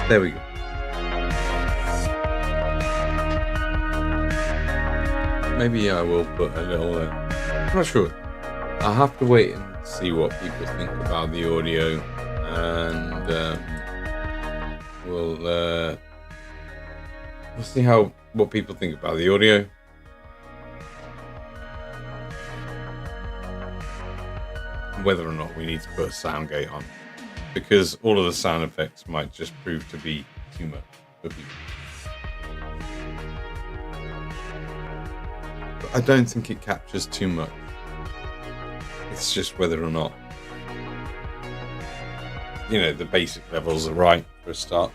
There we go. Maybe I will put a little. I'm not sure. I'll have to wait and see what people think about the audio, and we'll see what people think about the audio. Whether or not we need to put a sound gate on, because all of the sound effects might just prove to be too much for people. But I don't think it captures too much. It's just whether or not, the basic levels are right for a start.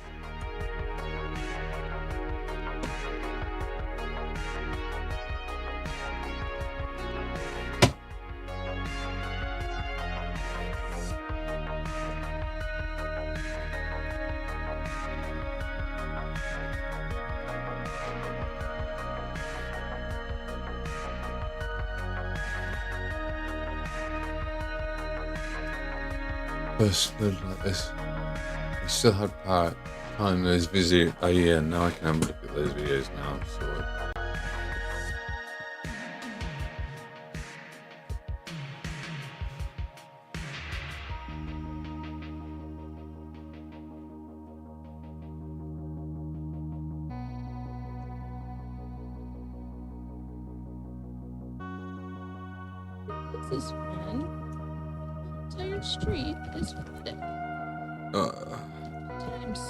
First load like this. I still had time those videos. Oh yeah, now I can have a look at those videos now. So. This man. Entire street is flooded. Times.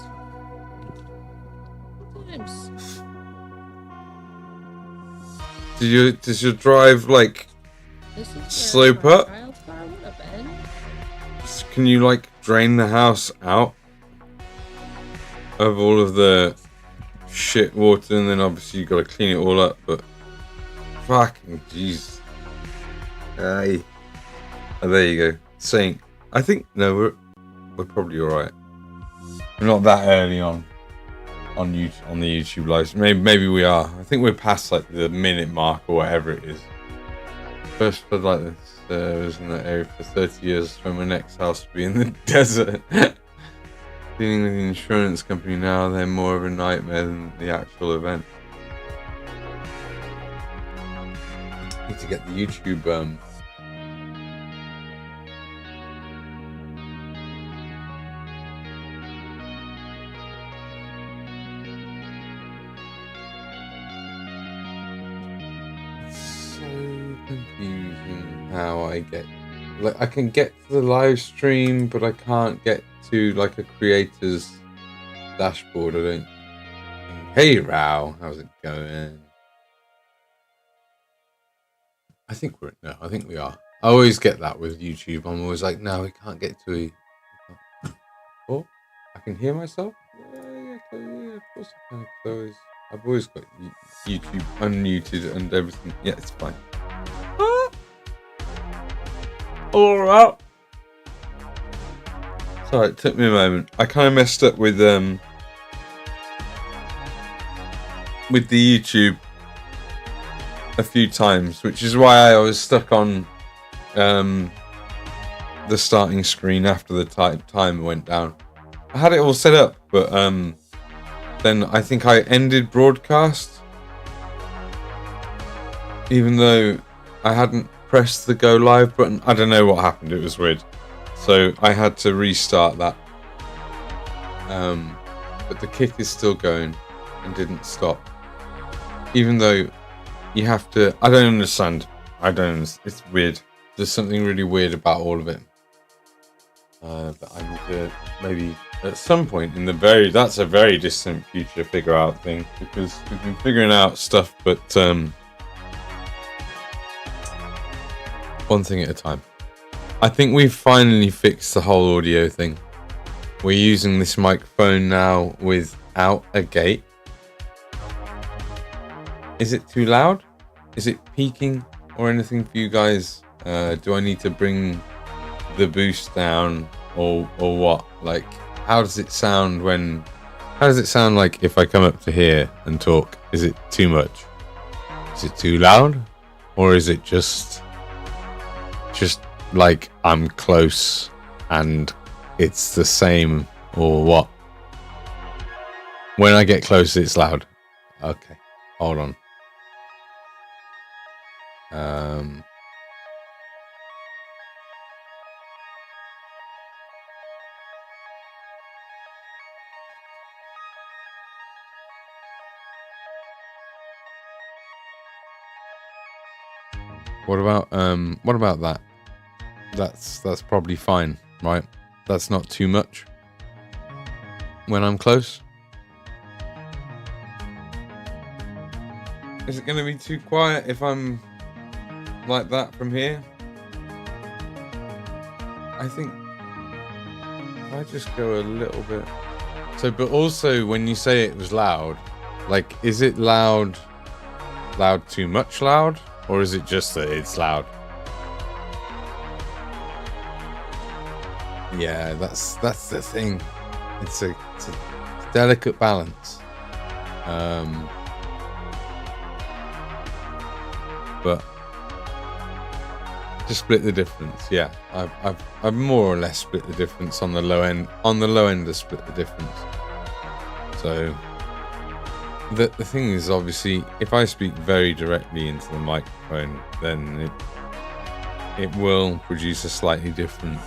Does your drive like slope up? Can you drain the house out of all of the shit water, and then obviously you got to clean it all up? But fucking jeez. Hey. Oh, there you go. Saying, I think no, we're probably all right. We're not that early on the YouTube lives. Maybe we are. I think we're past the minute mark or whatever it is. First flood like this was in that area for 30 years. From my next house to be in the desert. Dealing with the insurance company now, they're more of a nightmare than the actual event. Need to get the YouTube confusing how I get I can get to the live stream, but I can't get to a creator's dashboard. I don't think. Hey Rao, how's it going? I think we are. I always get that with YouTube. I'm always like, no, we can't get to it. Oh, I can hear myself? Yeah, of course I can. I've always got YouTube unmuted and everything. Yeah, it's fine. Alright. Sorry, it took me a moment. I kind of messed up with the YouTube a few times, which is why I was stuck on the starting screen after the timer went down. I had it all set up, but then I think I ended broadcast, even though I hadn't pressed the go live button. I don't know what happened. It was weird, so I had to restart that. But the kick is still going and didn't stop, even though you have to. I don't understand. It's weird. There's something really weird about all of it. But I need to maybe at some point in that's a very distant future figure out thing, because we've been figuring out stuff, but one thing at a time. I think we've finally fixed the whole audio thing. We're using this microphone now without a gate. Is it too loud? Is it peaking or anything for you guys? Do I need to bring the boost down or what? How does it sound if I come up to here and talk? Is it too much? Is it too loud? Or is it just I'm close and it's the same, or what? When I get close, it's loud. Okay, hold on. What about that? That's probably fine, right? That's not too much when I'm close. Is it going to be too quiet if I'm like that from here? I think if I just go a little bit. So, but also when you say it was loud, like, is it loud too much loud? Or is it just that it's loud? Yeah, that's the thing. It's a delicate balance. But just split the difference. Yeah, I've more or less split the difference on the low end. On the low end, I split the difference. So the thing is, obviously, if I speak very directly into the microphone, then it will produce a slightly different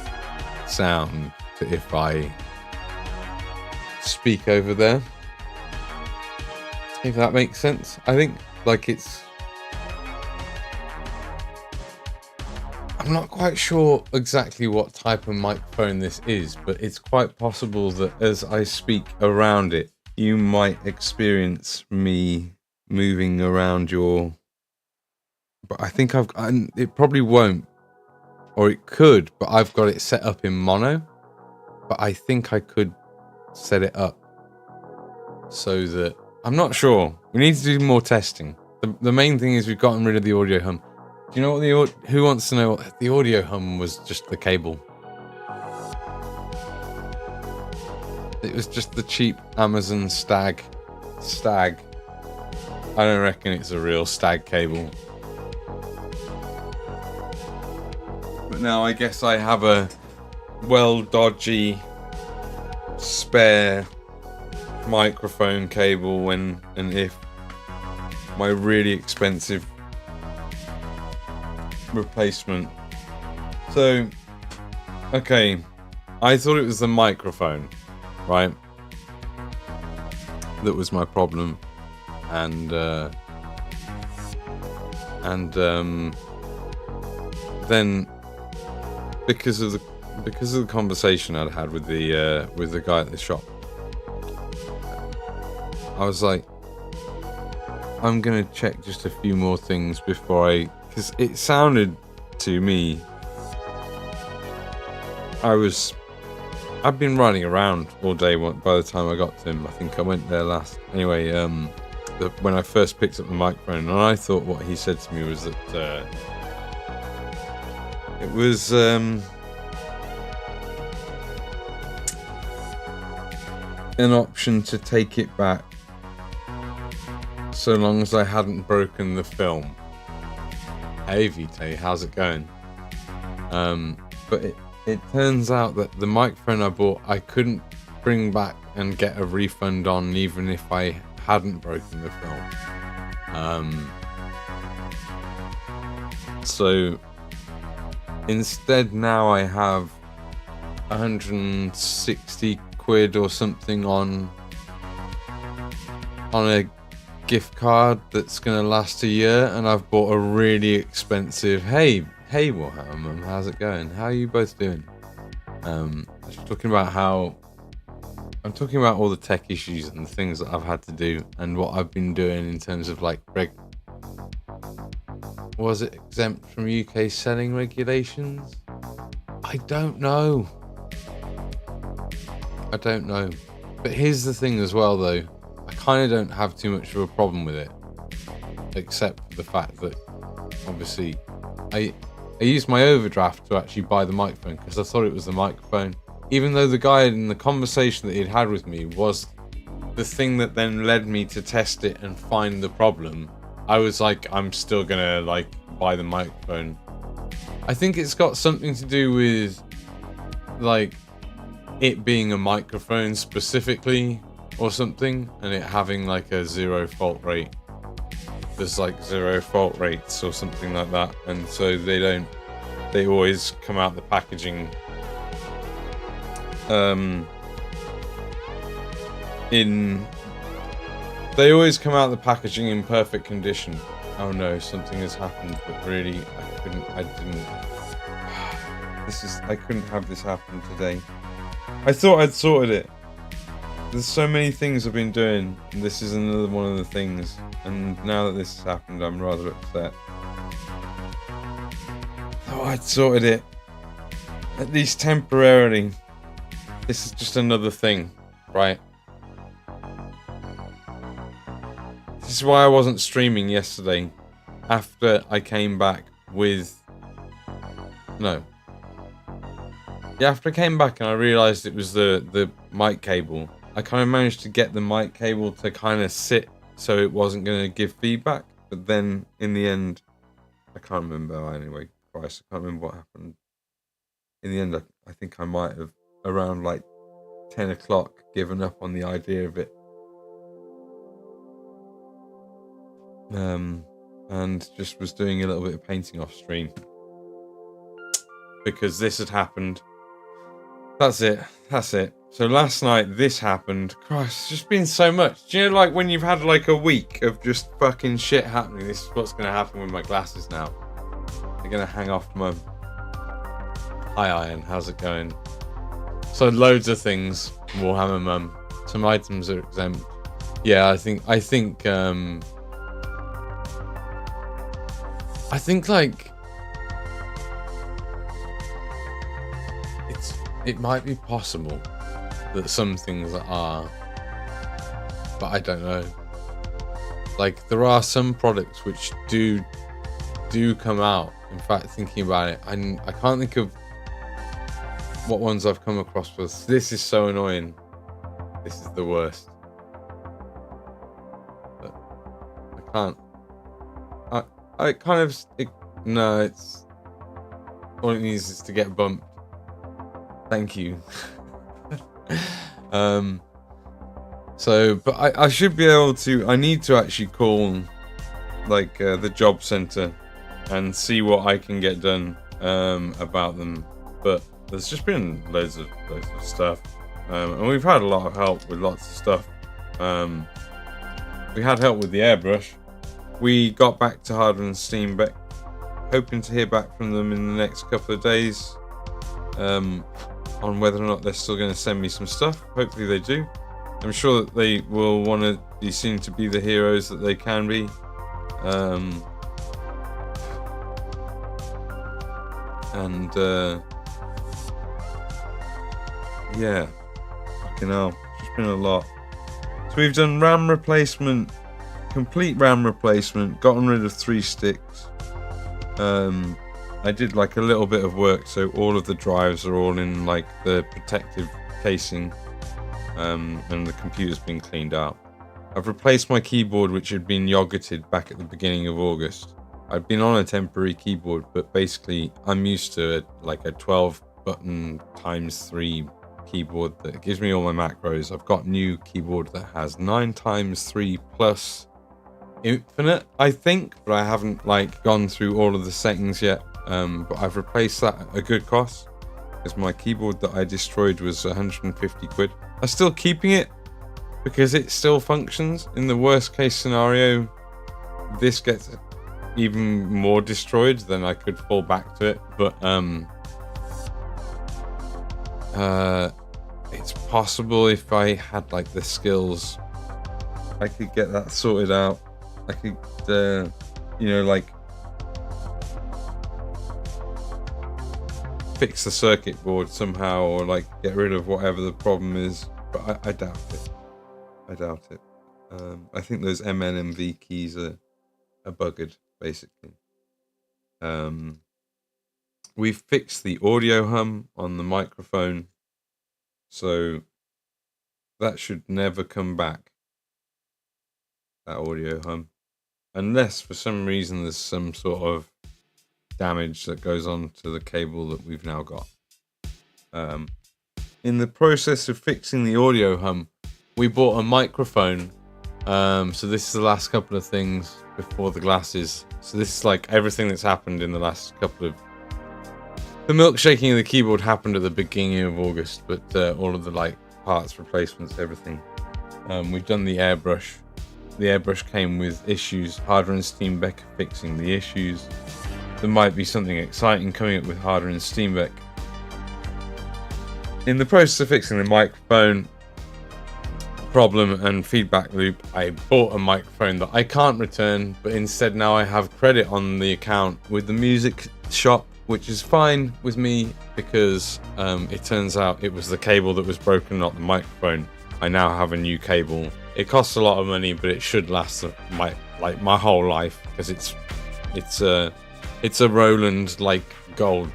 sound to if I speak over there. If that makes sense. I think, like, I'm not quite sure exactly what type of microphone this is, but it's quite possible that as I speak around it, you might experience me moving around your... But I think it probably won't, or it could, but I've got it set up in mono. But I think I could set it up so that... I'm not sure. We need to do more testing. The main thing is we've gotten rid of the audio hum. Do you know what who wants to know what the audio hum was? Just the cable. It was just the cheap Amazon stag. I don't reckon it's a real stag cable. But now I guess I have a dodgy spare microphone cable when and if my really expensive replacement. So, okay, I thought it was the microphone, right? That was my problem, and then because of the conversation I'd had with the guy at the shop, I was like, I'm gonna check just a few more things before because it sounded to me, I've been running around all day by the time I got to him. I think I went there last. Anyway, when I first picked up the microphone, and I thought what he said to me was that it was an option to take it back so long as I hadn't broken the film. Hey Vite, how's it going? But it turns out that the microphone I bought, I couldn't bring back and get a refund on, even if I hadn't broken the film. So instead now I have 160 quid or something on a gift card that's gonna last a year, and I've bought a really expensive hey Warhammer, how's it going? How are you both doing? I'm talking about all the tech issues and the things that I've had to do and what I've been doing in terms of like was it exempt from UK selling regulations? I don't know. But here's the thing as well though, I kind of don't have too much of a problem with it, except for the fact that obviously I used my overdraft to actually buy the microphone because I thought it was the microphone, even though the guy in the conversation that he'd had with me was the thing that then led me to test it and find the problem. I was like, I'm still gonna like buy the microphone. I think it's got something to do with like it being a microphone specifically, or something, and it having like a 0 fault rate. There's like 0 fault rates or something like that, and so they always come out the packaging they always come out the packaging in perfect condition. Oh no, something has happened, but really I couldn't have this happen today. I thought I'd sorted it. There's so many things I've been doing, and this is another one of the things, and now that this has happened, I'm rather upset. Oh, I'd sorted it, at least temporarily. This is just another thing, right? This is why I wasn't streaming yesterday, after I came back with... No. Yeah, after I came back and I realised it was the mic cable, I kind of managed to get the mic cable to kind of sit so it wasn't going to give feedback. But then, in the end, I can't remember anyway. Christ, I can't remember what happened. In the end, I think I might have, around like 10 o'clock, given up on the idea of it. And just was doing a little bit of painting off stream. Because this had happened. That's it. So last night, this happened. Christ, it's just been so much. Do you know, like, when you've had, like, a week of just fucking shit happening? This is what's going to happen with my glasses now. They're going to hang off Mum. Hi, Iron. How's it going? So, loads of things. Warhammer Mum. Some items are exempt. Yeah, I think, like... It might be possible that some things are, but I don't know. Like, there are some products which do come out. In fact, thinking about it, I can't think of what ones I've come across with. This is so annoying. This is the worst. But I can't. I kind of... no, it's... all it needs is to get bumped. Thank you. So, but I should be able to... I need to actually call, like, the job centre and see what I can get done about them. But there's just been loads of stuff. And we've had a lot of help with lots of stuff. We had help with the airbrush. We got back to Harder and Steenbeck, hoping to hear back from them in the next couple of days. On whether or not they're still going to send me some stuff. Hopefully they do. I'm sure that they will want to be seen to be the heroes that they can be. Yeah, fucking hell, it's been a lot. So we've done RAM replacement, complete RAM replacement, gotten rid of 3 sticks. I did like a little bit of work, so all of the drives are all in like the protective casing, and the computer's been cleaned out. I've replaced my keyboard, which had been yogurted back at the beginning of August. I'd been on a temporary keyboard, but basically I'm used to like a 12 button ×3 keyboard that gives me all my macros. I've got new keyboard that has 9×3 plus infinite, I think, but I haven't like gone through all of the settings yet. But I've replaced that at a good cost, because my keyboard that I destroyed was 150 quid. I'm still keeping it because it still functions. In the worst case scenario, this gets even more destroyed, then I could fall back to it. But it's possible if I had like the skills, I could get that sorted out. I could, like fix the circuit board somehow, or like get rid of whatever the problem is. But I doubt it. I think those MNMV keys are buggered, basically. We've fixed the audio hum on the microphone, so that should never come back, that audio hum, unless for some reason there's some sort of damage that goes on to the cable that we've now got. In the process of fixing the audio hum, we bought a microphone. So this is the last couple of things before the glasses. So this is like everything that's happened in the last couple of... The milkshaking of the keyboard happened at the beginning of August, but all of the like parts, replacements, everything. We've done the airbrush. The airbrush came with issues. Harder and Steenbeck are fixing the issues. There might be something exciting coming up with Harder and Steenbeck. In the process of fixing the microphone problem and feedback loop, I bought a microphone that I can't return, but instead now I have credit on the account with the music shop, which is fine with me because it turns out it was the cable that was broken, not the microphone. I now have a new cable. It costs a lot of money, but it should last my whole life because it's a Roland like gold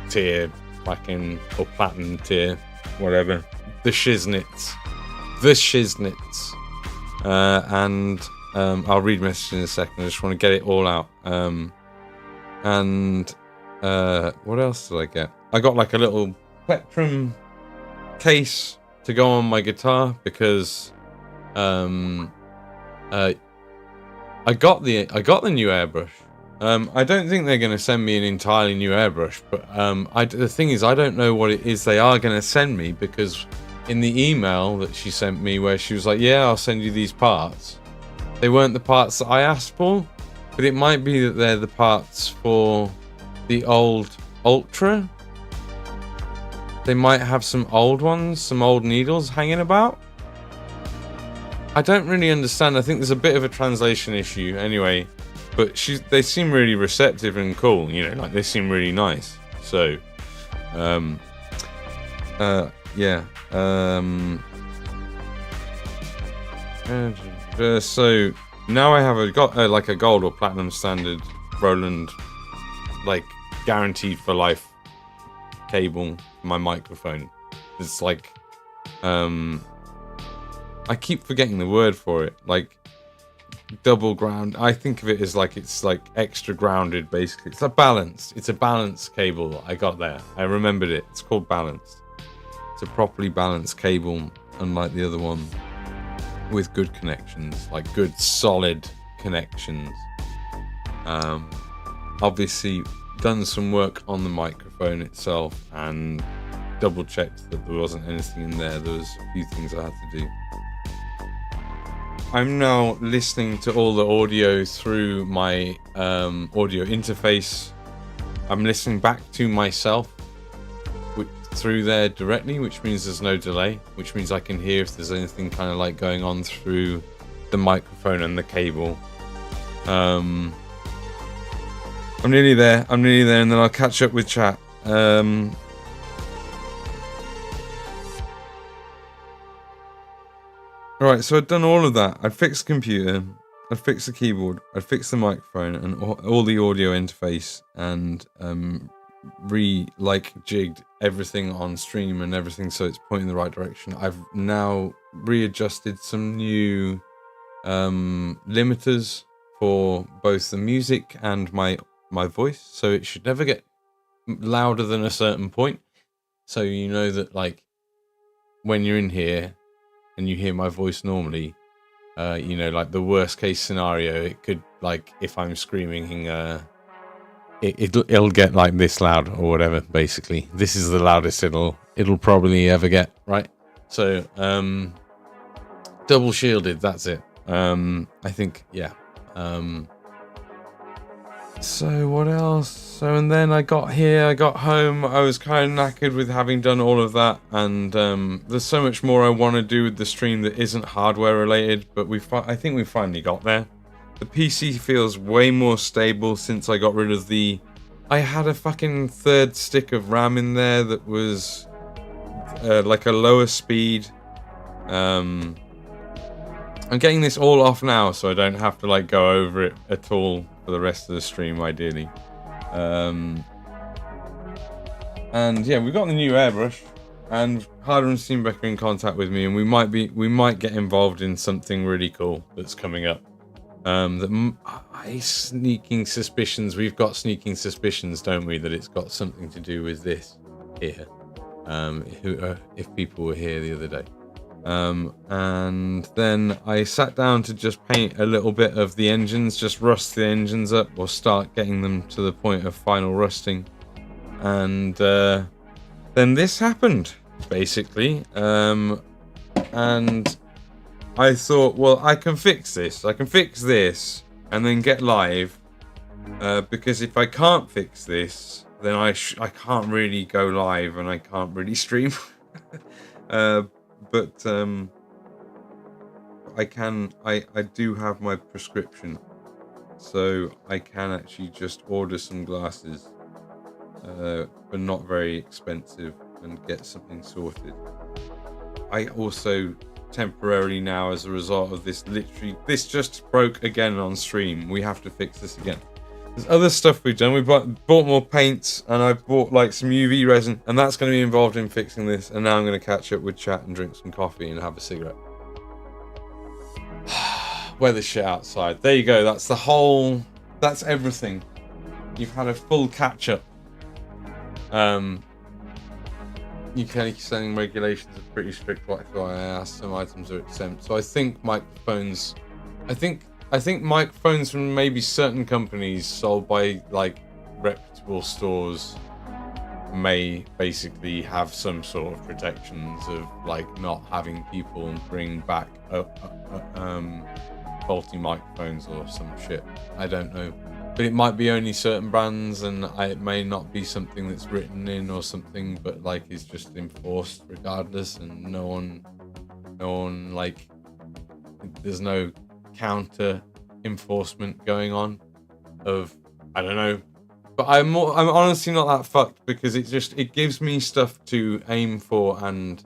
tier, fucking or platinum tier, whatever. The Shiznits. And I'll read messages in a second. I just want to get it all out. What else did I get? I got like a little plectrum case to go on my guitar because I got the new airbrush. I don't think they're going to send me an entirely new airbrush, but the thing is, I don't know what it is they are going to send me, because in the email that she sent me where she was like, yeah, I'll send you these parts, they weren't the parts that I asked for, but it might be that they're the parts for the old Ultra. They might have some old ones, some old needles hanging about. I don't really understand. I think there's a bit of a translation issue anyway, but they seem really receptive and cool, you know, like they seem really nice. So, yeah. So now I have got like a gold or platinum standard Roland, like guaranteed for life cable for my microphone. It's like, I keep forgetting the word for it. Like double ground. I think of it as like it's like extra grounded. Basically, it's a balanced. It's a balanced cable that I got there. I remembered it. It's called balanced. It's a properly balanced cable, unlike the other one, with good connections, like good solid connections. Obviously done some work on the microphone itself and double checked that there wasn't anything in there. There was a few things I had to do. I'm now listening to all the audio through my audio interface. I'm listening back to myself through there directly, which means there's no delay, which means I can hear if there's anything kind of like going on through the microphone and the cable. I'm nearly there, and then I'll catch up with chat. Alright, so I'd done all of that. I'd fixed the computer, I'd fixed the keyboard, I'd fixed the microphone and all the audio interface, and jigged everything on stream and everything so it's pointing the right direction. I've now readjusted some new limiters for both the music and my voice, so it should never get louder than a certain point. So you know that like when you're in here and you hear my voice normally, you know, like the worst case scenario, it could, like if I'm screaming, it'll get like this loud or whatever. Basically, this is the loudest it'll probably ever get, right? So double shielded, that's it. I think, yeah. So what else? So and then I got home, I was kind of knackered with having done all of that, and there's so much more I want to do with the stream that isn't hardware related, but I think we finally got there. The PC feels way more stable since I got rid of I had a fucking third stick of RAM in there that was like a lower speed. I'm getting this all off now so I don't have to like go over it at all for the rest of the stream, ideally. And yeah, we got the new airbrush, and Harder and Steenbeck are in contact with me, and we might get involved in something really cool that's coming up. Sneaking suspicions. We've got sneaking suspicions, don't we, that it's got something to do with this here. If people were here the other day. And then I sat down to just paint a little bit of the engines, just rust the engines up or start getting them to the point of final rusting. And then this happened, basically. And I thought, well, I can fix this. I can fix this and then get live. Because if I can't fix this, then I can't really go live and I can't really stream. But I do have my prescription, so I can actually just order some glasses, but not very expensive, and get something sorted. I also temporarily now, as a result of this, this just broke again on stream. We have to fix this again. There's other stuff we've done. We bought more paints, and I bought like some UV resin, and that's going to be involved in fixing this. And now I'm going to catch up with chat and drink some coffee and have a cigarette. Weather shit outside. There you go. That's everything. You've had a full catch up. UK selling regulations are pretty strict. What if I ask? Some items are exempt. So I think microphones. I think microphones from maybe certain companies sold by like reputable stores may basically have some sort of protections of like not having people bring back faulty microphones or some shit. I don't know, but it might be only certain brands, and it may not be something that's written in or something, but like it's just enforced regardless, and no one like there's no counter enforcement going on of, I don't know, but I'm honestly not that fucked, because it gives me stuff to aim for, and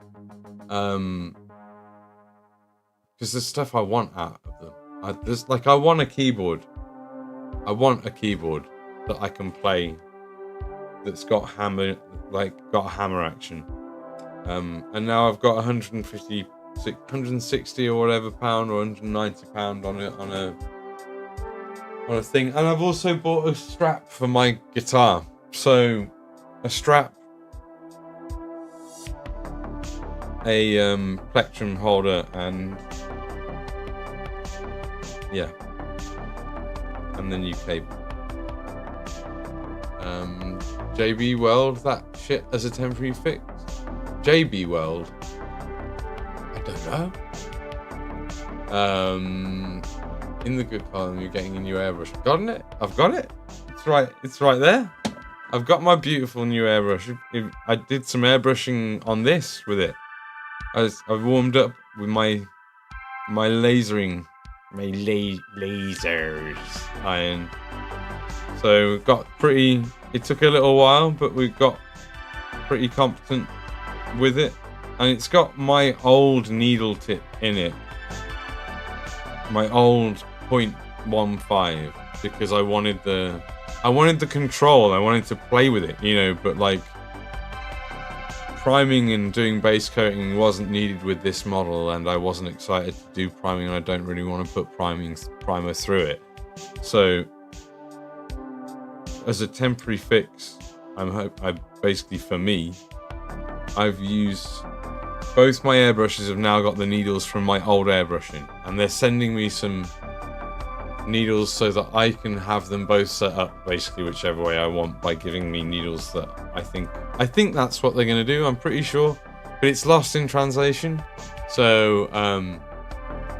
because there's stuff I want out of them. I want a keyboard. I want a keyboard that I can play, that's got hammer action. And now I've got 160 or whatever pound, or 190 pound on a thing, and I've also bought a strap for my guitar. So a strap, a plectrum holder, and yeah, and then UK. JB World, that shit as a temporary fix. JB World, I don't know. In the good column, you're getting a new airbrush. Gotten it? I've got it. It's right there. I've got my beautiful new airbrush. I did some airbrushing on this with it. I warmed up with my lasers iron. So got pretty. It took a little while, but we got pretty competent with it, and it's got my old needle tip in it. My old 0.15, because I wanted the control. I wanted to play with it, but like priming and doing base coating wasn't needed with this model, and I wasn't excited to do priming, and I don't really want to put primer through it. So as a temporary fix, basically for me, I've used both my airbrushes have now got the needles from my old airbrushing, and they're sending me some needles so that I can have them both set up basically whichever way I want, by giving me needles that I think that's what they're going to do. I'm pretty sure, but it's lost in translation. So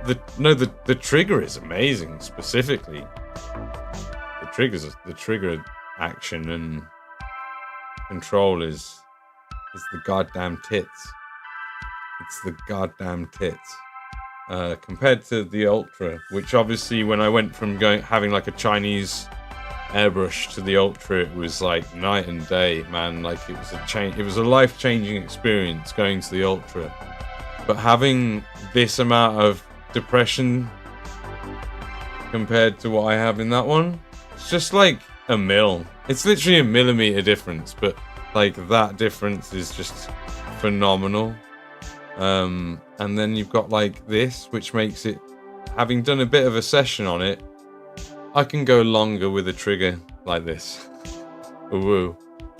the trigger is amazing. Specifically, the trigger action and control is the goddamn tits. It's the goddamn tits. Compared to the Ultra, which obviously when I went from having like a Chinese airbrush to the Ultra, it was like night and day, man. Like it was a life-changing experience going to the Ultra. But having this amount of depression compared to what I have in that one, it's just like a mil. It's literally a millimeter difference, but like that difference is just phenomenal. And then you've got like this, which makes it, having done a bit of a session on it, I can go longer with a trigger like this. Woo.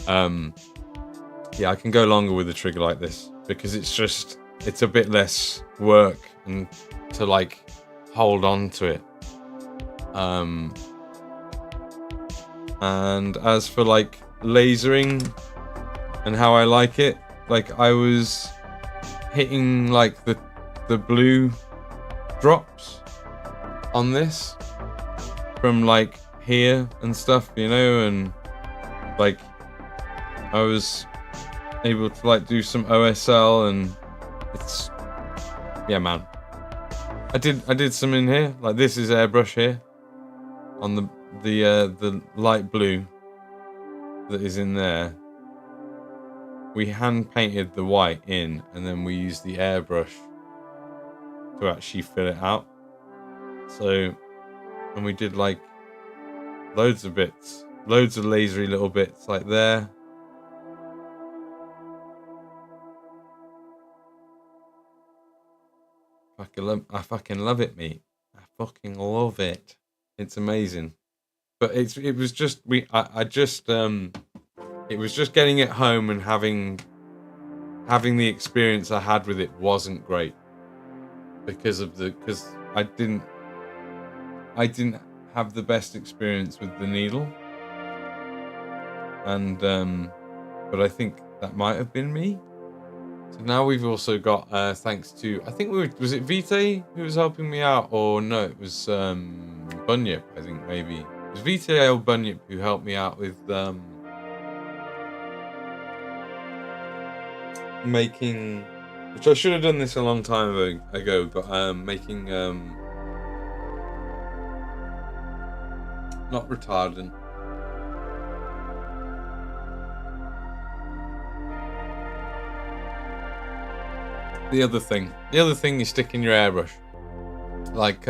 Yeah, I can go longer with a trigger like this, because it's just it's a bit less work and to like hold on to it. And as for like lasering and how I like it, like I was hitting like the blue drops on this from like here and stuff, you know, and like I was able to like do some OSL, and it's, yeah, man. I did some in here, like this is airbrush here on the light blue that is in there. We hand painted the white in, and then we used the airbrush to actually fill it out. So, and we did like loads of bits, loads of lasery little bits like there. I fucking love it, mate. I fucking love it. It's amazing. But it was just it was just getting it home and having the experience I had with it wasn't great because I didn't have the best experience with the needle, and but I think that might have been me. So now we've also got thanks to, I think was it Vitae who was helping me out, or no, it was Bunyip, I think maybe. It was Vitae or Bunyip who helped me out with making, which I should have done this a long time ago, but making not retardant. The other thing you stick in your airbrush, like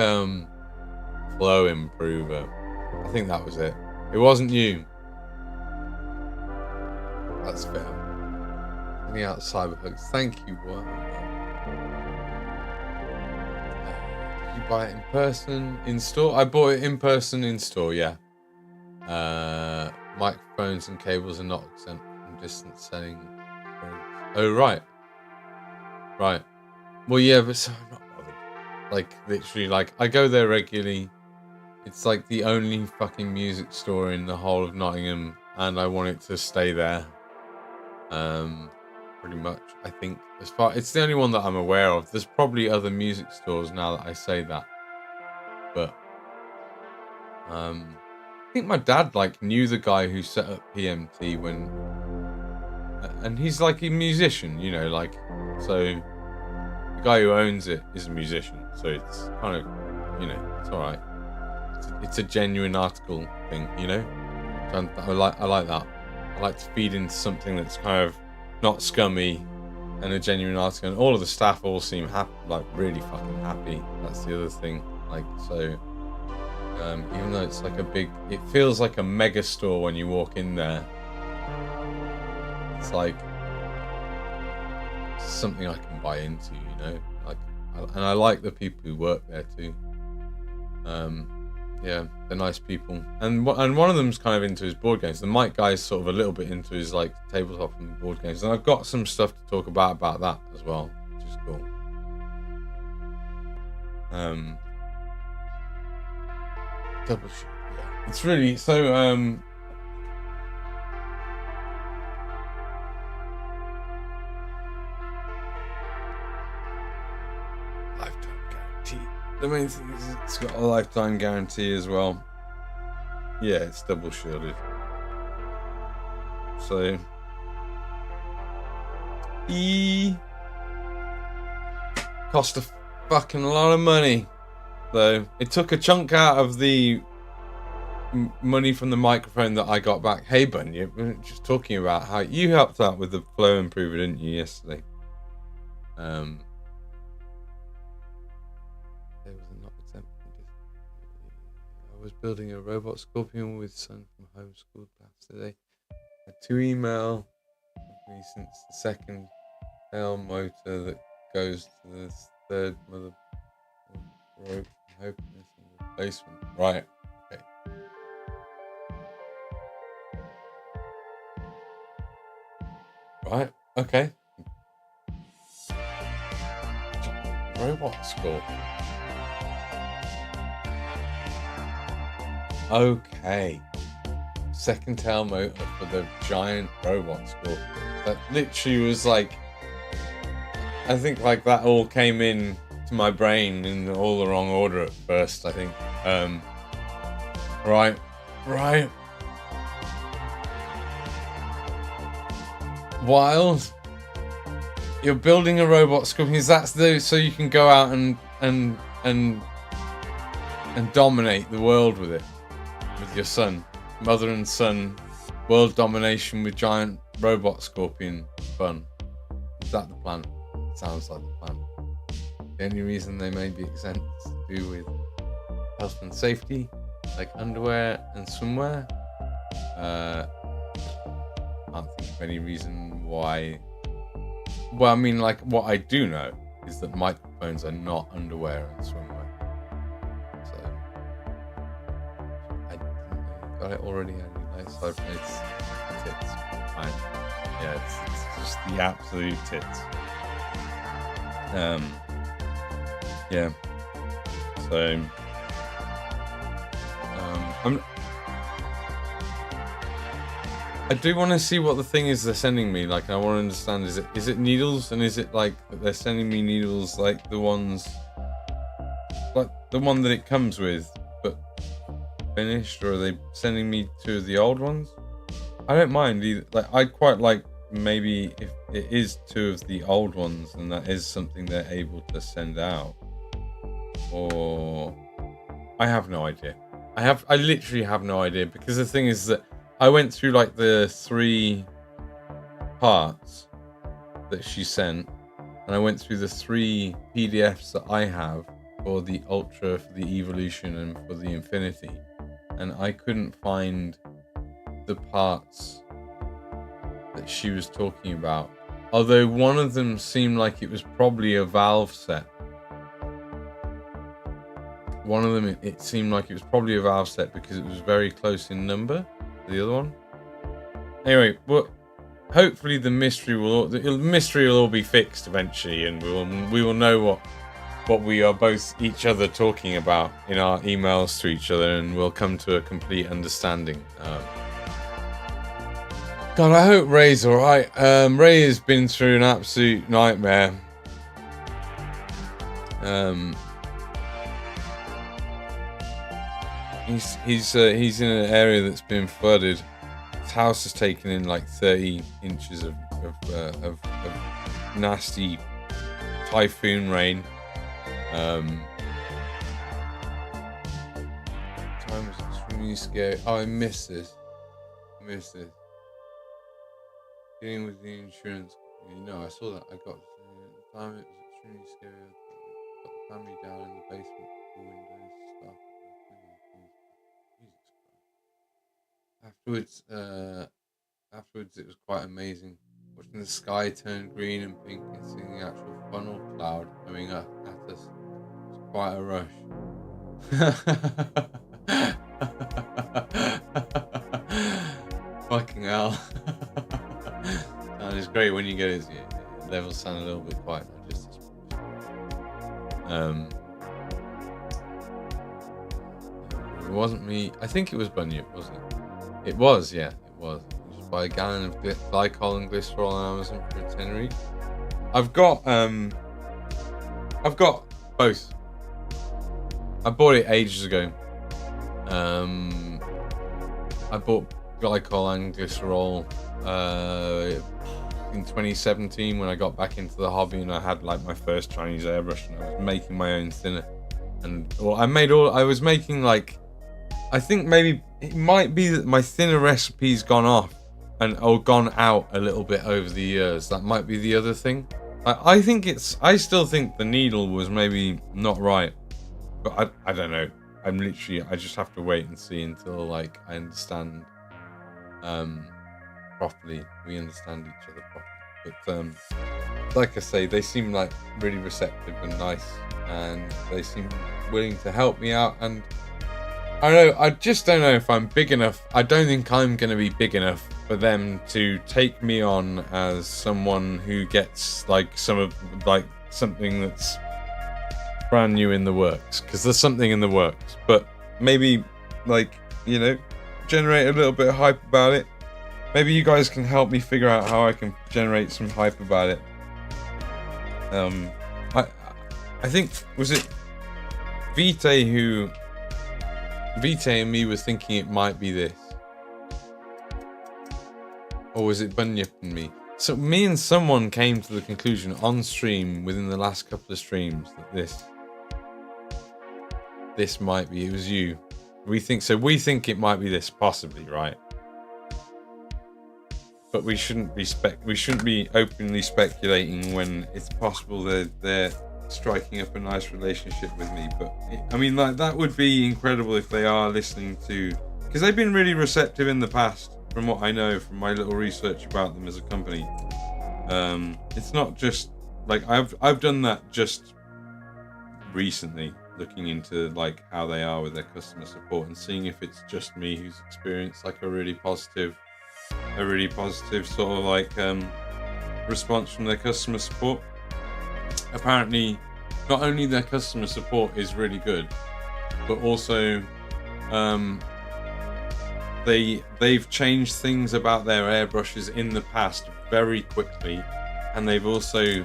flow improver. I think that was it. It wasn't you. That's fair. Getting out cyberhugs. Thank you. What? Did you buy it in person, in store? I bought it in person, in store. Yeah. Microphones and cables are not exempt from distance setting. Oh right. Right. Well, yeah, but so I'm not bothered. Like, literally, like, I go there regularly. It's like the only fucking music store in the whole of Nottingham, and I want it to stay there. Pretty much, I think. It's the only one that I'm aware of. There's probably other music stores now that I say that. But, I think my dad, like, knew the guy who set up PMT when... And he's, like, a musician, you know, like, so... The guy who owns it is a musician, so it's kind of, you know, it's all right. It's a genuine article thing, you know. So I like that. I like to feed into something that's kind of not scummy and a genuine article. And all of the staff all seem happy, like really fucking happy. That's the other thing. Like, so even though it's like it feels like a mega store when you walk in there. It's like something I can buy into, you know, like, and I like the people who work there too. Yeah, they're nice people, and one of them's kind of into his board games. The Mike guy's sort of a little bit into his like tabletop and board games, and I've got some stuff to talk about that as well, which is cool. Double shit, yeah. It's really so the main thing is it's got a lifetime guarantee as well. Yeah, it's double shielded. So cost a fucking lot of money, though. It took a chunk out of the money from the microphone that I got back. Hey, Bunny, we were just talking about how you helped out with the flow improver, didn't you, yesterday? I was building a robot scorpion with son from homeschooled class today. Had to email me since the second tail motor that goes to the third mother rope. I'm hoping this is a replacement. Right. Okay. Right. Okay. robot school. Okay. Second tail motor for the giant robot school. That literally was like, I think like that all came in to my brain in all the wrong order at first, I think. Right. While you're building a robot school, because that's so you can go out and dominate the world with it, with your son, mother and son, world domination with giant robot scorpion fun. Is that the plan? Sounds like the plan. The only reason they may be exempt is to do with health and safety, like underwear and swimwear. Can't think of any reason why. Well, I mean, like, what I do know is that microphones are not underwear and swimwear. So, I got it already. So I've made tits. Fine. Yeah, it's just the absolute tits. Yeah. So, I do want to see what the thing is they're sending me. Like, I want to understand, is it needles, and is it like they're sending me needles like the ones, like the one that it comes with, but finished, or are they sending me two of the old ones? I don't mind either. Like, I'd quite like maybe if it is two of the old ones, and that is something they're able to send out, or I have no idea. I literally have no idea, because the thing is that I went through like the 3 parts that she sent, and I went through the 3 PDFs that I have for the Ultra, for the Evolution, and for the Infinity, and I couldn't find the parts that she was talking about. Although one of them seemed like it was probably a valve set. One of them, it seemed like it was probably a valve set because it was very close in number. The other one. Anyway, well, hopefully the mystery will all be fixed eventually, and we will know what we are both each other talking about in our emails to each other, and we'll come to a complete understanding. God, I hope Ray's all right. Ray has been through an absolute nightmare. He's in an area that's been flooded. His house has taken in like 30 inches of nasty typhoon rain. Time was extremely scary. Oh, I missed this. Dealing with the insurance company. No, I saw that. I got the time. It was extremely scary. I got the family down in the basement, the windows, stuff. Afterwards, it was quite amazing watching the sky turn green and pink and seeing the actual funnel cloud coming up at us. It was quite a rush. Fucking hell. And it's great when you get his levels sound a little bit quiet. It wasn't me. I think it was Bunyip, wasn't it? It was, yeah, it was. You just buy a gallon of glycol and glycerol on Amazon for a tenner each. I've got both. I bought it ages ago. I bought glycol and glycerol in 2017 when I got back into the hobby, and I had like my first Chinese airbrush, and I was making my own thinner. And I was making like, I think maybe it might be that my thinner recipe's gone off or gone out a little bit over the years. That might be the other thing. I still think the needle was maybe not right, but I don't know. I just have to wait and see until like I understand properly. We understand each other properly. But like I say, they seem like really receptive and nice, and they seem willing to help me out. And I don't know, I just don't know if I'm big enough. I don't think I'm going to be big enough for them to take me on as someone who gets like something that's brand new in the works, because there's something in the works. But maybe, like, you know, generate a little bit of hype about it. Maybe you guys can help me figure out how I can generate some hype about it. I think, was it Vitae and me were thinking it might be this? Or was it Bunyip and me? So me and someone came to the conclusion on stream within the last couple of streams that this might be, it was you. We think it might be this, possibly, right? But we shouldn't be openly speculating when it's possible they're striking up a nice relationship with me. But I mean, like, that would be incredible if they are listening to, because they've been really receptive in the past, from what I know from my little research about them as a company. It's not just like I've done that just recently, looking into like how they are with their customer support and seeing if it's just me who's experienced like a really positive sort of like response from their customer support. Apparently, not only their customer support is really good, but also they've changed things about their airbrushes in the past very quickly, and they've also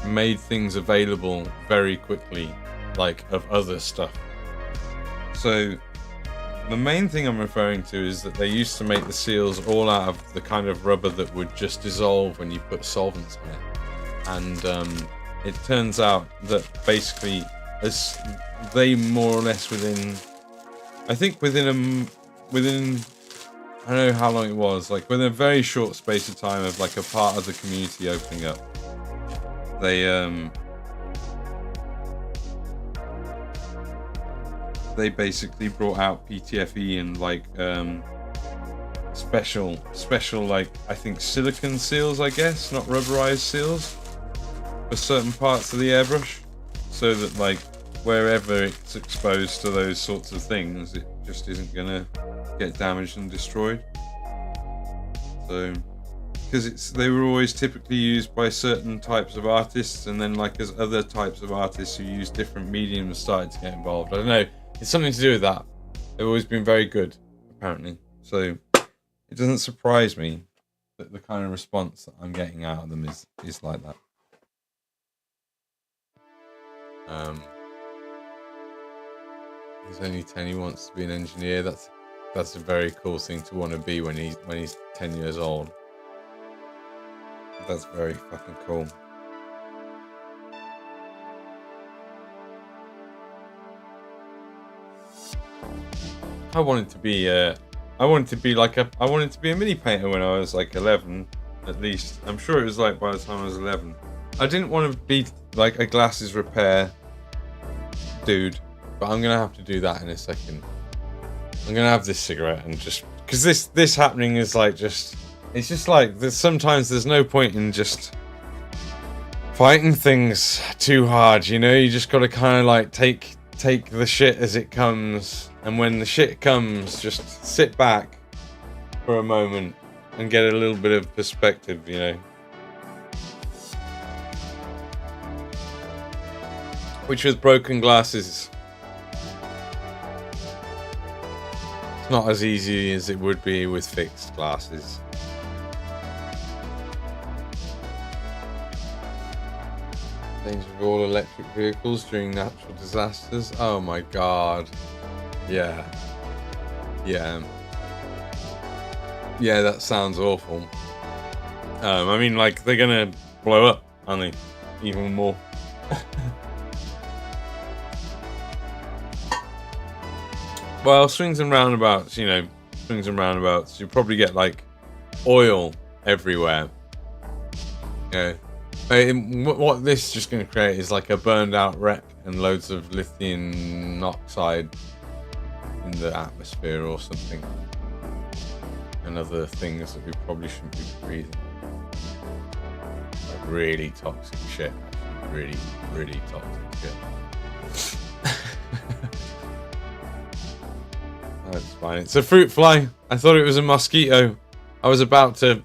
made things available very quickly, like of other stuff. So the main thing I'm referring to is that they used to make the seals all out of the kind of rubber that would just dissolve when you put solvents on it. And it turns out that basically, as they more or less within I don't know how long it was, like within a very short space of time of like a part of the community opening up, they basically brought out PTFE and like special like, I think silicone seals, I guess, not rubberized seals, for certain parts of the airbrush, so that like wherever it's exposed to those sorts of things, it just isn't gonna get damaged and destroyed. So, because they were always typically used by certain types of artists, and then like as other types of artists who use different mediums started to get involved. I don't know, it's something to do with that. They've always been very good, apparently. So it doesn't surprise me that the kind of response that I'm getting out of them is like that. He's only 10, he wants to be an engineer. That's a very cool thing to want to be when he's 10 years old. That's very fucking cool. I wanted to be a mini painter when I was like 11, at least. I'm sure it was like by the time I was 11. I didn't want to be like a glasses repair dude, but I'm gonna have to do that in a second. I'm gonna have this cigarette and just, because this happening is like it's just like sometimes there's no point in just fighting things too hard, you know. You just gotta kind of like take the shit as it comes, and when the shit comes, just sit back for a moment and get a little bit of perspective, you know. Which with broken glasses, it's not as easy as it would be with fixed glasses. Danger of all electric vehicles during natural disasters. Oh my god. Yeah. Yeah, that sounds awful. I mean, like, they're gonna blow up, aren't they? Even more. Well, swings and roundabouts, you know, you probably get like oil everywhere. You know, what this is just going to create is like a burned out wreck and loads of lithium oxide in the atmosphere or something, and other things that we probably shouldn't be breathing. Like really toxic shit. Really, really toxic shit. That's fine. It's a fruit fly. I thought it was a mosquito. I was about to.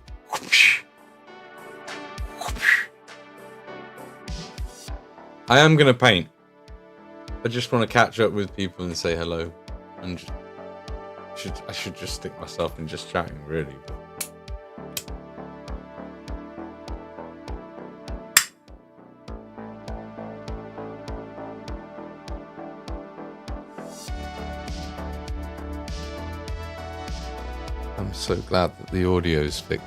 I am gonna paint. I just want to catch up with people and say hello, and I should just stick myself in just chatting, really. I'm so glad that the audio's fixed.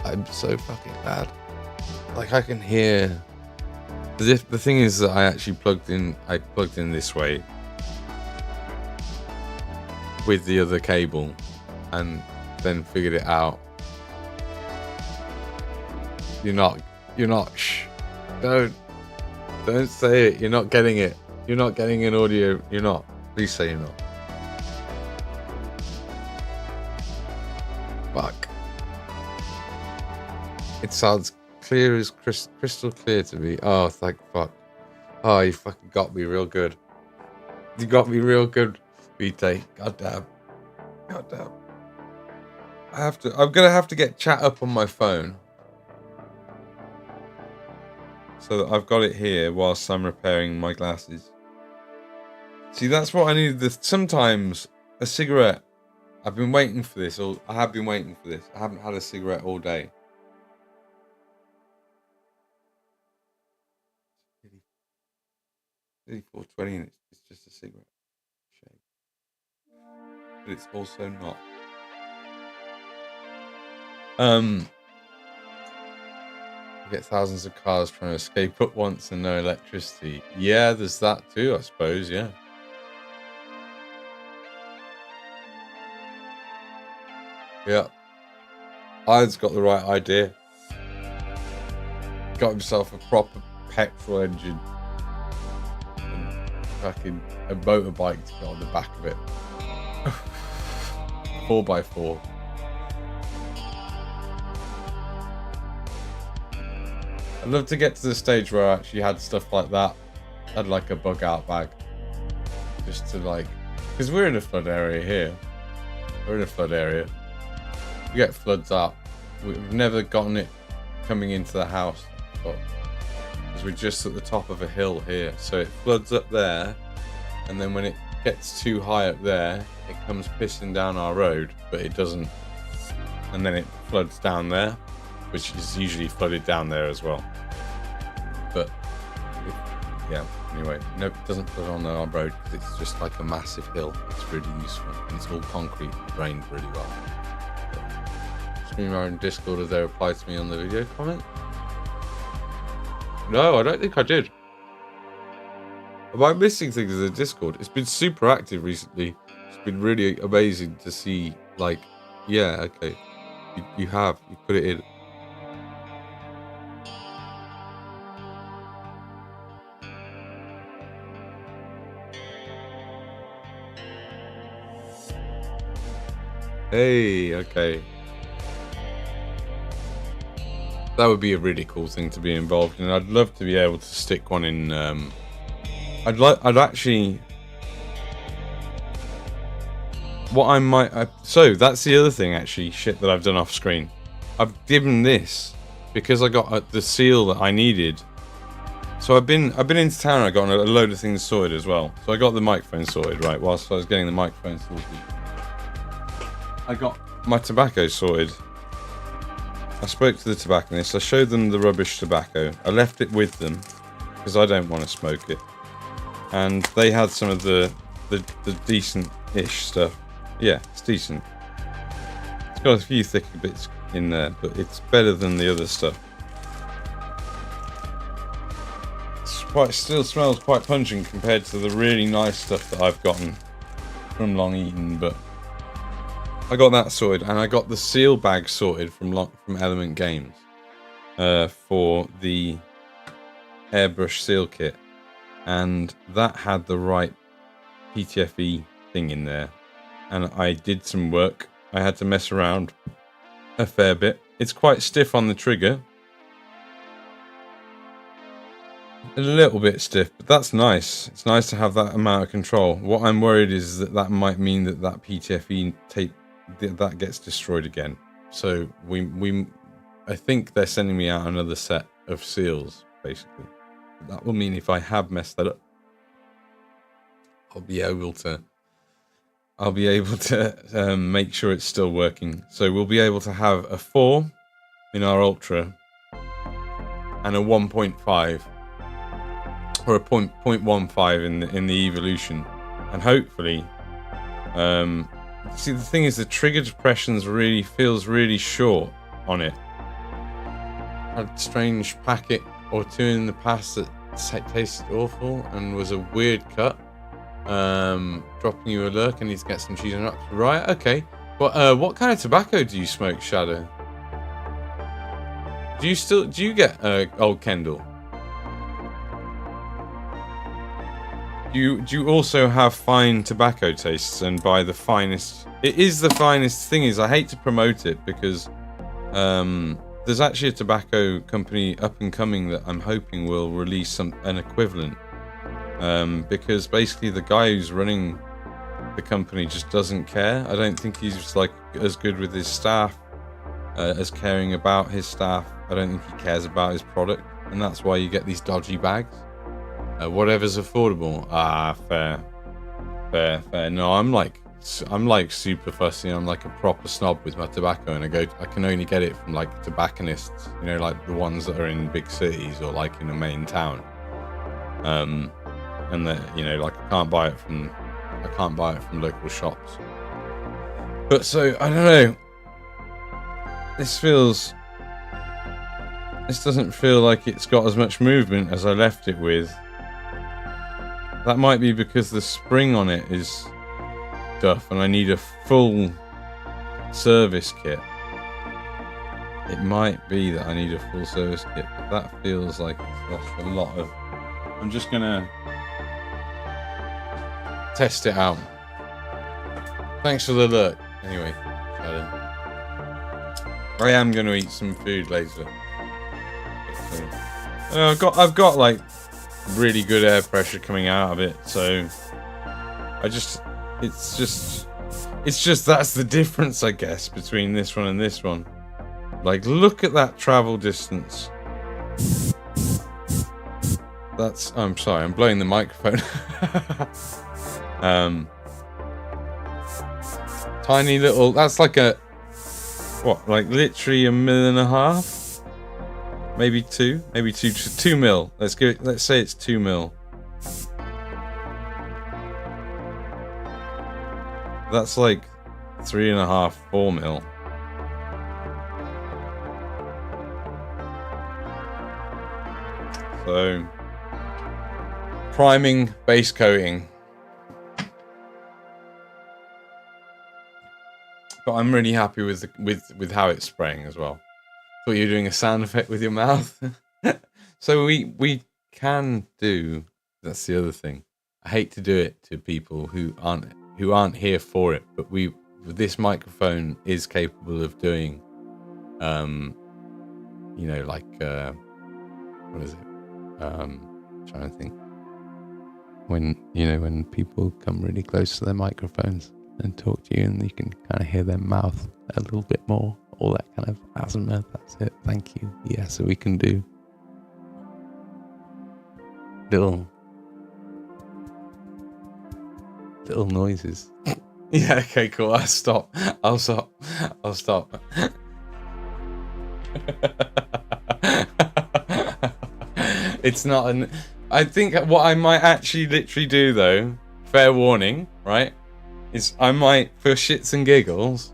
I'm so fucking glad. Like, I can hear. The thing is that I actually plugged in this way with the other cable, and then figured it out. You're not. Shh. Don't say it. You're not getting it. You're not getting an audio. You're not. Please say you're not. Fuck. It sounds clear as crystal clear to me. Oh, thank fuck. Oh, you fucking got me real good. You got me real good, BT. Goddamn. I'm gonna have to get chat up on my phone, so that I've got it here whilst I'm repairing my glasses. See, that's what I needed. Sometimes a cigarette. I've been waiting for this. I have been waiting for this. I haven't had a cigarette all day. It's 4:20 and it's just a cigarette. Shame. But it's also not. You get thousands of cars trying to escape at once and no electricity. Yeah, there's that too, I suppose, yeah. Yeah. I've got the right idea. Got himself a proper petrol engine. And fucking a motorbike to go on the back of it. 4x4. I'd love to get to the stage where I actually had stuff like that. Had like a bug out bag. Just to like... Because we're in a flood area here. We're in a flood area. We get floods up. We've never gotten it coming into the house. Because we're just at the top of a hill here. So it floods up there. And then when it gets too high up there, it comes pissing down our road. But it doesn't. And then it floods down there. Which is usually flooded down there as well. But, yeah, anyway. No, it doesn't flood on our road because it's just like a massive hill. It's really useful. And it's all concrete, drained really well. Streamer in Discord, have they replied to me on the video comment? No, I don't think I did. Am I missing things in the Discord? It's been super active recently. It's been really amazing to see, like, yeah, okay. You put it in. Hey, okay. That would be a really cool thing to be involved in. I'd love to be able to stick one in. I'd actually. What I might. So that's the other thing, actually, shit that I've done off screen. I've given this because I got the seal that I needed. So I've been into town and I got a load of things sorted as well. So I got the microphone sorted, right? Whilst I was getting the microphone sorted, I got my tobacco sorted. I spoke to the tobacconist. I showed them the rubbish tobacco. I left it with them because I don't want to smoke it. And they had some of the decent-ish stuff. Yeah, it's decent. It's got a few thicker bits in there, but it's better than the other stuff. Still smells quite pungent compared to the really nice stuff that I've gotten from Long Eaton, but I got that sorted, and I got the seal bag sorted from Element Games for the airbrush seal kit, and that had the right PTFE thing in there, and I did some work. I had to mess around a fair bit. It's quite stiff on the trigger. A little bit stiff, but that's nice. It's nice to have that amount of control. What I'm worried is that might mean that PTFE tape that gets destroyed again. So I think they're sending me out another set of seals, basically. That will mean if I have messed that up, I'll be able to make sure it's still working. So we'll be able to have a 4 in our Ultra and a 1.5 or a 0.15 in the Evolution, and hopefully, see, the thing is, the trigger depressions feels really short on it. Had a strange packet or two in the past that tasted awful and was a weird cut. Dropping you a lurk. I need to get some cheese and nuts. Right, okay. Well, what kind of tobacco do you smoke, Shadow? Do you get Old Kendall? Do you also have fine tobacco tastes and buy the finest? It is the finest. Thing is, I hate to promote it because there's actually a tobacco company up and coming that I'm hoping will release an equivalent. Because basically the guy who's running the company just doesn't care. I don't think he's like as good with his staff, as caring about his staff. I don't think he cares about his product, and that's why you get these dodgy bags. Whatever's affordable. Fair. No, I'm like super fussy. I'm like a proper snob with my tobacco, and I can only get it from like tobacconists, you know, like the ones that are in big cities or like in a main town. And that, you know, like I can't buy it from local shops. But so I don't know. This doesn't feel like it's got as much movement as I left it with. That might be because the spring on it is duff and I need a full service kit. It might be that I need a full service kit, but that feels like it's lost a lot of... I'm just gonna test it out. Thanks for the alert. Anyway, I am gonna eat some food later. I've got like really good air pressure coming out of it, so it's just that's the difference, I guess, between this one and this one. Like, look at that travel distance. I'm sorry, I'm blowing the microphone. Tiny little, that's like like literally 1.5 mil? Maybe 2 mil. Let's say it's 2 mil. That's like 3.5, 4 mil. So, priming, base coating. But I'm really happy with how it's spraying as well. Thought you were doing a sound effect with your mouth. So we can do. That's the other thing. I hate to do it to people who aren't here for it, but this microphone is capable of doing, you know, like what is it? Trying to think. When people come really close to their microphones and talk to you, and you can kind of hear their mouth a little bit more, all that kind of asthma. That's it. Thank you. Yeah, so we can do little noises. Yeah, okay, cool. I'll stop. It's not I think what I might actually literally do, though, fair warning, right, is I might, for shits and giggles,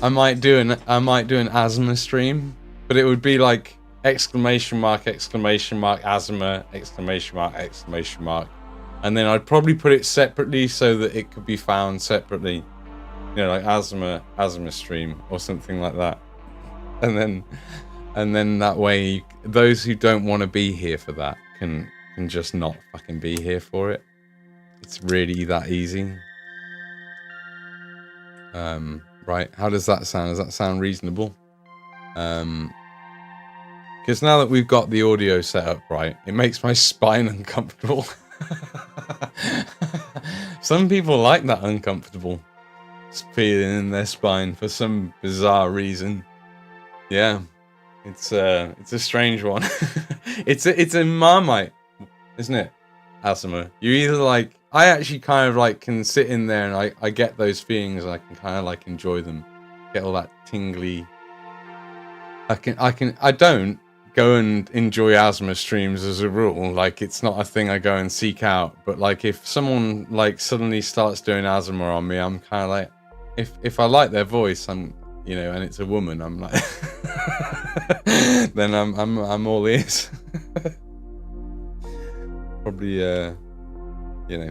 I might do an asthma stream, but it would be like exclamation mark, asthma, exclamation mark, and then I'd probably put it separately so that it could be found separately, you know, like asthma stream or something like that, and then that way those who don't want to be here for that can just not fucking be here for it. It's really that easy. Right, how does that sound? Does that sound reasonable? Because now that we've got the audio set up right, it makes my spine uncomfortable. Some people like that uncomfortable feeling in their spine for some bizarre reason. Yeah, it's a strange one. It's a Marmite, isn't it? Asthma. You either like I actually kind of like can sit in there and I get those feelings and I can kind of like enjoy them, get all that tingly. I don't go and enjoy asthma streams as a rule. Like, it's not a thing I go and seek out. But like, if someone like suddenly starts doing asthma on me, I'm kind of like, if I like their voice, I'm, you know, and it's a woman, I'm like, then I'm all ears. Probably, you know.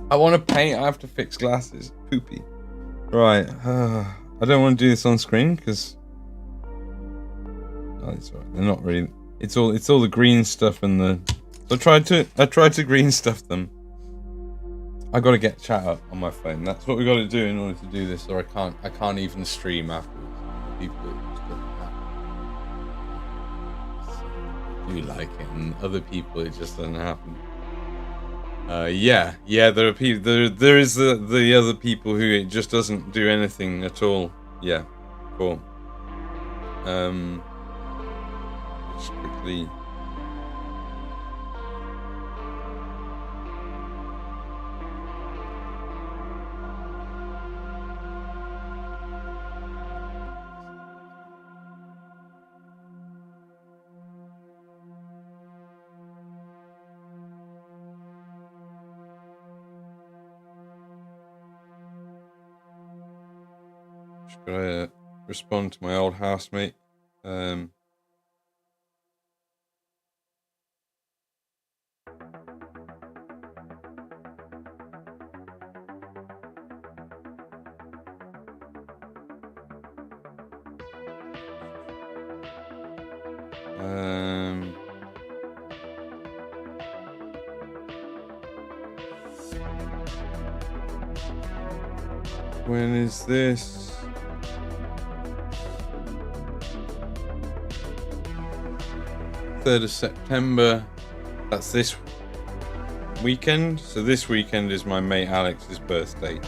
I want to paint. I have to fix glasses. Poopy. Right. I don't want to do this on screen because it's alright. They're not really. It's all the green stuff and the. So I tried to green stuff them. I got to get chat up on my phone. That's what we got to do in order to do this, or I can't even stream afterwards. People just do like it, and other people it just doesn't happen. Yeah, there are people. There is the other people who it just doesn't do anything at all. Yeah, cool. Just quickly. Gotta respond to my old housemate. When is this? September. That's this weekend. So this weekend is my mate Alex's birthday.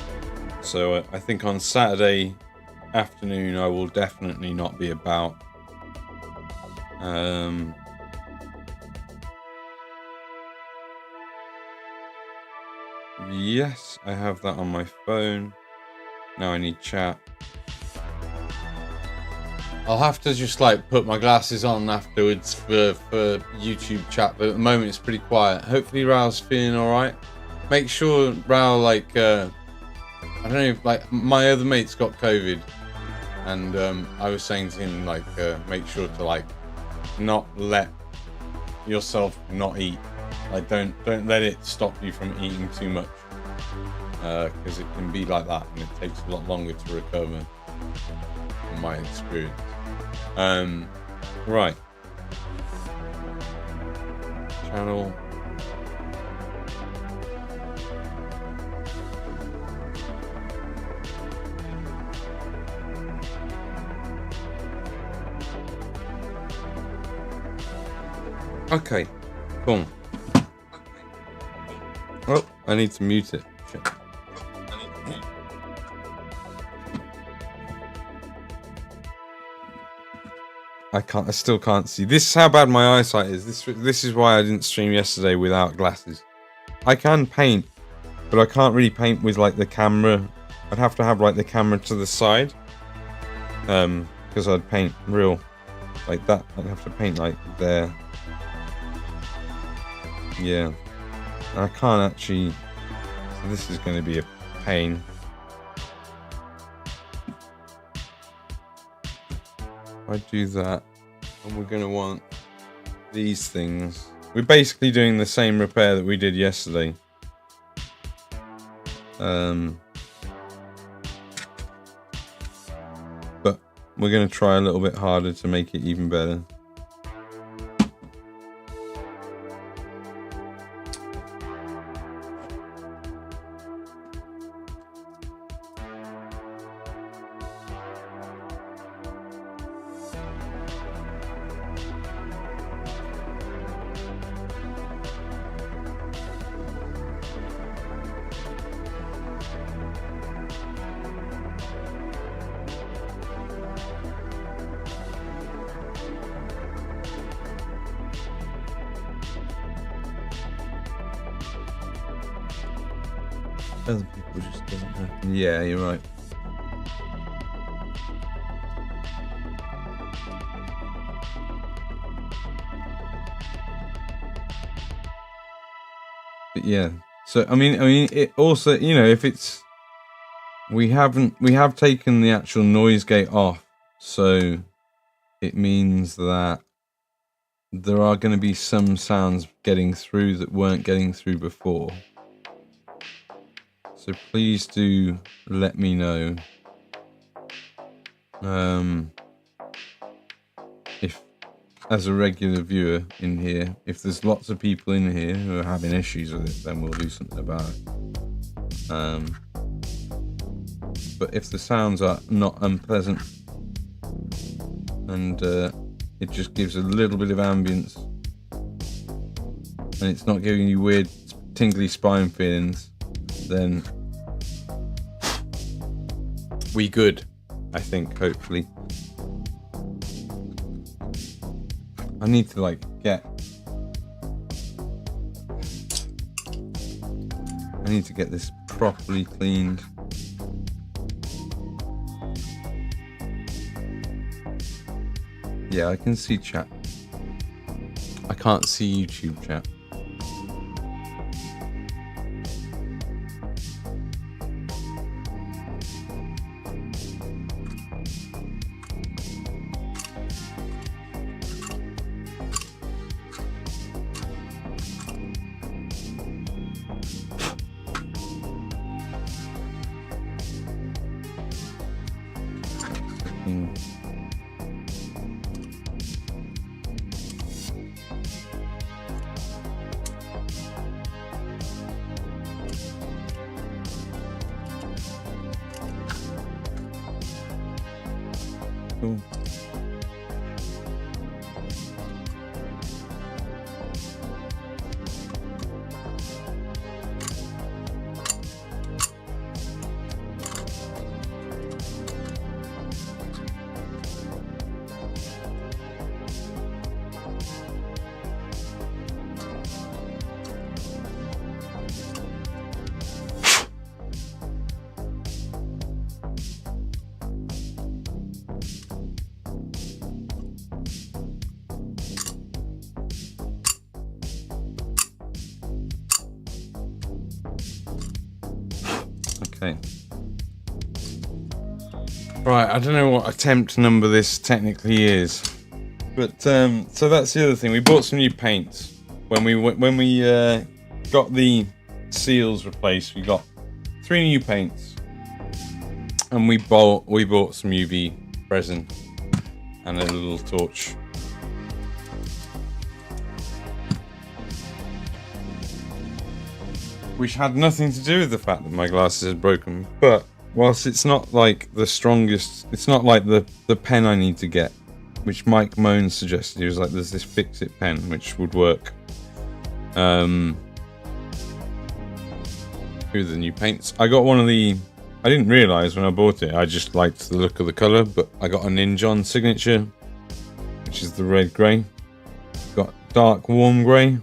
So I think on Saturday afternoon I will definitely not be about. Yes, I have that on my phone. Now I need chat. I'll have to just like put my glasses on afterwards for YouTube chat, but at the moment it's pretty quiet. Hopefully Raoul's feeling alright. Make sure Raoul, like, I don't know if, like, my other mate's got COVID, and I was saying to him, like, make sure to, like, not let yourself not eat. Like, don't let it stop you from eating too much, because it can be like that, and it takes a lot longer to recover, in my experience. Right. Channel. Okay, cool. Oh, I need to mute it. Shit. I still can't see. This is how bad my eyesight is. This is why I didn't stream yesterday without glasses. I can paint, but I can't really paint with like the camera. I'd have to have like the camera to the side. Because I'd paint real like that. I'd have to paint like there. Yeah. And I can't actually. So this is going to be a pain. I do that, and we're going to want these things. We're basically doing the same repair that we did yesterday. But we're going to try a little bit harder to make it even better. Other people just doesn't happen. Yeah, you're right. But yeah, so I mean, it also, you know, if it's we have taken the actual noise gate off, so it means that there are going to be some sounds getting through that weren't getting through before. So please do let me know if, as a regular viewer in here, if there's lots of people in here who are having issues with it, then we'll do something about it. But if the sounds are not unpleasant and it just gives a little bit of ambience and it's not giving you weird tingly spine feelings, then we good, I think, hopefully. I need to like get this properly cleaned. Yeah, I can see chat. I can't see YouTube chat. Cool. Okay. Right, I don't know what attempt number this technically is, but so that's the other thing. We bought some new paints when we got the seals replaced. We got 3 new paints, and we bought some UV resin and a little torch. Which had nothing to do with the fact that my glasses had broken, but whilst it's not like the strongest, it's not like the pen I need to get, which Mike Moan suggested. He was like, there's this fix-it pen which would work through the new paints. I got one of the, I didn't realise when I bought it, I just liked the look of the colour, but I got a Ninjon signature, which is the red grey. Got dark warm grey,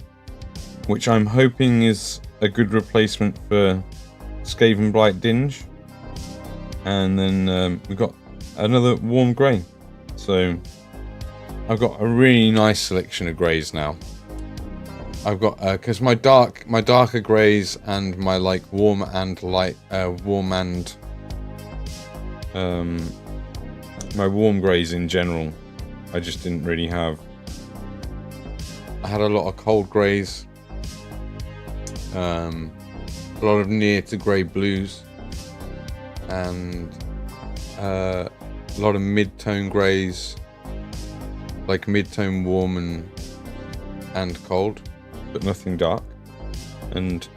which I'm hoping is a good replacement for Skaven Blight Dinge, and then we've got another warm grey. So I've got a really nice selection of greys now. I've got because my darker greys and my like warm and light my warm greys in general, I just didn't really have. I had a lot of cold greys. A lot of near to grey blues, and a lot of mid-tone greys, like mid-tone warm and cold, but nothing dark, and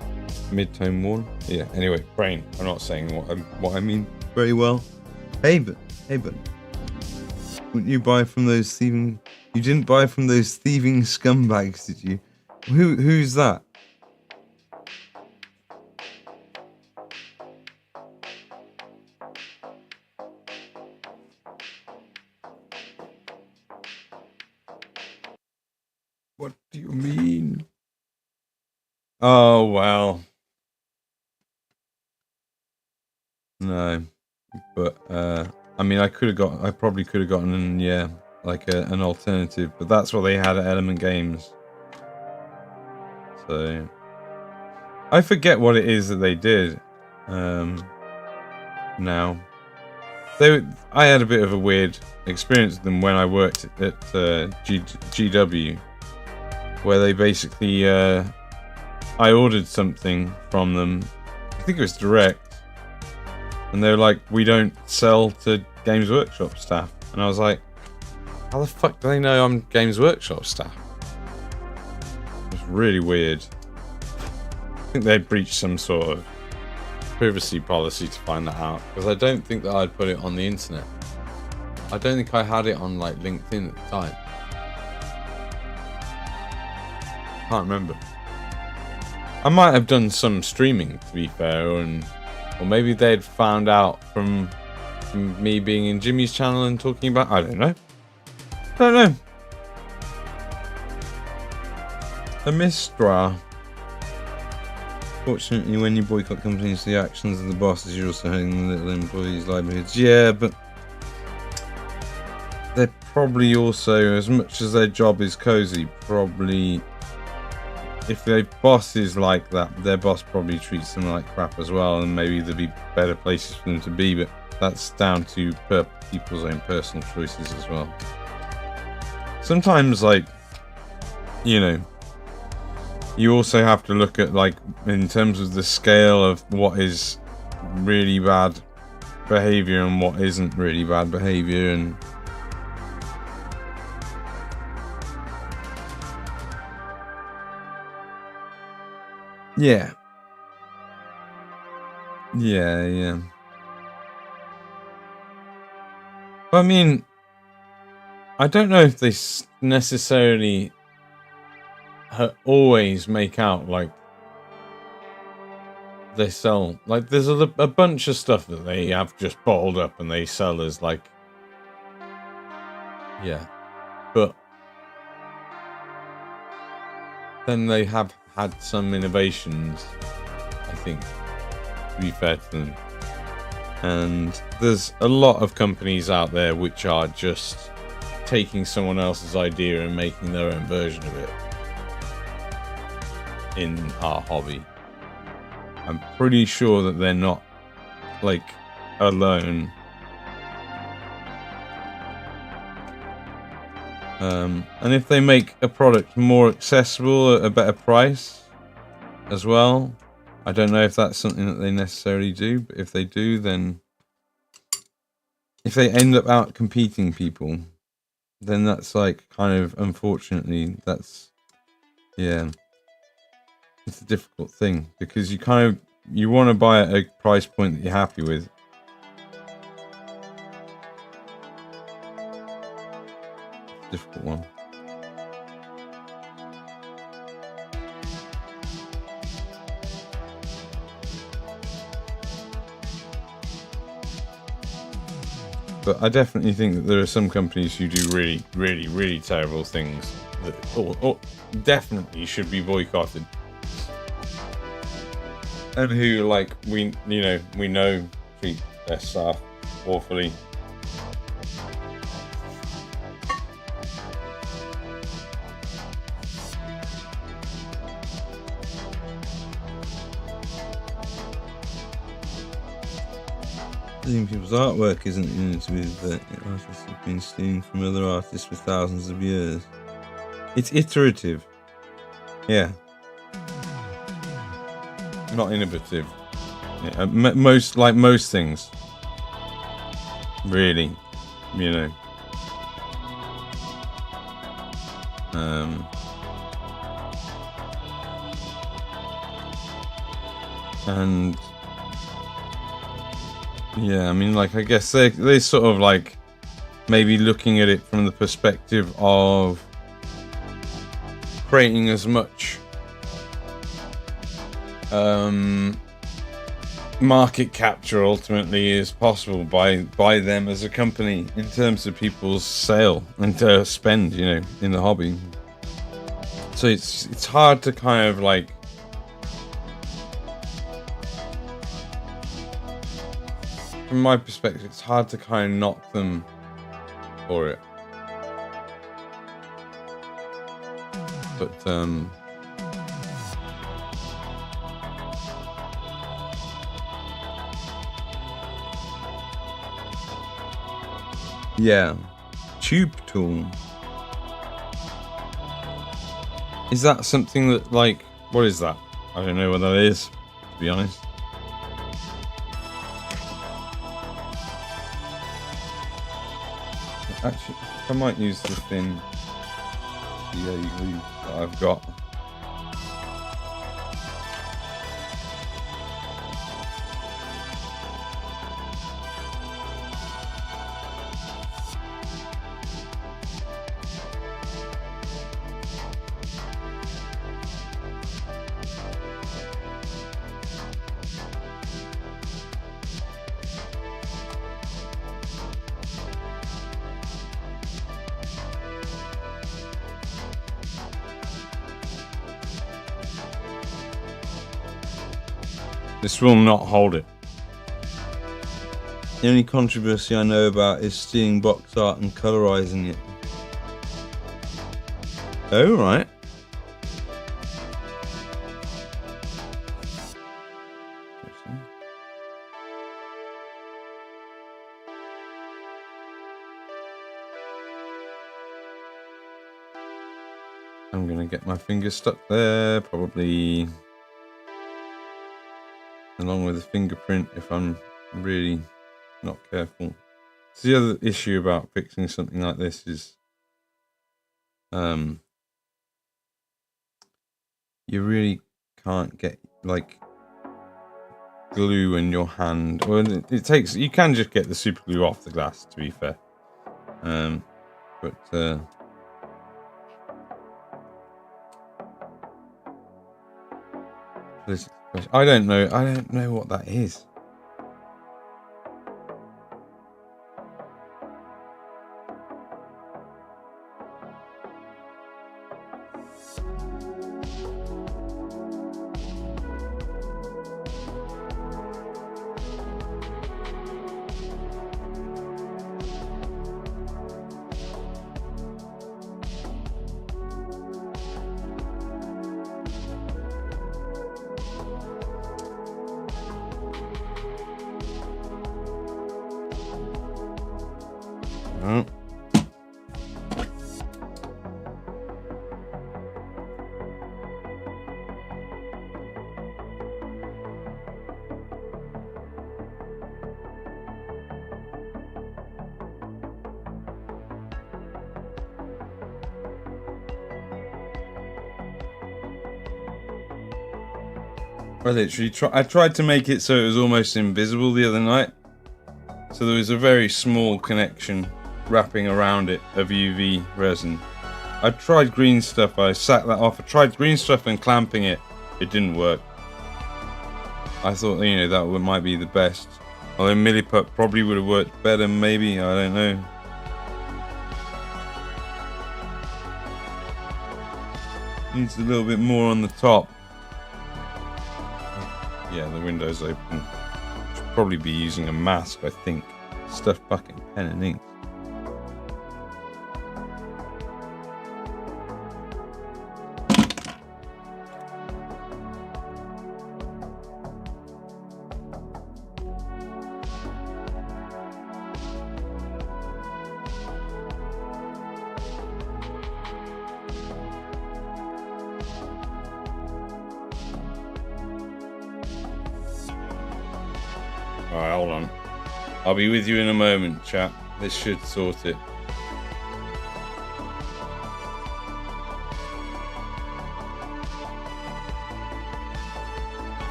mid-tone warm. Yeah. Anyway, brain. I'm not saying what I mean very well. Hey, but wouldn't you buy from those thieving? You didn't buy from those thieving scumbags, did you? Who's that? What do you mean? Oh, well. No, but I mean, I probably could have gotten, yeah, like an alternative, but that's what they had at Element Games. So I forget what it is that they did. Now I had a bit of a weird experience with them when I worked at GW, where they basically I ordered something from them. I think it was direct, and they were like, "We don't sell to Games Workshop staff," and I was like, "How the fuck do they know I'm Games Workshop staff?" It's really weird. I think they breached some sort of privacy policy to find that out, because I don't think that I'd put it on the internet. I don't think I had it on like LinkedIn at the time. Can't remember. I might have done some streaming, to be fair, or maybe they'd found out from me being in Jimmy's channel and talking about. I don't know. A Mistra. Fortunately, when you boycott companies, the actions of the bosses, you're also hurting the little employees' livelihoods. Yeah, but they're probably also, as much as their job is cozy, probably, if their boss is like that, their boss probably treats them like crap as well, and maybe there'd be better places for them to be, but that's down to people's own personal choices as well. Sometimes, like, you know, you also have to look at, like, in terms of the scale of what is really bad behavior and what isn't really bad behavior, and yeah. I mean, I don't know if they necessarily always make out like they sell, like, there's a bunch of stuff that they have just bottled up and they sell as, like, yeah, but then they have had some innovations, I think, to be fair to them. And there's a lot of companies out there which are just taking someone else's idea and making their own version of it in our hobby. I'm pretty sure that they're not, like, alone. And if they make a product more accessible at a better price as well, I don't know if that's something that they necessarily do, but if they do, then if they end up out competing people, then that's, like, kind of, unfortunately, that's, yeah, it's a difficult thing, because you want to buy at a price point that you're happy with. Difficult one. But I definitely think that there are some companies who do really, really, really terrible things that or definitely should be boycotted. And who, like, we know treat their staff awfully. People's artwork isn't innovative, that artists have been stealing from other artists for thousands of years. It's iterative. Yeah. Not innovative. Yeah, most things. Really. You know. And yeah, I mean, like, I guess they sort of, like, maybe looking at it from the perspective of creating as much market capture ultimately as possible by them as a company in terms of people's sale and spend, you know, in the hobby. So it's hard to kind of, like, from my perspective, it's hard to kind of knock them for it. But yeah, tube tool. Is that something that, like, what is that? I don't know what that is, to be honest. Actually, I might use the thin GA glue that I've got. This will not hold it. The only controversy I know about is stealing box art and colorizing it. Oh, right. I'm gonna get my finger stuck there, probably along with a fingerprint if I'm really not careful. So the other issue about fixing something like this is you really can't get like glue in your hand. Well, it takes, you can just get the super glue off the glass, to be fair, but I don't know what that is. Oh. I literally I tried to make it so it was almost invisible the other night. So there was a very small connection wrapping around it of UV resin. I tried green stuff, I sacked that off. I tried green stuff and clamping it. It didn't work. I thought, you know, that might be the best. Although Milliput probably would have worked better, maybe, I don't know. Needs a little bit more on the top. Yeah, the window's open. Should probably be using a mask, I think. Stuff back in pen and ink. Alright, hold on. I'll be with you in a moment, chat. This should sort it.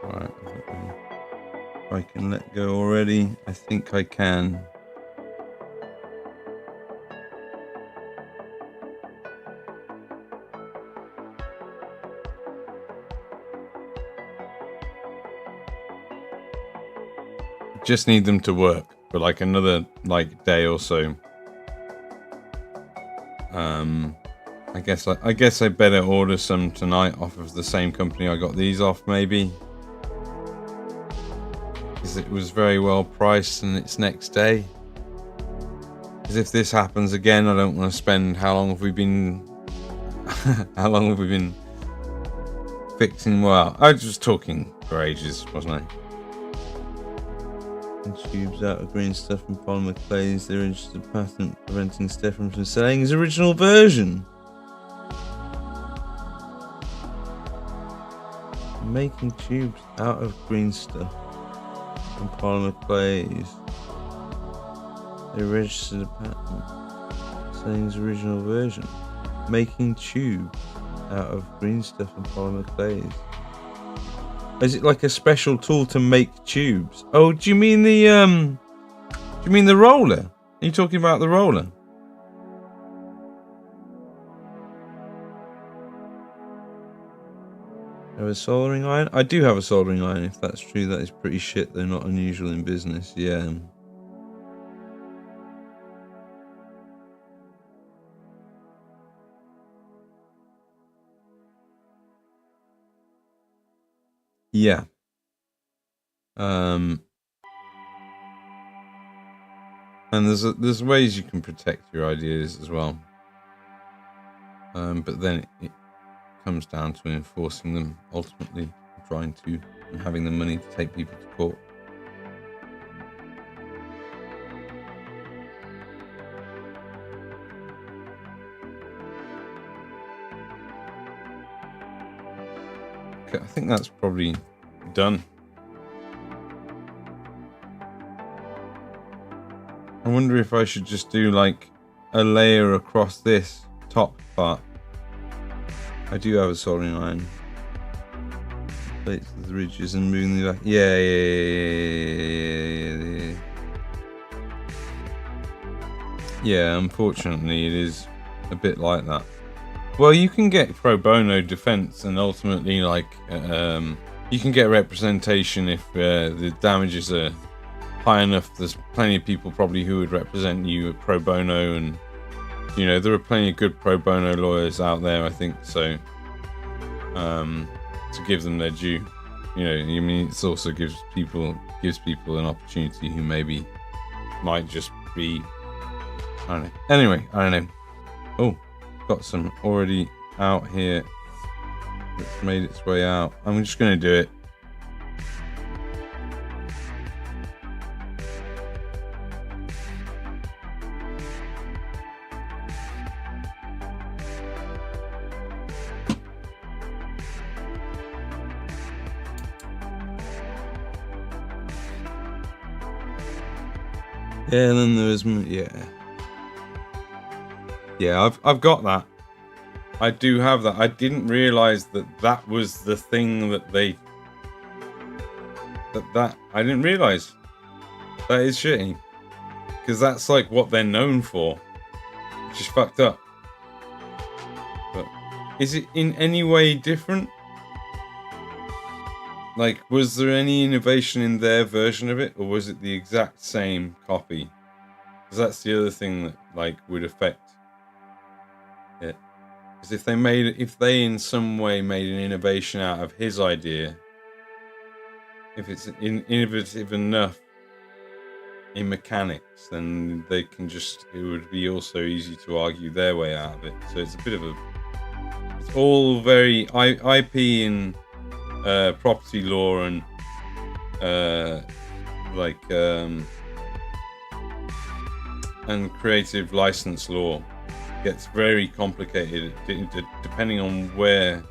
Alright, if I can let go already, I think I can. just need them to work for like another like day or so. I guess I better order some tonight off of the same company I got these off, maybe. Because it was very well priced and it's next day. Because if this happens again, I don't want to spend... How long have we been fixing? Well, I was just talking for ages, wasn't I? And tubes out of green stuff and polymer clays. They're interested in patent preventing Stefan from selling his original version. Making tubes out of green stuff and polymer clays. They registered a patent selling his original version. Making tubes out of green stuff and polymer clays. Is it like a special tool to make tubes? Oh, do you mean the roller? Are you talking about the roller? Have a soldering iron? I do have a soldering iron, if that's true. That is pretty shit, though not unusual in business, yeah. Yeah. And there's ways you can protect your ideas as well. But then it comes down to enforcing them ultimately, trying to and having the money to take people to court. Okay, I think that's probably done. I wonder if I should just do like a layer across this top part. I do have a soldering iron. Plates with the ridges and moving the back. Yeah. Yeah, unfortunately it is a bit like that. Well, you can get pro bono defense and ultimately like you can get representation if the damages are high enough. There's plenty of people probably who would represent you pro bono, and you know there are plenty of good pro bono lawyers out there, I think. So to give them their due, you know, I mean, it also gives people an opportunity who maybe might just be, I don't know. Anyway, I don't know. Oh, got some already out here that's made its way out. I'm just gonna do it. Yeah, and then there's yeah, I've got that. I do have that. I didn't realize that was the thing that they that I didn't realize. That is shitty, because that's like what they're known for, which is fucked up. But is it in any way different? Like, was there any innovation in their version of it, or was it the exact same copy? Because that's the other thing that like would affect it. Because if they in some way made an innovation out of his idea, if it's innovative enough in mechanics, then it would be also easy to argue their way out of it. So it's a bit of it's all very IP and property law and and creative license law gets very complicated depending on where.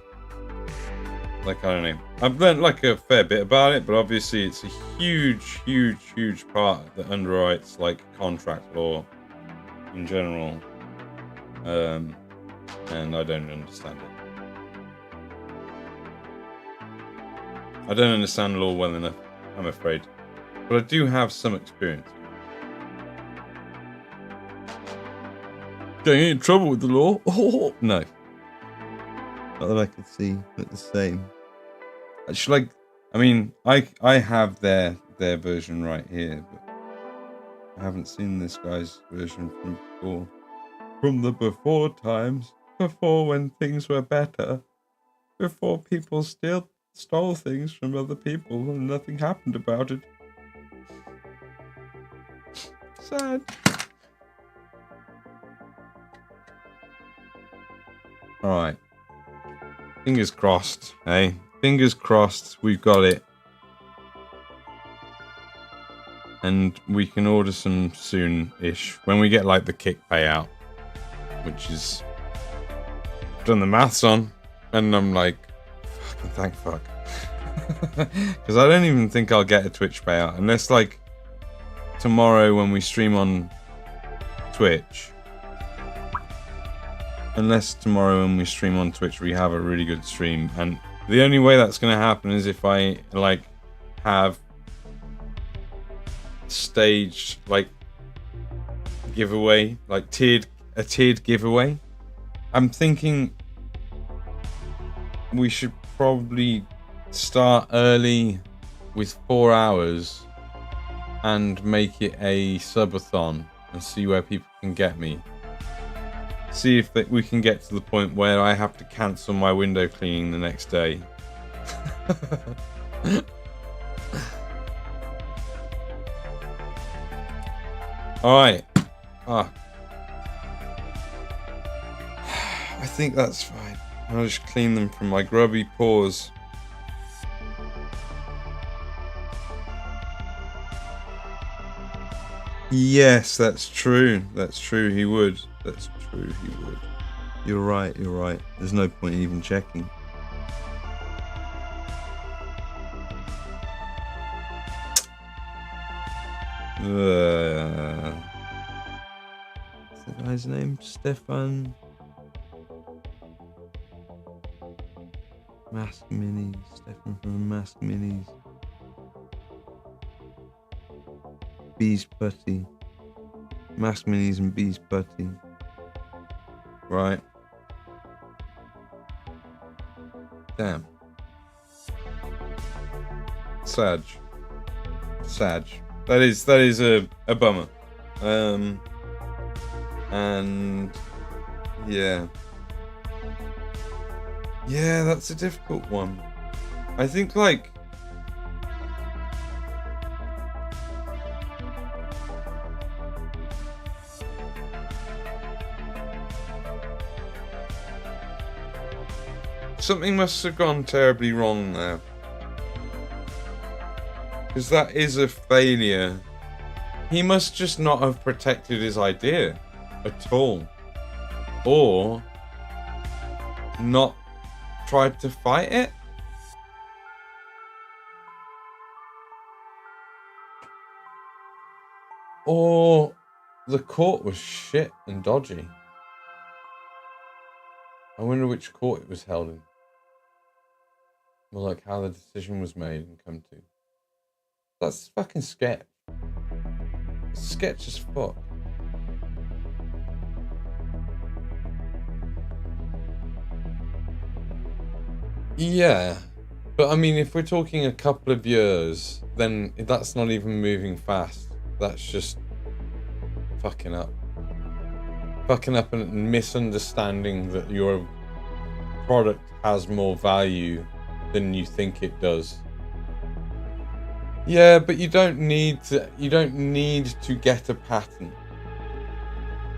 Like, I don't know. I've learned like a fair bit about it, but obviously it's a huge part that underwrites like contract law in general, and I don't understand it. I don't understand law well enough, I'm afraid, but I do have some experience. Getting in trouble with the law? Oh, no. Not that I could see, but the same. Actually, I have their their version right here, but I haven't seen this guy's version from before. From the before times, before when things were better, before people still stole things from other people and nothing happened about it. Sad. Alright. Fingers crossed, hey? Fingers crossed we've got it. And we can order some soon-ish. When we get, like, the kick payout. Which is... I've done the maths on. And I'm like... Fucking thank fuck. Because I don't even think I'll get a Twitch payout. Unless, like... Tomorrow when we stream on Twitch. Unless tomorrow when we stream on Twitch we have a really good stream. And the only way that's going to happen is if I, like, have... staged, like, giveaway, like a tiered giveaway. I'm thinking we should probably start early with 4 hours and make it a subathon and see where people can get me. See if we can get to the point where I have to cancel my window cleaning the next day. Alright. I think that's fine. I'll just clean them from my grubby paws. Yes, that's true. That's true, he would. That's true, he would. You're right, you're right. There's no point in even checking. What's the guy's name? Stefan? Mask Minis. Stefan from Mask Minis. Bees Putty. Mask Minis and Bees Putty. Right. Damn. Sag. That is a bummer. And yeah. Yeah, that's a difficult one. I think, like, something must have gone terribly wrong there. Because that is a failure. He must just not have protected his idea at all. Or not tried to fight it. Or the court was shit and dodgy. I wonder which court it was held in. Or like how the decision was made and come to. That's fucking sketch. Sketch as fuck. Yeah. But I mean, if we're talking a couple of years, then that's not even moving fast. That's just fucking up. Fucking up and misunderstanding that your product has more value than you think it does. Yeah, but you don't need to get a patent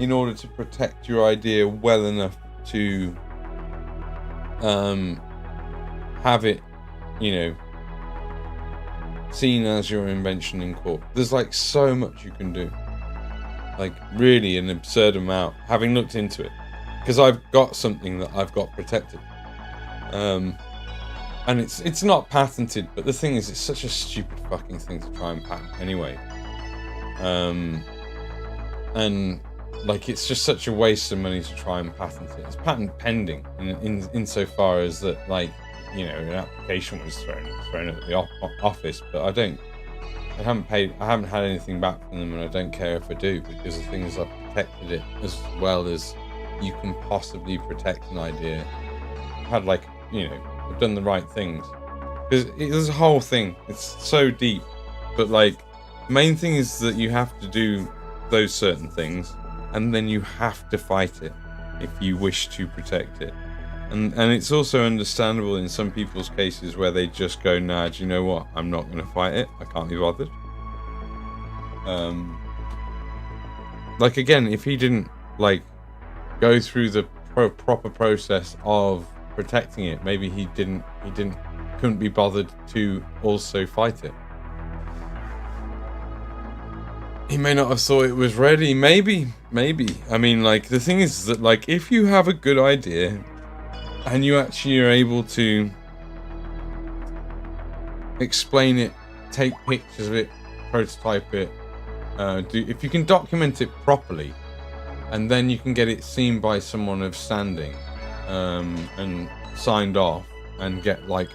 in order to protect your idea well enough to have it, you know, seen as your invention in court. There's like so much you can do. Like really an absurd amount, having looked into it. Because I've got something that I've got protected. And it's not patented, but the thing is, it's such a stupid fucking thing to try and patent anyway. And like, it's just such a waste of money to try and patent it. It's patent pending insofar as that, like, you know, an application was thrown at the office, but I haven't had anything back from them, and I don't care if I do, because the thing is, I've protected it as well as you can possibly protect an idea. I've had, like, you know, I've done the right things. Because there's a whole thing. It's so deep. But like, the main thing is that you have to do those certain things, and then you have to fight it if you wish to protect it. And it's also understandable in some people's cases where they just go, nah, do you know what? I'm not going to fight it. I can't be bothered. Like, again, if he didn't like go through the proper process of protecting it, maybe he couldn't be bothered to also fight it. He may not have thought it was ready. Maybe. I mean, like, the thing is that, like, if you have a good idea and you actually are able to explain it, take pictures of it, prototype it, if you can document it properly, and then you can get it seen by someone of standing, and signed off, and get like,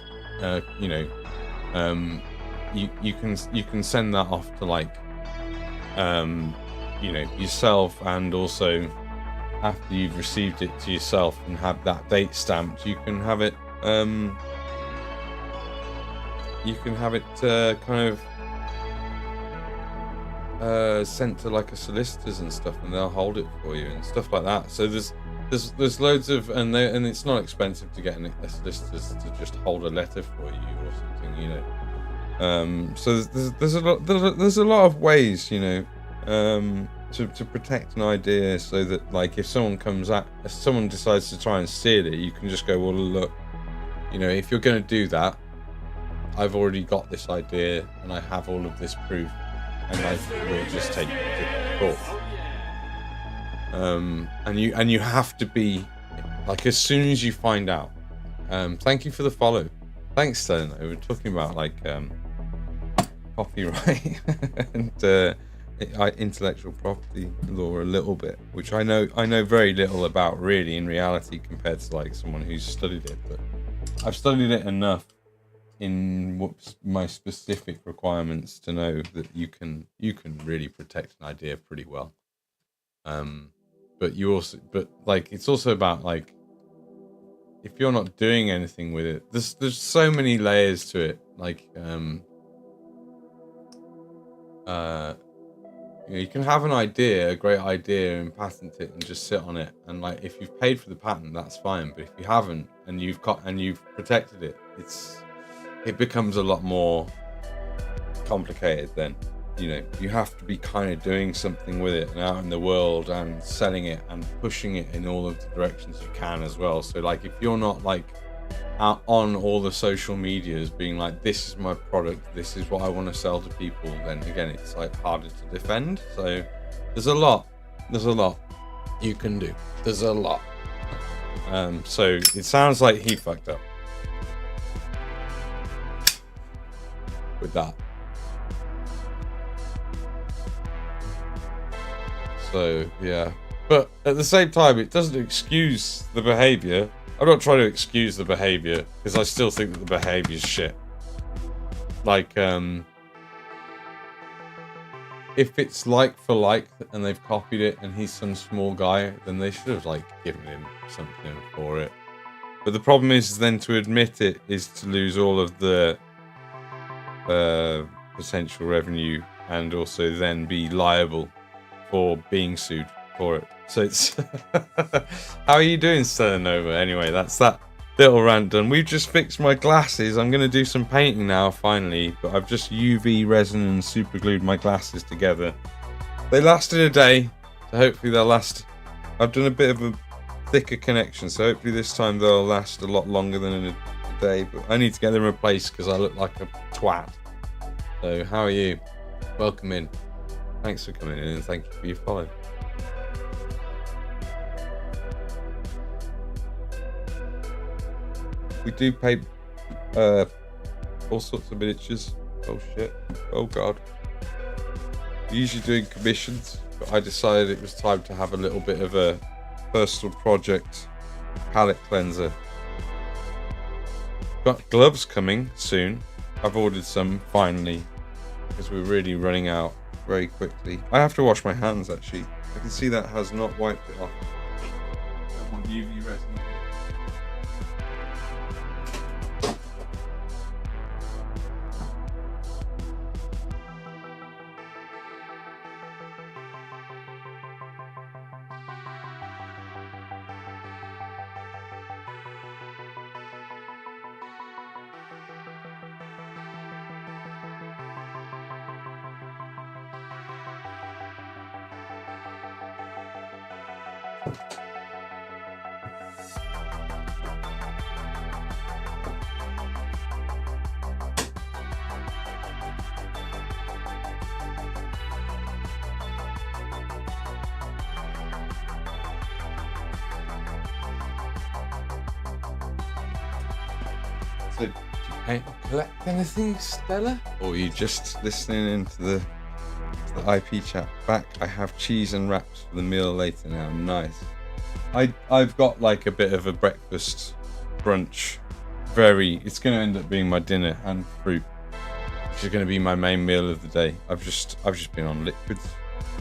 you can send that off to like, yourself, and also after you've received it to yourself and have that date stamped, you can have it kind of sent to like a solicitors and stuff, and they'll hold it for you and stuff like that. So there's loads of, and it's not expensive to get a solicitors to just hold a letter for you or something, you know. So there's a lot of ways, you know, to protect an idea, so that like if someone decides to try and steal it, you can just go, well, look, you know, if you're going to do that, I've already got this idea and I have all of this proof, and I will just take it to court. And you have to be like, as soon as you find out. Thank you for the follow. Thanks, Stone. We were talking about like copyright and intellectual property law a little bit, which I know very little about really in reality compared to like someone who's studied it, but I've studied it enough in my specific requirements to know that you can really protect an idea pretty well. But like, it's also about like, if you're not doing anything with it, there's so many layers to it. Like, you can have an idea, a great idea, and patent it and just sit on it. And like, if you've paid for the patent, that's fine. But if you haven't, and you've protected it, it becomes a lot more complicated then. You know, you have to be kind of doing something with it and out in the world and selling it and pushing it in all of the directions you can as well. So like, if you're not like out on all the social medias being like, this is my product, this is what I want to sell to people, then again, it's like harder to defend. So there's a lot you can do. There's a lot. So it sounds like he fucked up with that. So yeah, but at the same time, it doesn't excuse the behavior. I'm not trying to excuse the behavior, because I still think that the behavior is shit. Like, if it's like for like and they've copied it and he's some small guy, then they should have like given him something for it. But the problem is then to admit it is to lose all of the potential revenue, and also then be liable for being sued for it. So it's how are you doing, Sternova? Anyway, that's that little rant done. We've just fixed my glasses. I'm going to do some painting now finally, but I've just UV resin and super glued my glasses together. They lasted a day, so hopefully they'll last. I've done a bit of a thicker connection, so hopefully this time they'll last a lot longer than in a day, but I need to get them replaced because I look like a twat. So how are you? Welcome in. Thanks for coming in, and thank you for your follow. We do paint all sorts of miniatures. Oh shit. Oh god. We're usually doing commissions, but I decided it was time to have a little bit of a personal project palette cleanser. Got gloves coming soon. I've ordered some finally, because we're really running out very quickly. I have to wash my hands actually. I can see that has not wiped it off. I want UV resin. So, do you paint or collect anything, Stella? Or are you just listening into the IP chat? Back, I have cheese and wraps for the meal later now. Nice. I've got like a bit of a breakfast brunch. It's going to end up being my dinner and fruit, which is going to be my main meal of the day. I've just been on liquids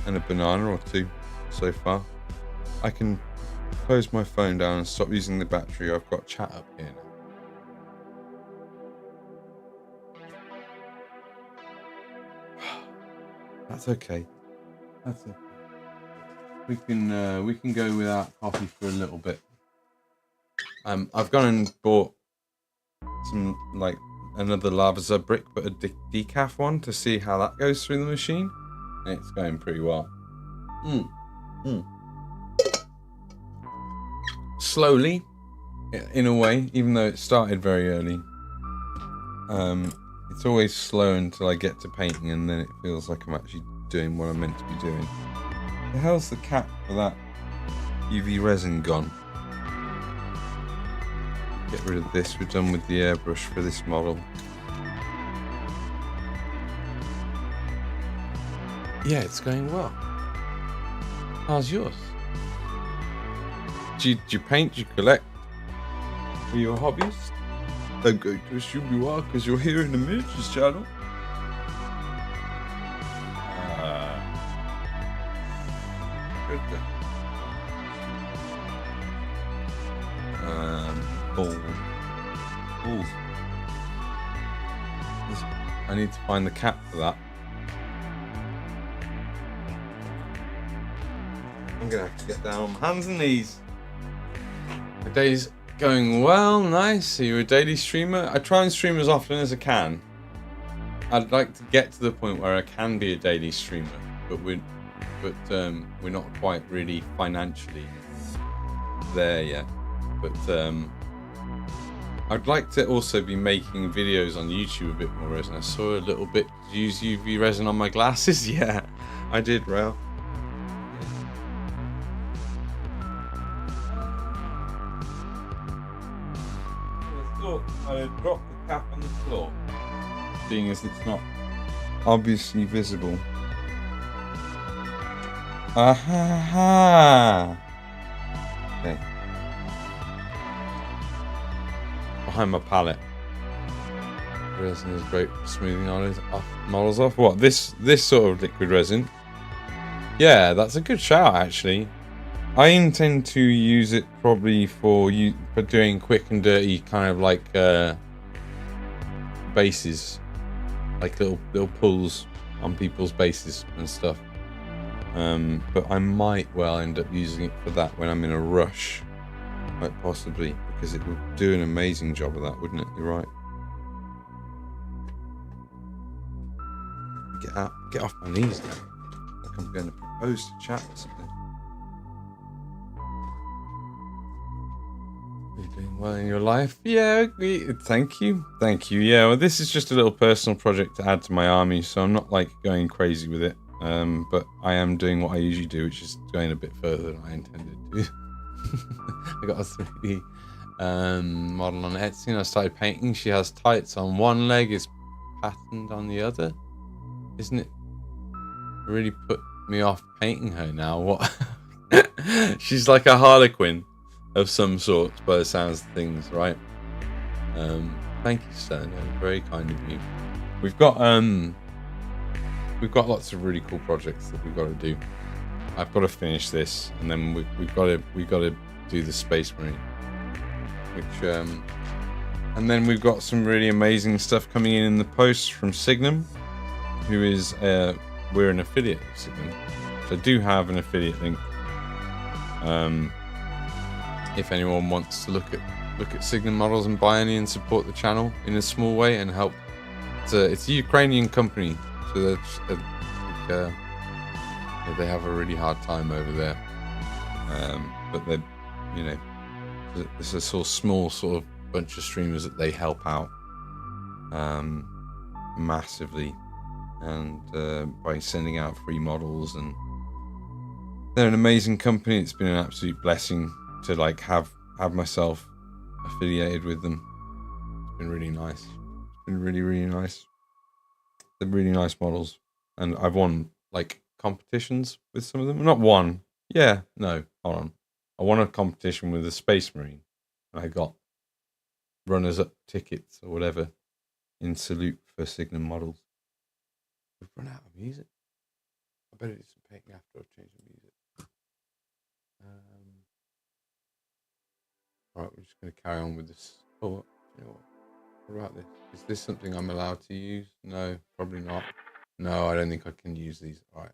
and a banana or two so far. I can close my phone down and stop using the battery. I've got chat up here now. That's okay. That's okay. We can go without coffee for a little bit. I've gone and bought some like another lava brick, but a decaf one to see how that goes through the machine. And it's going pretty well. Slowly, in a way, even though it started very early. It's always slow until I get to painting, and then it feels like I'm actually doing what I'm meant to be doing. The hell's the cap for that UV resin gone? Get rid of this. We're done with the airbrush for this model. Yeah, it's going well. How's yours? Do you paint? Do you collect? Are you a hobbyist? I'm going to assume you are, because you're here in the miniatures channel. Good. Balls. I need to find the cap for that. I'm gonna have to get down on my hands and knees. My day's going well, nice. Are you a daily streamer? I try and stream as often as I can. I'd like to get to the point where I can be a daily streamer, but we're not quite really financially there yet. But I'd like to also be making videos on YouTube a bit more resin. I saw a little bit use UV resin on my glasses. Yeah, I did, Ralph. I dropped the cap on the floor, seeing as it's not obviously visible. Aha! Okay. Behind my palette. Resin is great for smoothing models off. What? This sort of liquid resin? Yeah, that's a good shout actually. I intend to use it probably for doing quick and dirty kind of like bases, like little pulls on people's bases and stuff. But I might well end up using it for that when I'm in a rush, quite possibly, because it would do an amazing job of that, wouldn't it? You're right. Get off my knees now. Like I'm going to propose to chat or something. Are you doing well in your life? Yeah, thank you. Yeah, well, this is just a little personal project to add to my army, so I'm not like going crazy with it. But I am doing what I usually do, which is going a bit further than I intended to. I got a 3D model on Etsy and I started painting. She has tights on one leg, is patterned on the other. Isn't it? Really put me off painting her now. What? She's like a harlequin of some sort by the sounds of things, right? Thank you, Stern. Very kind of you. We've got lots of really cool projects that we've got to do. I've got to finish this, and then we've got to do the Space Marine, which and then we've got some really amazing stuff coming in the post from Signum, who is we're an affiliate of Signum, so I do have an affiliate link. If anyone wants to look at Signum models and buy any and support the channel in a small way and help, it's a Ukrainian company. So they have a really hard time over there. but they're, you know, it's a sort of small sort of bunch of streamers that they help out massively, and by sending out free models, and they're an amazing company. It's been an absolute blessing to like have myself affiliated with them. It's been really nice. It's been really nice. They're really nice models, and I've won like competitions with some of them. Not one. Yeah, no, hold on. I won a competition with a Space Marine, and I got runners-up tickets or whatever in salute for Signum models. We've run out of music. I better do some painting after I've changed the music. All right, we're just going to carry on with this. Oh, you know what about this? Is this something I'm allowed to use? No, probably not. No, I don't think I can use these. All right.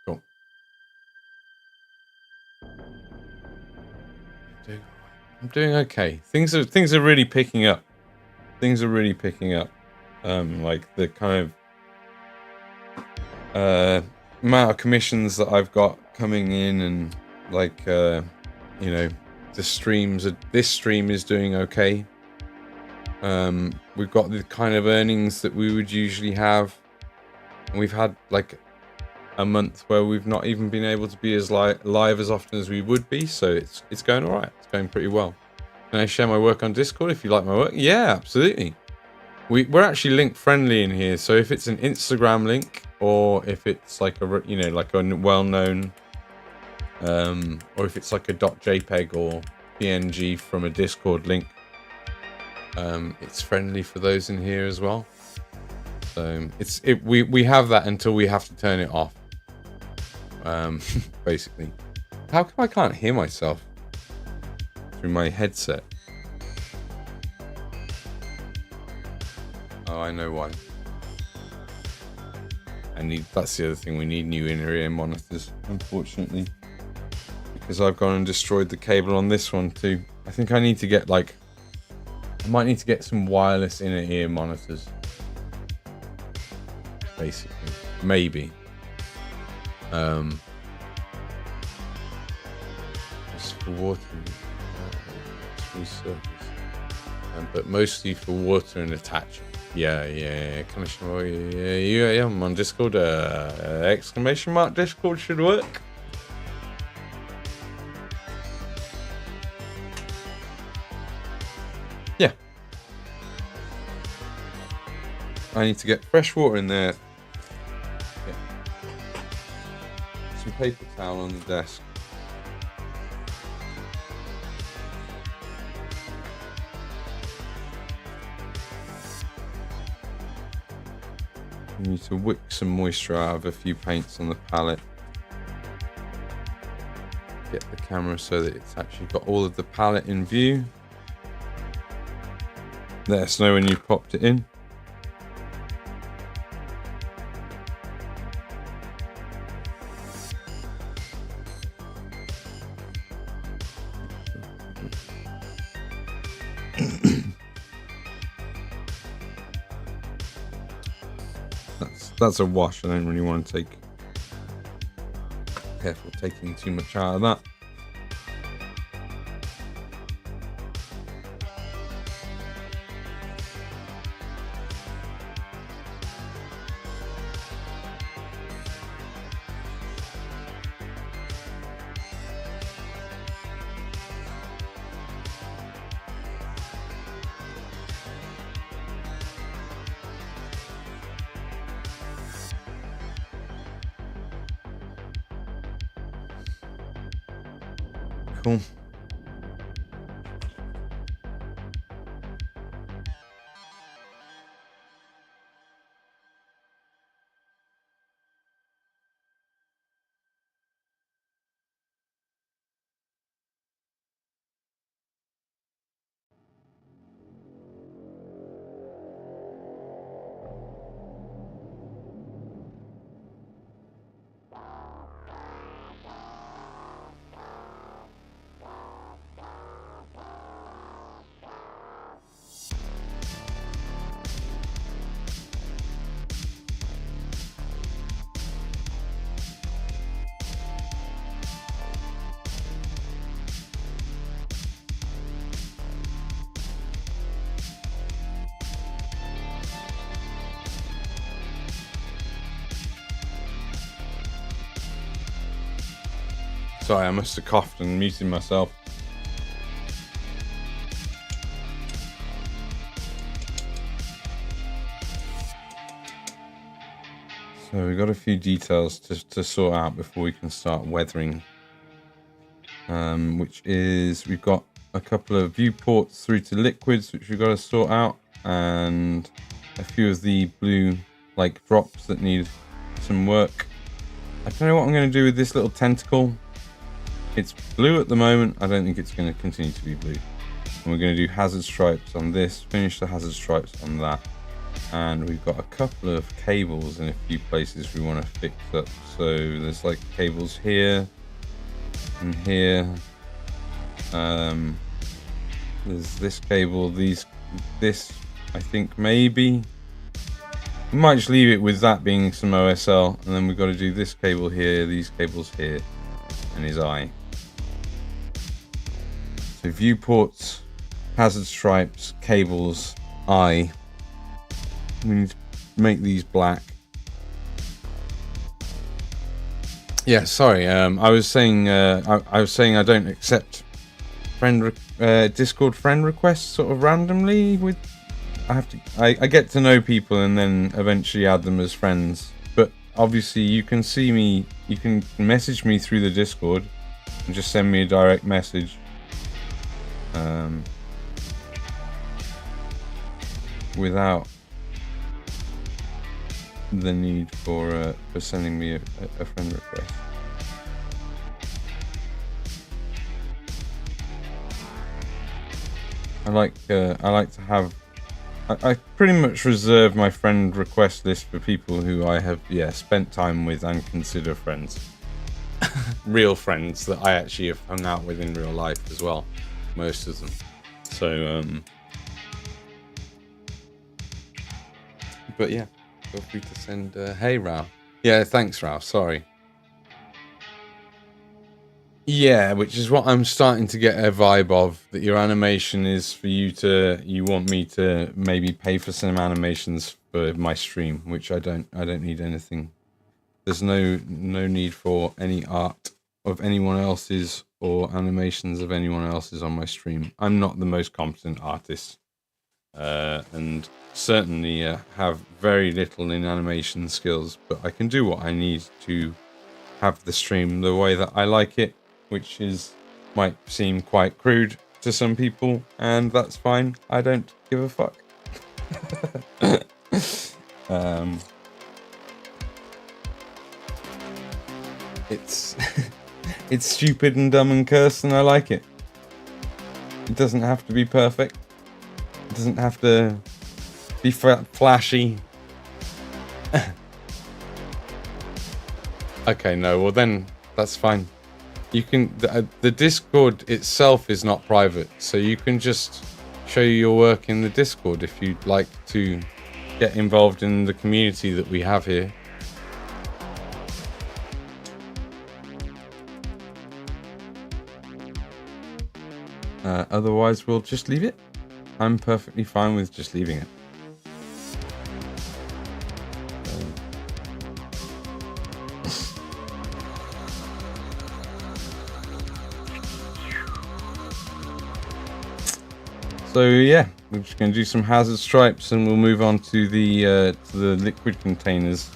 Cool. I'm doing okay. Things are really picking up. Things are really picking up. Like the kind of amount of commissions that I've got coming in, and like you know, the streams. This stream is doing okay. We've got the kind of earnings that we would usually have, and we've had like a month where we've not even been able to be as live as often as we would be. So it's going all right. It's going pretty well. Can I share my work on Discord if you like my work? Yeah, absolutely. We're actually link friendly in here. So if it's an Instagram link, or if it's like a like a well-known, or if it's like a .jpeg or PNG from a Discord link, it's friendly for those in here as well. So we have that until we have to turn it off. Basically. How come I can't hear myself through my headset? Oh, I know why. That's the other thing, we need new inner ear monitors, unfortunately. Because I've gone and destroyed the cable on this one too. I think I need to get I might need to get some wireless inner ear monitors. Basically. Maybe. Just for water, resurface, but mostly for water and attaching. Yeah. I'm on Discord. Exclamation mark Discord should work. Yeah. I need to get fresh water in there. Yeah. Some paper towel on the desk. You need to wick some moisture out of a few paints on the palette. Get the camera so that it's actually got all of the palette in view. Let us know when you've popped it in. That's a wash. I don't really want to take. Careful taking too much out of that. Cool. Sorry, I must have coughed and muted myself. So we've got a few details to sort out before we can start weathering. Which is, we've got a couple of viewports through to liquids, which we've got to sort out, and a few of the blue like drops that need some work. I don't know what I'm going to do with this little tentacle. It's blue at the moment. I don't think it's going to continue to be blue. And we're going to do hazard stripes on this, finish the hazard stripes on that. And we've got a couple of cables in a few places we want to fix up. So there's like cables here and here. There's this cable, this I think maybe. We might just leave it with that being some OSL, and then we've got to do this cable here, these cables here, and his eye. So viewports, hazard stripes, cables, eye. We need to make these black. Yeah, sorry. I was saying I don't accept Discord friend requests sort of randomly. I get to know people and then eventually add them as friends. But obviously, you can see me. You can message me through the Discord and just send me a direct message. Without the need for sending me a friend request. I like to have. I pretty much reserve my friend request list for people who I have spent time with and consider friends. Real friends that I actually have hung out with in real life as well, most of them. So but yeah, feel free to send hey Rao. Yeah, thanks Rao, sorry. Yeah, which is what I'm starting to get a vibe of, that your animation is for you want me to maybe pay for some animations for my stream, which I don't need anything. There's no need for any art of anyone else's or animations of anyone else's on my stream. I'm not the most competent artist, and certainly have very little in animation skills, but I can do what I need to have the stream the way that I like it, which might seem quite crude to some people, and that's fine. I don't give a fuck. It's stupid and dumb and cursed, and I like it. It doesn't have to be perfect. It doesn't have to be flashy. Okay, no, well then that's fine. You can the Discord itself is not private, so you can just show your work in the Discord if you'd like to get involved in the community that we have here. Otherwise, we'll just leave it. I'm perfectly fine with just leaving it. So yeah, we're just going to do some hazard stripes, and we'll move on to the liquid containers.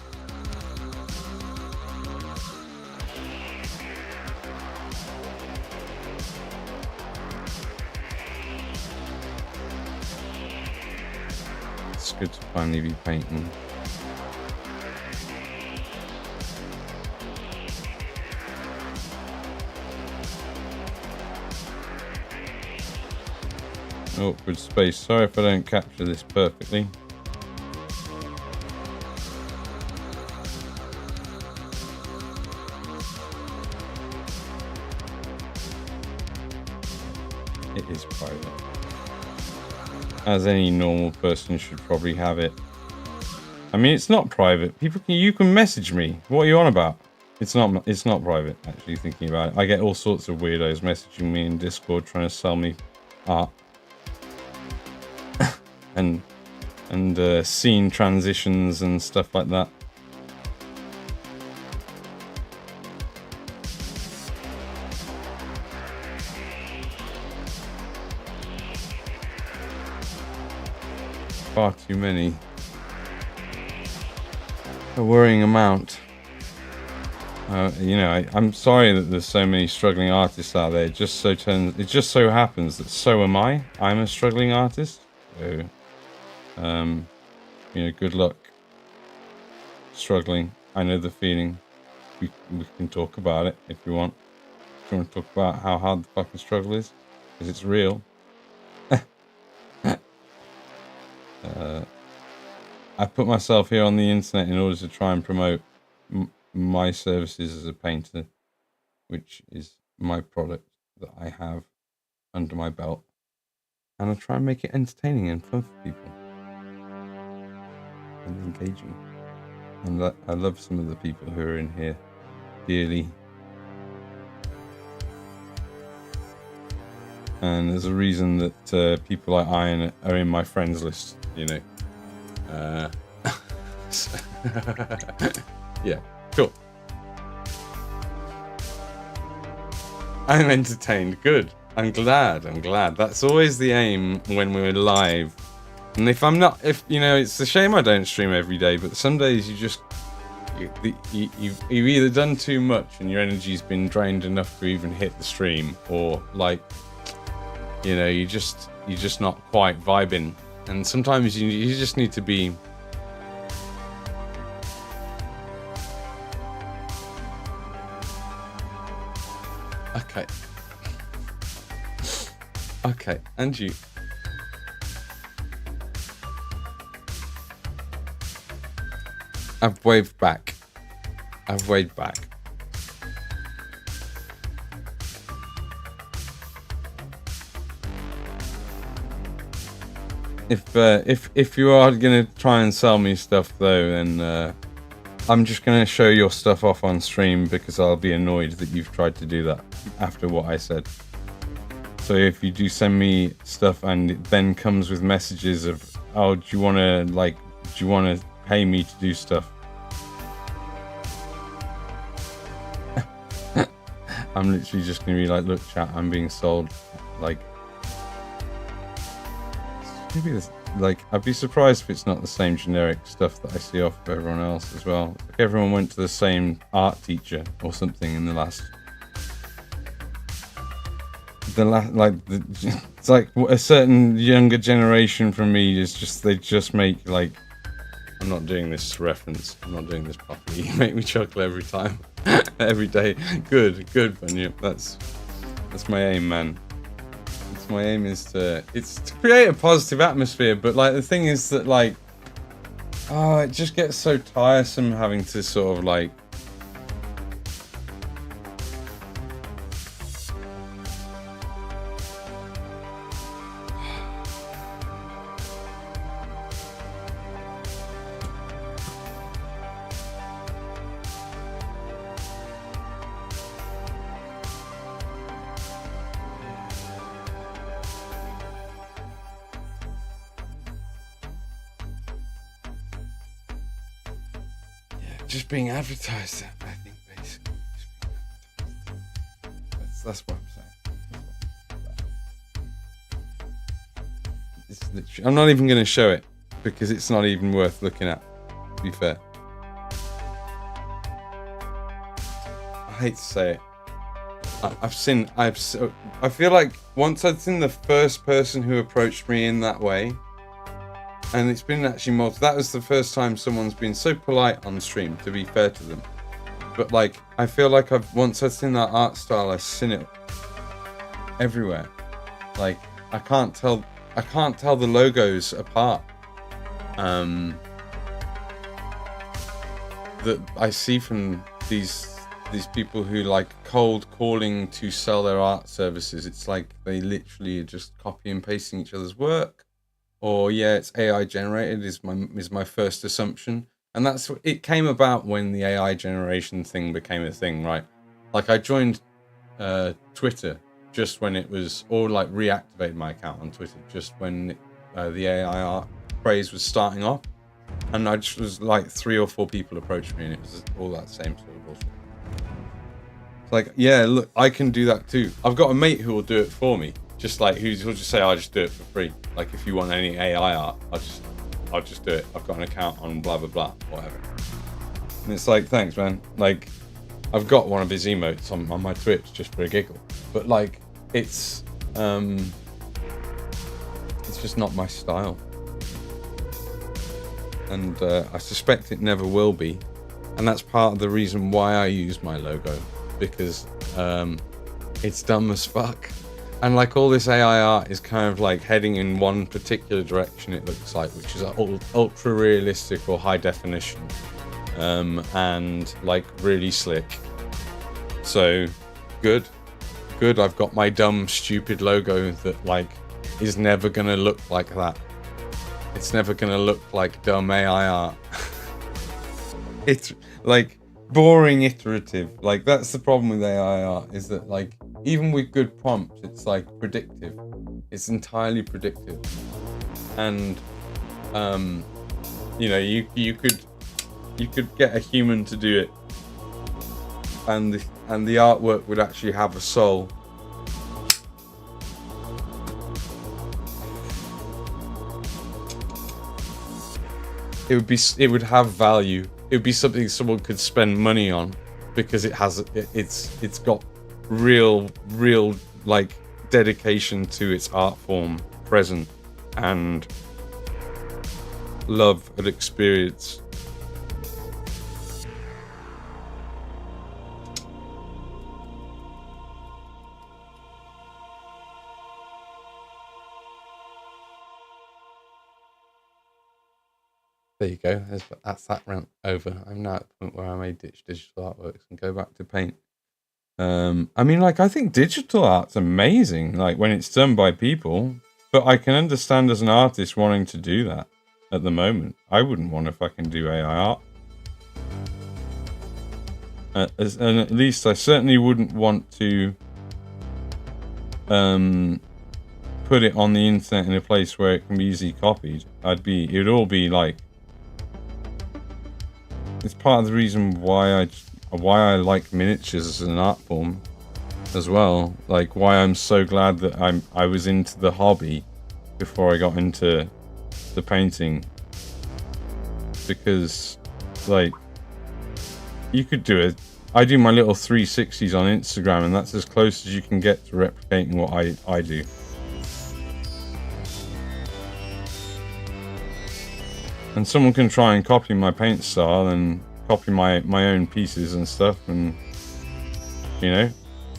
It's good to finally be painting. Awkward space. Sorry if I don't capture this perfectly. It is private, as any normal person should probably have it. I mean, it's not private. You can message me. What are you on about? It's not private. Actually, thinking about it, I get all sorts of weirdos messaging me in Discord trying to sell me art. and scene transitions and stuff like that. far too many. A worrying amount. You know, I'm sorry that there's so many struggling artists out there. It just so happens that so am I. I'm a struggling artist. So, you know, good luck struggling. I know the feeling. We can talk about it if you want. If you want to talk about how hard the fucking struggle is, because it's real. I put myself here on the internet in order to try and promote my services as a painter, which is my product that I have under my belt, and I try and make it entertaining and fun for people and engaging. And I love some of the people who are in here dearly, and there's a reason that people like Iron are in my friends list, you know. Yeah, cool. I'm entertained. Good. I'm glad. That's always the aim when we're live. And if you know, it's a shame I don't stream every day, but some days you've either done too much and your energy's been drained enough to even hit the stream, or like, you know, you're just not quite vibing. And sometimes you just need to be. Okay, and you. I've waved back. If you are gonna try and sell me stuff though, then I'm just gonna show your stuff off on stream, because I'll be annoyed that you've tried to do that after what I said. So if you do send me stuff and it then comes with messages of, oh, do you wanna pay me to do stuff? I'm literally just gonna be like, look chat, I'm being sold. Like, maybe this, like, I'd be surprised if it's not the same generic stuff that I see off of everyone else as well. Like everyone went to the same art teacher or something in the last. It's like a certain younger generation from me is just, they just make like, I'm not doing this reference, I'm not doing this properly. You make me chuckle every time, every day. Good, Bunyip. That's my aim, man. My aim is to create a positive atmosphere, but like the thing is that like, oh, it just gets so tiresome having to sort of like, just being advertised. I think basically, that's what I'm saying. It's literally, I'm not even going to show it because it's not even worth looking at. To be fair, I hate to say it. I feel like once I've seen the first person who approached me in that way. And it's been actually that was the first time someone's been so polite on stream, to be fair to them. But like, I feel like once I've seen that art style, I've seen it everywhere. Like, I can't tell the logos apart. That I see from these people who like cold calling to sell their art services. It's like they literally are just copy and pasting each other's work. Or yeah, it's AI generated is my first assumption, and it came about when the AI generation thing became a thing, right? Like I joined Twitter just when it was, or like reactivated my account on Twitter just when the AI art craze was starting off, and I just was like 3 or 4 people approached me, and it was all that same sort of bullshit. It's like, yeah, look, I can do that too. I've got a mate who will do it for me. Just like he'll just say, I'll just do it for free. Like if you want any AI art, I'll just do it. I've got an account on blah blah blah, whatever. And it's like, thanks, man. Like, I've got one of his emotes on my Twitch just for a giggle, but like, it's just not my style, and I suspect it never will be. And that's part of the reason why I use my logo, because it's dumb as fuck. And like all this AI art is kind of like heading in one particular direction, it looks like, which is ultra realistic or high definition, and like really slick. So good. I've got my dumb, stupid logo that like is never gonna look like that. It's never gonna look like dumb AI art. It's like boring iterative. Like that's the problem with AI art, is that like even with good prompts, it's like predictive. It's entirely predictive. And you know, you could get a human to do it, and the artwork would actually have a soul. It would have value. It would be something someone could spend money on, because it's got real like dedication to its art form present, and love and experience. There you go. That's that rant over. I'm now at the point where I may ditch digital artworks and go back to paint. I mean, like, I think digital art's amazing, like when it's done by people, but I can understand as an artist wanting to do that at the moment. I wouldn't want to fucking do AI art. And at least I certainly wouldn't want to put it on the internet in a place where it can be easily copied. It'd all be like, it's part of the reason why I like miniatures as an art form as well. Like why I'm so glad that I was into the hobby before I got into the painting, because like you could do it. I do my little 360s on Instagram, and that's as close as you can get to replicating what I do. And someone can try and copy my paint style and copy my own pieces and stuff, and you know,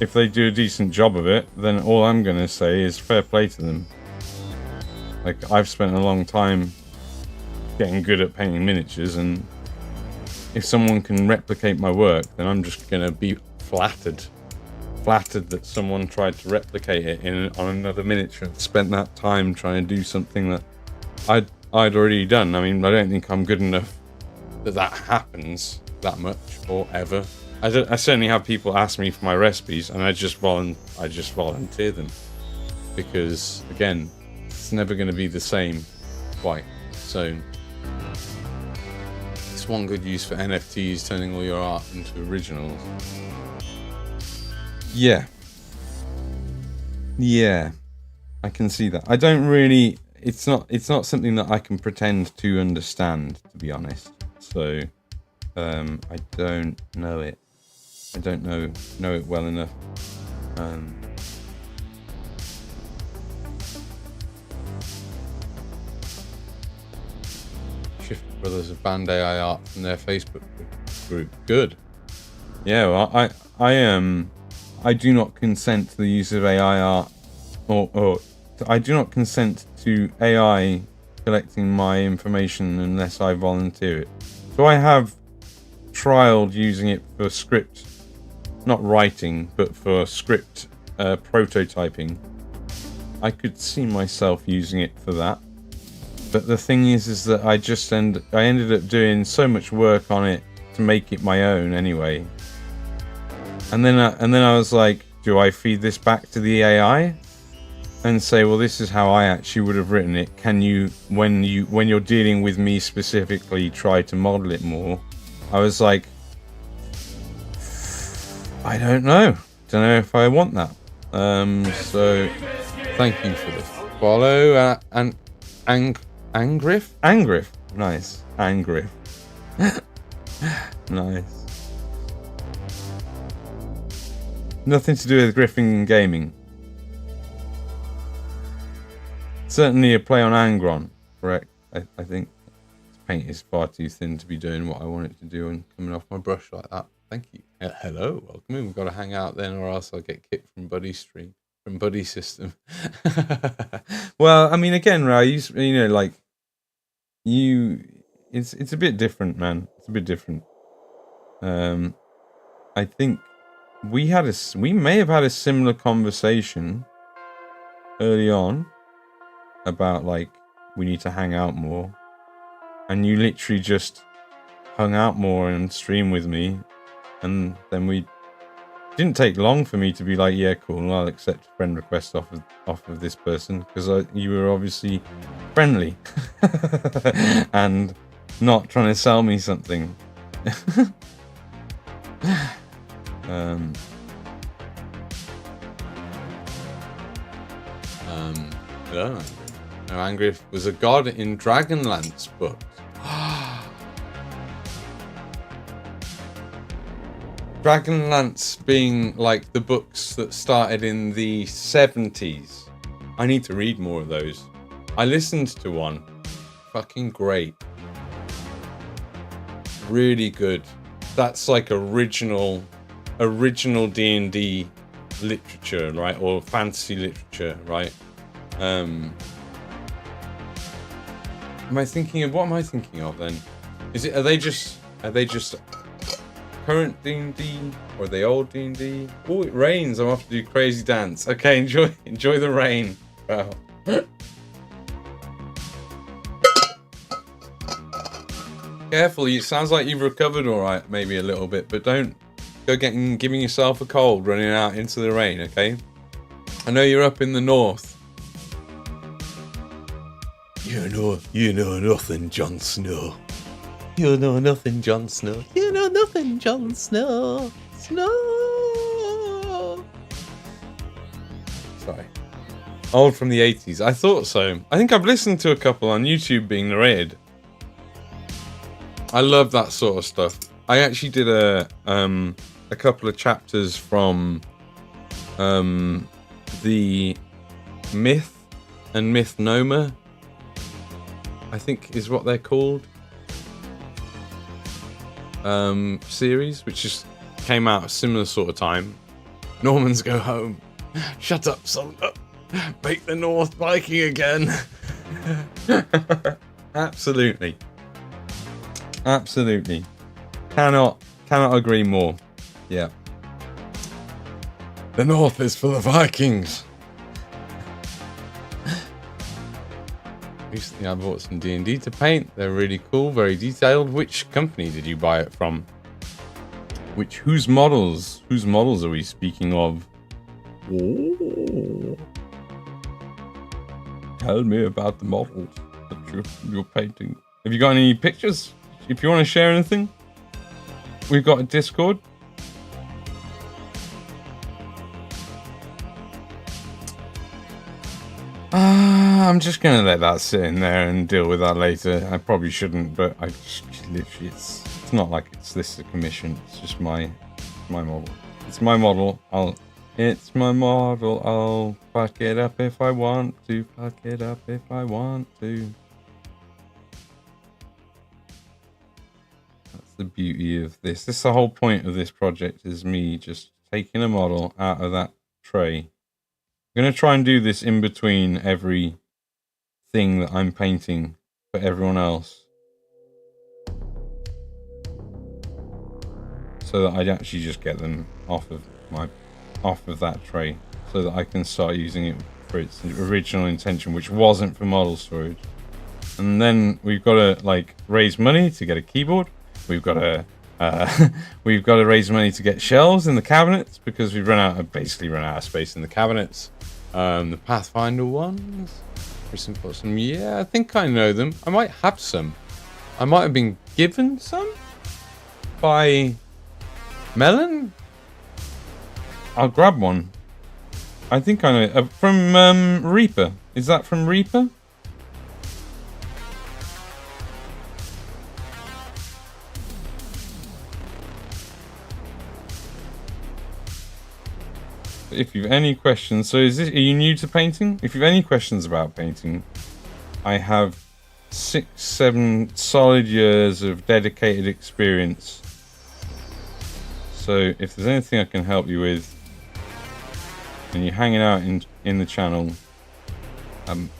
if they do a decent job of it, then all I'm gonna say is fair play to them. Like, I've spent a long time getting good at painting miniatures, and if someone can replicate my work, then I'm just gonna be flattered that someone tried to replicate it on another miniature and spent that time trying to do something that I'd already done. I mean, I don't think I'm good enough that happens that much or ever. I certainly have people ask me for my recipes, and I just volunteer them, because again, it's never going to be the same quite. So it's one good use for NFTs, turning all your art into originals. Yeah, I can see that. I don't really. It's not something that I can pretend to understand, to be honest. So I don't know it. I don't know it well enough. Shift Brothers have banned AI art from their Facebook group. Good. Yeah, well, I do not consent to the use of AI art, or I do not consent to AI collecting my information unless I volunteer it. So I have trialed using it for script, not writing, but for script prototyping. I could see myself using it for that. But the thing is that I ended up doing so much work on it to make it my own anyway. And then I was like, do I feed this back to the AI and say, well, this is how I actually would have written it. Can you, when you're dealing with me specifically, try to model it more? I was like, I don't know if I want that. So thank you for the follow, and Angriff? Angriff. Nice. Angriff. Nice. Nothing to do with Griffin Gaming. Certainly a play on Angron, correct? I think this paint is far too thin to be doing what I want it to do and coming off my brush like that. Thank you. Hello, welcome in. We've got to hang out then or else I'll get kicked from Buddy Stream, from Buddy System. Well, I mean, again, Ray, you know, like, it's a bit different, man. It's a bit different. I think we may have had a similar conversation early on about, like, we need to hang out more, and you literally just hung out more and stream with me, and then we didn't take long for me to be like, yeah, cool, I'll accept a friend request off of this person, because you were obviously friendly and not trying to sell me something. Hello. No, Angriff was a god in Dragonlance books. Dragonlance being like the books that started in the 70s. I need to read more of those. I listened to one. Fucking great. Really good. That's like original D&D literature, right? Or fantasy literature, right? What am I thinking of then? Are they just current D&D or are they old D&D? Oh, it rains. I'm off to do crazy dance. Okay, enjoy the rain. Wow. Careful, it sounds like you've recovered all right, maybe a little bit, but don't go giving yourself a cold running out into the rain, okay? I know you're up in the north. You know nothing, Jon Snow. You know nothing, Jon Snow. You know nothing, Jon Snow. Snow. Sorry. Old from the 80s. I thought so. I think I've listened to a couple on YouTube being narrated. I love that sort of stuff. I actually did a couple of chapters from the Myth and Mythnoma, I think is what they're called, series, which just came out a similar sort of time. Normans Go Home. Shut up, son. Make the North Viking again. Absolutely. Cannot agree more. Yeah. The North is for the Vikings. Recently I bought some D&D to paint. They're really cool, very detailed. Which company did you buy it from? Whose models are we speaking of? Oh. Tell me about the models that you're painting. Have you got any pictures? If you want to share anything, we've got a Discord. I'm just going to let that sit in there and deal with that later. I probably shouldn't, but I just literally, it's not like this is a commission. It's just my model. It's my model. I'll fuck it up if I want to. That's the beauty of this. This is the whole point of this project, is me just taking a model out of that tray. I'm going to try and do this in between every thing that I'm painting for everyone else, so that I actually just get them off of that tray, so that I can start using it for its original intention, which wasn't for model storage. And then we've got to like raise money to get a keyboard. We've got to raise money to get shelves in the cabinets, because we've basically run out of space in the cabinets. The Pathfinder ones. Some, yeah, I think I know them. I might have some. I might have been given some by Melon. I'll grab one. I think I know from Reaper. Is that from Reaper? if you've any questions, so are you new to painting? If you've any questions about painting, I have 6-7 solid years of dedicated experience. So if there's anything I can help you with, and you're hanging out in the channel, I'm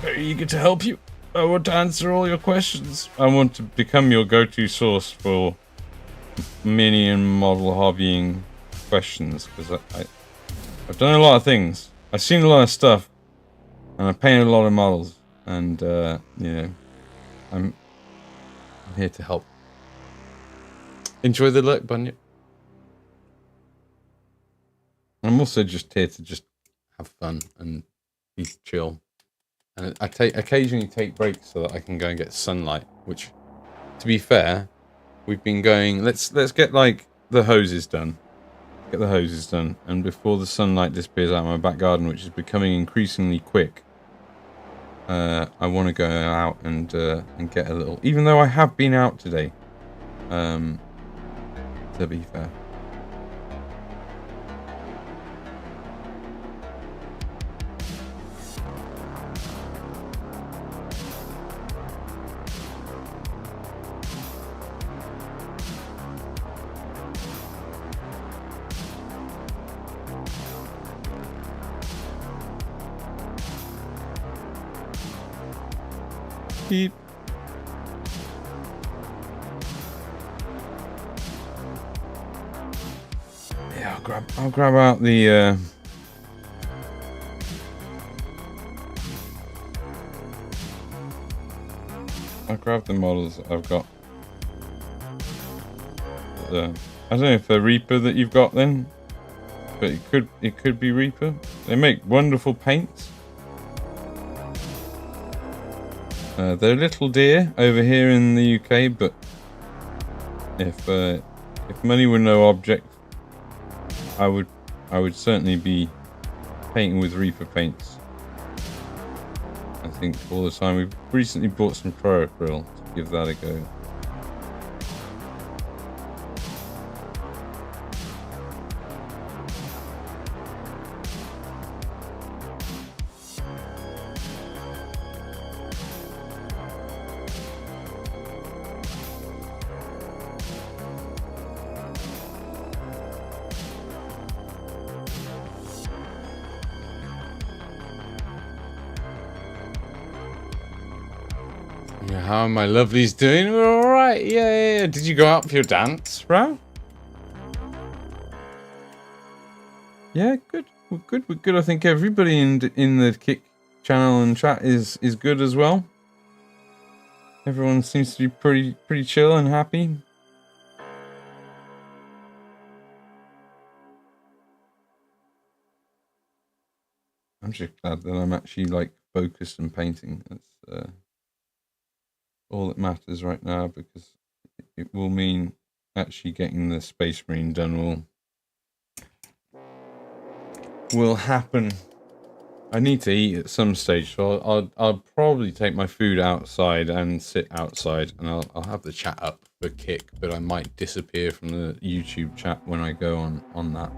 very eager to help you. I want to answer all your questions. I want to become your go-to source for mini and model hobbying questions, because I've done a lot of things. I've seen a lot of stuff, and I've painted a lot of models, and you know, I'm here to help. Enjoy the look, Bunyip. I'm also just here to just have fun and be chill. And I occasionally take breaks so that I can go and get sunlight, which, to be fair, we've been going, let's get like the hoses done. Get the hoses done, and before the sunlight disappears out of my back garden, which is becoming increasingly quick, I want to go out and get a little, even though I have been out today, to be fair. Beep. Yeah, I'll grab out the I'll grab the models that I've got. I don't know if they're Reaper that you've got then, but it could be Reaper. They make wonderful paints. They're little dear over here in the UK, but if money were no object, I would certainly be painting with Reaper paints. I think all the time. We've recently bought some Pro-Acryl to give that a go. Yeah, how are my lovelies doing? We're all right. Yeah. Did you go out for your dance, Rao? Yeah, good. We're good. I think everybody in the Kick channel and chat is good as well. Everyone seems to be pretty chill and happy. I'm just glad that I'm actually like focused and painting. That's all that matters right now, because it will mean actually getting the Space Marine done will happen. I need to eat at some stage, so I'll probably take my food outside and sit outside, and I'll have the chat up for Kick, but I might disappear from the YouTube chat when I go on that.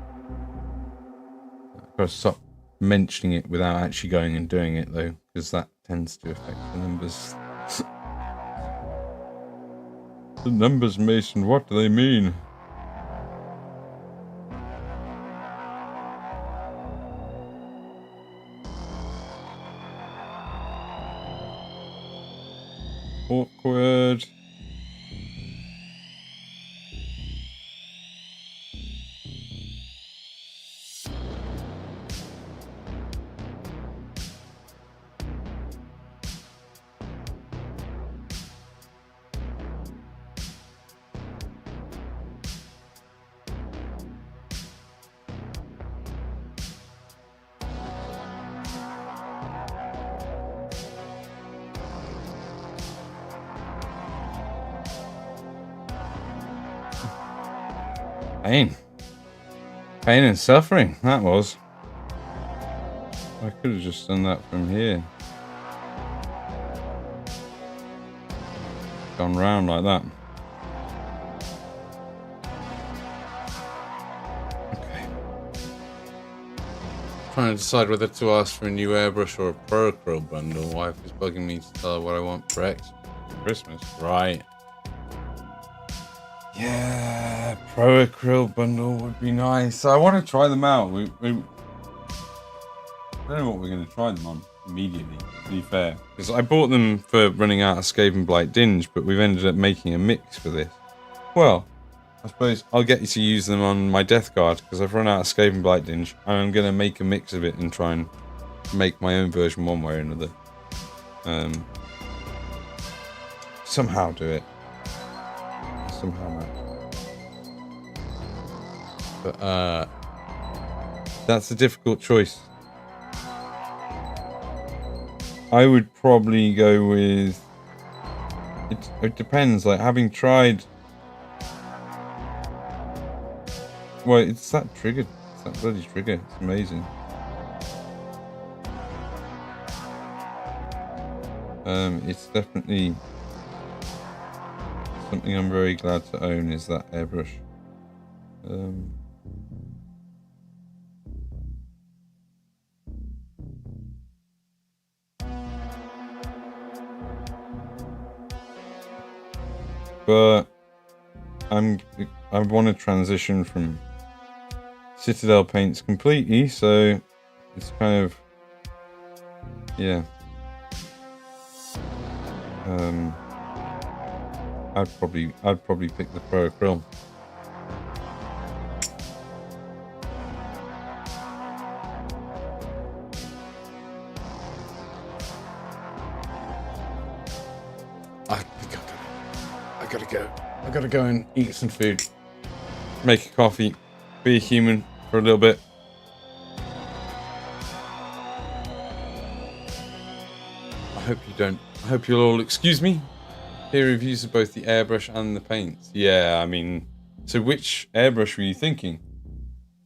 I've got to stop mentioning it without actually going and doing it though, because that tends to affect the numbers. The numbers, Mason, what do they mean? Awkward. Pain and suffering, that was. I could have just done that from here. Gone round like that. trying to decide whether to ask for a new airbrush or a Pro Acryl bundle. Wife is bugging me to tell her what I want for Christmas. Right. Yeah, Pro Acryl bundle would be nice. I want to try them out. I don't know what we're going to try them on immediately, to be fair. Because I bought them for running out of Skaven Blight Dinge, but we've ended up making a mix for this. Well, I suppose I'll get you to use them on my Death Guard, because I've run out of Skaven Blight Dinge, and I'm going to make a mix of it and try and make my own version one way or another. Somehow do it. Somehow, man. But, that's a difficult choice. I would probably go with... It depends, like, having tried... Well, it's that trigger. It's that bloody trigger. It's amazing. It's definitely something I'm very glad to own is that airbrush. But I want to transition from Citadel paints completely, so it's kind of, yeah. I'd probably pick the Pro Acryl. I gotta go and eat some food, make a coffee, be a human for a little bit. I hope you'll all excuse me. Here reviews of both the airbrush and the paints. Yeah, I mean, so which airbrush were you thinking?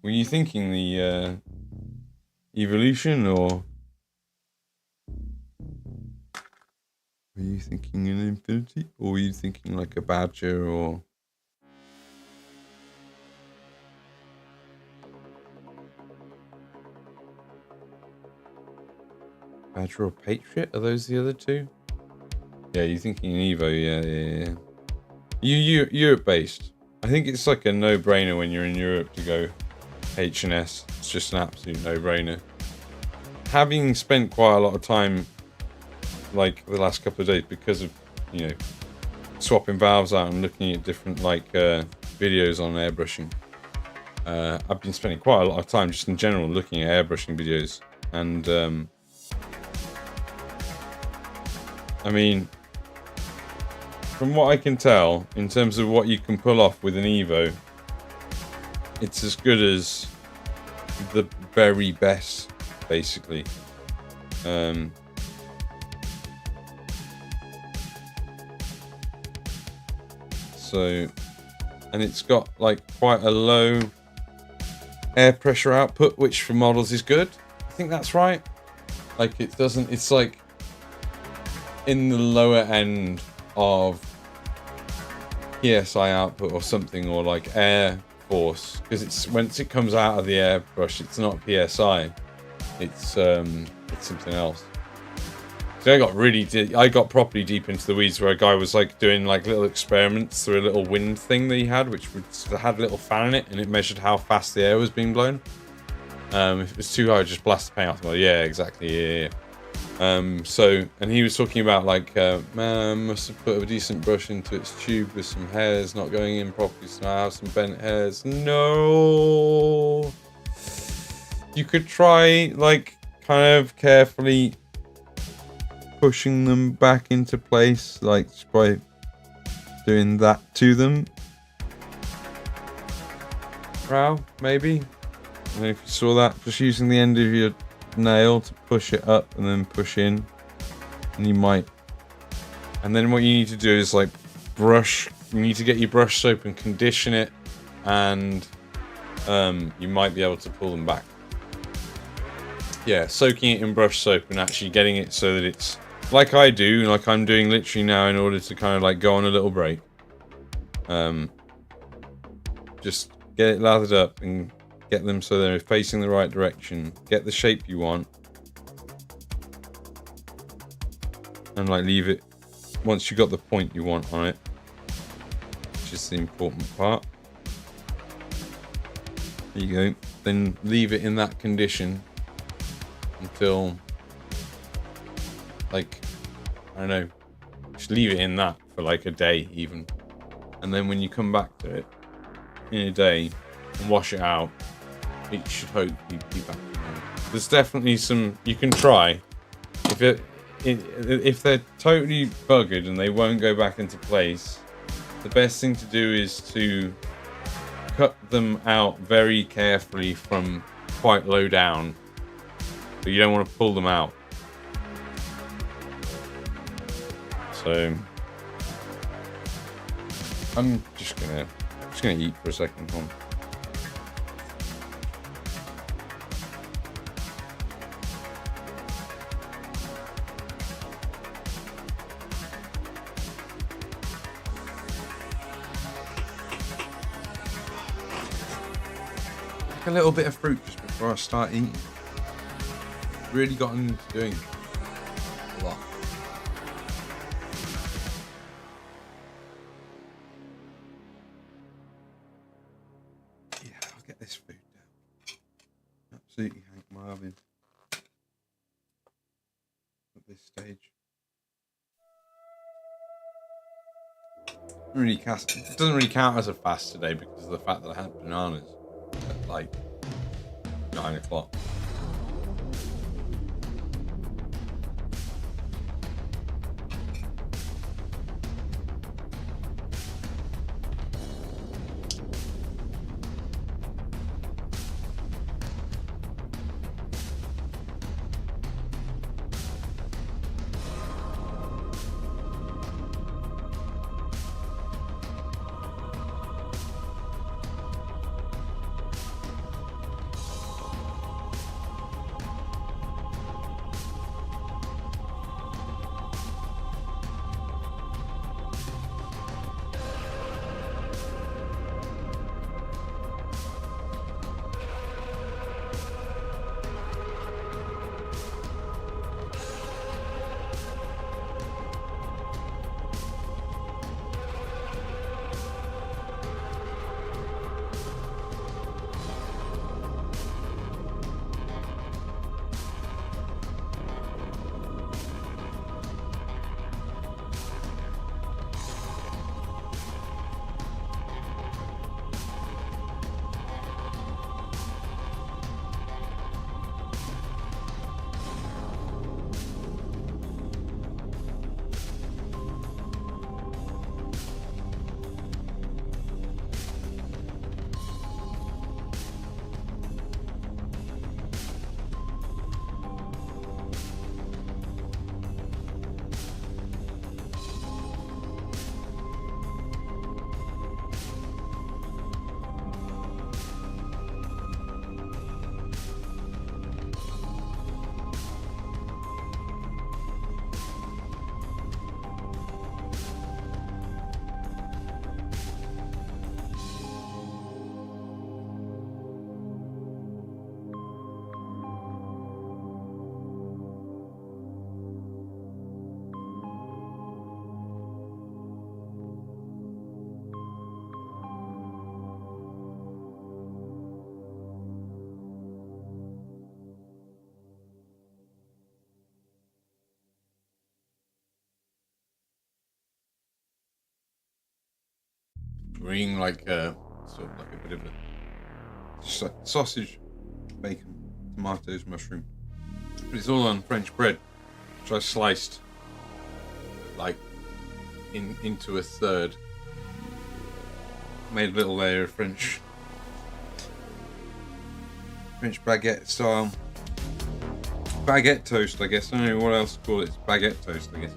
Were you thinking the Evolution, or were you thinking an Infinity, or were you thinking like a Badger, or Badger or Patriot? Are those the other two? Yeah, you're thinking an Evo. Yeah. Europe based. I think it's like a no-brainer when you're in Europe to go H&S. It's just an absolute no-brainer. Having spent quite a lot of time, like the last couple of days, because of, you know, swapping valves out and looking at different like videos on airbrushing. I've been spending quite a lot of time just in general looking at airbrushing videos, and I mean, from what I can tell, in terms of what you can pull off with an Evo, it's as good as the very best, basically. So, and it's got like quite a low air pressure output, which for models is good. I think that's right. Like it doesn't, it's like in the lower end of PSI output or something, or like air force, because it's once it comes out of the airbrush, it's not PSI, it's something else. So I got properly deep into the weeds, where a guy was like doing like little experiments through a little wind thing that he had, which had a little fan in it, and it measured how fast the air was being blown. If it was too high, just blast the paint off. Well, yeah, exactly, yeah. So, and he was talking about like, man, must have put a decent brush into its tube with some hairs not going in properly, so now I have some bent hairs. No! You could try like kind of carefully pushing them back into place, like just by doing that to them. Wow, maybe. And if you saw that, just using the end of your nail to push it up and then push in, and you might, and then what you need to do is like brush, you need to get your brush soap and condition it, and you might be able to pull them back. Yeah, soaking it in brush soap and actually getting it so that it's like I do, like I'm doing literally now, in order to kind of like go on a little break. Just get it lathered up and Get them so they're facing the right direction. Get the shape you want. And like leave it once you got the point you want on it, which is the important part. There you go. Then leave it in that condition until, like, I don't know, just leave it in that for like a day even. And then when you come back to it in a day and wash it out, it should hopefully be back in there. There's definitely some you can try. If they're totally buggered and they won't go back into place, the best thing to do is to cut them out very carefully from quite low down, but you don't want to pull them out. So I'm just gonna eat for a second. Hold on. A little bit of fruit just before I start eating. Really got into doing a lot. Yeah, I'll get this food down. Absolutely hang my oven at this stage. It doesn't really count as a fast today because of the fact that I had bananas at like 9 o'clock. We're eating like sort of like a bit of a sausage, bacon, tomatoes, mushroom. But it's all on French bread, which I sliced like into a third. Made a little layer of French baguette style. Baguette toast, I guess. I don't know what else to call it. It's baguette toast, I guess.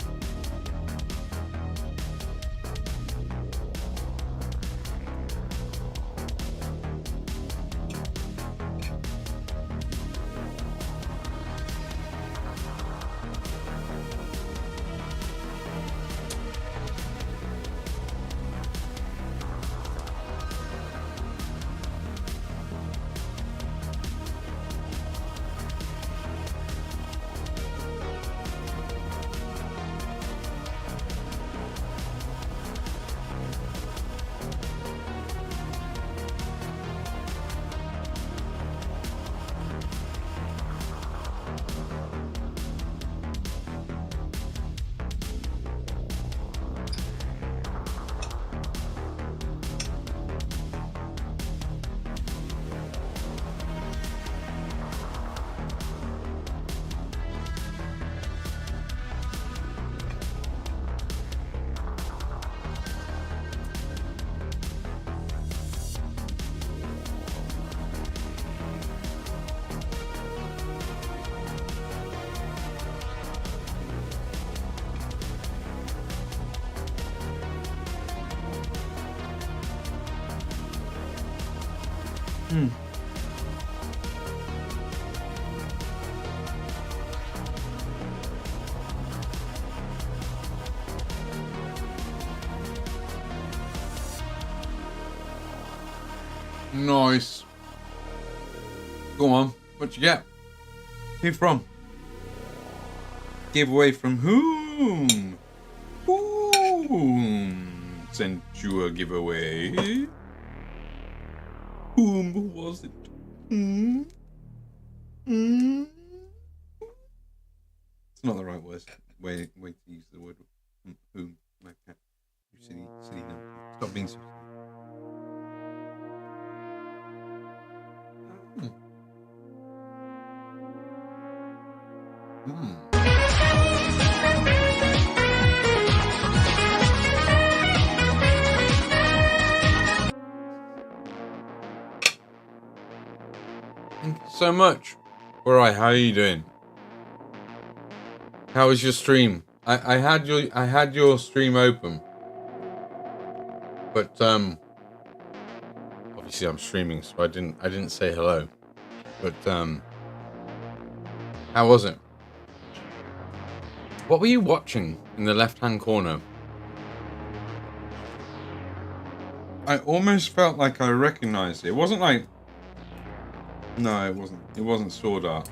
Nice. Go on. What you get? Who from? Giveaway from whom? Whom sent you a giveaway? Whom was it? It's not the right word. Way to use the word whom. Okay. You silly number. Stop being so silly. Thank you so much. Alright, how are you doing? How was your stream? I had your stream open. But obviously I'm streaming, so I didn't say hello. But how was it? What were you watching in the left-hand corner? I almost felt like I recognized it. It wasn't like... No, it wasn't. It wasn't Sword Art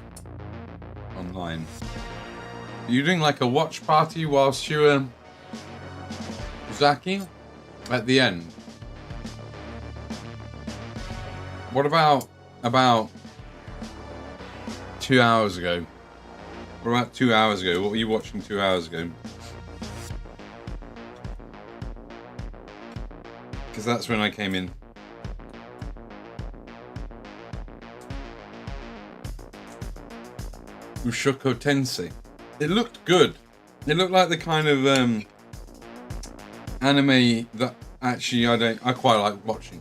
Online. Were you doing like a watch party whilst you were Zaki at the end? What about 2 hours ago? What about 2 hours ago? What were you watching 2 hours ago? Because that's when I came in. Mushoku Tensei. It looked good. It looked like the kind of anime that actually I quite like watching.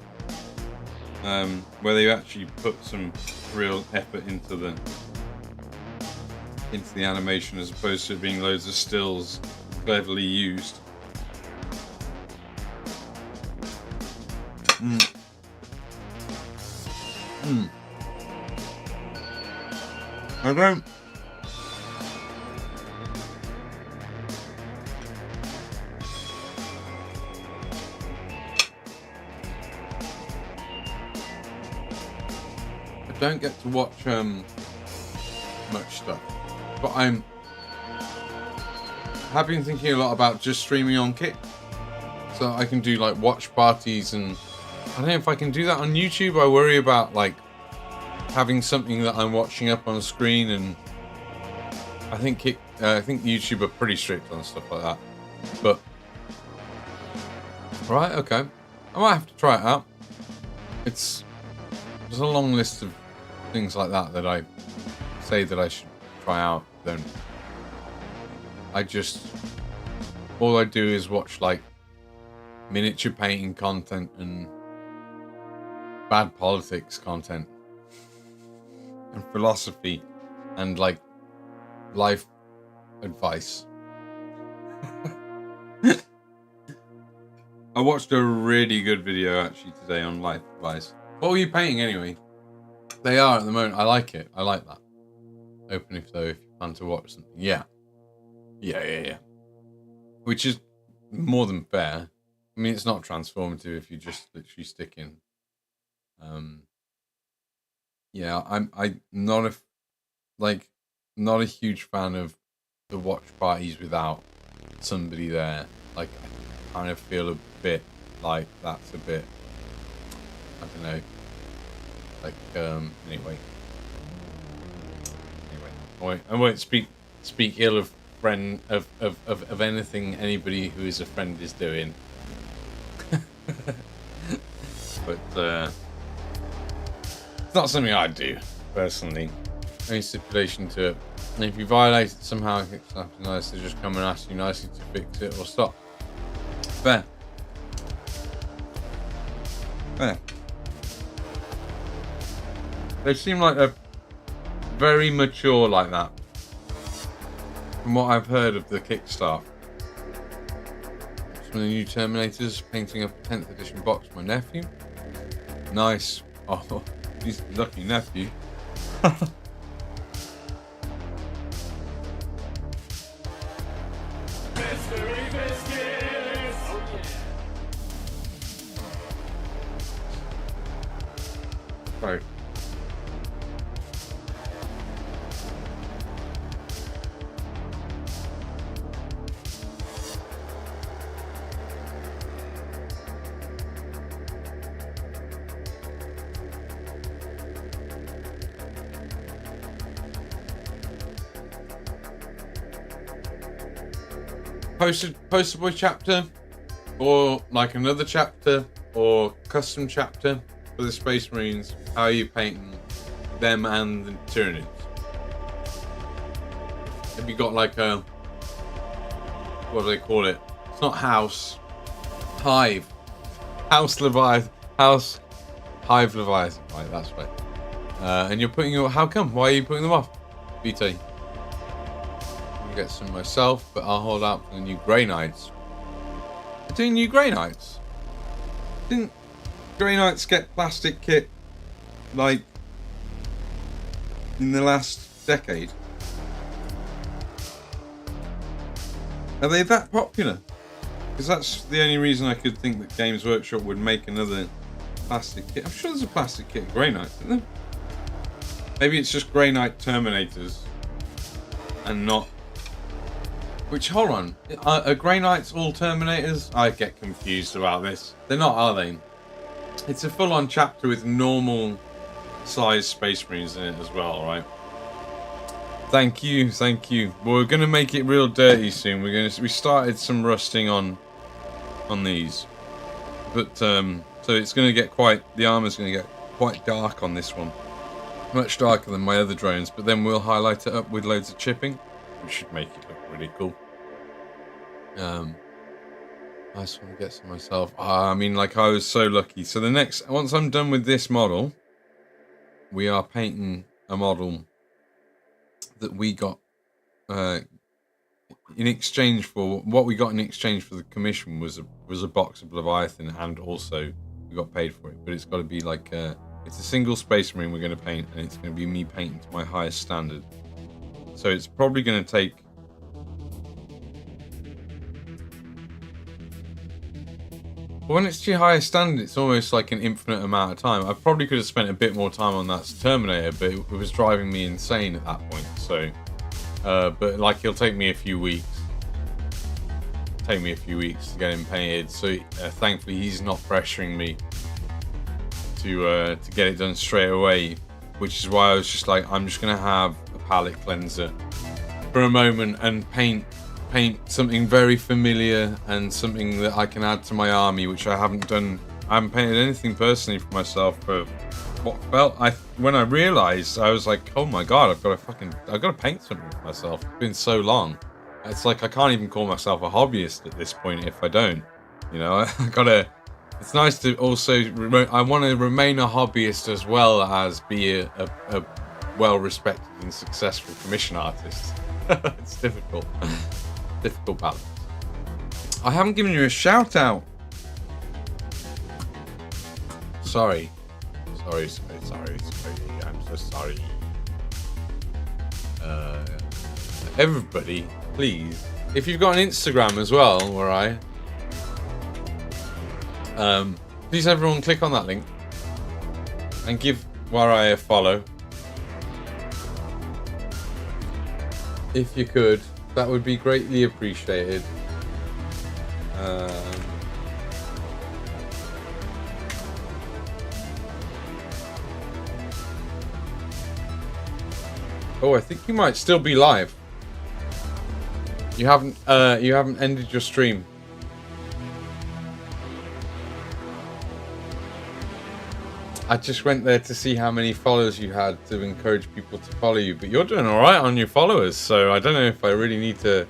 Where they actually put some real effort into the animation as opposed to it being loads of stills cleverly used. I don't get to watch much stuff, but I have been thinking a lot about just streaming on Kick, so I can do like watch parties, and I don't know if I can do that on YouTube. I worry about like having something that I'm watching up on a screen, and I think YouTube are pretty strict on stuff like that. But right, okay, I might have to try it out. There's a long list of things like that that I say that I should try out. Then all I do is watch like miniature painting content and bad politics content and philosophy and like life advice. I watched a really good video actually today on life advice. What were you painting anyway? They are at the moment. I like it. I like that. Open if you plan to watch something. Yeah. Which is more than fair. I mean, it's not transformative if you just literally stick in. Yeah, I'm not a huge fan of the watch parties without somebody there. Like, I kind of feel a bit like that's a bit, I don't know. Like, anyway, I won't speak ill of friend of anything anybody who is a friend is doing. But it's not something I do personally. Any stipulation to it. And if you violate it somehow, it's nice to just come and ask you nicely to fix it or stop. Fair. They seem like they're very mature like that. From what I've heard of the Kickstart. It's one of the new Terminators, painting up a 10th edition box for my nephew. Nice. Oh, He's a lucky nephew. Right. Poster boy chapter, or like another chapter, or custom chapter for the Space Marines. How are you painting them and the Tyranids? Have you got like a, what do they call it? It's not house, hive, house Leviathan, house, hive Leviathan. Right, that's right. And you're putting your, how come? Why are you putting them off, BT? Get some myself, but I'll hold out for the new Grey Knights. We're doing new Grey Knights. Didn't Grey Knights get plastic kit like in the last decade? Are they that popular? Because that's the only reason I could think that Games Workshop would make another plastic kit. I'm sure there's a plastic kit of Grey Knights, isn't there? Maybe it's just Grey Knight Terminators and not. Which, hold on, are Grey Knights all Terminators? I get confused about this. They're not, are they? It's a full-on chapter with normal size Space Marines in it as well, right? Thank you, thank you. Well, we're gonna make it real dirty soon. We started some rusting on these, but so it's gonna get quite. The armor's gonna get quite dark on this one, much darker than my other drones. But then we'll highlight it up with loads of chipping, which should make it look really cool. I just want to get some myself. I mean, like, I was so lucky. So the next, once I'm done with this model, we are painting a model that we got in exchange for what we got in exchange for the commission was a box of Leviathan, and also we got paid for it. But it's got to be like it's a single Space Marine we're going to paint, and it's going to be me painting to my highest standard. So it's probably going to take. When it's to your highest standard, it's almost like an infinite amount of time. I probably could have spent a bit more time on that Terminator, but it was driving me insane at that point. So, but like, it'll take me a few weeks. To get him painted. So, thankfully, he's not pressuring me to get it done straight away. Which is why I was just like, I'm just gonna have a palette cleanser for a moment and paint something very familiar and something that I can add to my army, which I haven't done. I haven't painted anything personally for myself for what felt. When I realized, I was like, oh my god, I've got to paint something for myself. It's been so long. It's like I can't even call myself a hobbyist at this point if I don't. You know, I gotta. It's nice to also. I want to remain a hobbyist as well as be a well-respected and successful commission artist. It's difficult. Difficult balance. I haven't given you a shout out. Sorry. I'm so sorry. Everybody, please, if you've got an Instagram as well, please everyone click on that link and give Warai a follow. If you could. That would be greatly appreciated. Oh, I think you might still be live. You haven't ended your stream. I just went there to see how many followers you had to encourage people to follow you, but you're doing all right on your followers, so I don't know if I really need to.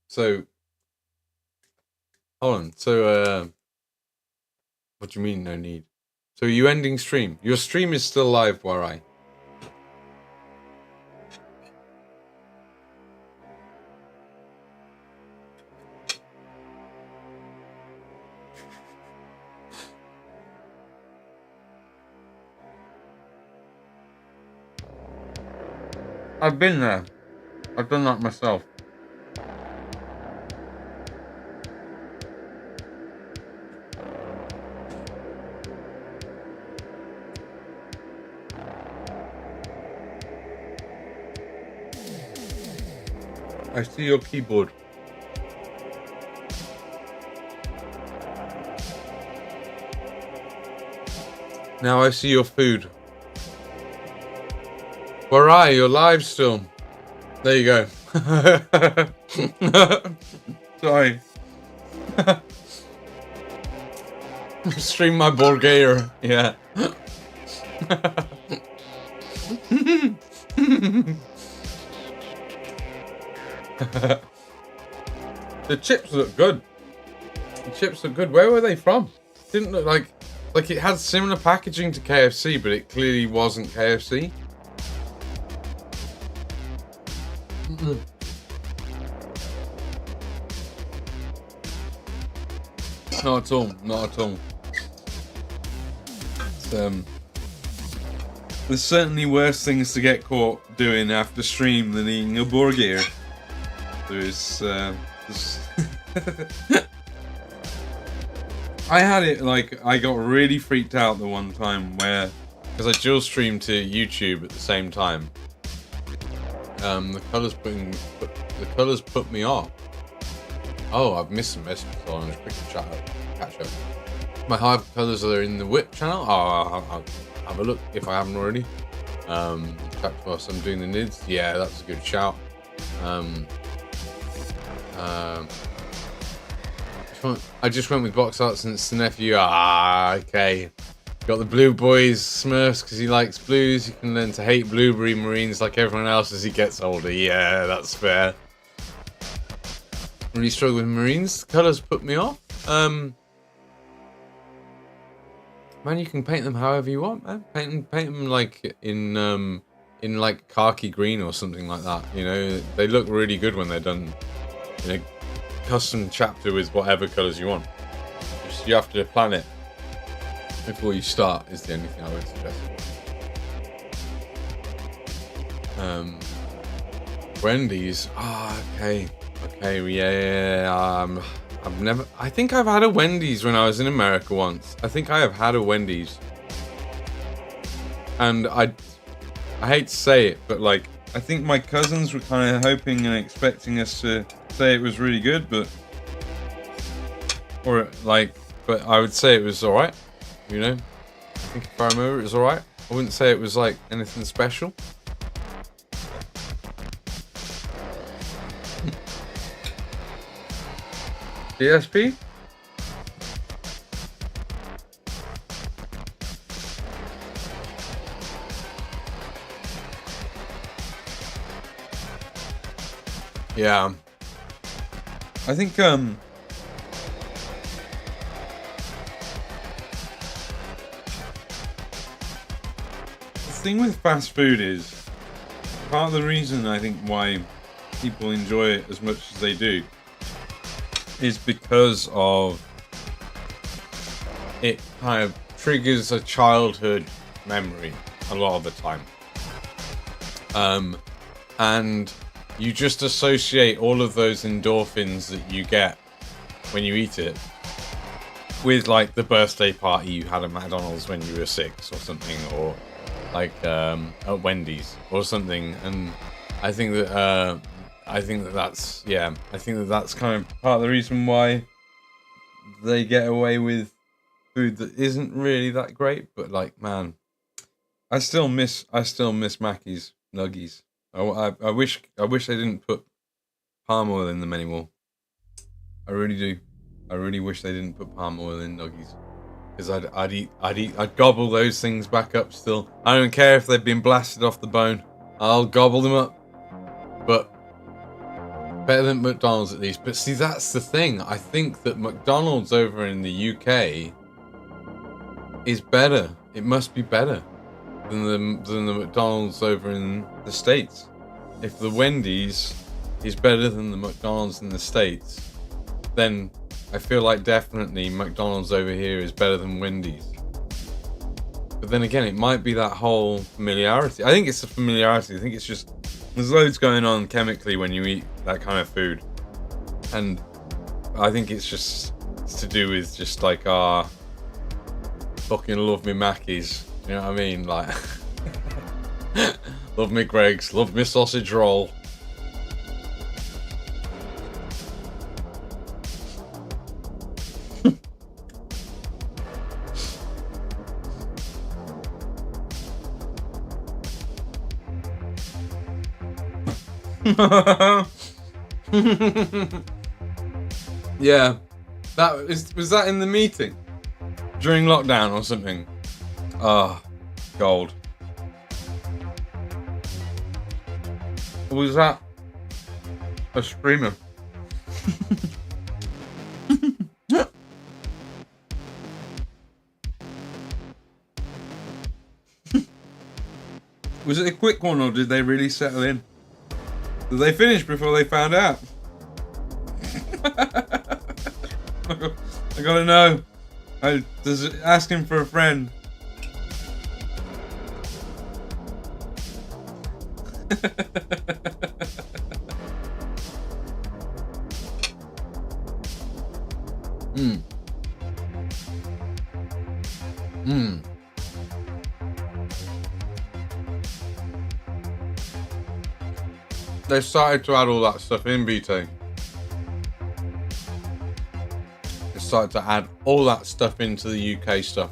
So hold on. So what do you mean no need? So are you ending stream? Your stream is still live, Warai. I've been there. I've done that myself. I see your keyboard. Now I see your food. Where are you? You're live still. There you go. Sorry. Stream my Bulgaria. Yeah. The chips look good. The chips look good. Where were they from? Didn't look like it had similar packaging to KFC, but it clearly wasn't KFC. Not at all. Not at all. There's certainly worse things to get caught doing after stream than eating a burger. There's I had it like I got really freaked out the one time where, because I dual streamed to YouTube at the same time. The colours put me off. Oh, I've missed some messages, so I'm just quickly catch up. My hive colours are in the whip channel. Oh, I'll have a look if I haven't already. Whilst I'm doing the nids. Yeah, that's a good shout. I just went with box art since the nephew. Ah, okay. Got the Blue Boys Smurfs because he likes blues. You can learn to hate blueberry marines like everyone else as he gets older. Yeah, that's fair. Really struggle with marines. The colours put me off. Man, you can paint them however you want, man. Paint them like in like khaki green or something like that. You know, they look really good when they're done in a custom chapter with whatever colours you want. Just, you have to plan it before you start, is the only thing I would suggest. Wendy's. Okay, yeah. I think I've had a Wendy's when I was in America once. I think I have had a Wendy's. And I hate to say it, but like, I think my cousins were kind of hoping and expecting us to say it was really good, but I would say it was alright, you know? I think if I remember it was alright. I wouldn't say it was like anything special. DSP? Yeah. I think the thing with fast food is part of the reason I think why people enjoy it as much as they do is because of it kind of triggers a childhood memory a lot of the time. And you just associate all of those endorphins that you get when you eat it with like the birthday party you had at McDonald's when you were 6 or something, or like at Wendy's or something. And I think that that's kind of part of the reason why they get away with food that isn't really that great. But like, man, I still miss Mackey's nuggies. I wish they didn't put palm oil in them anymore. I really do. I really wish they didn't put palm oil in nuggies, because I'd gobble those things back up still. I don't care if they've been blasted off the bone. I'll gobble them up. But better than McDonald's at least. But see, that's the thing. I think that McDonald's over in the UK is better. It must be better than the McDonald's over in the States. If the Wendy's is better than the McDonald's in the States, then I feel like definitely McDonald's over here is better than Wendy's. But then again, it might be that whole familiarity. I think it's the familiarity. I think it's just There's loads going on chemically when you eat that kind of food. And I think it's to do with just like our fucking love me Mackies. You know what I mean? Like, love me Greggs, love me sausage roll. Yeah, was that in the meeting during lockdown or something? Ah, gold. Or was that a streamer? Was it a quick one or did they really settle in? Did they finish before they found out? I gotta know. Ask him for a friend. They started to add all that stuff in, BT. They started to add all that stuff into the UK stuff.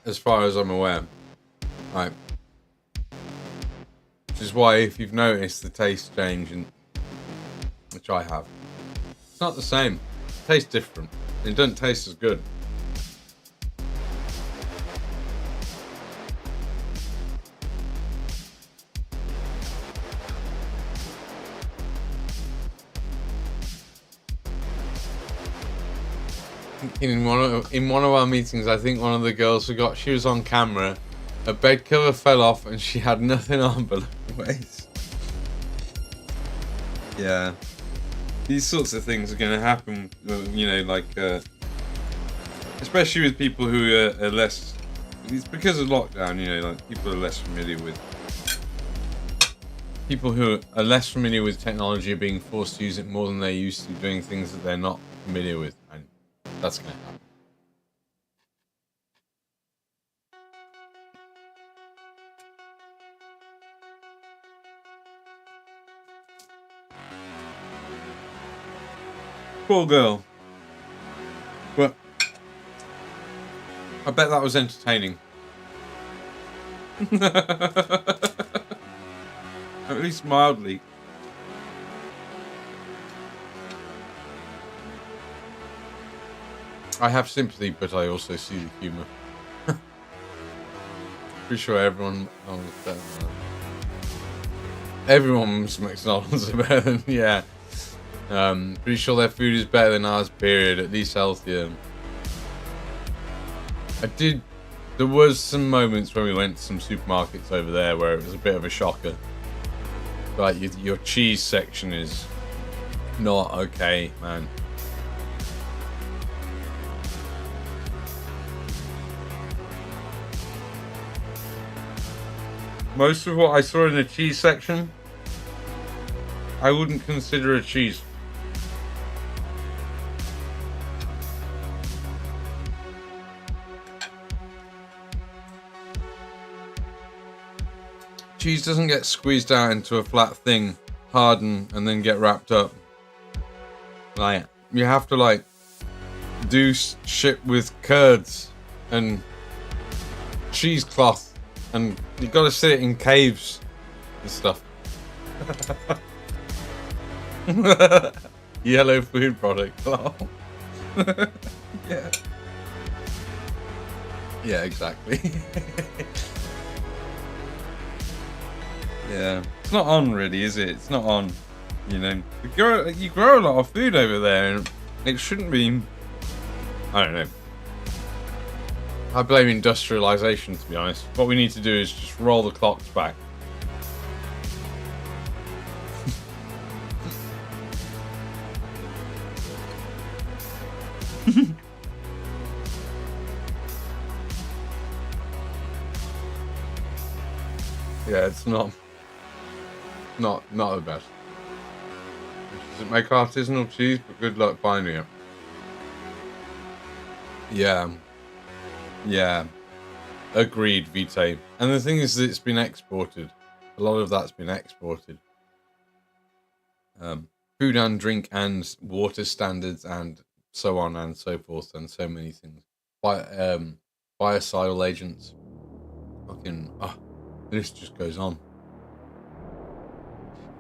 As far as I'm aware. Right. Which is why, if you've noticed the taste change, which I have, it's not the same. It tastes different. It doesn't taste as good. In one of our meetings, I think one of the girls forgot she was on camera. Her bed cover fell off and she had nothing on below the waist. Yeah. These sorts of things are going to happen, you know, like, especially with people who are less, it's because of lockdown, you know, like people are less familiar with, people who are less familiar with technology are being forced to use it more than they're used to, doing things that they're not familiar with. And that's going to happen. Poor girl. But I bet that was entertaining. At least mildly. I have sympathy, but I also see the humour. Pretty sure everyone's better than everyone's McDonald's are better than, yeah. Pretty sure their food is better than ours, period. At least healthier. There was some moments when we went to some supermarkets over there where it was a bit of a shocker. Like, your cheese section is not okay, man. Most of what I saw in the cheese section, I wouldn't consider a cheese. Cheese doesn't get squeezed out into a flat thing, harden, and then get wrapped up. Like, you have to, like, do shit with curds and cheesecloth, and you gotta sit it in caves and stuff. Yellow food product. Oh. Yeah. Yeah, exactly. Yeah, it's not on really, is it? It's not on. You know, you grow a lot of food over there, and it shouldn't be. I don't know. I blame industrialization, to be honest. What we need to do is just roll the clocks back. Yeah, it's not the best. Does it make artisanal cheese? But good luck finding it. Yeah. Agreed, Vitae. And the thing is that it's been exported. A lot of that's been exported. Food and drink and water standards and so on and so forth and so many things. Biocidal agents. Fucking, the list just goes on.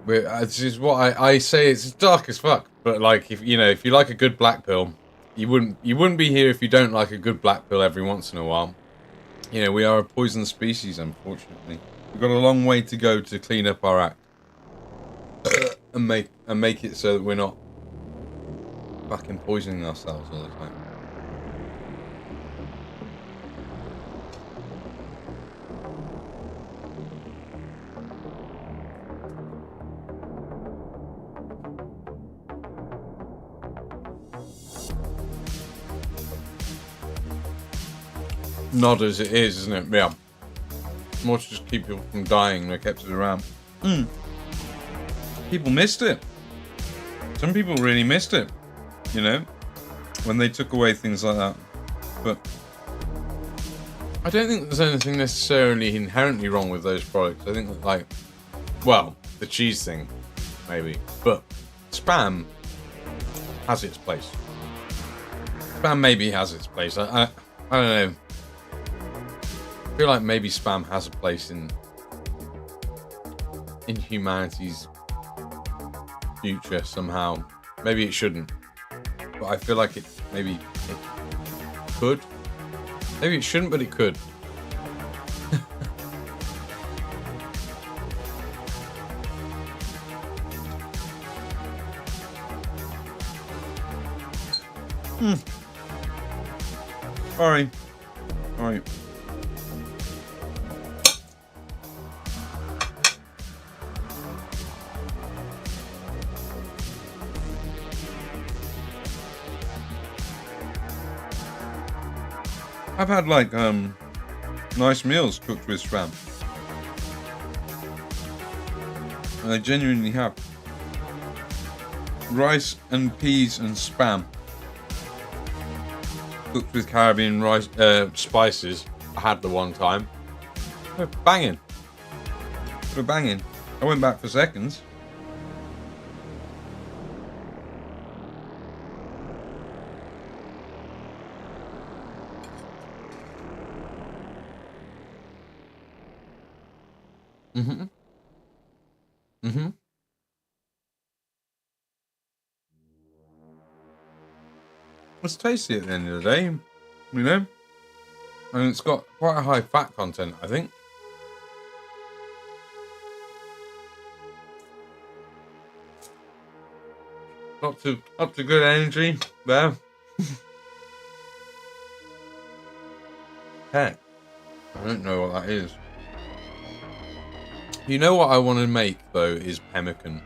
This is what I say. It's dark as fuck. But like, if you like a good black pill, you wouldn't be here if you don't like a good black pill every once in a while. We are a poison species, unfortunately. We've got a long way to go to clean up our act and make it so that we're not fucking poisoning ourselves all the time. Not as it is, isn't it? Yeah. More to just keep people from dying. They kept it around. People missed it. Some people really missed it. When they took away things like that. But I don't think there's anything necessarily inherently wrong with those products. I think that, the cheese thing, maybe. But Spam has its place. Spam maybe has its place. I don't know. I feel like maybe Spam has a place in humanity's future somehow. Maybe it shouldn't, but I feel like it could. Maybe it shouldn't, but it could. Sorry. All right. I've had nice meals cooked with Spam. And I genuinely have. Rice and peas and Spam cooked with Caribbean rice spices. I had the one time. They're banging. I went back for seconds. It's tasty at the end of the day, and it's got quite a high fat content, I think. Up to good energy there. Heck, I don't know what that is. You know what I want to make though is pemmican.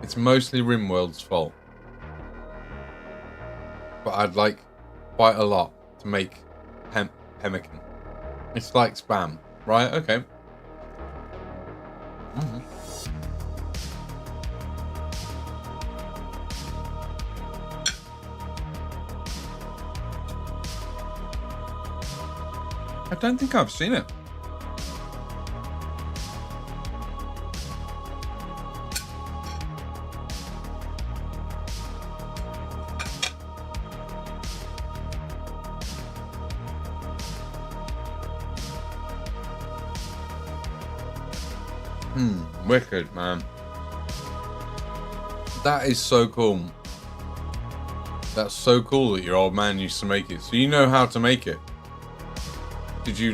It's mostly Rimworld's fault, but I'd like quite a lot to make pemmican. It's like Spam, right? Okay. I don't think I've seen it. Wicked, man. That is so cool. That's so cool that your old man used to make it. So you know how to make it. Did you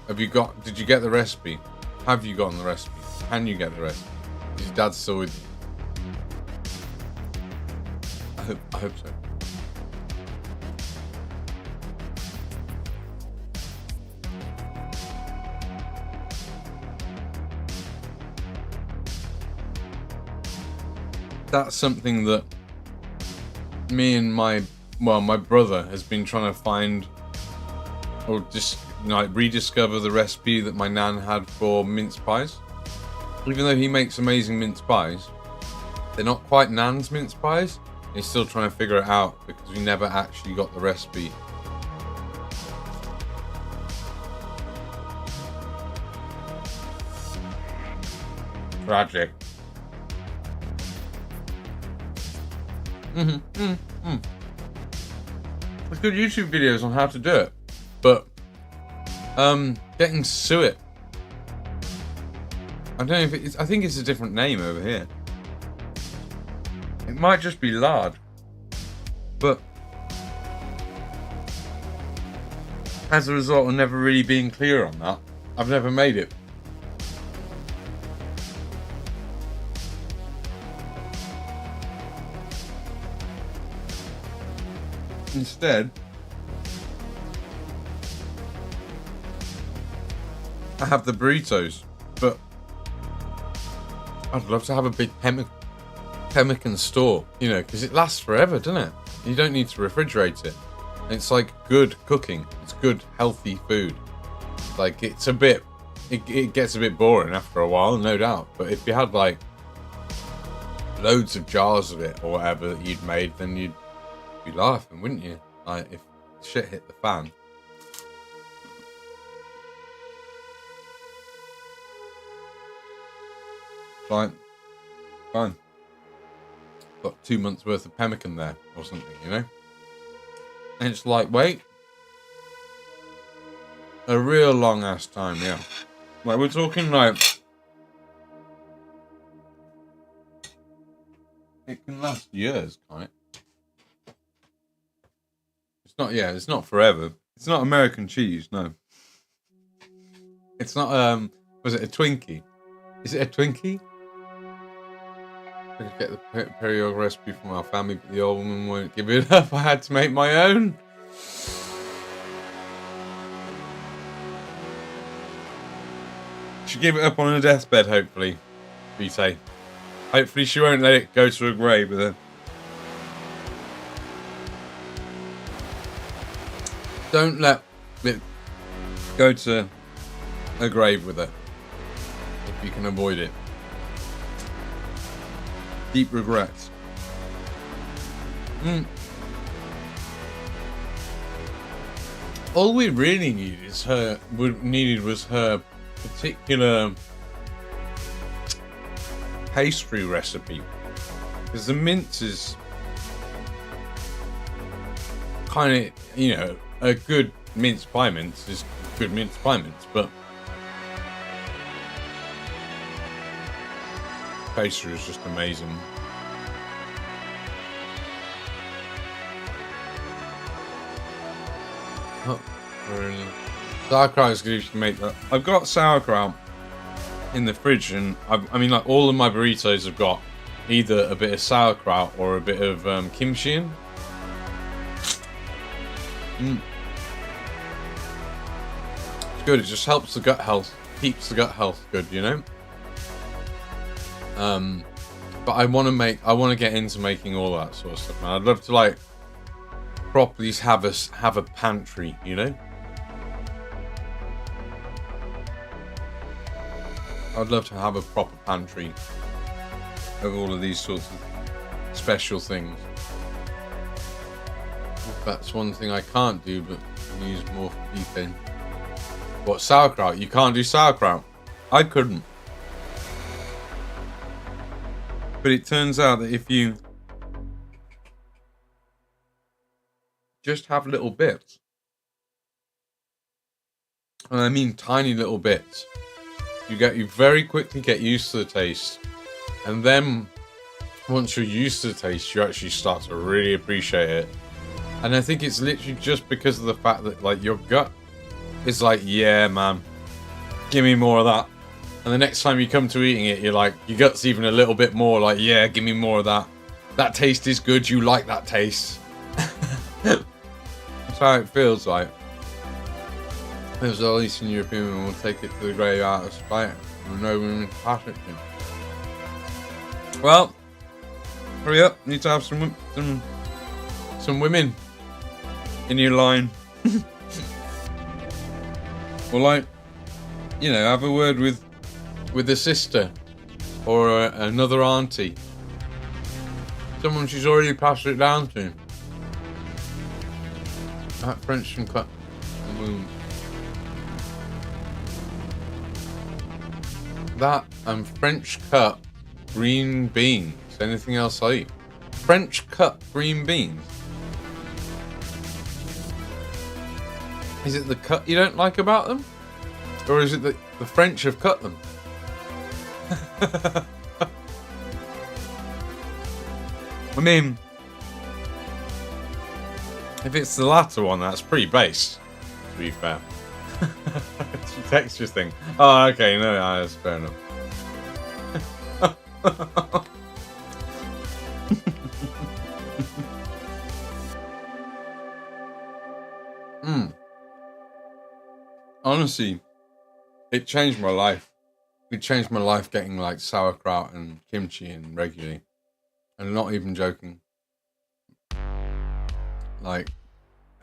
did you get the recipe? Have you gotten the recipe? Can you get the recipe? Is your dad still with you? I hope so. That's something that me and my brother has been trying to find, or just like rediscover the recipe that my nan had for mince pies. Even though he makes amazing mince pies, they're not quite nan's mince pies. He's still trying to figure it out because we never actually got the recipe. Tragic. There's good YouTube videos on how to do it, but getting suet. I don't know if it's. I think it's a different name over here. It might just be lard, but as a result of never really being clear on that, I've never made it. Instead, I have the burritos, but I'd love to have a big pemmican store, you know, because it lasts forever, doesn't it? You don't need to refrigerate it. It's like good cooking. It's good, healthy food. Like, it's a bit, it gets a bit boring after a while, no doubt. But if you had like loads of jars of it or whatever that you'd made, then you'd be laughing, wouldn't you? Like, if shit hit the fan. Fine. Got 2 months worth of pemmican there or something, you know? And it's lightweight. A real long ass time, yeah. Like, we're talking like, it can last years, can't it? It's not, yeah, it's not forever. It's not American cheese, no. It's not, was it a Twinkie? Is it a Twinkie? I could get the periodic recipe from our family, but the old woman won't give it up. I had to make my own. She gave it up on her deathbed, hopefully. Vitae. Hopefully she won't let it go to her grave with her. Don't let it go to a grave with her, if you can avoid it. Deep regrets. All we really needed was her particular pastry recipe, because the mince is kind of, you know, a good mince pie mince is good mince pie mince, but pastry is just amazing. Oh, really? Sauerkraut is good if you can make that. I've got sauerkraut in the fridge, and I mean, like, all of my burritos have got either a bit of sauerkraut or a bit of kimchi in. It's good. It just helps the gut health, keeps the gut health good, you know. But I want to get into making all that sort of stuff, man. I'd love to like properly have a pantry, you know. I'd love to have a proper pantry of all of these sorts of special things. That's one thing I can't do, but use more for beefing. What, sauerkraut? You can't do sauerkraut? I couldn't. But it turns out that if you just have little bits, and I mean tiny little bits, you very quickly get used to the taste, and then once you're used to the taste, you actually start to really appreciate it. And I think it's literally just because of the fact that, like, your gut is like, yeah, man, give me more of that. And the next time you come to eating it, you're like, your gut's even a little bit more like, yeah, give me more of that. That taste is good. You like that taste. That's how it feels like. There's all Eastern European women will take it to the grave out of spite. There are no women to pass it to. Well, hurry up. Need to have some women in your line. Or like, you know, have a word with a sister or another auntie. Someone she's already passed it down to. That French and cut the moon. That and French cut green beans. Anything else I eat? French cut green beans. Is it the cut you don't like about them? Or is it that the French have cut them? I mean, if it's the latter one, that's pretty base, to be fair. It's a texture thing. Oh, okay, no, that's fair enough. Honestly, it changed my life. It changed my life getting like sauerkraut and kimchi and regularly. And not even joking. Like,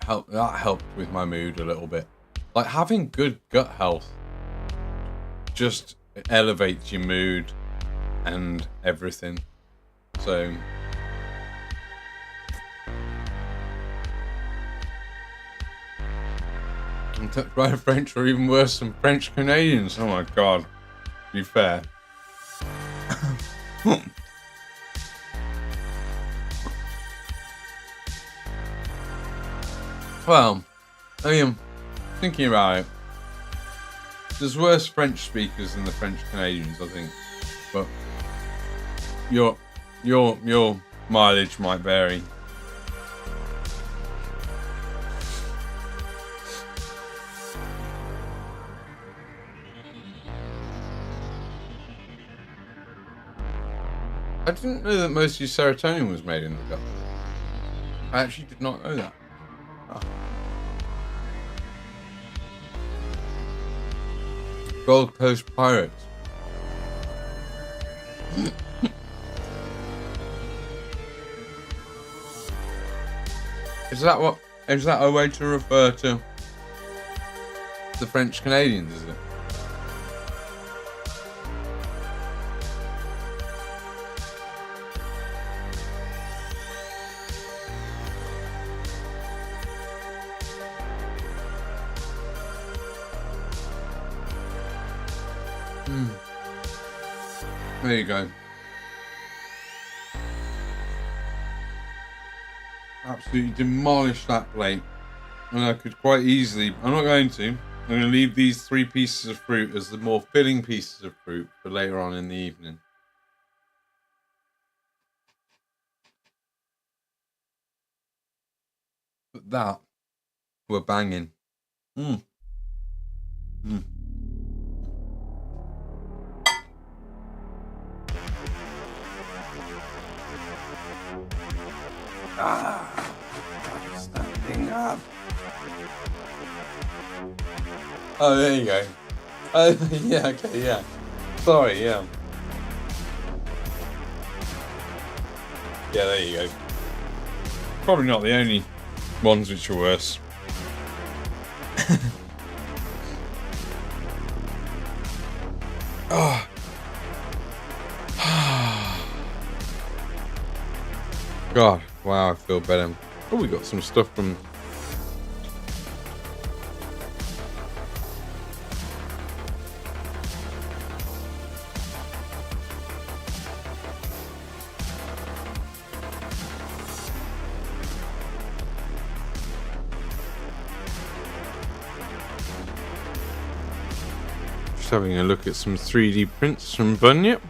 that helped with my mood a little bit. Like, having good gut health just elevates your mood and everything. So, I'm touched by the French are even worse than French Canadians. Oh my god. To be fair. Well, I mean, thinking about it, there's worse French speakers than the French Canadians, I think. But your mileage might vary. I didn't know that most of your serotonin was made in the gut. I actually did not know that. Oh. Gold Coast Pirates. Is that a way to refer to the French Canadians, is it? There you go. Absolutely demolished that plate. And I could quite easily, I'm not going to, I'm going to leave these 3 pieces of fruit as the more filling pieces of fruit for later on in the evening. But that, we're banging. Standing up. Oh, there you go. Yeah, okay, yeah. Sorry, yeah. Yeah, there you go. Probably not the only ones which are worse. Oh. God, wow, I feel better. Oh, we got some stuff from... Just having a look at some 3D prints from Bunyip.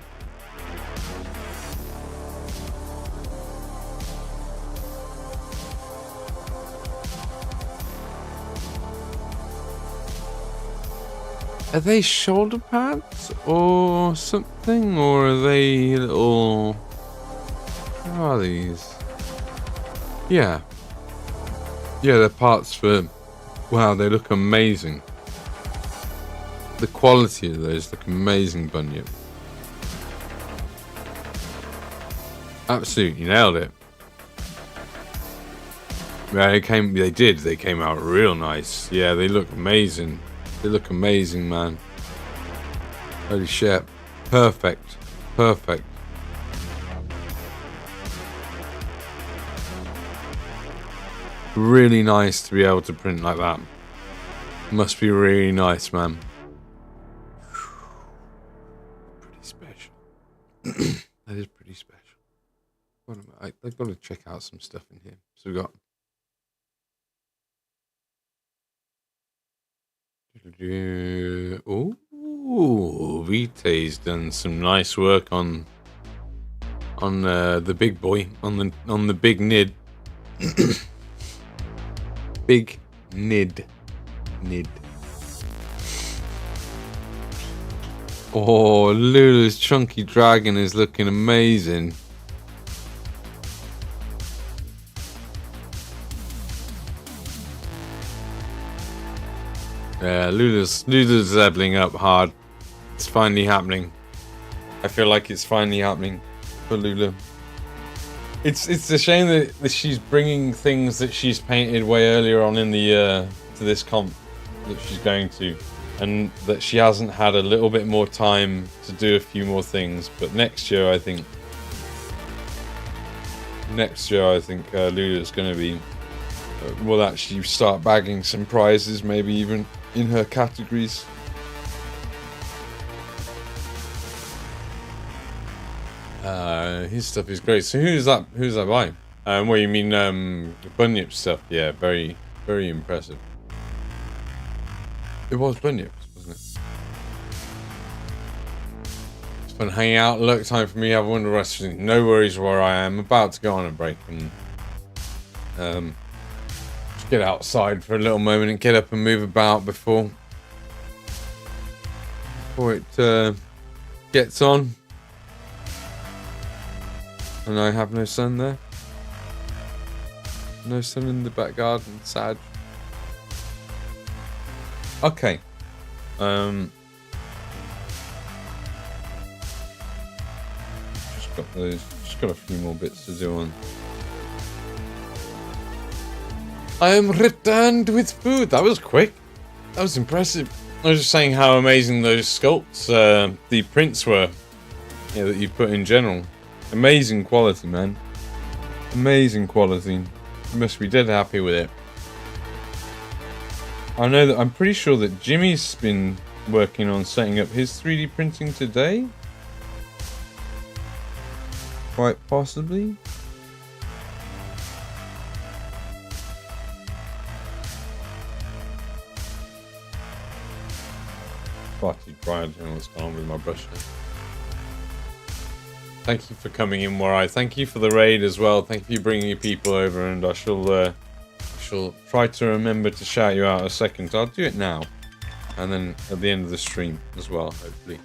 Are they shoulder pads or something? Or are they little... What are these? Yeah. Yeah, they're parts for... Wow, they look amazing. The quality of those look amazing, Bunyip. Absolutely nailed it. Yeah, they came out real nice. Yeah, they look amazing. They look amazing, man. Holy shit. Perfect. Perfect. Really nice to be able to print like that. Must be really nice, man. Pretty special. That is pretty special. I've got to check out some stuff in here. So we got... Ooh, Vitae's done some nice work on the big boy, on the big nid. Big nid. Oh, Lulu's chunky dragon is looking amazing. Yeah, Lulu's leveling up hard. It's finally happening. I feel like it's finally happening for Lulu. It's a shame that she's bringing things that she's painted way earlier on in the year to this comp that she's going to, and that she hasn't had a little bit more time to do a few more things. But next year, I think Lulu's going to be will actually start bagging some prizes, maybe even in her categories. His stuff is great. So who's that by? What you mean, Bunyip stuff? Yeah, very, very impressive. It was Bunyip, wasn't it? It's fun hanging out. Look, time for me to have a wonder wrestling. No worries where I am. About to go on a break and just get outside for a little moment and get up and move about before it gets on. And I have no sun there. No sun in the back garden. Sad. Okay. Just got a few more bits to do on. I am returned with food. That was quick. That was impressive. I was just saying how amazing those sculpts, the prints were. Yeah, that you put in general. Amazing quality, man. Amazing quality. You must be dead happy with it. I'm pretty sure that Jimmy's been working on setting up his 3D printing today. Quite possibly. Far too dry. I don't know what's going on with my brush now. Thank you for coming in, Warai. Thank you for the raid as well. Thank you for bringing your people over, and I shall try to remember to shout you out in a second. I'll do it now, and then at the end of the stream as well, hopefully.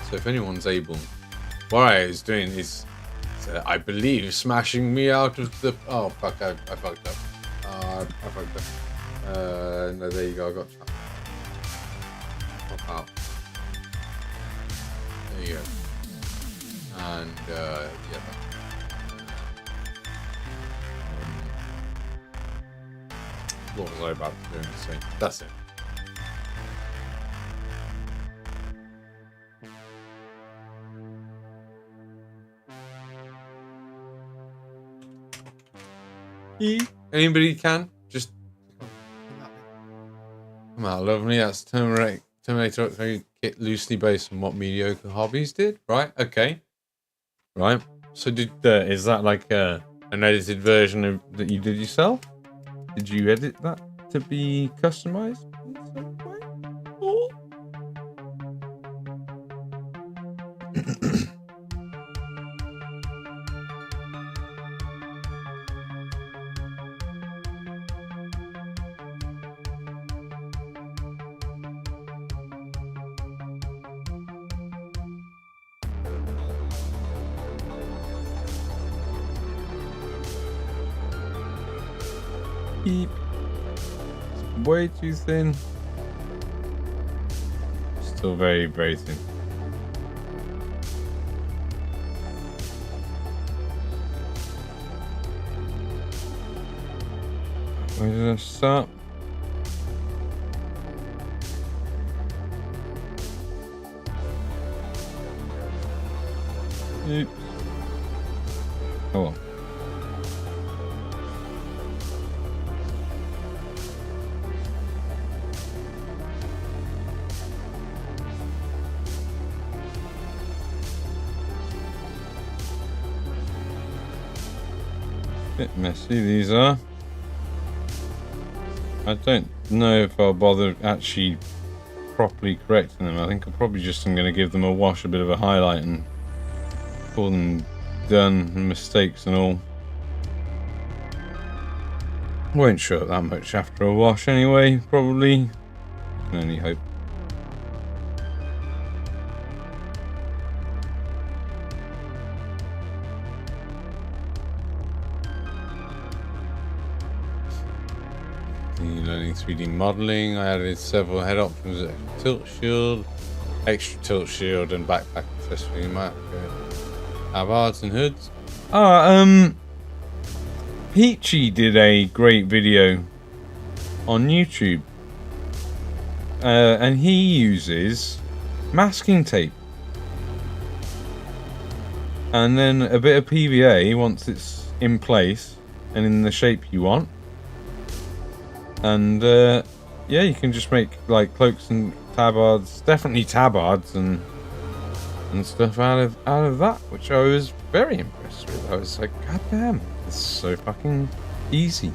So if anyone's able, Warai is doing is, I believe, smashing me out of the. Oh fuck! I fucked up. I fucked up. No, there you go. I got trapped. Pop out. There you go. And yeah. What was I about to do? So that's it. Anybody can just come out, lovely. That's Terminator kit loosely based on what Mediocre Hobbies did, right? Okay. Right, so is that like an edited version that you did yourself? Did you edit that to be customized in some way? Or? Beep. It's way too thin. Still very, very thin. Where did I start? Oops. Oh well. Bit messy these are. I don't know if I'll bother actually properly correcting them. I think I'm probably just going to give them a wash, a bit of a highlight, and call them done, and mistakes and all. Won't show up that much after a wash anyway, probably. Can only hope. Learning 3D modeling. I added several head options, tilt shield, extra tilt shield, and backpack accessory map. Avards and hoods. Peachy did a great video on YouTube, and he uses masking tape and then a bit of PVA once it's in place and in the shape you want. And yeah, you can just make like cloaks and tabards, definitely tabards and stuff out of that, which I was very impressed with. I was like, God damn, it's so fucking easy.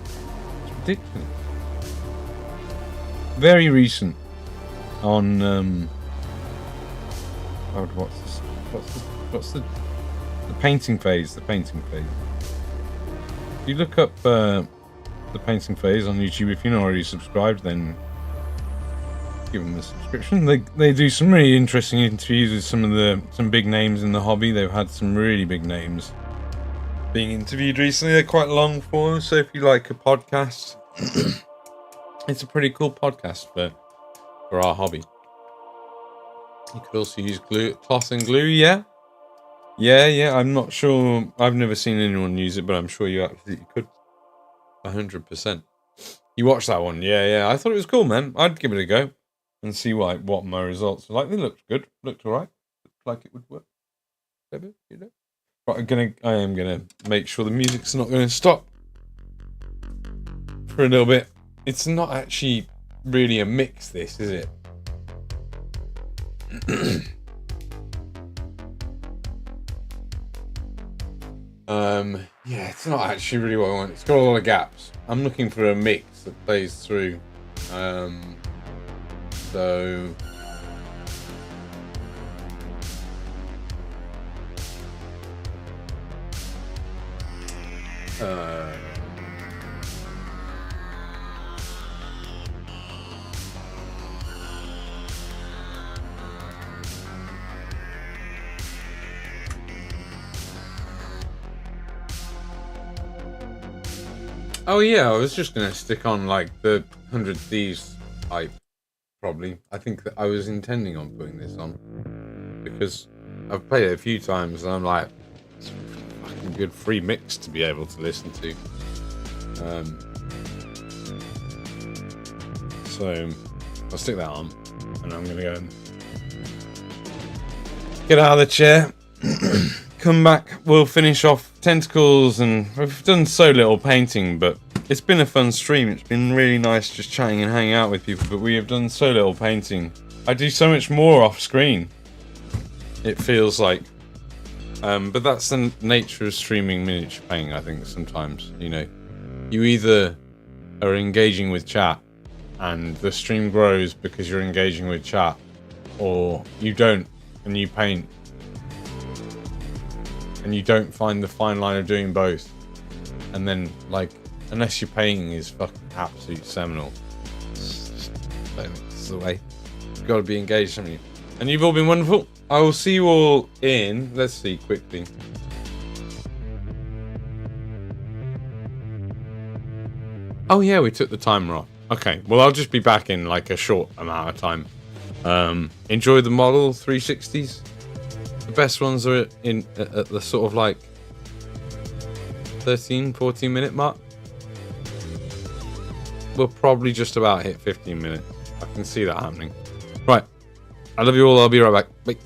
It's ridiculous. Very recent on oh, what's the painting phase? The painting phase. If you look up the painting phase on YouTube, if you're not already subscribed, then give them a subscription. They do some really interesting interviews with some big names in the hobby. They've had some really big names being interviewed recently. They're quite long form, so if you like a podcast, it's a pretty cool podcast for our hobby. You could also use cloth and glue. Yeah. I'm not sure. I've never seen anyone use it, but I'm sure you absolutely could. 100%. You watched that one? Yeah. I thought it was cool, man. I'd give it a go and see what my results were like. They looked good. Looked alright. Looked like it would work. Maybe, you know. Right, I am gonna make sure the music's not gonna stop for a little bit. It's not actually really a mix, this, is it? Yeah, it's not actually really what I want. It's got a lot of gaps. I'm looking for a mix that plays through. So oh yeah, I was just gonna stick on like the 100 Thieves hype, probably. I think that I was intending on putting this on because I've played it a few times and I'm like, it's a fucking good free mix to be able to listen to. So I'll stick that on and I'm gonna go and get out of the chair. Come back, we'll finish off tentacles, and we've done so little painting, but it's been a fun stream. It's been really nice just chatting and hanging out with people, but we have done so little painting. I do so much more off screen, it feels like. But that's the nature of streaming miniature painting, I think, sometimes. You know, you either are engaging with chat and the stream grows because you're engaging with chat, or you don't and you paint and you don't find the fine line of doing both. And then, like, unless your painting is fucking absolute seminal, this is the way. You've got to be engaged, haven't you? And you've all been wonderful. I will see you all in, let's see quickly. Oh yeah, we took the timer off. Okay, well I'll just be back in like a short amount of time. Enjoy the model 360s. The best ones are at the sort of like 13-14 minute mark. We'll probably just about hit 15 minutes. I can see that happening. Right, I love you all. I'll be right back. Bye.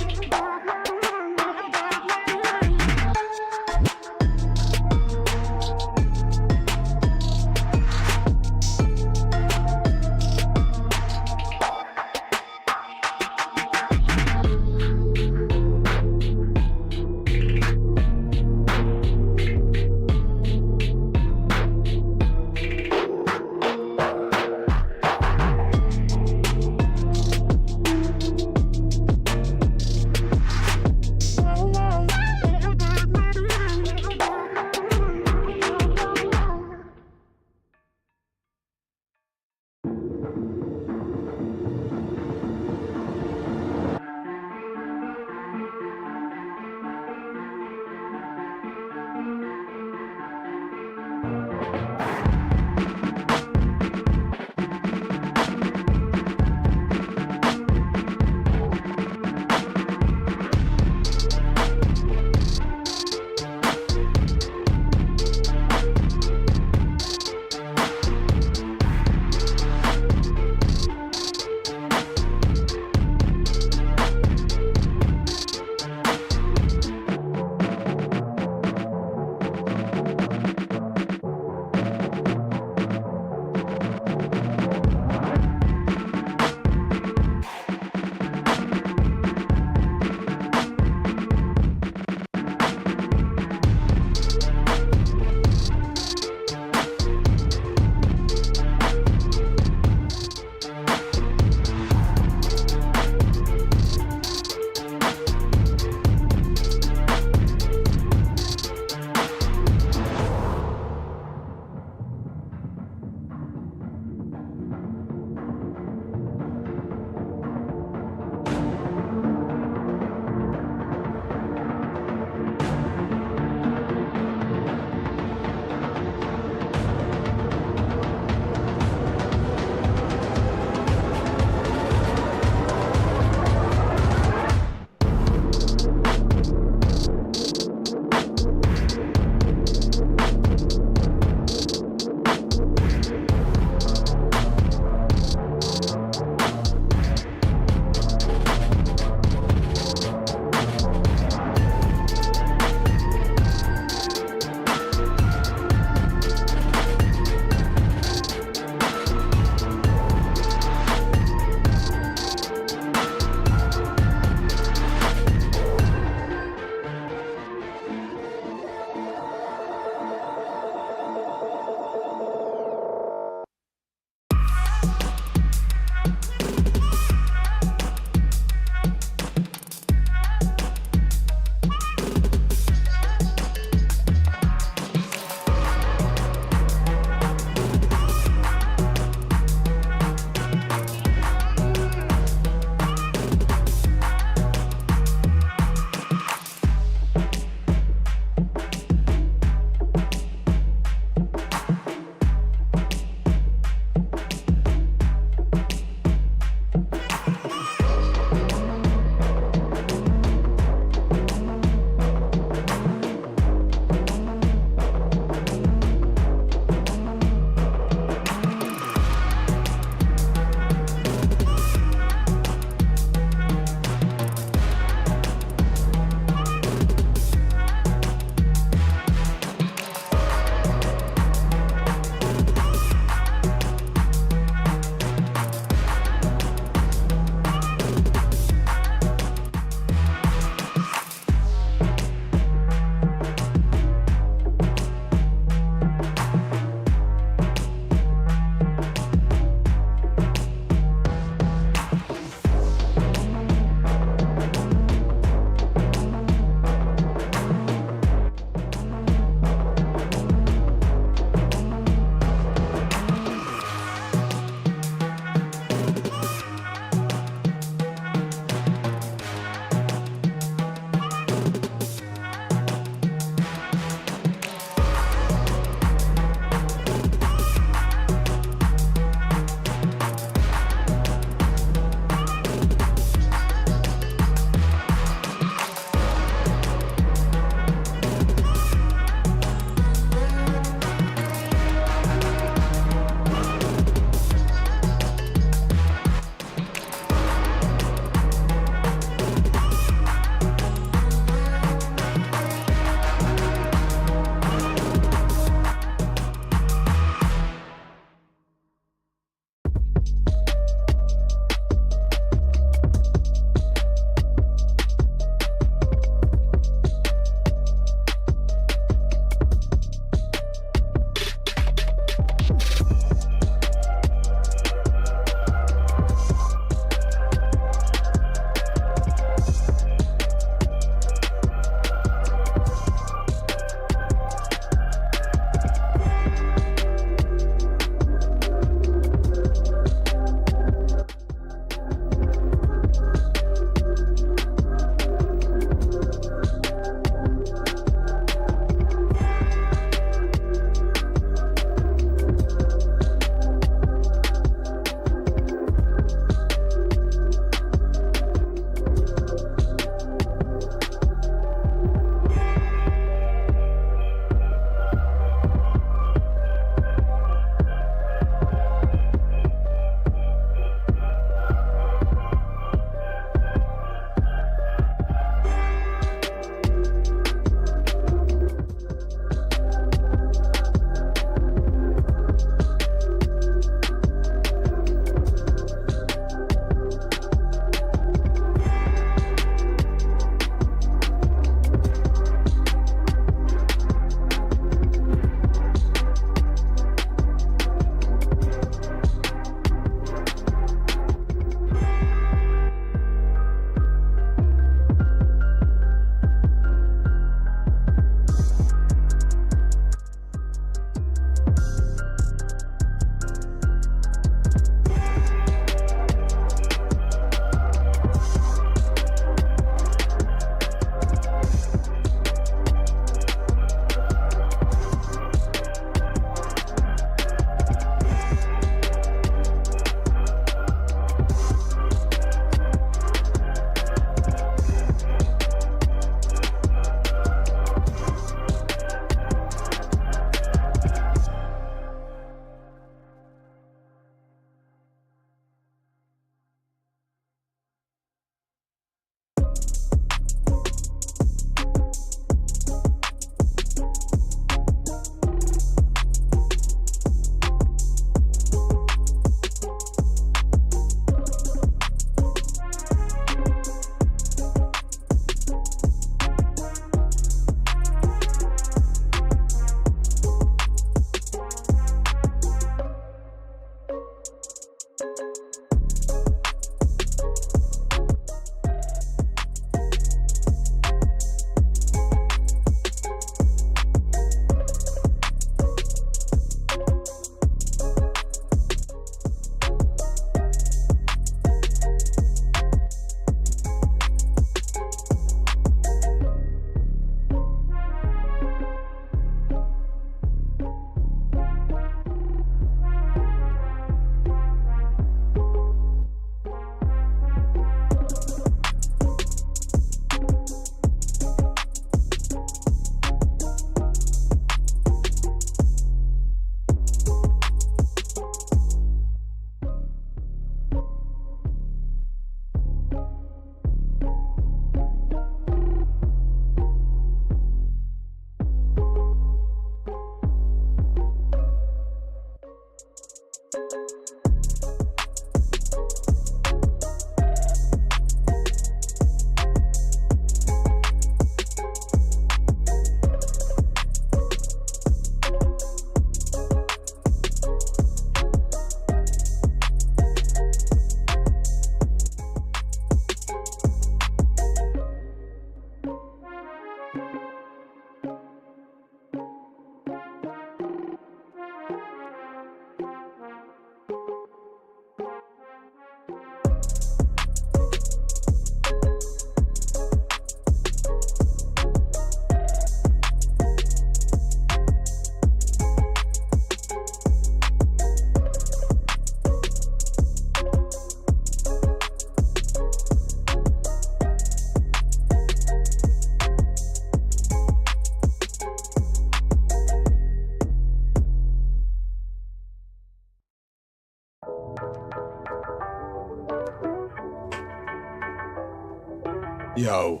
Yo.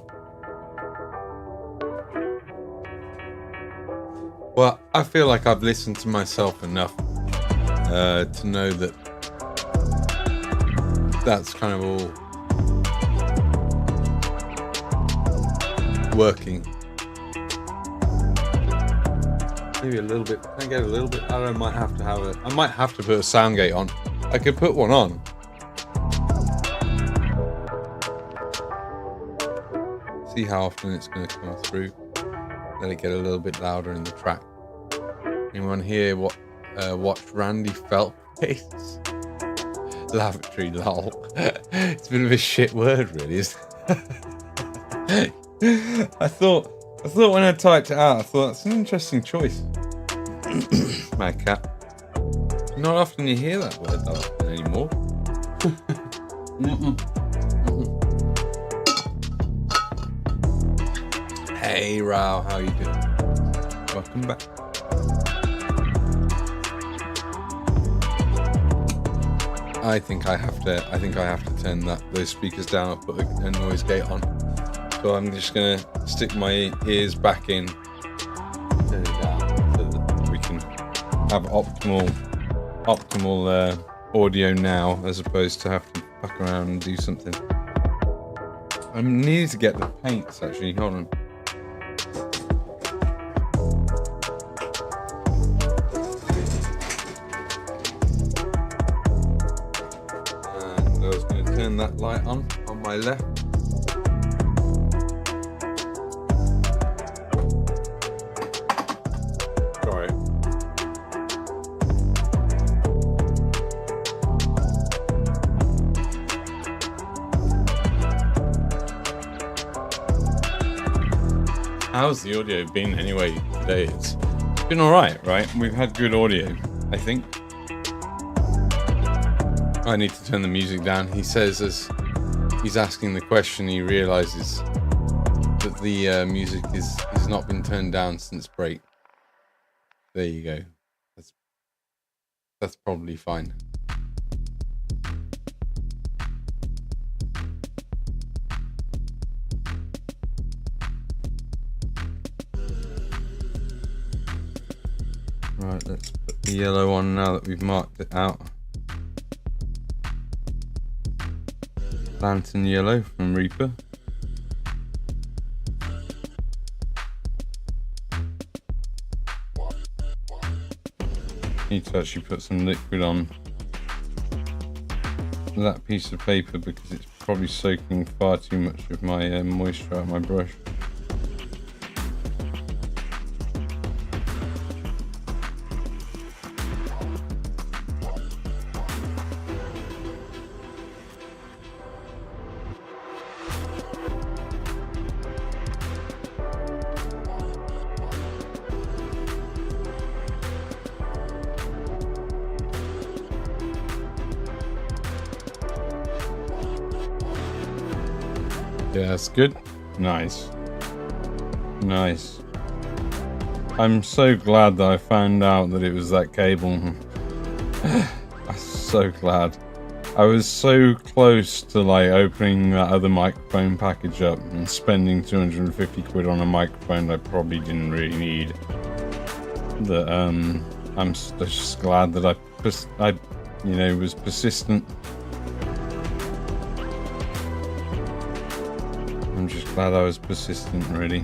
Well, I feel like I've listened to myself enough to know that that's kind of all working. Maybe a little bit. Can I get a little bit? I might have to put a sound gate on. I could put one on. See how often it's going to come through. Let it get a little bit louder in the track. Anyone here watched Randy Feltface? Lavatory, lol. It's a bit of a shit word, really, isn't it? I thought when I typed it out, I thought that's an interesting choice. Mad cat. Not often you hear that word that often anymore. Hey Rao, how you doing? Welcome back. I think I have to turn those speakers down. I'll put a noise gate on. So I'm just gonna stick my ears back in, turn it down, so that we can have optimal audio now, as opposed to have to fuck around and do something. I need to get the paints actually. Hold on. And I was going to turn that light on my left. How's the audio been anyway today? It's been alright, right? We've had good audio, I think. I need to turn the music down. He says as he's asking the question, he realizes that the music has not been turned down since break. There you go. That's probably fine. Right, let's put the yellow on now that we've marked it out. Lantern yellow from Reaper. Need to actually put some liquid on that piece of paper because it's probably soaking far too much of my moisture out of my brush. Yeah, that's good. Nice. Nice. I'm so glad that I found out that it was that cable. I'm so glad. I was so close to like opening that other microphone package up and spending 250 quid on a microphone I probably didn't really need. That I'm just glad that I was persistent. I'm just glad I was persistent, really.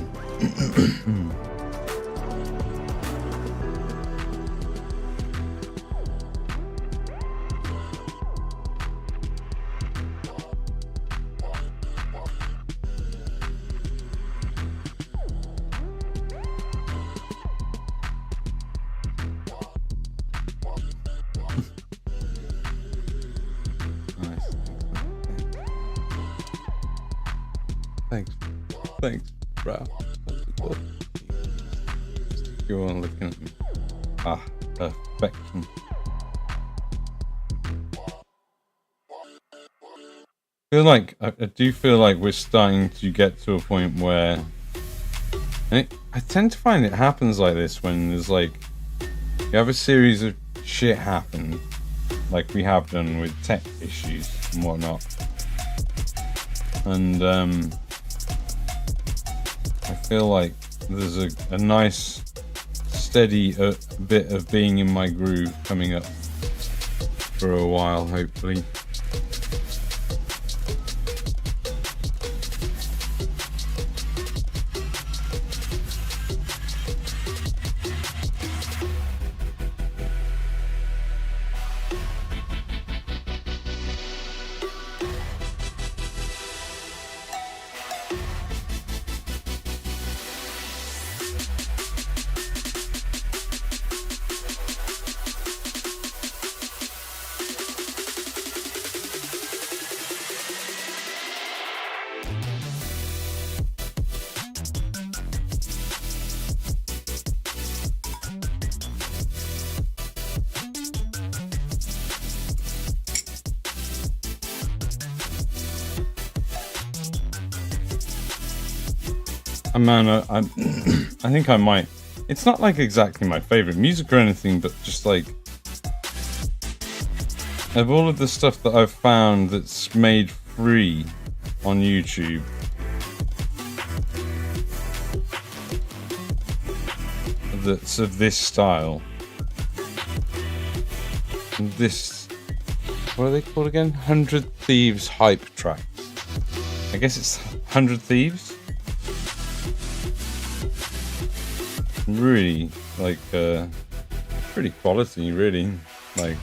Thanks, bro. Go on looking at me. Ah, perfection. I do feel like we're starting to get to a point where I tend to find it happens like this when there's like you have a series of shit happen, like we have done with tech issues and whatnot, and feel like there's a nice steady bit of being in my groove coming up for a while, hopefully. Man, I think I might. It's not like exactly my favorite music or anything, but just like of all of the stuff that I've found that's made free on YouTube, that's of this style. This, what are they called again? 100 Thieves hype tracks. I guess it's 100 Thieves. Really, like, pretty quality, really, like.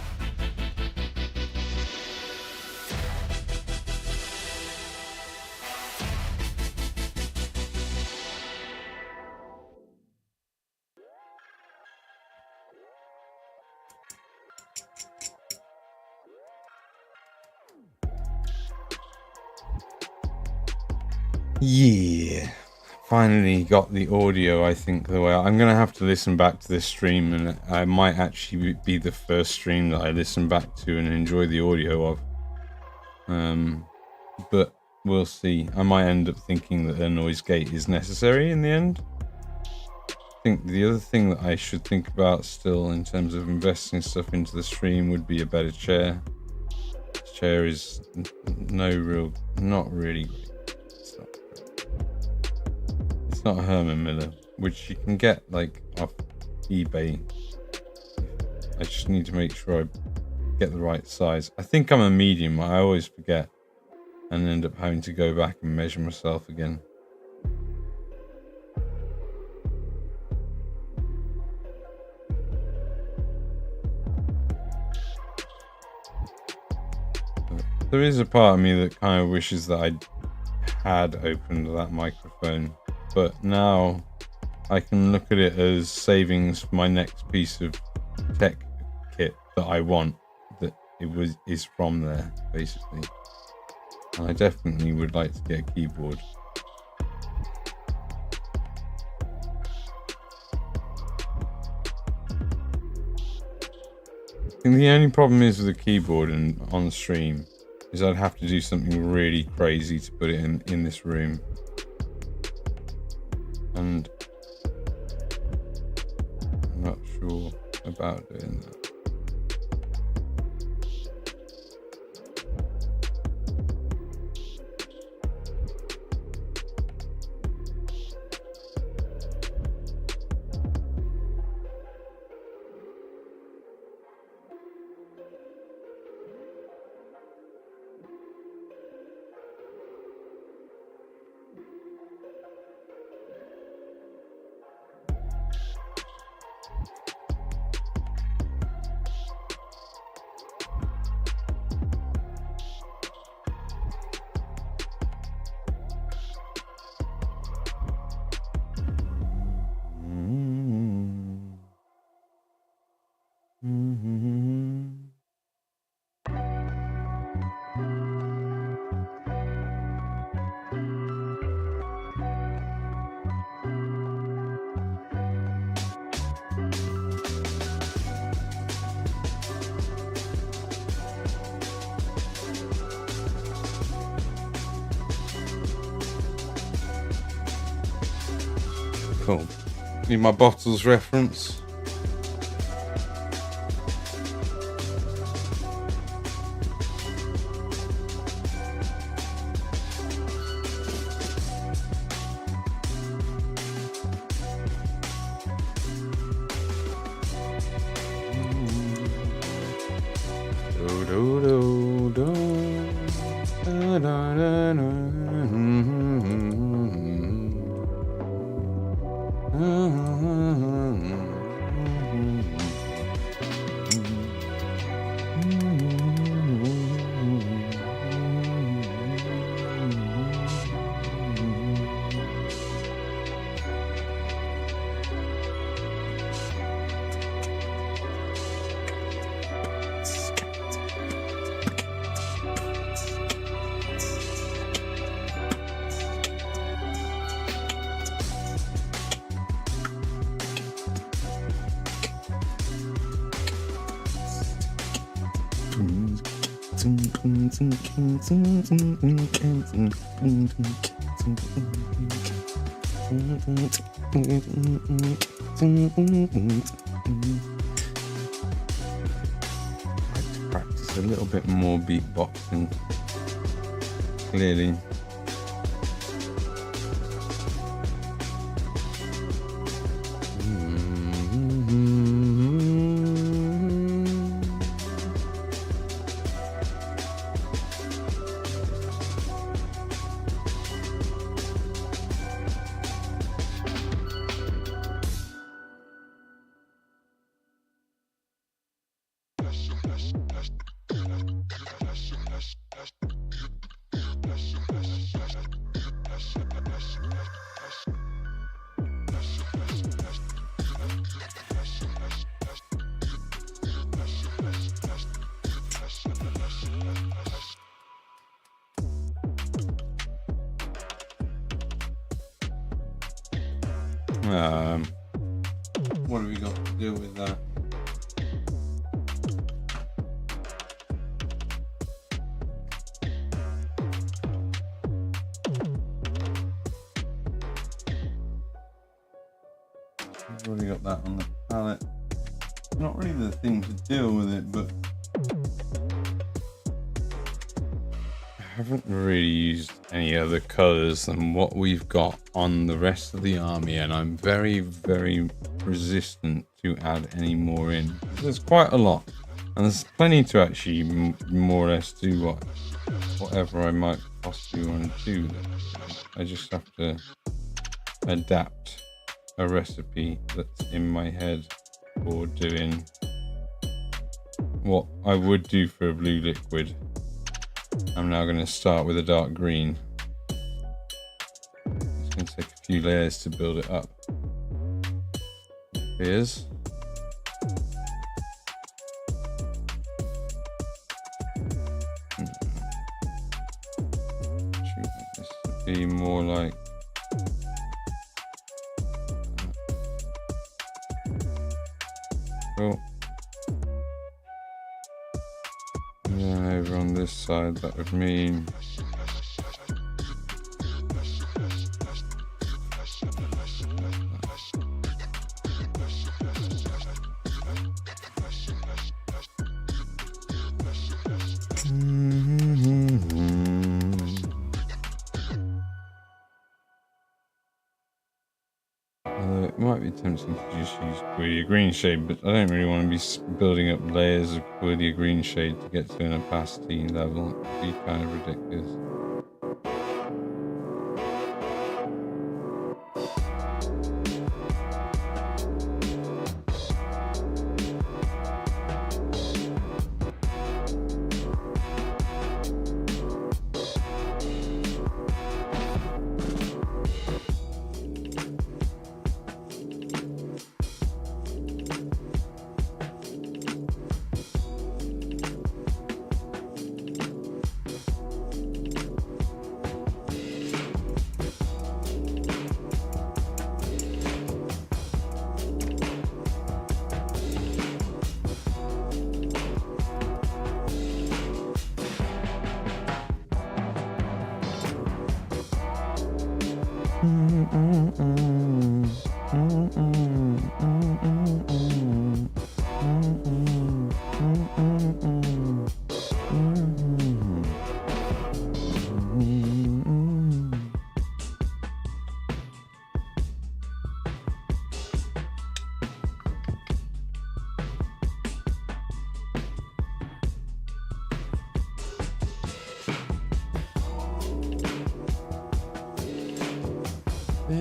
Yeah. Finally got the audio, I think, the way I'm gonna have to listen back to this stream, and I might actually be the first stream that I listen back to and enjoy the audio of. But we'll see. I might end up thinking that a noise gate is necessary in the end. I think the other thing that I should think about still in terms of investing stuff into the stream would be a better chair. This chair is not really great. It's not a Herman Miller, which you can get like off eBay. I just need to make sure I get the right size. I think I'm a medium. I always forget and end up having to go back and measure myself again. There is a part of me that kind of wishes that I had opened that microphone. But now I can look at it as savings for my next piece of tech kit that I want, that is from there, basically. And I definitely would like to get a keyboard. I think the only problem is with the keyboard and on stream is I'd have to do something really crazy to put it in this room. And I'm not sure about doing that. Cool. Need my bottles reference. Practice a little bit more beatboxing. Clearly. What have we got to do with that? I've already got that on the palette. Not really the thing to deal with it, but I haven't really used any other colors than what we've got on the rest of the army, and I'm very, very resistant to add any more in. There's quite a lot, and there's plenty to actually more or less do whatever I might possibly want to do. I just have to adapt a recipe that's in my head for doing what I would do for a blue liquid. I'm now going to start with a dark green. It's going to take a few layers to build it up. Here's this to be more like cool. And then over on this side, that would mean it might be tempting to just use Quillia green shade, but I don't really want to be building up layers of Quillia green shade to get to an opacity level. It would be kind of ridiculous. We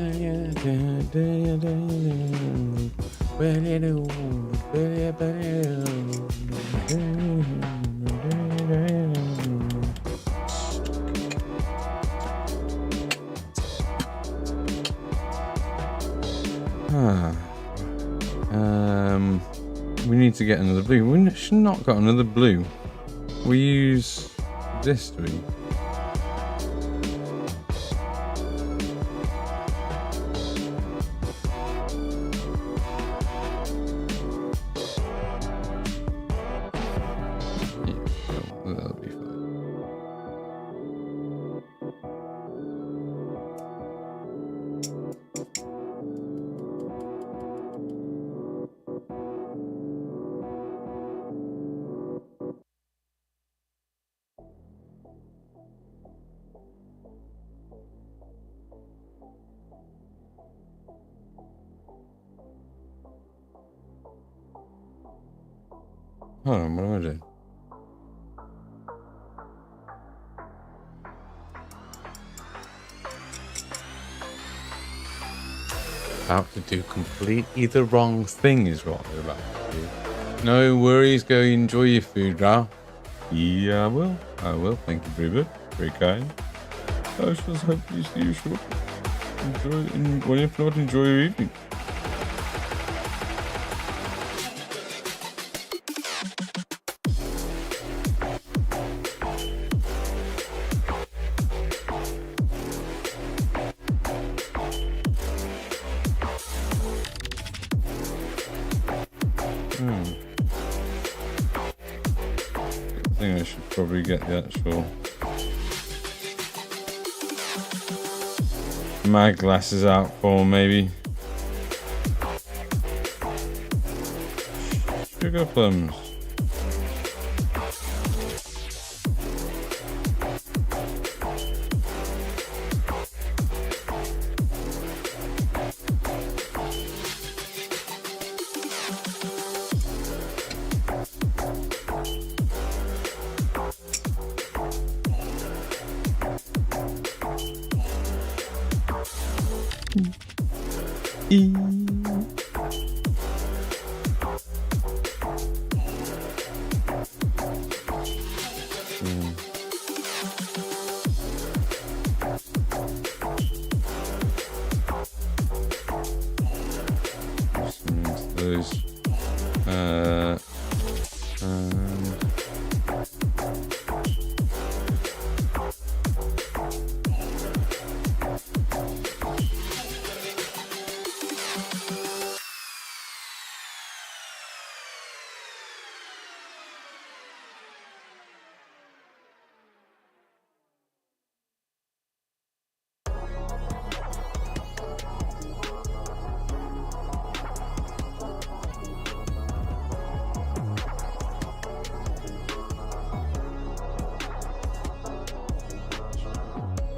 need to get another blue. We should not got another blue. We use this, do we? That'll be fine. Hold on, what am I doing? About to do completely the wrong thing is what we're about to do. No worries, go enjoy your food now. Yeah, I will. I will. Thank you very much. Very kind. I shall hopefully see you shortly. Well, if not, enjoy your evening. I think I should probably get the actual mag glasses out for maybe. Sugar plums. Those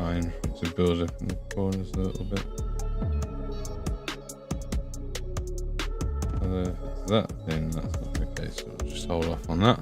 fine to build up in the corners a little bit. If it's that thin, that's not the case, so we'll just hold off on that.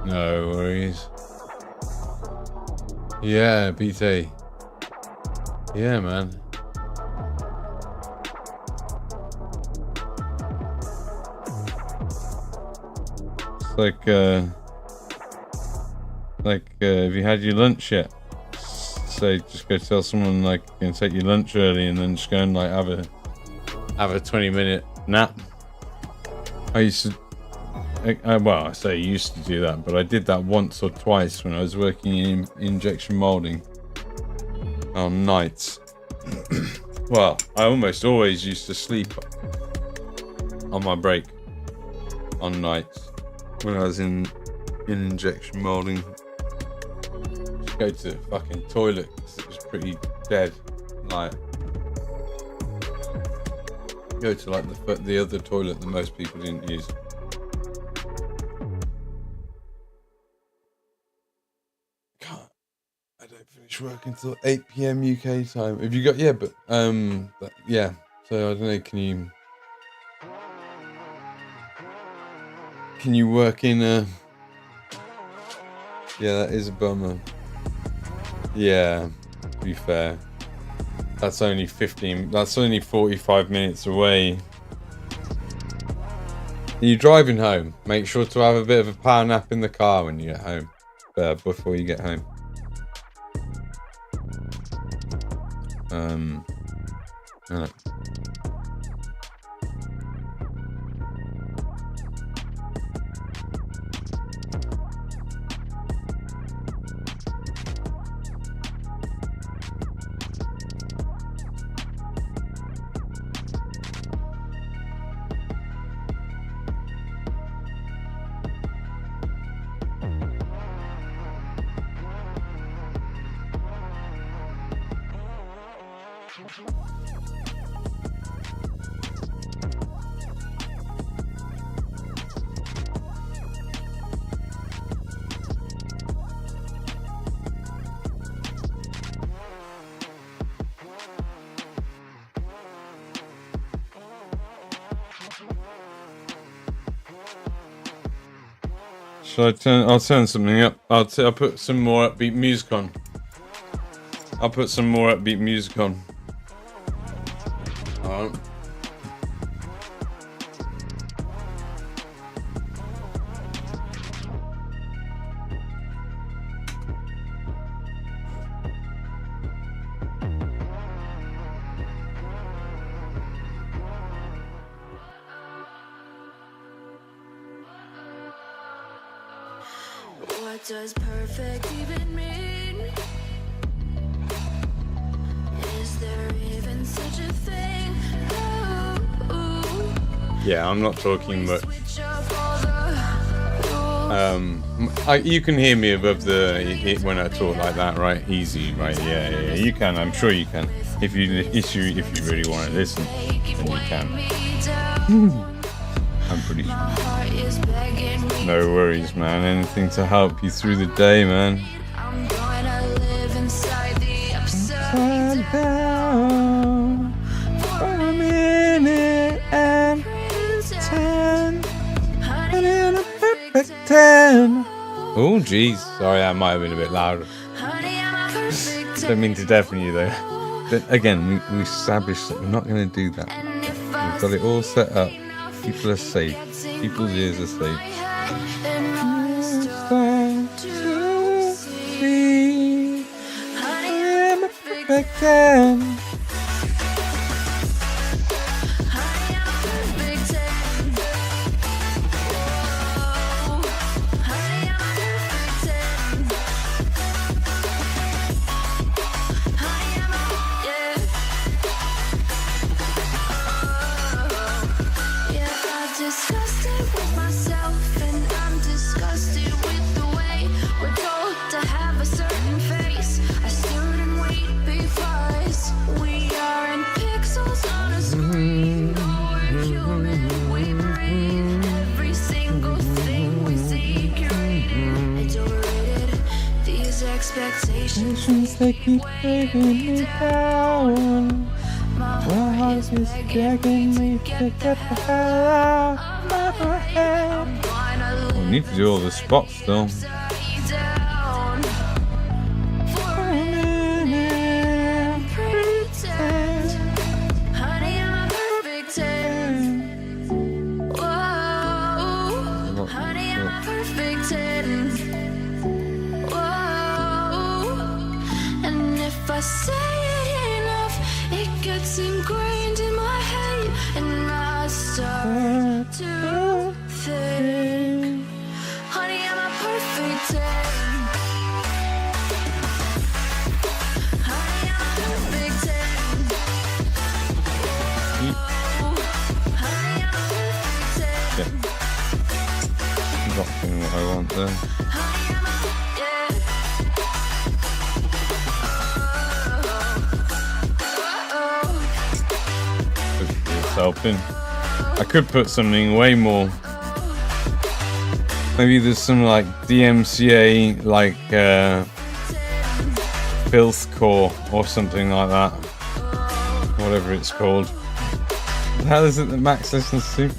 No worries. Yeah, BT. Yeah, man. It's like have you had your lunch yet? Say, just go tell someone like you can take your lunch early and then just go and like have a 20-minute nap. I used to. Well, I say I used to do that, but I did that once or twice when I was working in injection molding on nights. Well, I almost always used to sleep on my break. on nights when I was in injection molding. Just go to the fucking toilet because it was pretty dead. Like, go to like the other toilet that most people didn't use. I don't finish work until 8 p.m. UK time. Have you got yeah. So I don't know. Can you work in a? Yeah, that is a bummer. Yeah, to be fair, that's only 45 minutes away. Are you driving home? Make sure to have a bit of a power nap in the car when you get home, before you get home. No. I'll turn something up. I'll put some more upbeat music on. Alright. What does perfect even mean? Is there even such a thing? Yeah, I'm not talking much. You can hear me above when I talk like that, right? Easy, right? Yeah. You can. I'm sure you can. If you really want to listen, then you can. I'm pretty sure. No worries, man. Anything to help you through the day, man. I'm gonna live inside the upside down for a minute and pretend I'm in a perfect 10. Oh, jeez. Sorry, that might have been a bit louder. Don't mean to deafen you, though. But again, we established that we're not going to do that. We've got it all set up. People are safe. People's ears are safe. I am a perfect 10. Expectations, they keep breaking me down. My heart is begging me to get the hell out of my head. I need to do all the spots still. Say it enough, it gets ingrained in my head, and I start to think, honey, I'm a perfect 10. Honey, I'm a perfect 10. Oh, honey, I'm a perfect 10. locked in what I want there. It's helping. I could put something way more. Maybe there's some like DMCA, like filth core or something like that. Whatever it's called. What the hell is it that Max listens to?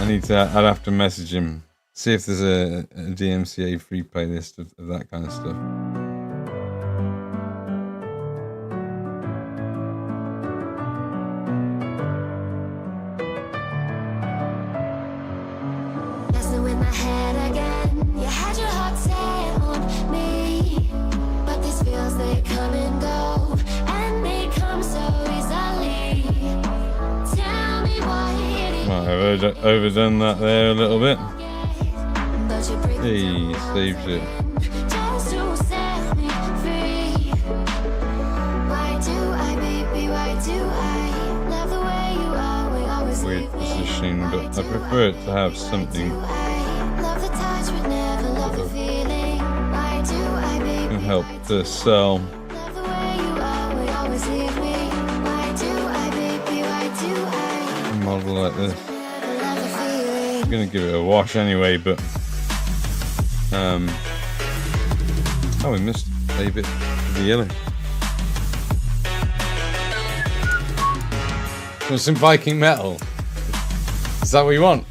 I'd have to message him. See if there's a DMCA free playlist of that kind of stuff. I've overdone that there a little bit. Hey, saves it. Weird positioning, but I prefer it to have something can help to sell. A model like this. I'm gonna give it a wash anyway, but oh, we missed a bit of the yellow. Want some Viking metal? Is that what you want?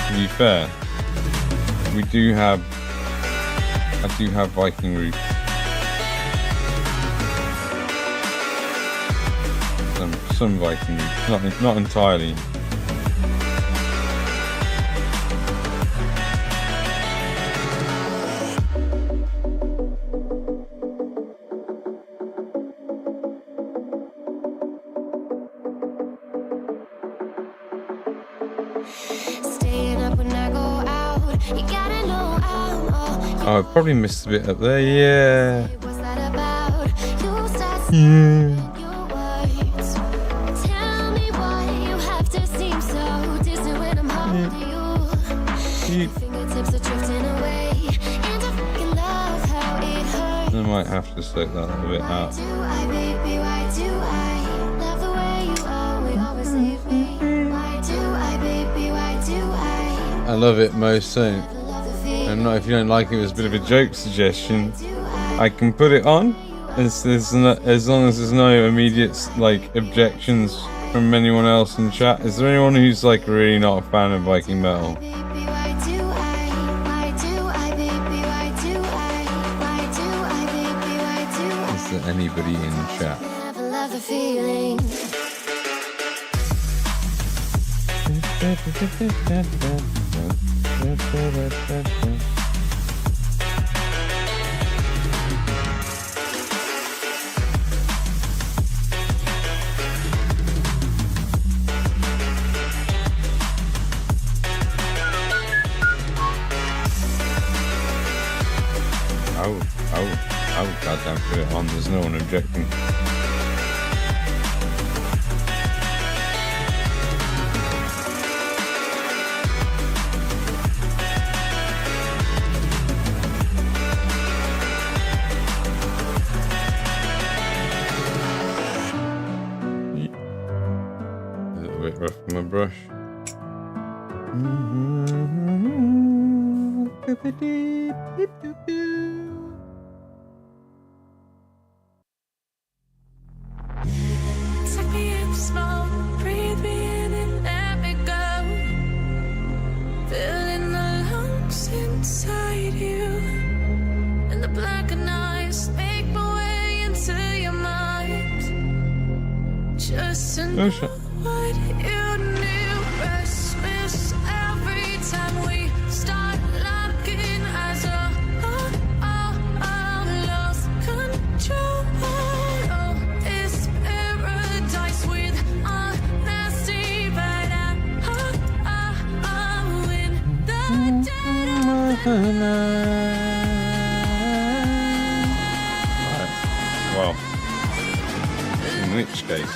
To be fair, I do have Viking roots. Some Viking roots, not entirely. Oh, I probably missed a bit up there, yeah. I might have to soak that a little bit out. I love it most, so and not if you don't like it, it was a bit of a joke suggestion. I can put it on as long as there's no immediate like objections from anyone else in chat. Is there anyone who's like really not a fan of Viking metal? Is there anybody in chat? Oh, goddamn, put it on, there's no one objecting. A little bit rough with my brush. Oh shit. Well, in which case.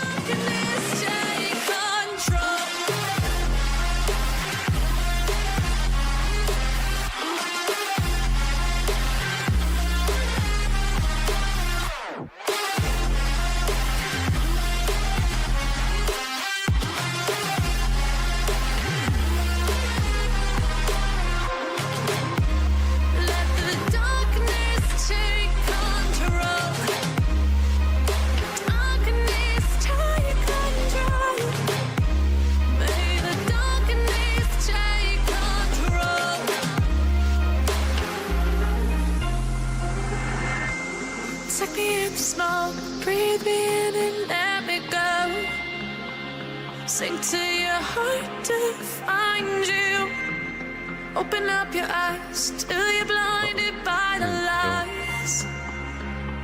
Take me in the smoke, breathe me in and let me go. Sink to your heart to find you. Open up your eyes till you're blinded by the lies,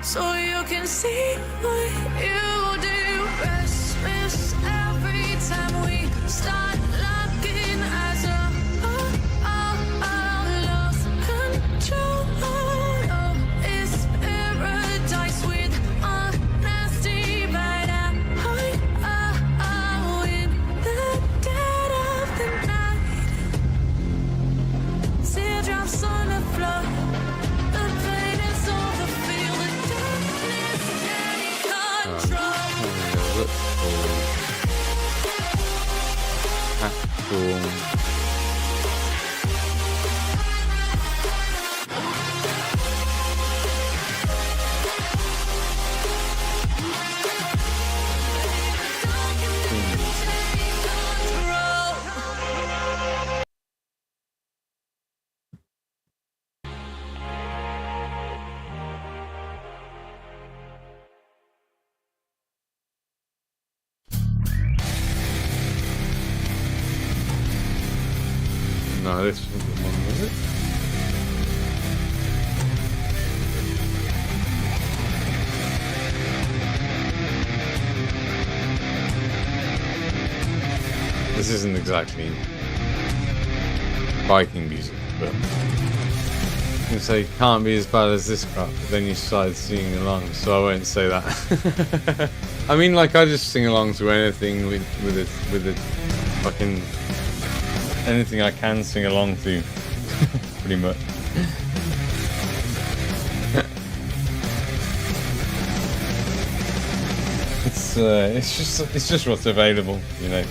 so you can see what you do. Restless every time we start looking as a lost control. No, this isn't the one, was it? This isn't exactly biking music, but you say can't be as bad as this crap, but then you started singing along, so I won't say that. I mean, like, I just sing along to anything with a fucking anything I can sing along to, pretty much. It's just what's available, you know.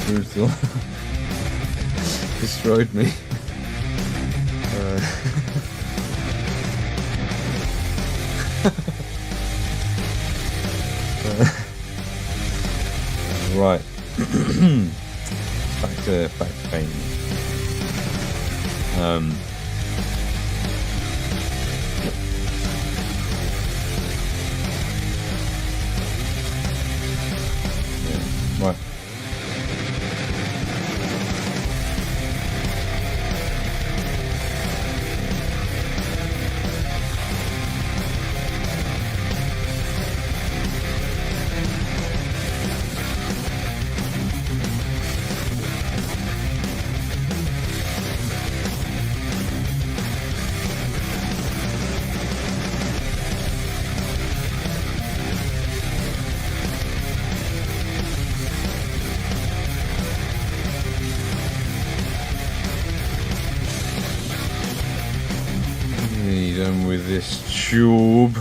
Brutal. Destroyed me. Right. back to pain. Yeah, right. Done with this tube.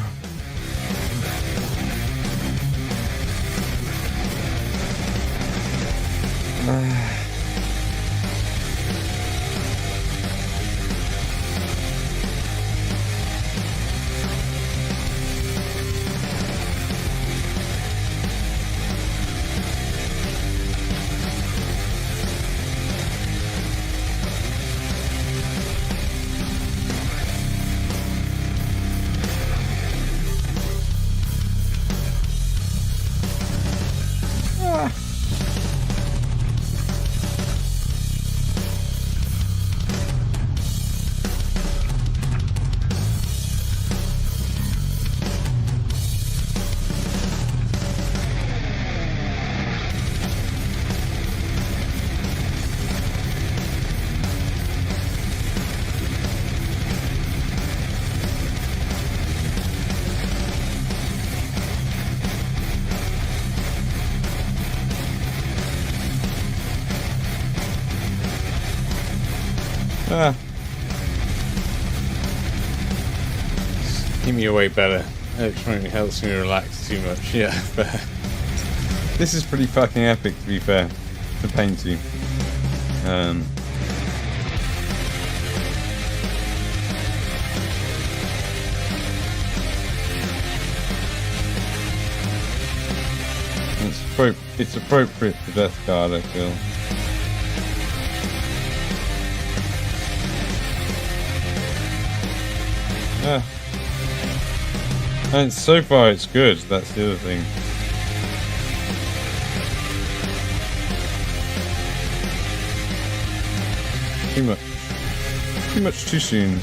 Ah. Keep me awake better. Electronic helps me relax too much. Yeah, fair. This is pretty fucking epic, to be fair, to paint you. It's appropriate for Death Guard, I feel. Yeah. And so far it's good, that's the other thing. Too much. Too much too soon.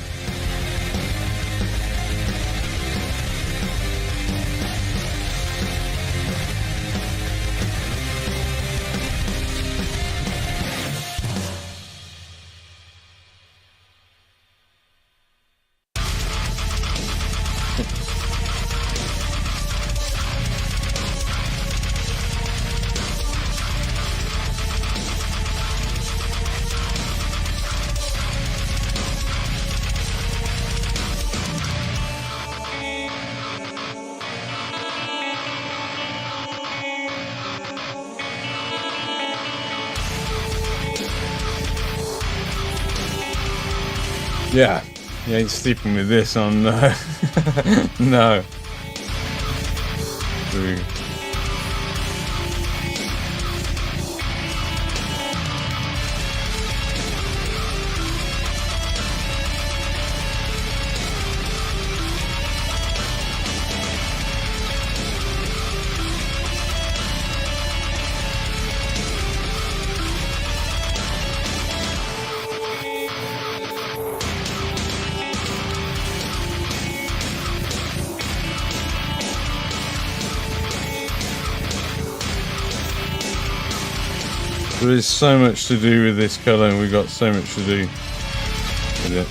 Yeah, you ain't sleeping with this on, no. No. True. There is so much to do with this colour, and we've got so much to do with it.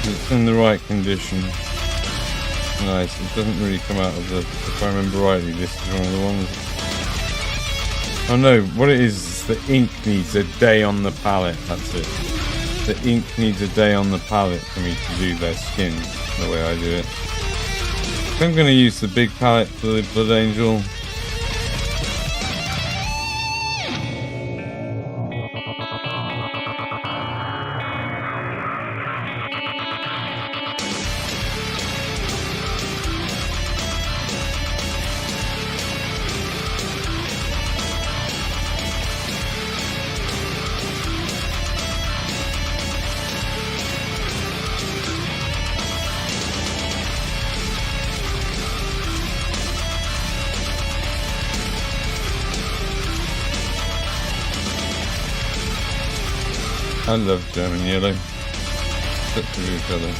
It's in the right condition. Nice. It doesn't really come out of the... If I remember rightly, this is one of the ones... Oh no, what it is the ink needs a day on the palette, that's it. The ink needs a day on the palette for me to do their skin, the way I do it. I'm going to use the big palette for the Blood Angel. I love German yellow. Such a good colour.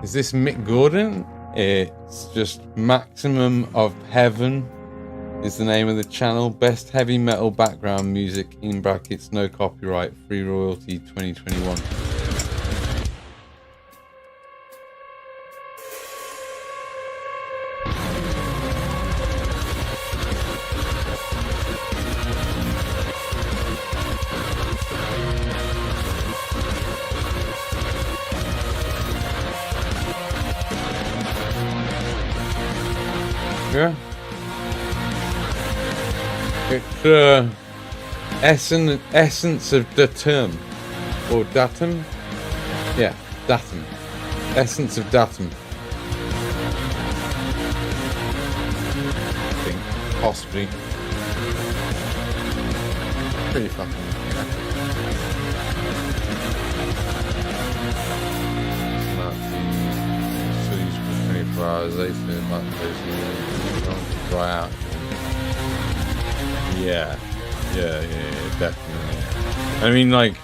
Is this Mick Gordon? It's just Maximum of Heaven is the name of the channel. Best heavy metal background music in brackets, no copyright, free royalty 2021. Yeah. It's essence of datum or datum. Yeah, datum. Essence of datum. I think possibly. Pretty fucking. So use for 24 hours later. It might dry out. Yeah, definitely. I mean, like,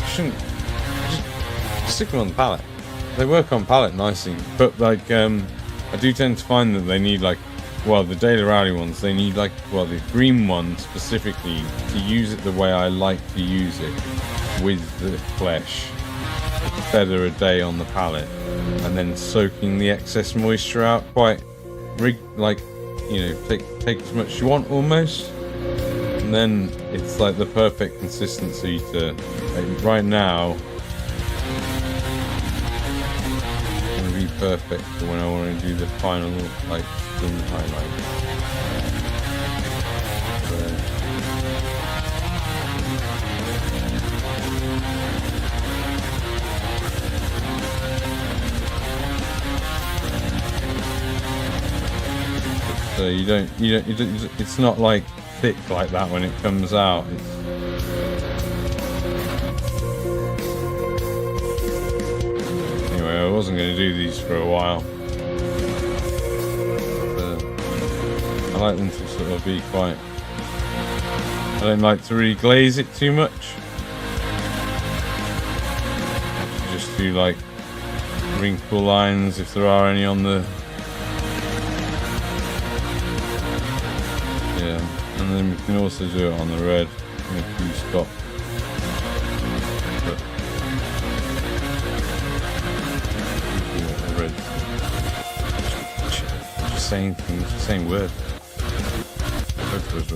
shouldn't just stick them on the palette. They work on palette nicely, but like, I do tend to find that they need like well, the Daily Rowdy ones, they need like, well, the green ones specifically, to use it the way I like to use it with the flesh. Feather a day on the palette and then soaking the excess moisture out quite like, you know, take as much as you want almost, and then it's like the perfect consistency to, like, right now it's gonna be perfect for when I want to do the final like thin highlight. So you don't, it's not like thick like that when it comes out. Anyway, I wasn't going to do these for a while. I like them to sort of be quite, I don't like to really glaze it too much. Just do like wrinkle lines if there are any on the, and then we can also do it on the red if you stop. The red. Just saying things, just saying words. Words.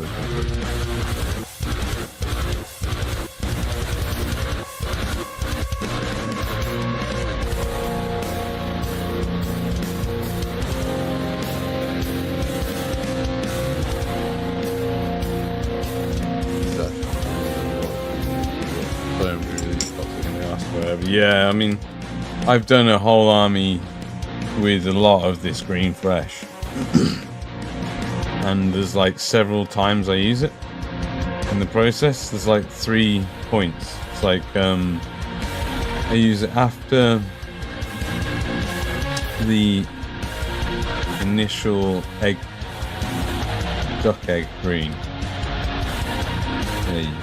Yeah, I mean, I've done a whole army with a lot of this green flesh. And there's like several times I use it in the process. There's like 3 points. It's like I use it after the initial duck egg green. There you go.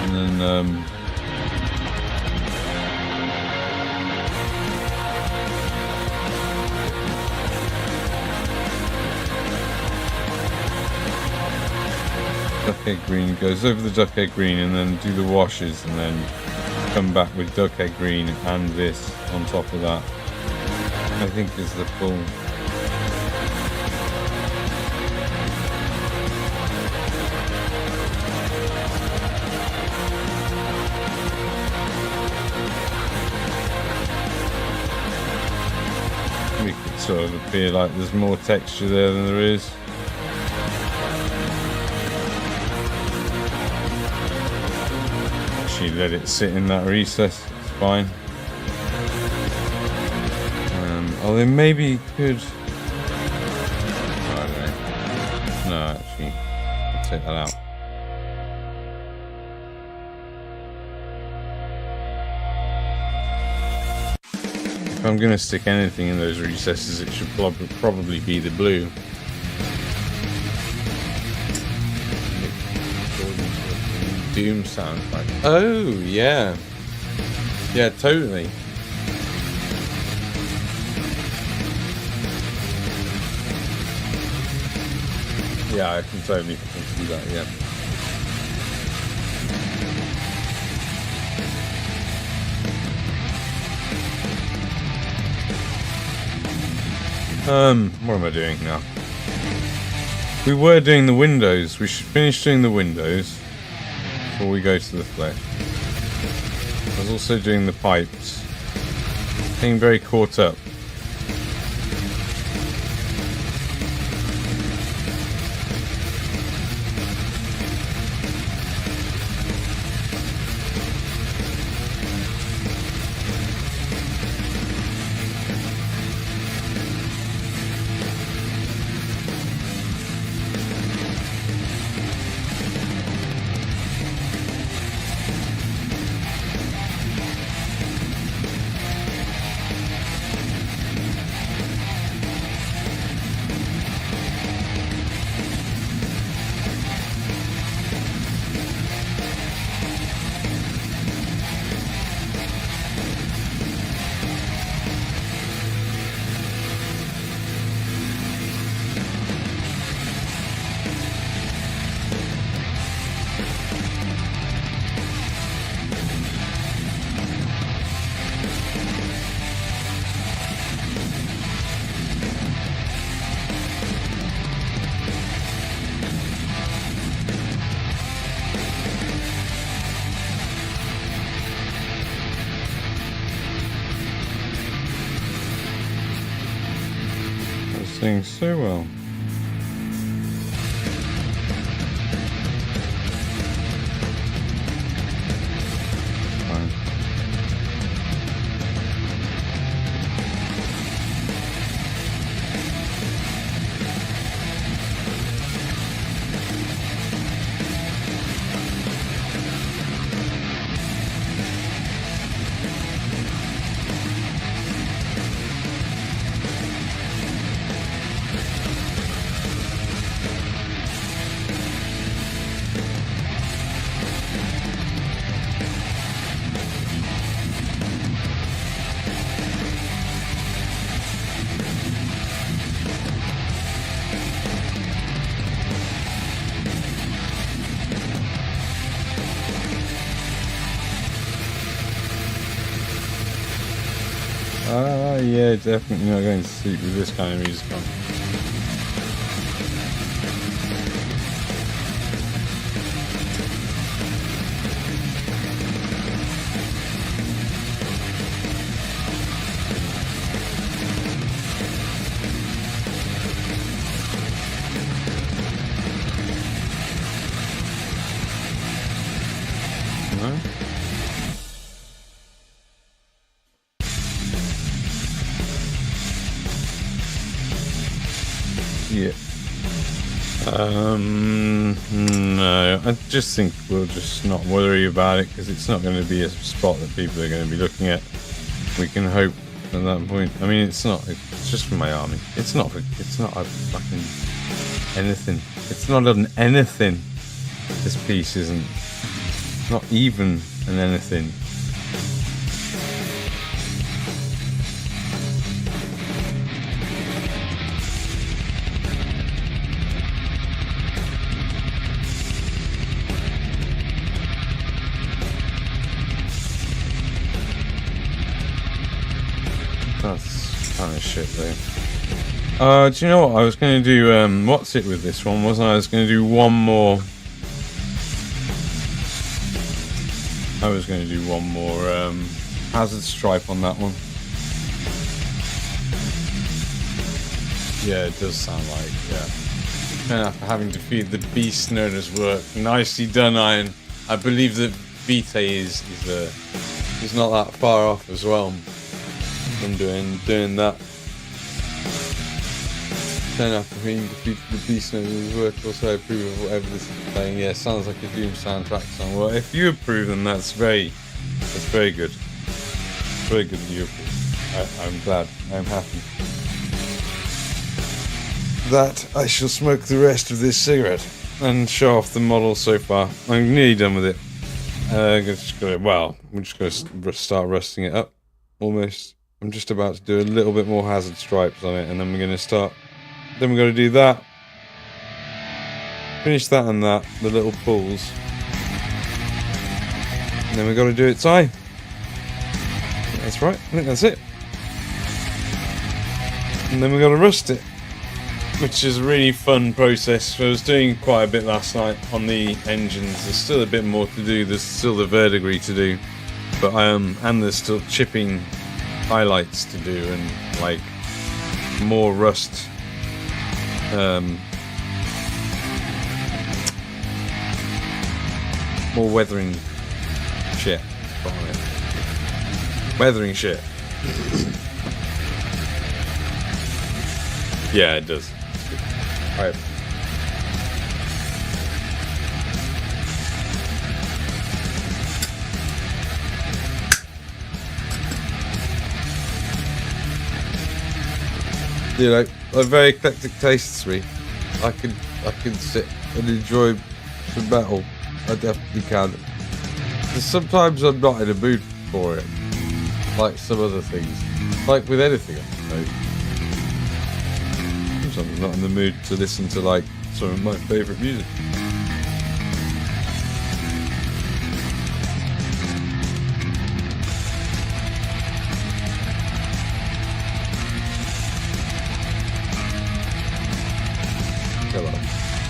And then duck egg green goes over the duck egg green, and then do the washes, and then come back with duck egg green and this on top of that. I think is the full. Sort of appear like there's more texture there than there is. Actually, let it sit in that recess, it's fine. Although maybe could. I don't know. No, actually, I'll take that out. If I'm going to stick anything in those recesses, it should probably be the blue. Doom sounds like. Oh, yeah. Yeah, totally. Yeah, I can totally do that, yeah. What am I doing now? We were doing the windows. We should finish doing the windows before we go to the flesh. I was also doing the pipes. Getting very caught up. Sing so well. Fine. Yeah, definitely not going to sleep with this kind of music on. No? Yeah. No, I just think we'll just not worry about it because it's not going to be a spot that people are going to be looking at. We can hope at that point. I mean, it's just for my army. It's not a fucking anything. It's not an anything. This piece isn't. Not even an anything. That's kind of shit though. Do you know what? I was going to do, what's it with this one, wasn't I? I was going to do one more. I was going to do one more hazard stripe on that one. Yeah, it does sound like, yeah. And after having defeated the beast nerd's work. Nicely done, Iron. I believe that Vitae is not that far off as well. I'm doing that. Then after having defeated the beast nerd's work, also I approve of whatever this is playing. Yeah, sounds like a Doom soundtrack song. Well, if you approve, then that's very good. Very good that you approve. I'm glad. I'm happy. That I shall smoke the rest of this cigarette and show off the model so far. I'm nearly done with it. We're just gonna start rusting it up. Almost. I'm just about to do a little bit more hazard stripes on it, and then we're gonna start. Then we're gonna do that. Finish that and that, the little pulls. And then we've got to do its eye. That's right. I think that's it. And then we've got to rust it, which is a really fun process. I was doing quite a bit last night on the engines. There's still a bit more to do. There's still the verdigris to do, but and there's still chipping highlights to do and like more rust. More weathering shit. Weathering shit. Yeah, it does. Alright. You know, a very eclectic tastes me. I could sit and enjoy the metal. I definitely can. But sometimes I'm not in a mood for it. Like some other things. Like with anything, I suppose. Sometimes I'm not in the mood to listen to like some of my favourite music.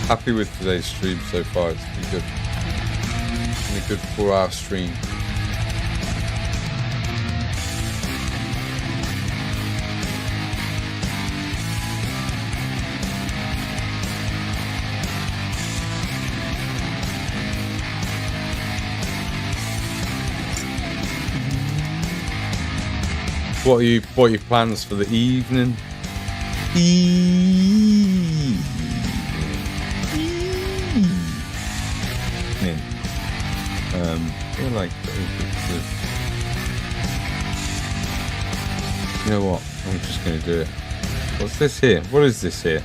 Happy with today's stream so far. It's been good. It's been a good 4-hour stream. What are your plans for the evening? Feel like you know what? I'm just gonna do it. What's this here? What is this here?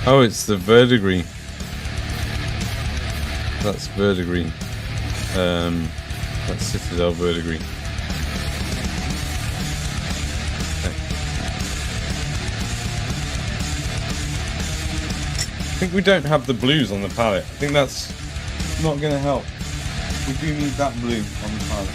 Oh, it's the verdigris. That's verdigris. That's Citadel verdigris. Okay. I think we don't have the blues on the palette. I think that's not going to help. We do need that blue on the palette.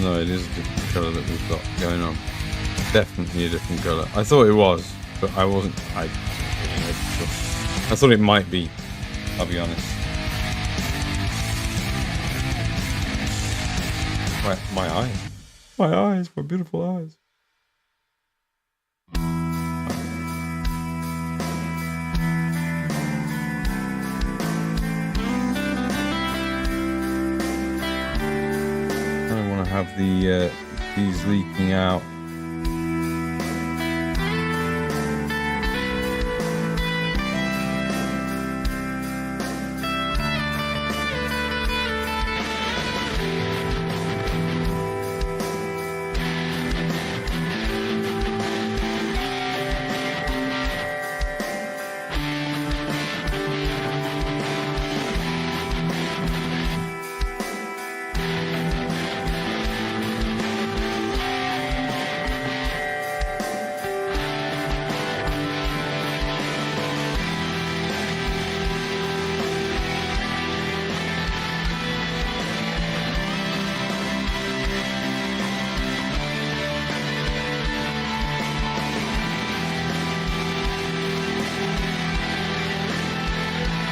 No, it is a different colour that we've got going on. Definitely a different colour. I thought it was, but I wasn't. I thought it might be. I'll be honest. My eyes, my beautiful eyes. Have the these leaking out.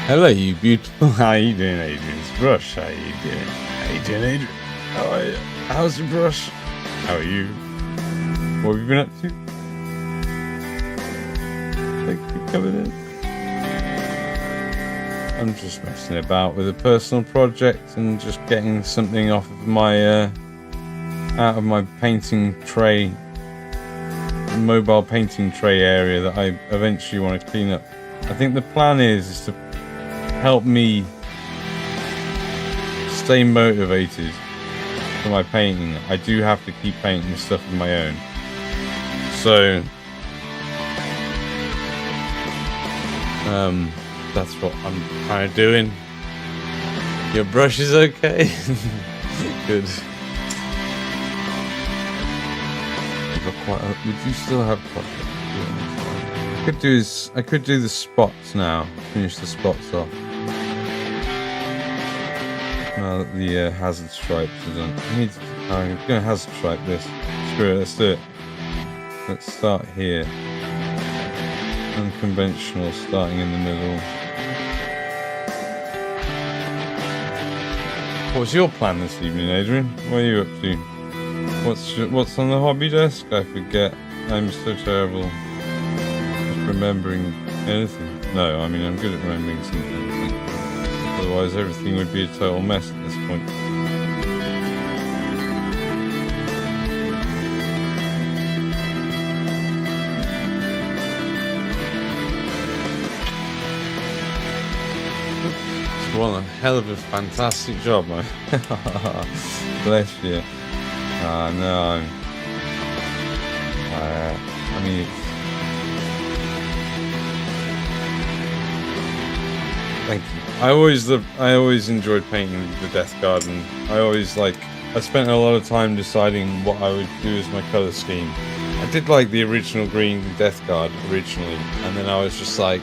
Hello, you beautiful. How you doing, Adrian? It's Brush. How you doing? How you doing, Adrian? How are you? How's your brush? How are you? What have you been up to? Thank you for coming in. I'm just messing about with a personal project and just getting something off of my out of my painting tray, mobile painting tray area that I eventually want to clean up. I think the plan is to help me stay motivated for my painting. I do have to keep painting stuff of my own. So that's what I'm kind of doing. Your brush is okay? Good. Would you still have projects? I could do the spots now. Finish the spots off. Now that the hazard stripes are done. I'm gonna hazard stripe this. Screw it, let's do it. Let's start here. Unconventional, starting in the middle. What's your plan this evening, Adrian? What are you up to? What's on the hobby desk? I forget. I'm so terrible at remembering anything. No, I mean I'm good at remembering something. Otherwise everything would be a total mess at this point. Well, a hell of a fantastic job, man. Bless you. No, I mean, thank you. I always enjoyed painting the Death Garden. I spent a lot of time deciding what I would do as my colour scheme. I did like the original green Death Guard originally, and then I was just like,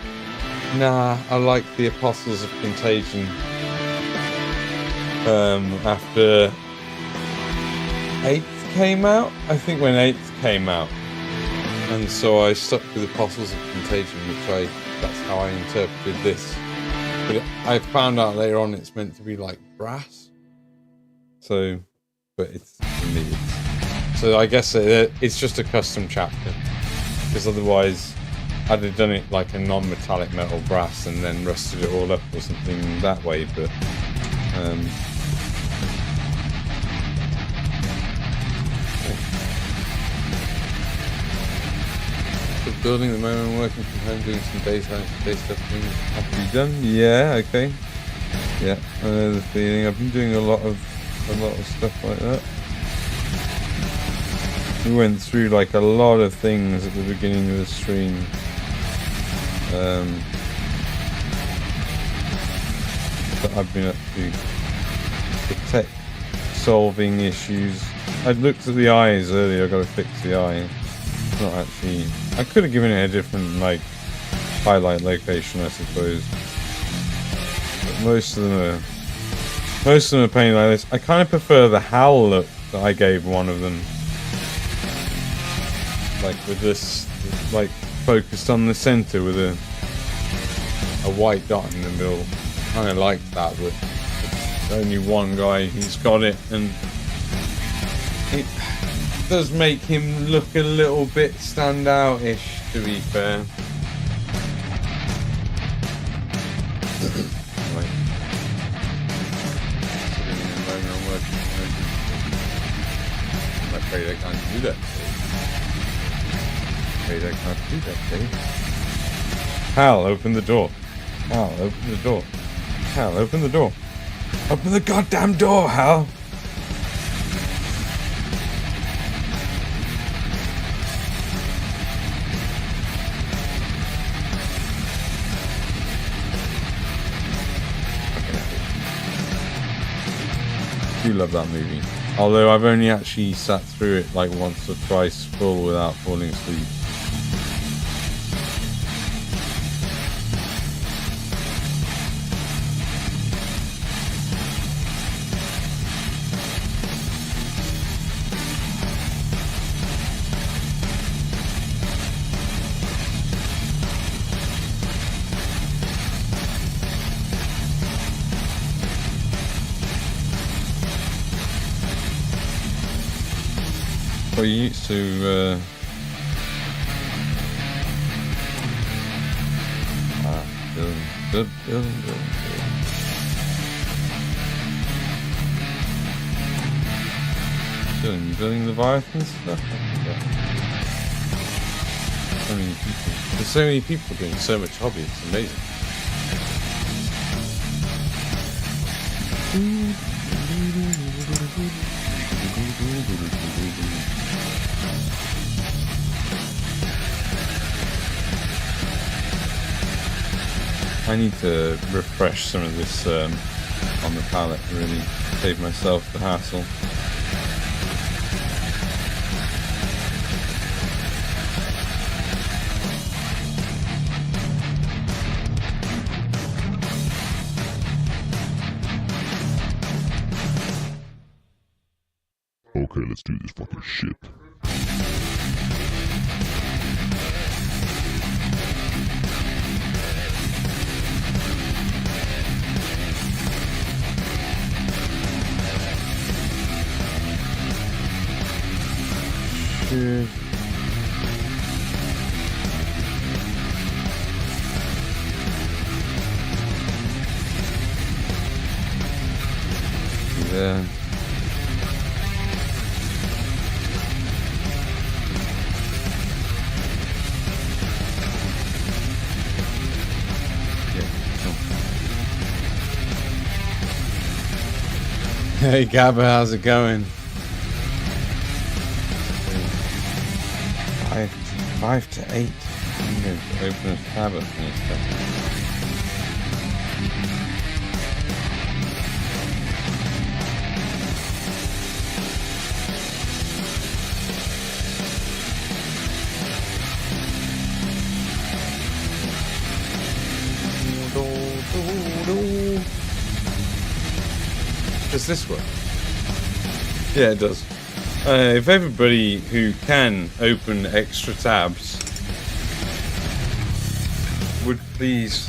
nah, I like the Apostles of Contagion. After 8th came out, I think when 8th came out, and so I stuck with Apostles of Contagion, that's how I interpreted this. But I found out later on it's meant to be like brass. So, but it's for me. So I guess it's just a custom chapter, because otherwise I'd have done it like a non-metallic metal brass and then rusted it all up or something that way. But building at the moment, working from home, doing some day stuff, things have to be done. Yeah, okay. Yeah, I know the feeling. I've been doing a lot of stuff like that. We went through like a lot of things at the beginning of the stream. That I've been up to. The tech solving issues. I looked at the eyes earlier. I got to fix the eye. Not actually. I could have given it a different like highlight location, I suppose. But most of them are painted like this. I kind of prefer the howl look that I gave one of them. Like with this, like focused on the center with a white dot in the middle. I kind of like that, but it's only one guy who's got it, and it does make him look a little bit stand-out-ish, to be fair. Right. I'm afraid I can't do that. Dave. Hal, open the door. Hal, open the door. Hal, open the door. Open the goddamn door, Hal! I do love that movie. Although I've only actually sat through it like once or twice full without falling asleep. Well, you used to building the virus and stuff. So many people. There's so many people doing so much hobby. It's amazing. I need to refresh some of this on the palette, really save myself the hassle. Okay, let's do this fucking shit. Shit. Yeah. Hey Gabba, how's it going? 5 to 8. I'm going to open a tab up in a second. Does this work? Yeah, it does. If everybody who can open extra tabs would please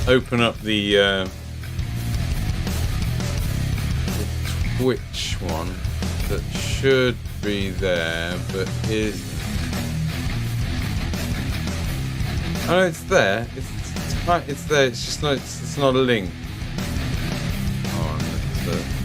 open up the Twitch one that should be there, but is. Oh no, it's there. It's there. It's just not. It's not a link. Oh, let's,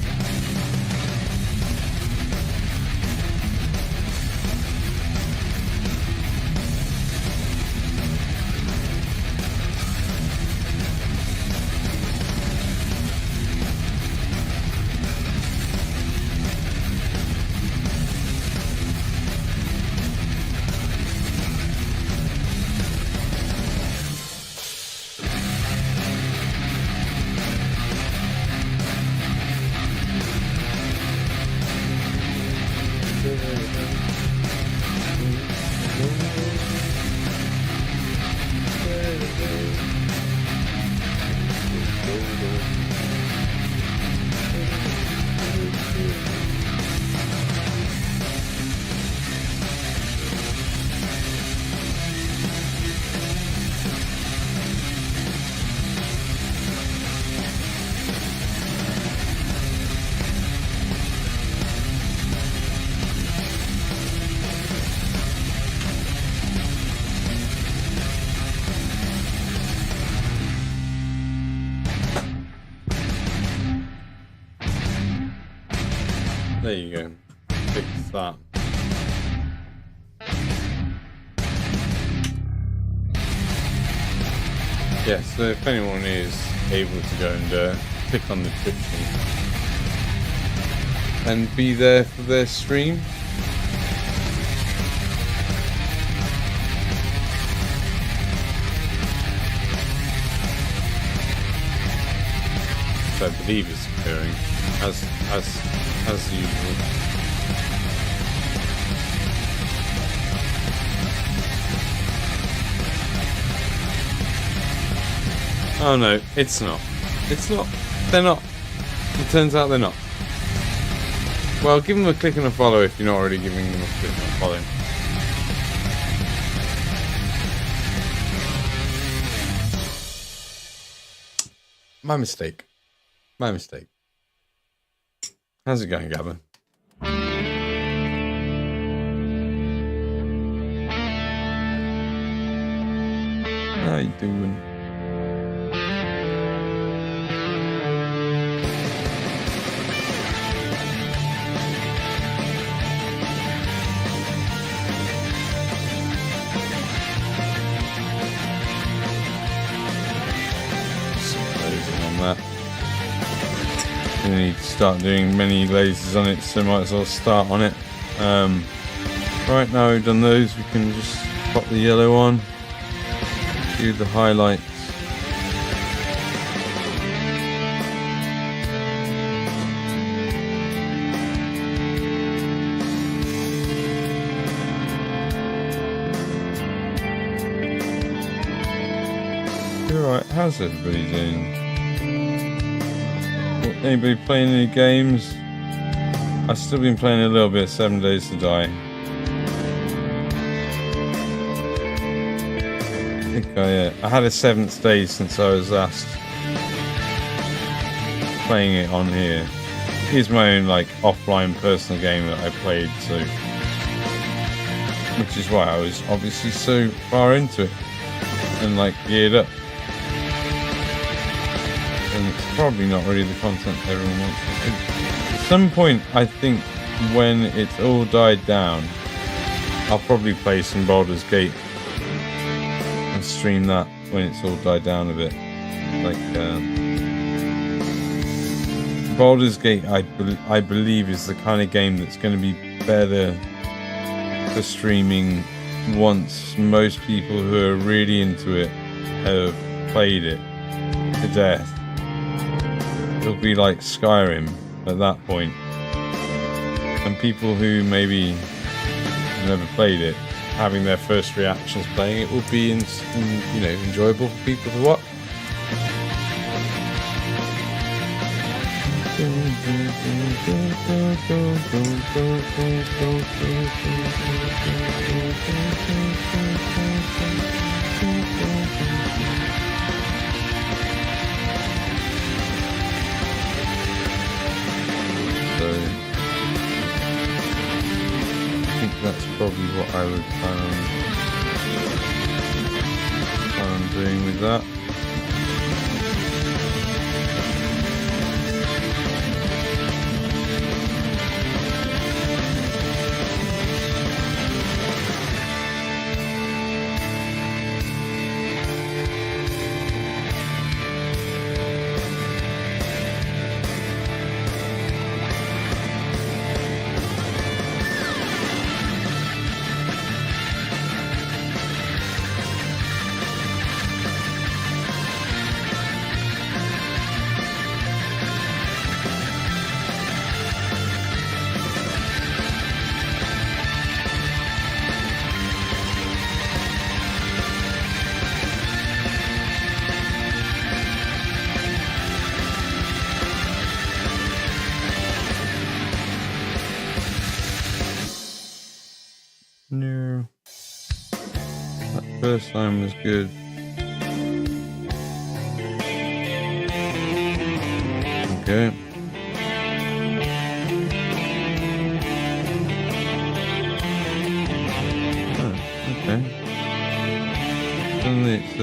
there you go. Fix that. Yeah, so if anyone is able to go and click on the Twitch link and be there for their stream. Which I believe is occurring as usual. Oh no, it's not. It's not. They're not. It turns out they're not. Well, give them a click and a follow if you're not already giving them a click and a follow. My mistake. My mistake. How's it going, Gavin? How you doing? I need to start doing many lasers on it, so might as well start on it. Right now we've done those, we can just pop the yellow on, do the highlights. Alright, how's everybody doing? Anybody playing any games? I've still been playing a little bit of 7 Days to Die. I think I had a 7th day since I was last playing it on here. It's my own like offline personal game that I played, so which is why I was obviously so far into it and like geared up. And it's probably not really the content everyone wants. At some point, I think when it's all died down, I'll probably play some Baldur's Gate and stream that when it's all died down a bit. Like Baldur's Gate, I believe is the kind of game that's going to be better for streaming once most people who are really into it have played it to death. It'll be like Skyrim at that point. And people who maybe have never played it, having their first reactions playing it will be enjoyable for people to watch. that's probably what I would plan on doing with that. No. That first time was good. Okay. Oh, okay. And it's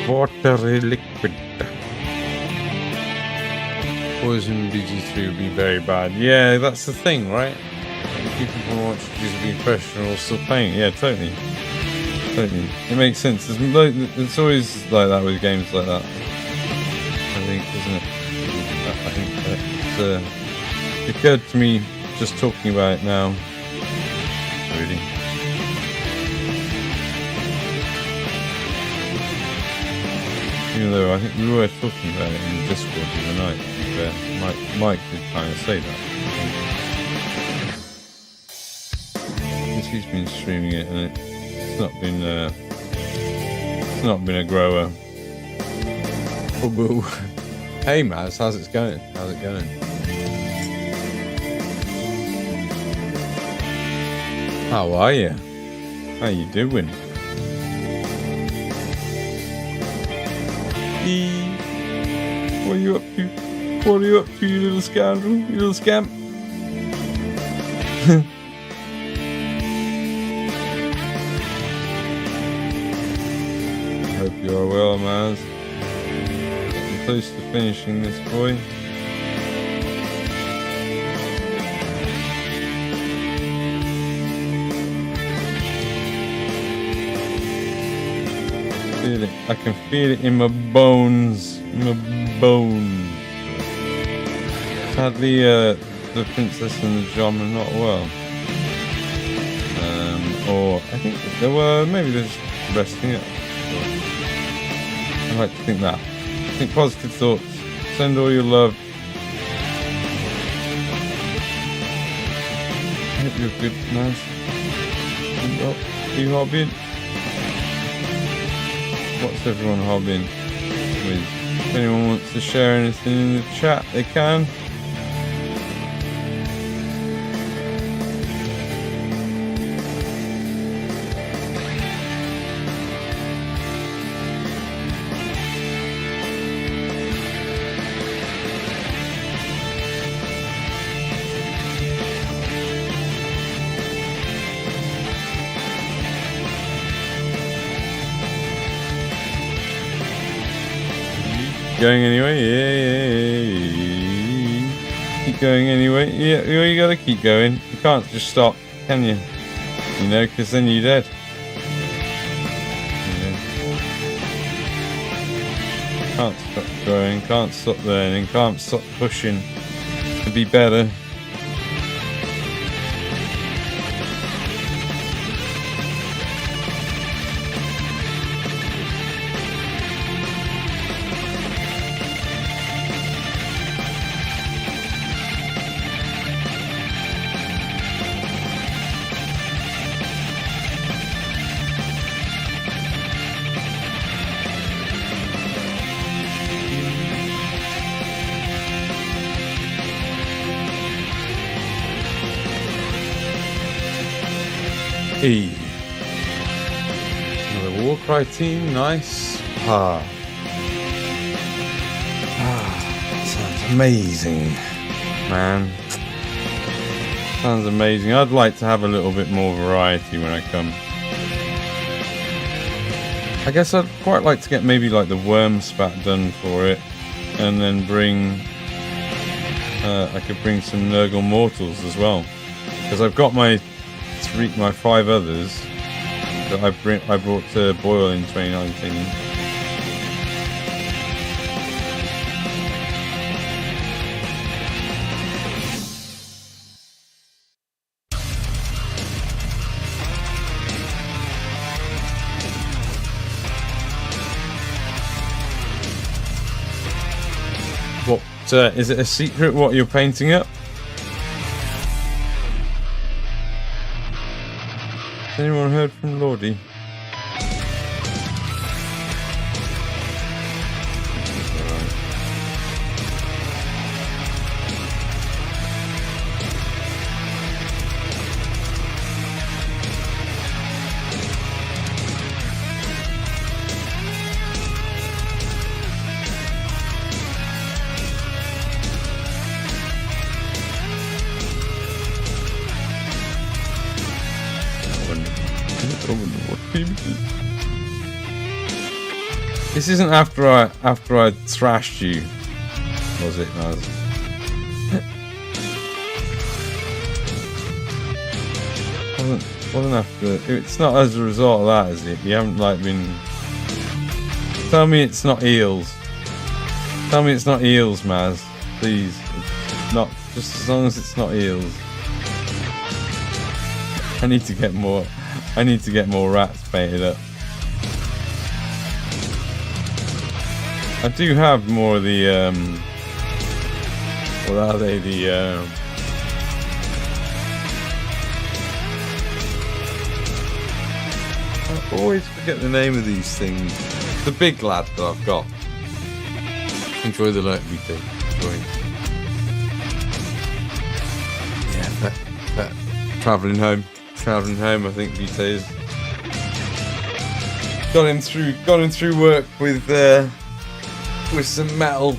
watery liquid. Poison BG3 would be very bad. Yeah, that's the thing, right? People want to be professional still playing. Yeah, totally. It makes sense. It's always like that with games like that. I think, isn't it? I think it occurred to me just talking about it now. Really. Even though I think we were talking about it in the Discord the other night. Mike did kind of say that. He's been streaming it and it's not been a grower. Oh, boo. Hey Maz, how's it going? How are you? How you doing? What are you up to? What are you up to, you little scoundrel? You little scamp? Hope you are well, Maz. Getting close to finishing this, boy. Feel it. I can feel it in my bones. Sadly, the princess and the John are not well. Or I think they were. Maybe they're just resting up. I like to think that. Think positive thoughts. Send all your love. I hope you're good, man. Well, are you hobbying? What's everyone hobbying with? If anyone wants to share anything in the chat, they can. Going anyway? Yeah. Keep going anyway? Yeah, you gotta keep going. You can't just stop, can you? You know, because then you're dead. Can't stop growing, can't stop learning, can't stop pushing to be better. Hey. Another Warcry team, nice. Sounds amazing, man. Sounds amazing. I'd like to have a little bit more variety when I come. I guess I'd quite like to get maybe like the worm spat done for it, and then bring. I could bring some Nurgle Mortals as well, because I've got my 5 others that I brought to boil in 2019. What is it a secret what you're painting up? Has anyone heard from Lordy? This isn't after I thrashed you, was it, Naz? wasn't after. It's not as a result of that, is it? You haven't like been. Tell me it's not eels. Tell me it's not eels, Maz. Please, it's not. Just as long as it's not eels. I need to get more. I need to get more rats painted up. I do have more of the, what are they, I always forget the name of these things. The big lad that I've got. Enjoy the light we take. Enjoy. Yeah, travelling home, I think Vita is. Got him through work with some metal,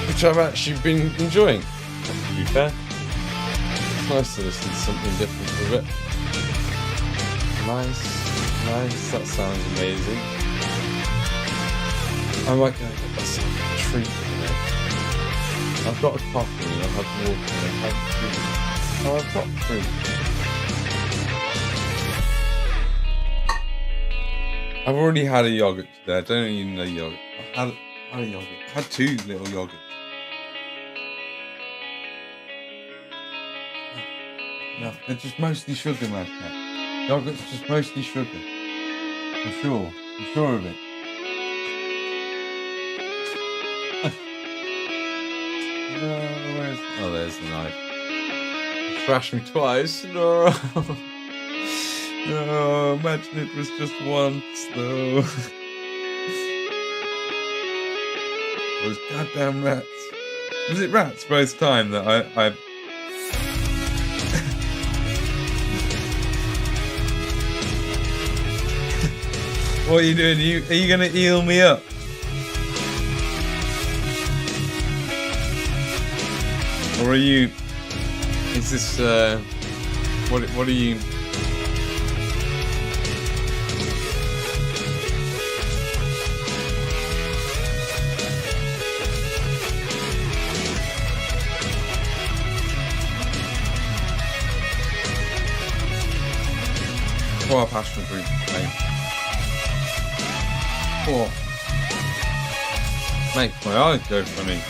which I've actually been enjoying, to be fair. It's nice to listen to something different with it. Nice, that sounds amazing. I might go get myself a treat in it. I've got a coffee, I've had water, I've had fruit. Oh, I've got fruit. I've already had a yogurt today, I don't even know yogurt. I've had a yogurt. I had 2 little yogurts. No, they're just mostly sugar, man. Yogurt's just mostly sugar. I'm sure of it. No, there's the knife. You thrashed me twice. No. No, imagine it was just once, though. Those goddamn rats. Was it rats both time that I... What are you doing? Are you gonna eel me up? Or are you... Is this, what are you... Poor passion fruit, mate. Poor. Make my eyes go funny.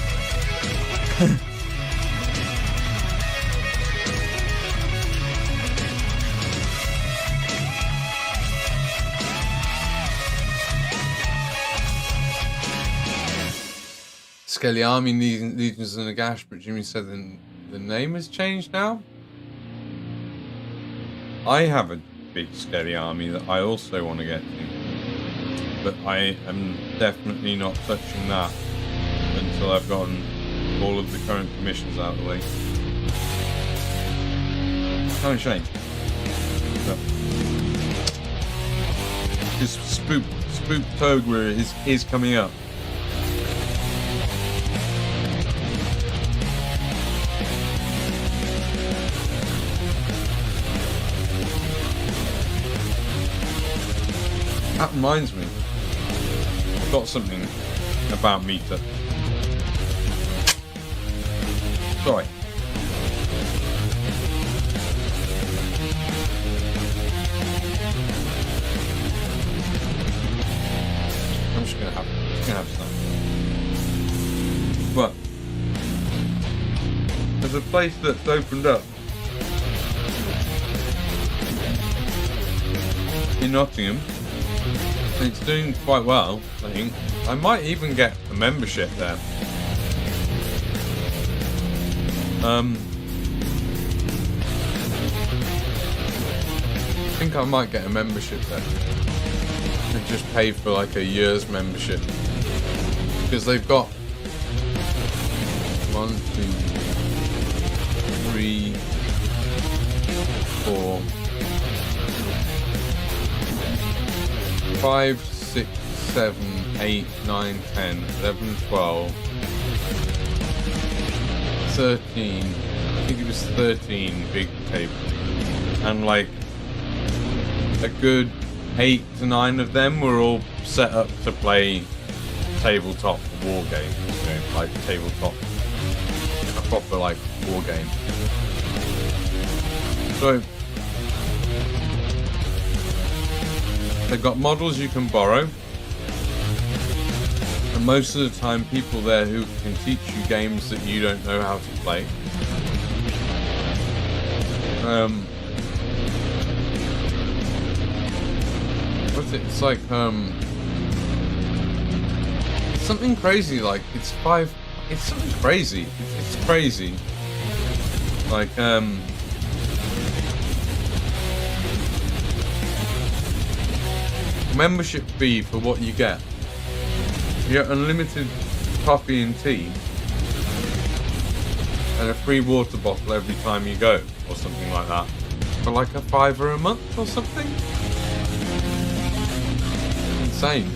Skelly Army Legions of Nagash, but Jimmy said the name has changed now. I have a big Skelly Army that I also want to get to, but I am definitely not touching that until I've gotten all of the current commissions out of the way. Kind of shame. This Spooktober is coming up. reminds me. I've got something about meter. Sorry. I'm just gonna have some. But there's a place that's opened up in Nottingham. And it's doing quite well, I think. I might even get a membership there. I think I might get a membership there. And just pay for like a year's membership. Because they've got 1, 2, 3, 4, 5, 6, 7, 8, 9, 10, 11, 12, 13. I think it was 13 big tables. And like a good 8 to 9 of them were all set up to play tabletop war games. You know, like tabletop, a proper like war game. So they've got models you can borrow, and most of the time people there who can teach you games that you don't know how to play. What's it? It's like it's something crazy. Like it's something crazy. It's crazy. Like membership fee for what you get. You get unlimited coffee and tea and a free water bottle every time you go, or something like that, for like a £5 a month or something. Insane.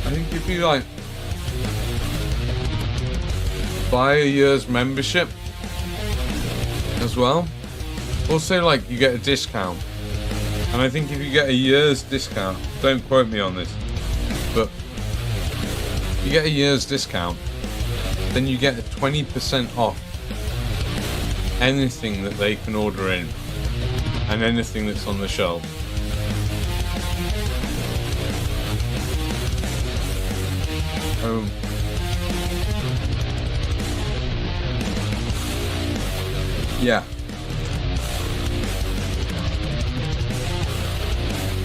I think if you like buy a year's membership as well, also like you get a discount, and I think if you get a year's discount, don't quote me on this, but if you get a year's discount, then you get a 20% off anything that they can order in and anything that's on the shelf. Yeah.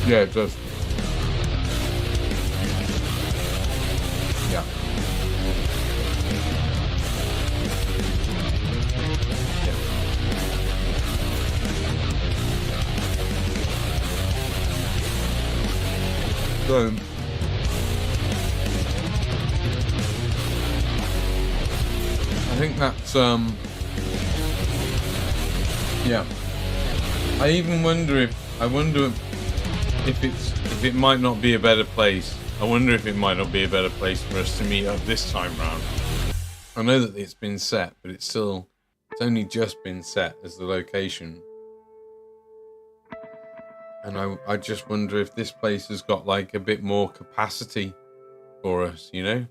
Yeah, it does. Yeah. So I think that's yeah. I even wonder if it might not be a better place. I wonder if it might not be a better place for us to meet up this time round. I know that it's been set, but it's only just been set as the location. And I just wonder if this place has got like a bit more capacity for us, you know?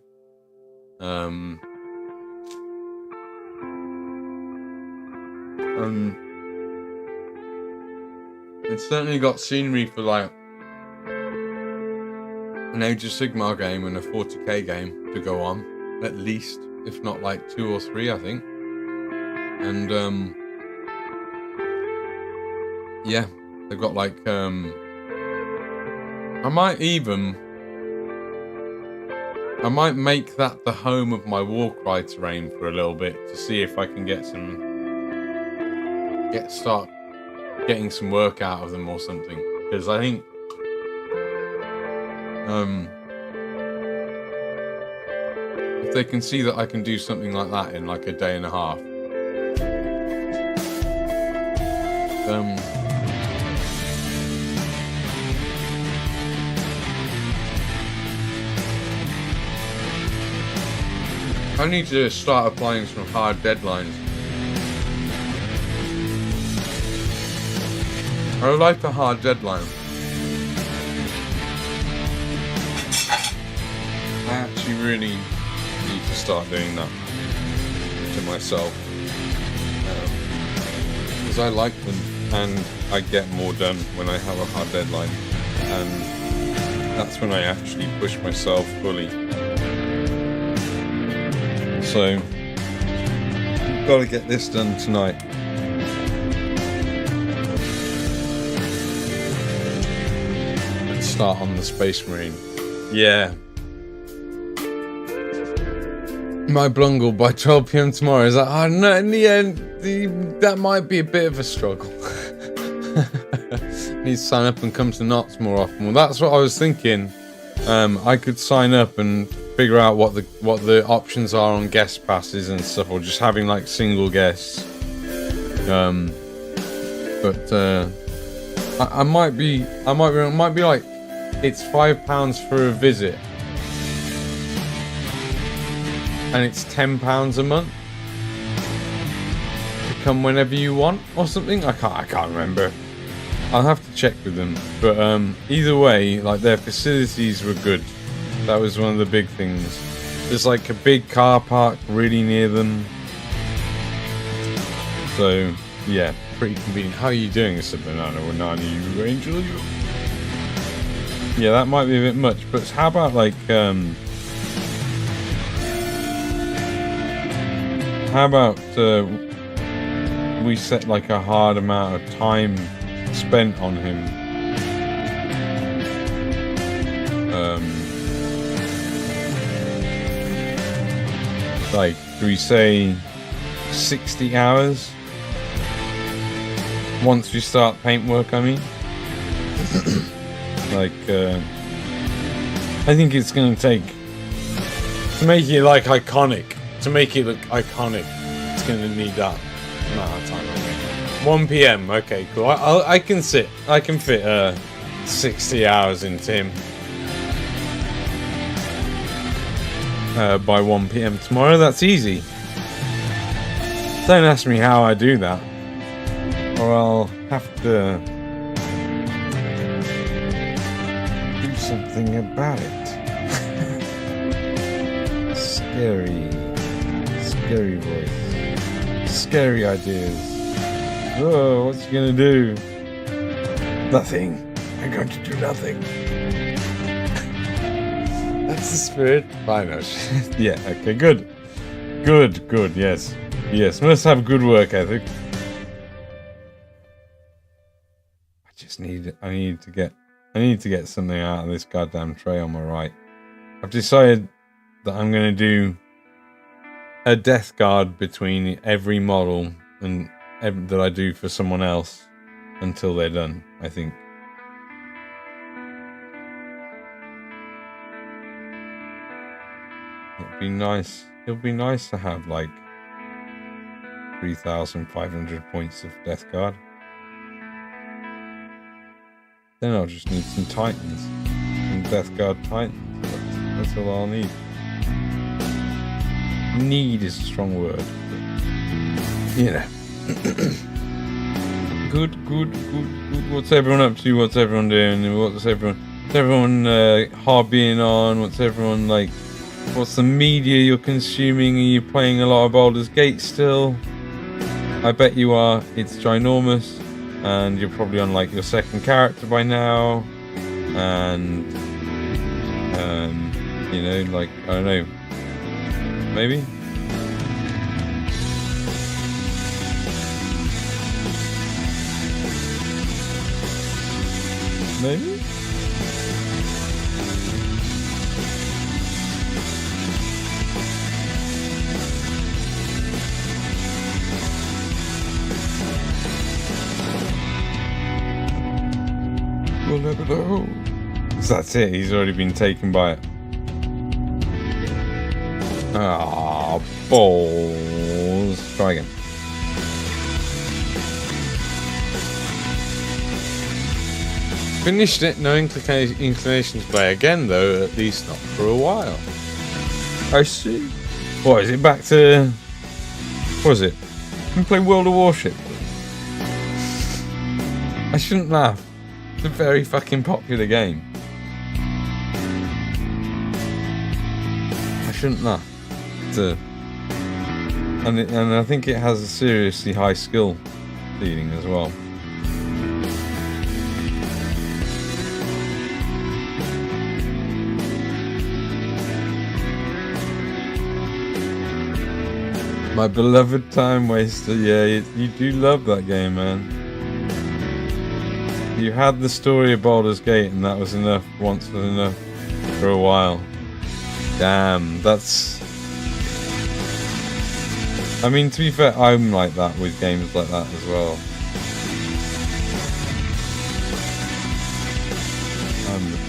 It's certainly got scenery for like an Age of Sigmar game and a 40k game to go on, at least, if not like 2 or 3, I think. And yeah, they've got like I might make that the home of my Warcry terrain for a little bit to see if I can start getting some work out of them or something, because I think if they can see that I can do something like that in like a day and a half, I need to start applying some hard deadlines I like a hard deadline. I actually really need to start doing that to myself. Because I like them and I get more done when I have a hard deadline. And that's when I actually push myself fully. So, I've got to get this done tonight. And start on the Space Marine. Yeah. My Blungle by 12 PM tomorrow. Is like, oh no, in the end, that might be a bit of a struggle. Need to sign up and come to Knots more often. Well, that's what I was thinking. I could sign up and figure out what the options are on guest passes and stuff, or just having like single guests. I might be like, it's £5 for a visit, and it's £10 a month to come whenever you want or something. I can't remember. I'll have to check with them. But either way, like, their facilities were good. That was one of the big things. There's like a big car park really near them. So yeah, pretty convenient. How are you doing, Mr. Banana or Nani, you angel? Yeah, that might be a bit much, but how about like how about we set like a hard amount of time spent on him? Like, do we say 60 hours? Once we start paintwork, I mean. Like, I think it's going to take, to make it like iconic, to make it look iconic, it's going to need that amount of time. 1 PM, okay, cool. I can fit 60 hours into him. By 1 PM tomorrow. That's easy. Don't ask me how I do that, or I'll have to do something about it. Scary voice, scary ideas. Oh, what's he gonna do? Nothing. I'm going to do nothing. That's the spirit. I know. Yeah, okay, good. Yes, must have good work ethic. I need to get something out of this goddamn tray on my right. I've decided that I'm going to do a death guard between every model and that I do for someone else until they're done, I think. It'll be nice to have like 3,500 points of death guard. Then I'll just need some titans, some death guard titans. That's all I'll need. Need is a strong word, but, you know. Good. What's everyone up to? What's everyone doing? What's everyone hobbying on? What's everyone like? What's the media you're consuming? Are you playing a lot of Baldur's Gate still? I bet you are. It's ginormous, and you're probably on like your second character by now, and you know, like, I don't know, maybe. Maybe? We'll never know. So that's it, he's already been taken by it. Ah, balls. Try again. Finished it, no inclination to play again though, at least not for a while. I see. What, is it back to... what is it? Can we play World of Warship? I shouldn't laugh. It's a very fucking popular game. I shouldn't laugh. And I think it has a seriously high skill feeling as well. My beloved time waster. Yeah, you do love that game, man. You had the story of Baldur's Gate, and that was enough. Once was enough for a while. Damn, that's... I mean, to be fair, I'm like that with games like that as well.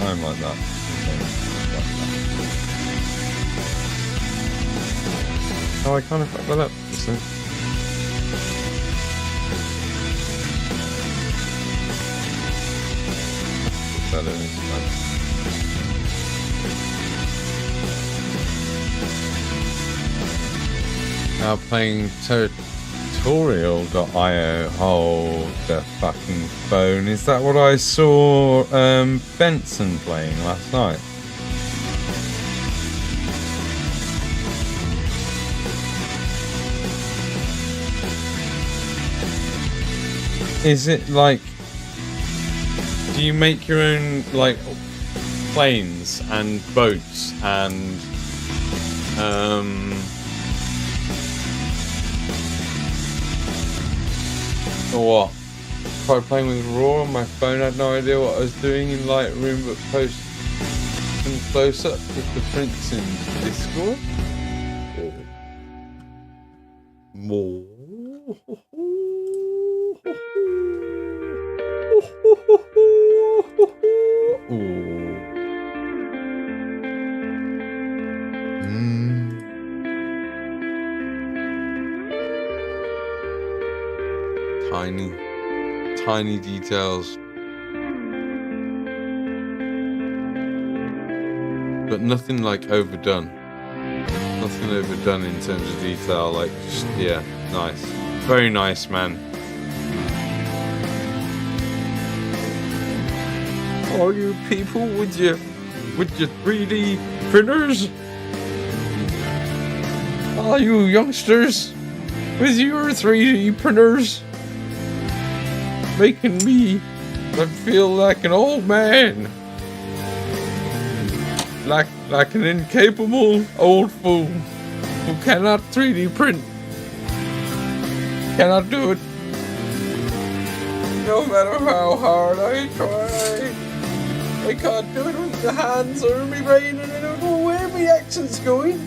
I'm like that. Oh, I kind of fucked that up. Just then. Put that in this time. Now playing Territorial.io. Hold the fucking phone. Is that what I saw Benson playing last night? Is it like, do you make your own like planes and boats and or what? Tried playing with Raw on my phone. I had no idea what I was doing in Lightroom, but post some close up with the prints in Discord. More. Tiny details, but nothing like overdone. Nothing overdone in terms of detail. Like, just, yeah, nice, very nice, man. All you people with your 3D printers, all you youngsters with your 3D printers, making me feel like an old man, like an incapable old fool who cannot 3D print, cannot do it. No matter how hard I try, I can't do it with the hands or my brain, and I don't know where my accent's going.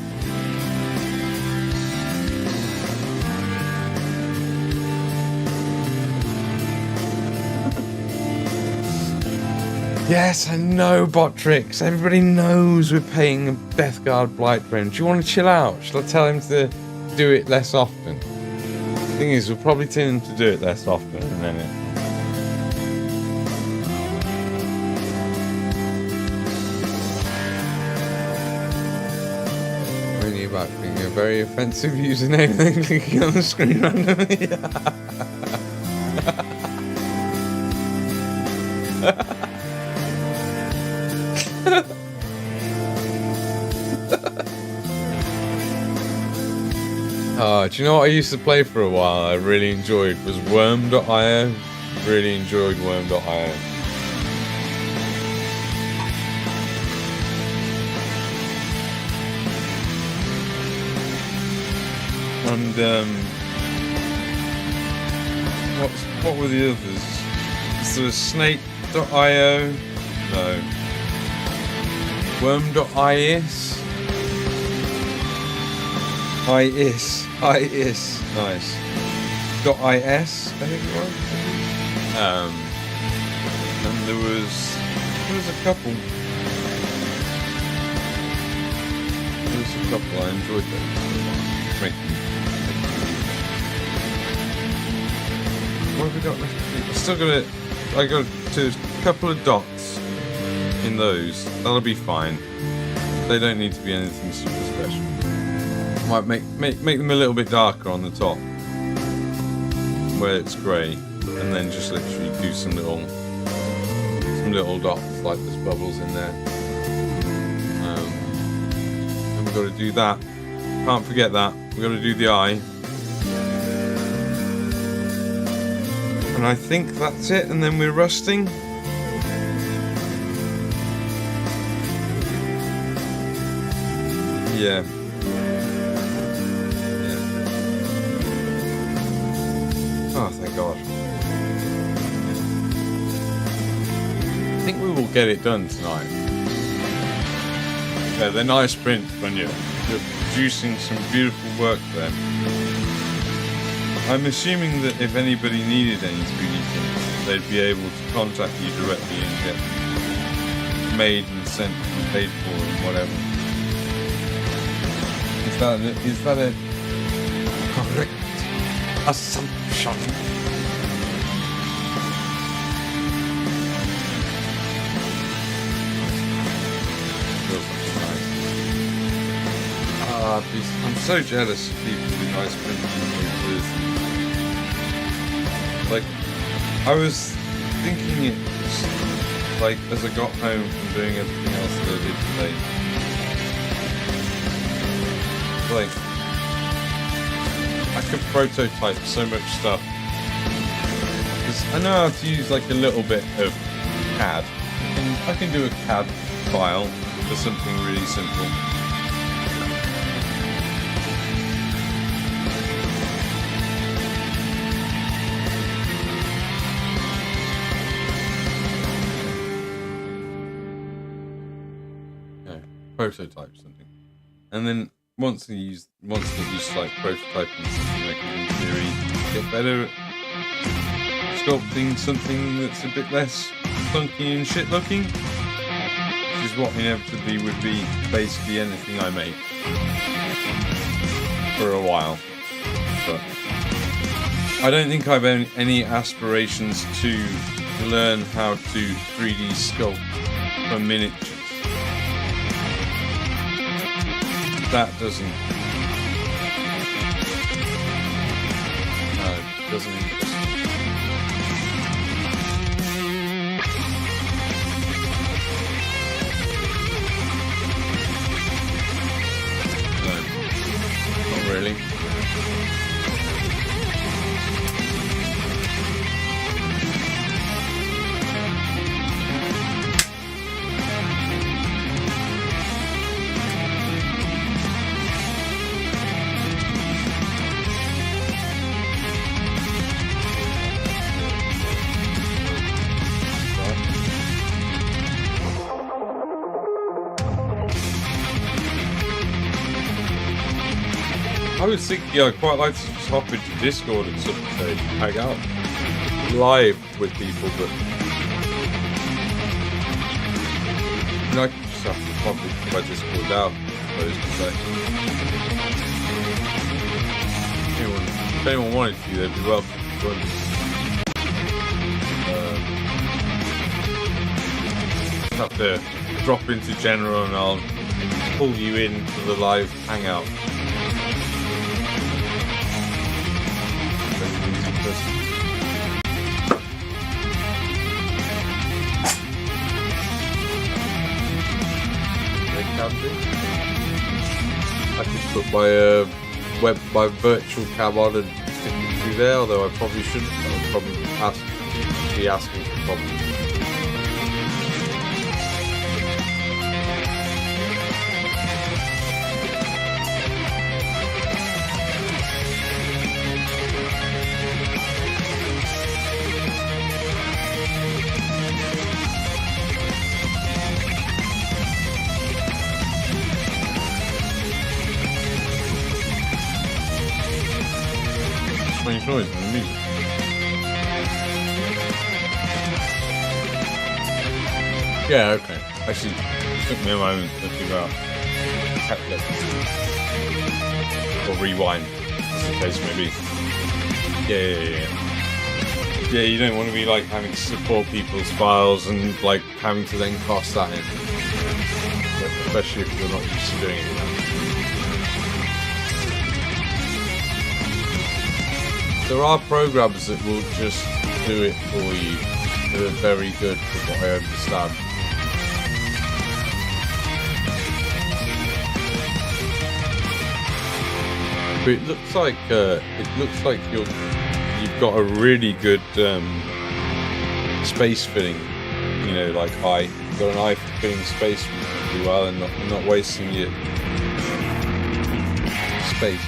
Yes, I know, bot tricks. Everybody knows we're paying a Deathguard Blightbrain. Do you want to chill out? Shall I tell him to do it less often? The thing is, we'll probably tell him to do it less often, and then it... Really about being a very offensive username and then clicking on the screen randomly. Do you know what I used to play for a while I really enjoyed was Worm.io. Really enjoyed Worm.io. And what were the others? So Snake.io? No. Worm.is? IS, nice. .is, I think it was. And there was a couple. I enjoyed them. What have we got left? I still got it. I got a couple of dots in those. That'll be fine. They don't need to be anything super special. Might make them a little bit darker on the top where it's grey. and then just literally do some little dots like there's bubbles in there. And we've got to do that. Can't forget that. We've got to do the eye. And I think that's it, and then we're rusting. Yeah. Oh, thank God. I think we will get it done tonight. Yeah, they're nice prints when you're producing some beautiful work there. I'm assuming that if anybody needed any 3D prints, they'd be able to contact you directly and get made and sent and paid for and whatever. Is that a correct assumption? I'm so jealous of people with nice printing computers. Like, I was thinking it, like, as I got home from doing everything else that I did today. Like, I could prototype so much stuff. Because I know how to use, like, a little bit of CAD. I can do a CAD file for something really simple. Prototype something, and then once they use like prototyping something, I can in theory get better at sculpting something that's a bit less funky and shit looking, which is what inevitably would be basically anything I make for a while. But I don't think I've any aspirations to learn how to 3D sculpt for miniatures. That doesn't interest me. No, not really. I was thinking I'd quite like to just hop into Discord and sort of hang out live with people, but I could just have to pop into my Discord now, I suppose, if anyone wanted to, they'd be welcome to join me. Have to drop into general and I'll pull you into the live hangout. I could put my virtual cam on and stick it through there, although I probably shouldn't. I would probably be asking for problems. Strange noise in the music. Yeah, okay. Actually, it took me a moment to figure out calculate or rewind, as the case may be. Yeah, you don't want to be like having to support people's files and like having to then cross that in, especially if you're not used to doing it. There are programs that will just do it for you. They're very good for what I understand. But it looks like you've got a really good space filling. You know, like eye. You've got an eye for filling space really well and not wasting your space.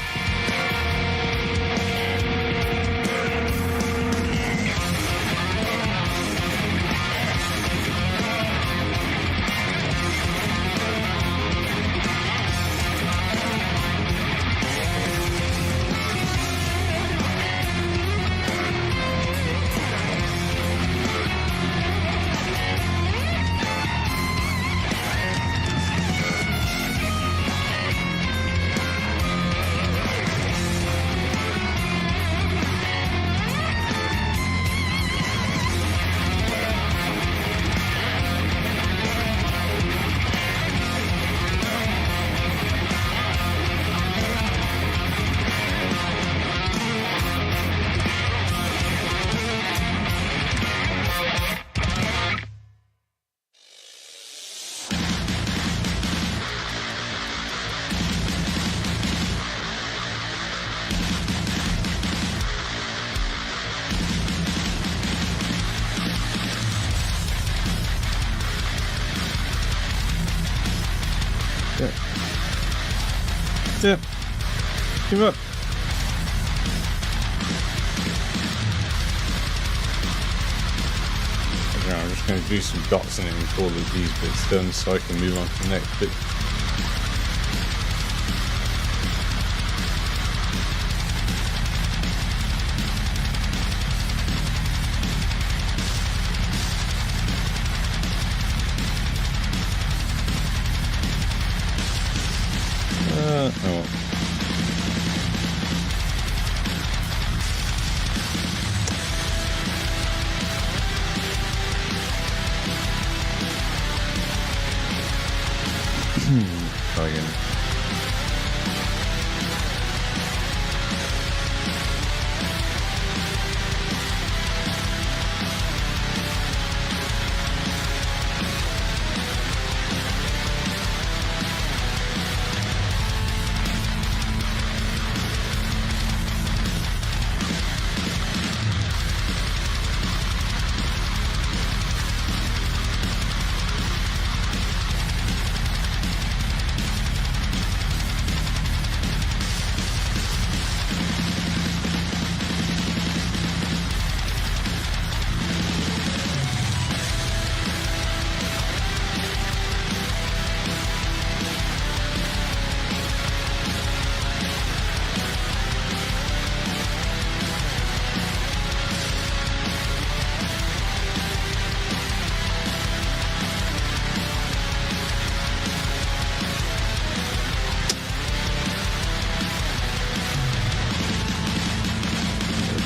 Yeah. Give up. Okay, I'm just going to do some dots in it and call it these bits done so I can move on to the next bit. Oh. Try again.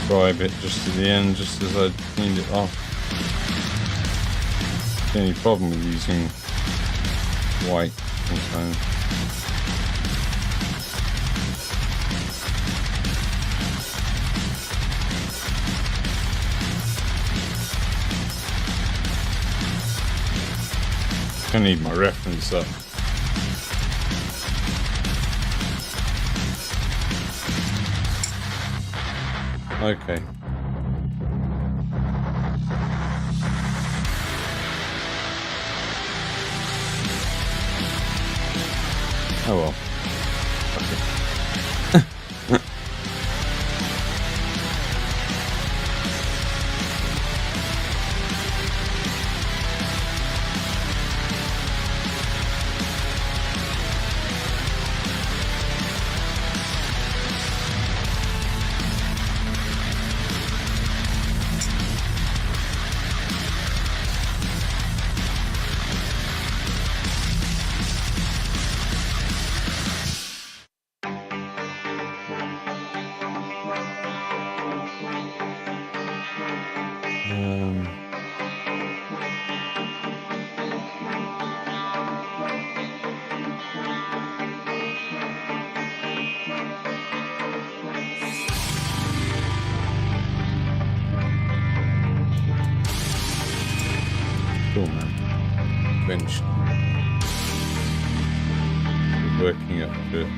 Dry bit just at the end, just as I cleaned it off. The only problem with using white sometimes. I need my reference up. Okay. Oh well. Okay. Cool, man. Eventually. We're working up to it.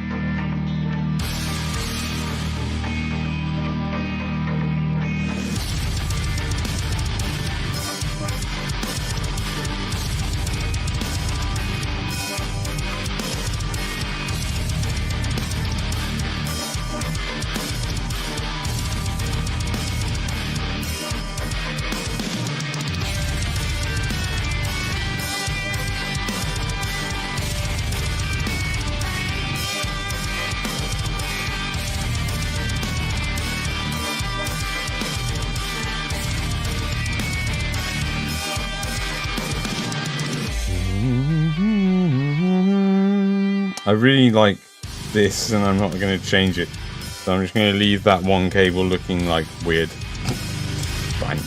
I really like this, and I'm not going to change it. So I'm just going to leave that one cable looking like weird. Fine.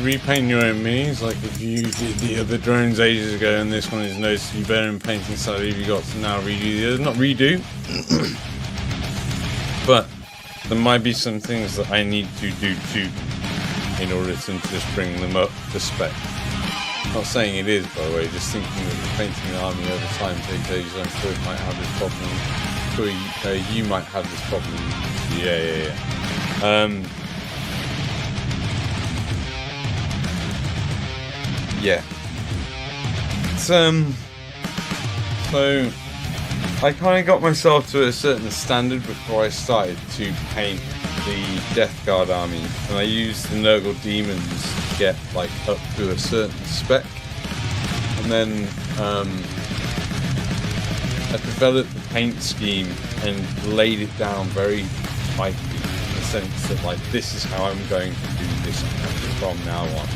repaint your own minis, like if you did the other drones ages ago and this one is noticeably better in painting slightly, you got to now redo the others. Not redo, but there might be some things that I need to do too in order to just bring them up to spec. Not saying it is, by the way, just thinking that the painting an army over time takes ages. I'm sure it might have this problem. I'm sure you might have this problem. Yeah. Yeah. So I kind of got myself to a certain standard before I started to paint the Death Guard army, and I used the Nurgle demons to get like up to a certain spec, and then I developed the paint scheme and laid it down very tightly in the sense that like this is how I'm going to do this from now on.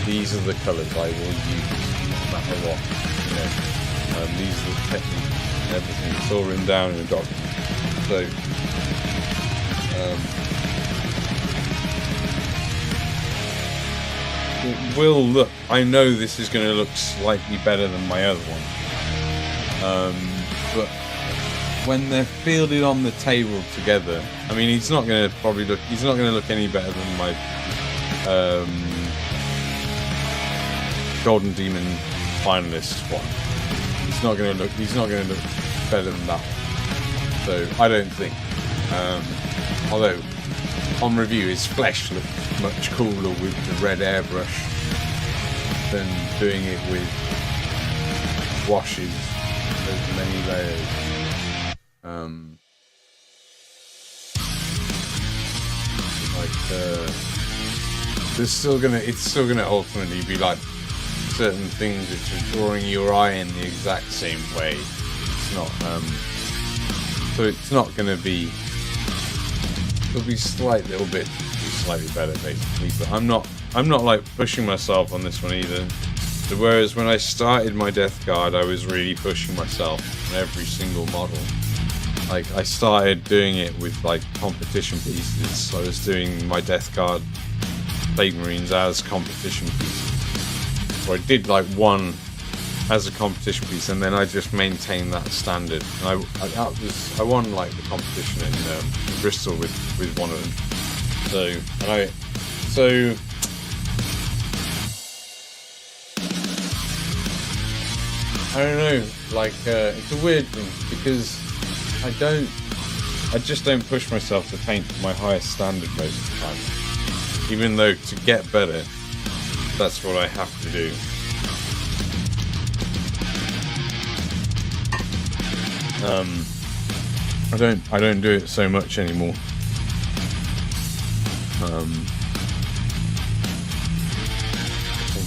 These are the colours I will use no matter what, you know. These are the techniques and everything. It's all written down in a document. So it will look, I know this is going to look slightly better than my other one, but when they're fielded on the table together, I mean, he's not going to look any better than my Golden Demon finalist one. He's not going to look better than that one. So I don't think, although on review his flesh looks much cooler with the red airbrush than doing it with washes over many layers. It's still gonna ultimately be like certain things which are drawing your eye in the exact same way. It's not so it's not gonna be, it'll be slightly better basically, but I'm not like pushing myself on this one either. So whereas when I started my Death Guard I was really pushing myself on every single model. Like I started doing it with like competition pieces, so I was doing my Death Guard Plague Marines as competition pieces. So I did like one as a competition piece, and then I just maintained that standard. And I won like the competition in Bristol with one of them. So I don't know. Like it's a weird thing because I just don't push myself to paint to my highest standard most of the time. Even though to get better, that's what I have to do. I don't do it so much anymore. And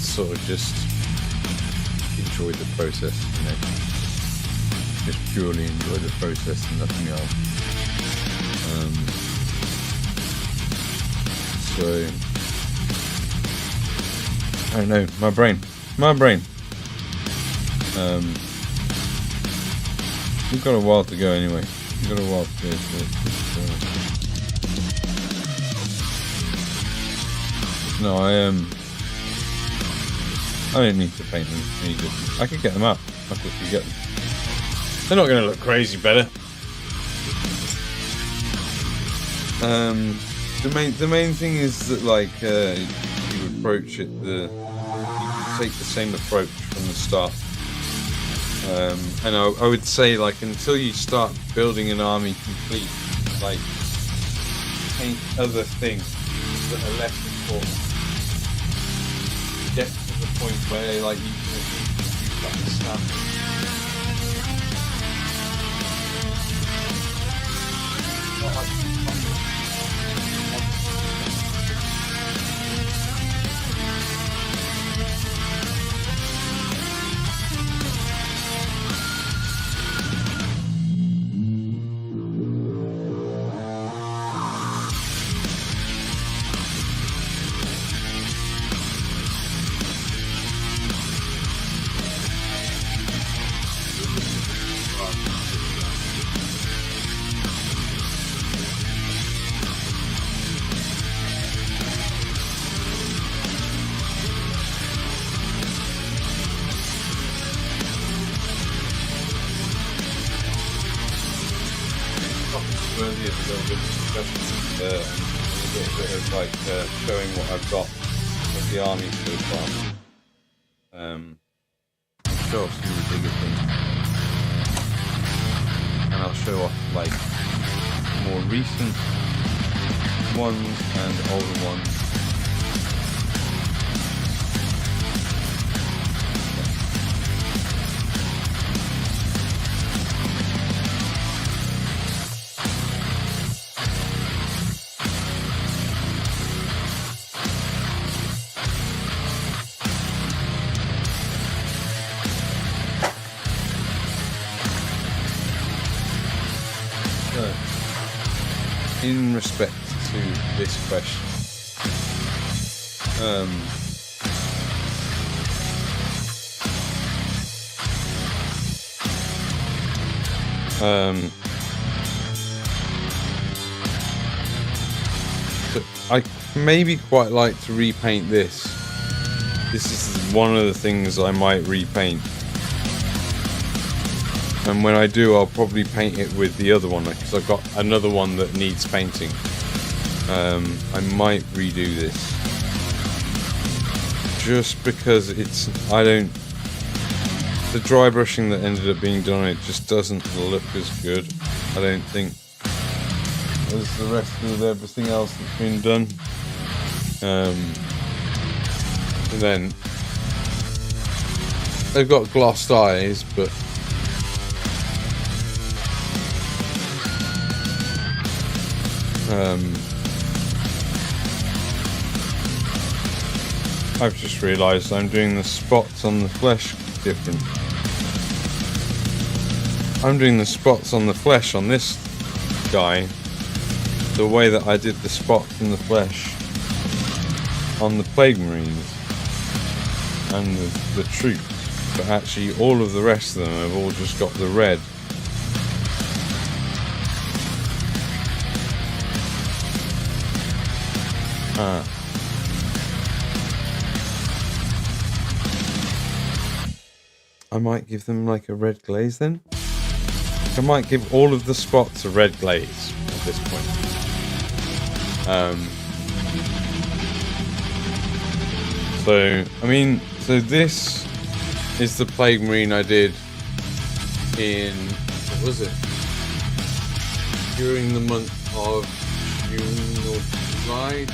sort of just enjoy the process, you know. Just purely enjoy the process and nothing else. So I don't know, my brain. We've got a while to go anyway. So no, I don't need to paint them immediately. I could get them up. I could get them. They're not going to look crazy better. The main thing is that like you approach it you take the same approach from the start. And I would say like until you start building an army complete, like paint other things that are less important. Get to the point where like you understand. idea of a little bit of discussion and a little bit of like showing what I've got of the army so far. I'll show off some of the bigger things, and I'll show off like more recent ones and older ones. In respect to this question, so I maybe quite like to repaint this. This is one of the things I might repaint. And when I do, I'll probably paint it with the other one, because I've got another one that needs painting. I might redo this. Just because the dry brushing that ended up being done on it just doesn't look as good, I don't think, as the rest of everything else that's been done. And then, they've got glossed eyes, but I've just realised I'm doing the spots on the flesh different. I'm doing the spots on the flesh on this guy the way that I did the spots in the flesh on the Plague Marines and the troops, but actually all of the rest of them have all just got the red. I might give them like a red glaze then. I might give all of the spots a red glaze at this point. So this is the Plague Marine I did in, what was it? During the month of June or July.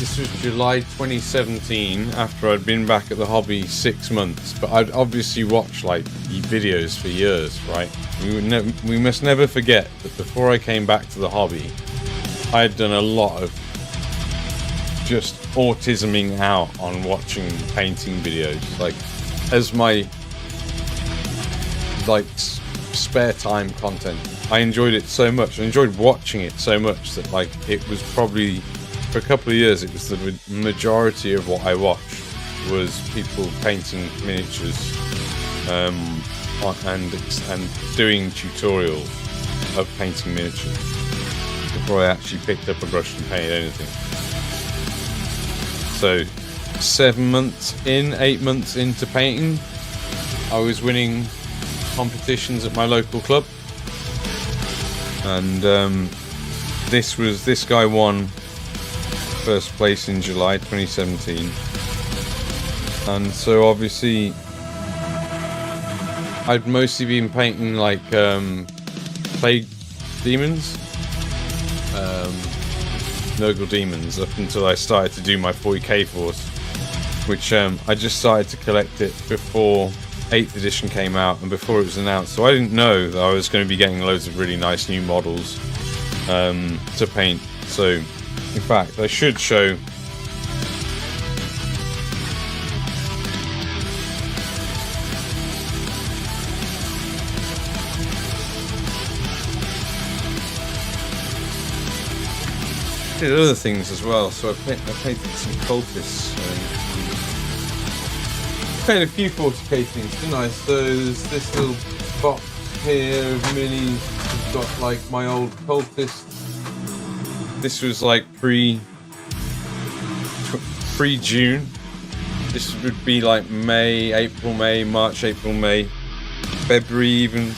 This was July 2017, after I'd been back at the hobby 6 months, but I'd obviously watched like videos for years, right? We must never forget that before I came back to the hobby, I had done a lot of just autisming out on watching painting videos, like as my like spare time content. I enjoyed it so much. I enjoyed watching it so much that like it was probably, for a couple of years, it was the majority of what I watched was people painting miniatures and doing tutorials of painting miniatures before I actually picked up a brush and painted anything. So 7 months in, 8 months into painting, I was winning competitions at my local club, and this guy won first place in July 2017, and so obviously I'd mostly been painting like plague demons, Nurgle demons, up until I started to do my 40k force, which I just started to collect it before 8th edition came out and before it was announced, so I didn't know that I was going to be getting loads of really nice new models to paint. So in fact, I should show did other things as well. So I painted some cultists, painted a few 40k things, didn't I? So there's this little box here of minis. We've got like my old cultists. This was like pre-June. This would be like May, April, May, March, April, May, February even,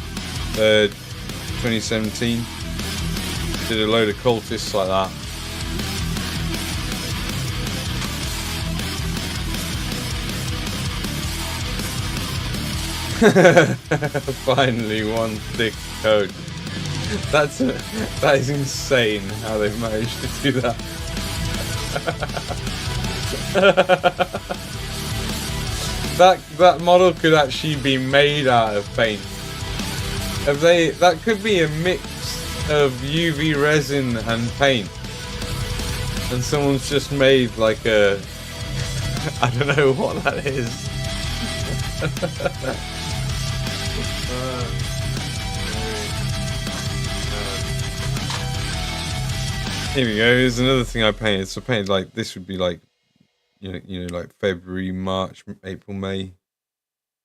2017. Did a load of cultists like that. Finally, one thick code. That is insane how they've managed to do that. that model could actually be made out of paint. That could be a mix of UV resin and paint, and someone's just made like a I don't know what that is. Here we go. Here's another thing I painted. So I painted like this would be like, you know, like February, March, April, May,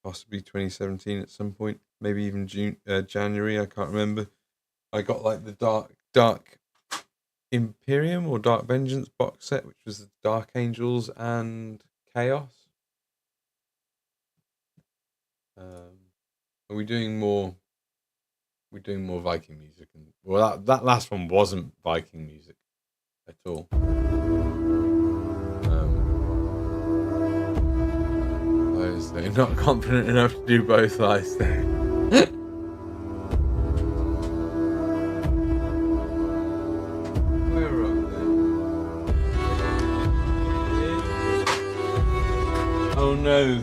possibly 2017 at some point, maybe even January. I can't remember. I got like the Dark Imperium or Dark Vengeance box set, which was the Dark Angels and Chaos. Are we doing more? We're doing more Viking music, and well, that last one wasn't Viking music at all. I was not confident enough to do both eyes there. Where are they? Oh no,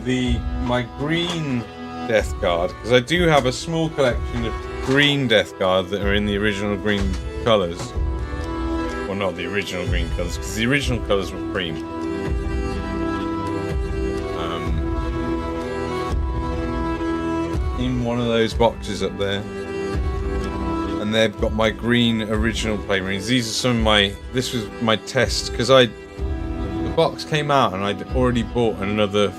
my green Death Guard, because I do have a small collection of green Death Guard that are in the original green colours. Well, not the original green colours, because the original colours were cream. In one of those boxes up there, and they've got my green original Plague Marines. These are some of my. This was my test, because the box came out and I'd already bought another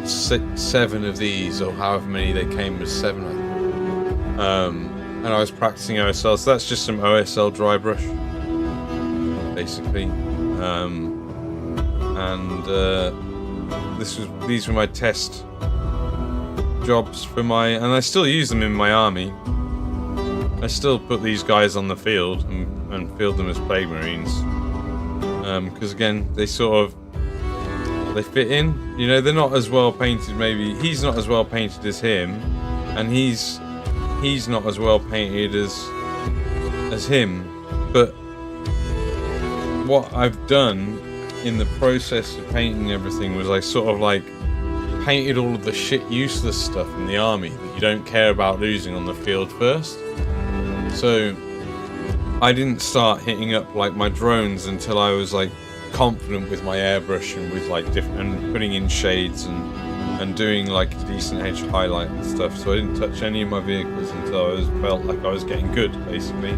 7 of these, or however many they came, was 7 I think. And I was practicing OSL, so that's just some OSL dry brush basically. These were my test jobs for and I still use them in my army. I still put these guys on the field and field them as Plague Marines, because again they fit in, you know. They're not as well painted. Maybe he's not as well painted as him, and he's not as well painted as him. But what I've done in the process of painting everything was I sort of like painted all of the shit useless stuff in the army that you don't care about losing on the field first. So I didn't start hitting up like my drones until I was like confident with my airbrush and with like different, and putting in shades and doing like a decent edge highlight and stuff. So I didn't touch any of my vehicles until I felt like I was getting good, basically.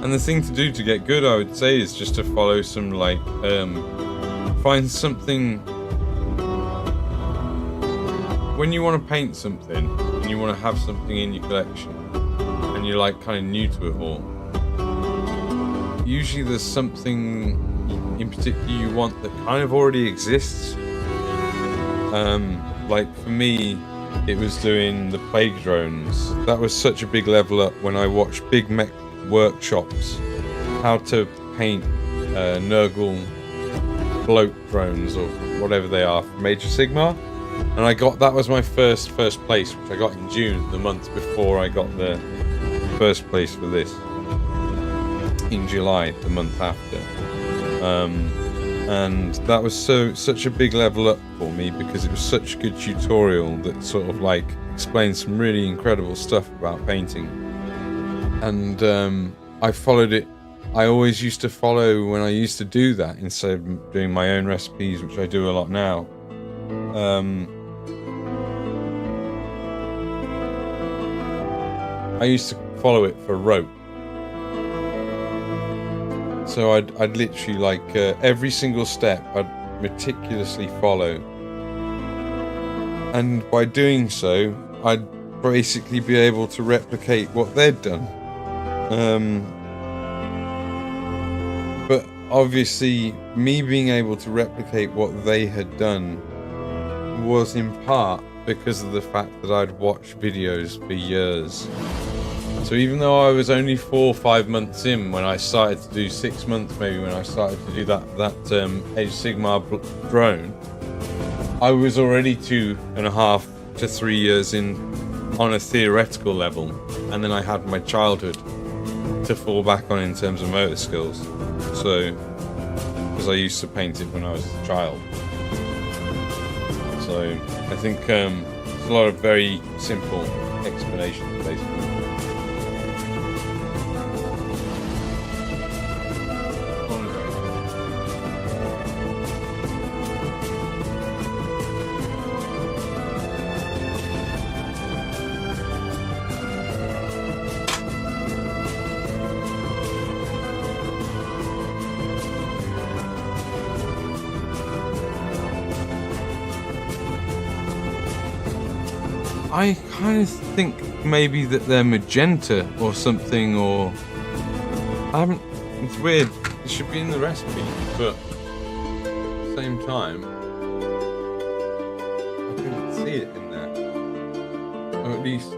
And the thing to do to get good, I would say, is just to follow some like find something. When you want to paint something and you want to have something in your collection and you're like kind of new to it all, usually there's something in particular you want that kind of already exists. Like for me, it was doing the plague drones. That was such a big level up when I watched Big Mech workshops, how to paint Nurgle bloat drones or whatever they are from Age of Sigmar. And that was my first place, which I got in June, the month before I got the first place for this. In July, the month after. And that was such a big level up for me, because it was such a good tutorial that sort of like explained some really incredible stuff about painting. And I followed it. I always used to follow when I used to do that instead of doing my own recipes, which I do a lot now. I used to follow it for rope. So I'd literally like every single step I'd meticulously follow, and by doing so I'd basically be able to replicate what they'd done. But obviously me being able to replicate what they had done was in part because of the fact that I'd watched videos for years So even though I was only 4 or 5 months in when I started to do 6 months maybe when I started to do that Age Sigmar drone, I was already 2.5 to 3 years in on a theoretical level, and then I had my childhood to fall back on in terms of motor skills. So, because I used to paint it when I was a child. So I think there's a lot of very simple explanations basically. I kind of think maybe that they're magenta or something, or I haven't. It's weird. It should be in the recipe, but at the same time, I couldn't see it in there, or at least.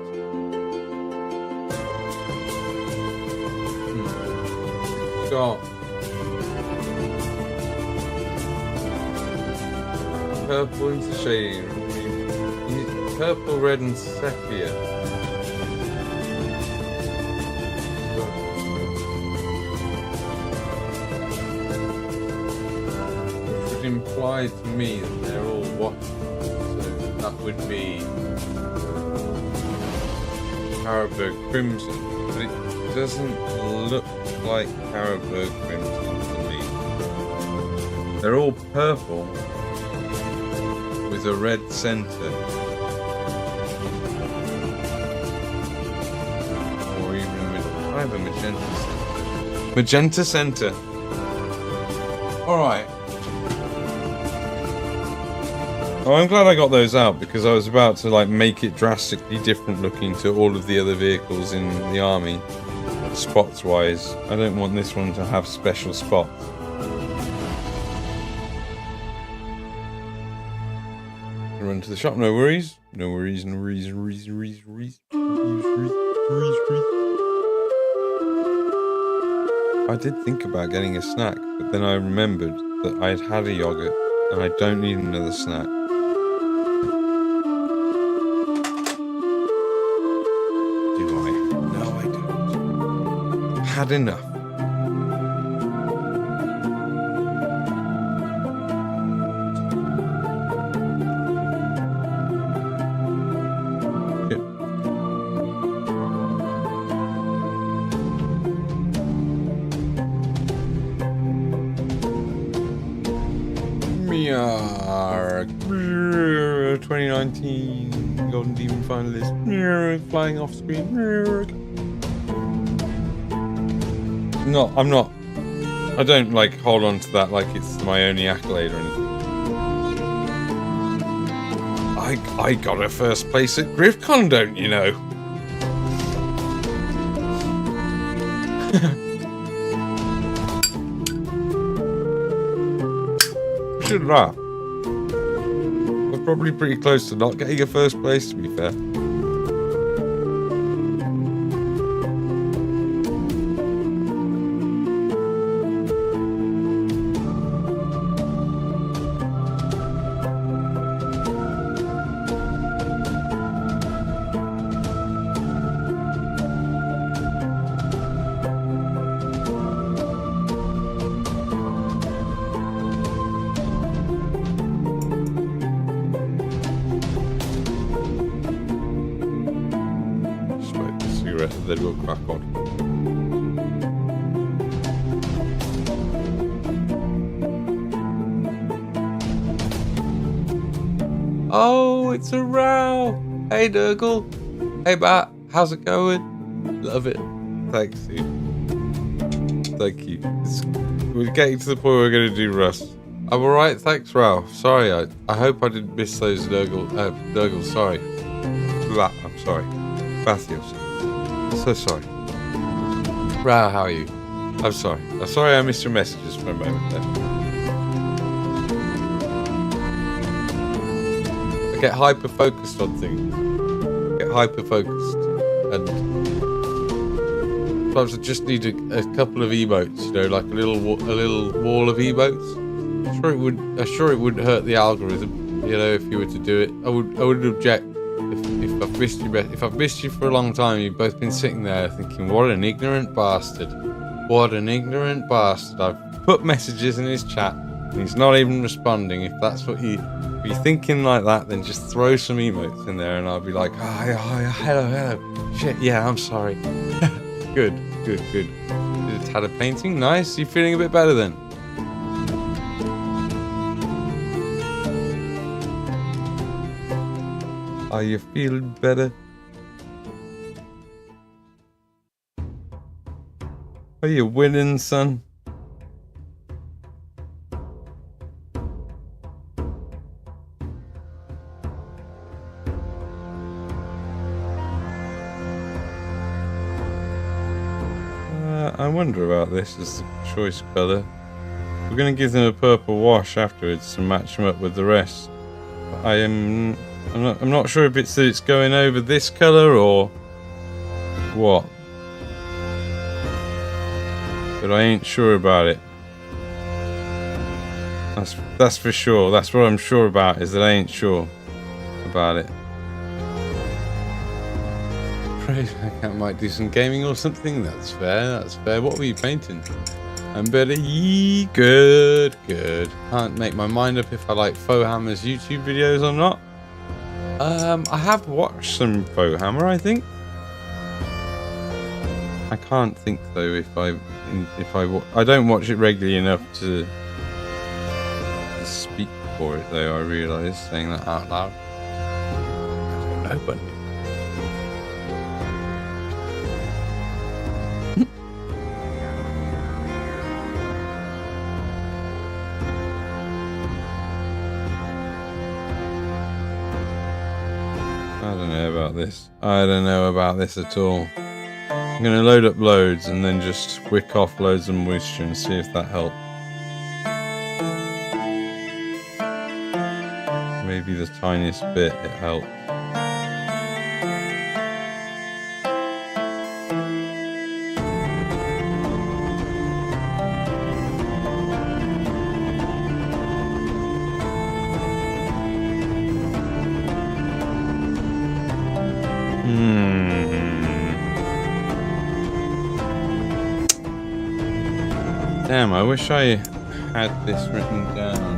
It's got purple into shading. Purple, red, and sepia. Which would imply to me that they're all washed. So that would be Carroburg Crimson. But it doesn't look like Carroburg Crimson to me. They're all purple with a red center. I have a magenta center. Alright. Oh, I'm glad I got those out because I was about to like make it drastically different looking to all of the other vehicles in the army. Spots wise. I don't want this one to have special spots. Run to the shop, no worries. No worries, no worries, worries. I did think about getting a snack, but then I remembered that I had a yogurt and I don't need another snack. Do I? No, I don't. I've had enough. Yarg. 2019 Golden Demon finalist. Flying off screen. No, I'm not. I don't like hold on to that like it's my only accolade or anything. I got a first place at GriffCon, don't you know? Should laugh. We're probably pretty close to not getting a first place, to be fair. Then we'll crack on. Oh, it's a row. Hey, Durgle. Hey, Bat. How's it going? Love it. Thanks, dude. Thank you. We're getting to the point where we're going to do Rust. I'm alright, thanks, Ralph. Sorry, I hope I didn't miss those Durgle. Durgle, sorry. Bat, I'm sorry. Bathy, I'm sorry. So sorry. Rao, how are you? I'm sorry. I'm sorry I missed your messages for a moment there. I get hyper-focused on things. I get hyper-focused. And sometimes I just need a couple of emotes, you know, like a little wall of emotes. I'm sure it wouldn't hurt the algorithm, you know, if you were to do it. I wouldn't object if I've missed you for a long time. You've both been sitting there thinking, what an ignorant bastard. What an ignorant bastard. I've put messages in his chat and he's not even responding. If that's what you're thinking like that, then just throw some emotes in there and I'll be like, oh, hello. Shit, yeah, I'm sorry. Good. Just had a painting. Nice. You feeling a bit better then? Are you feeling better? Are you winning, son? I wonder about this as the choice colour. We're going to give them a purple wash afterwards to match them up with the rest. I'm not sure if it's that it's going over this colour or what. But I ain't sure about it. That's for sure. That's what I'm sure about, is that I ain't sure about it. I might do some gaming or something. That's fair. What were you painting? I'm better. Good. Can't make my mind up if I like Fohammer's YouTube videos or not. I have watched some Fohammer, I think. I can't think though if I don't watch it regularly enough to speak for it though. I realise, saying that out loud. I don't know, but. I don't know about this at all. I'm going to load up loads and then just wick off loads of moisture and see if that helps. Maybe the tiniest bit it helps. Damn, I wish I had this written down.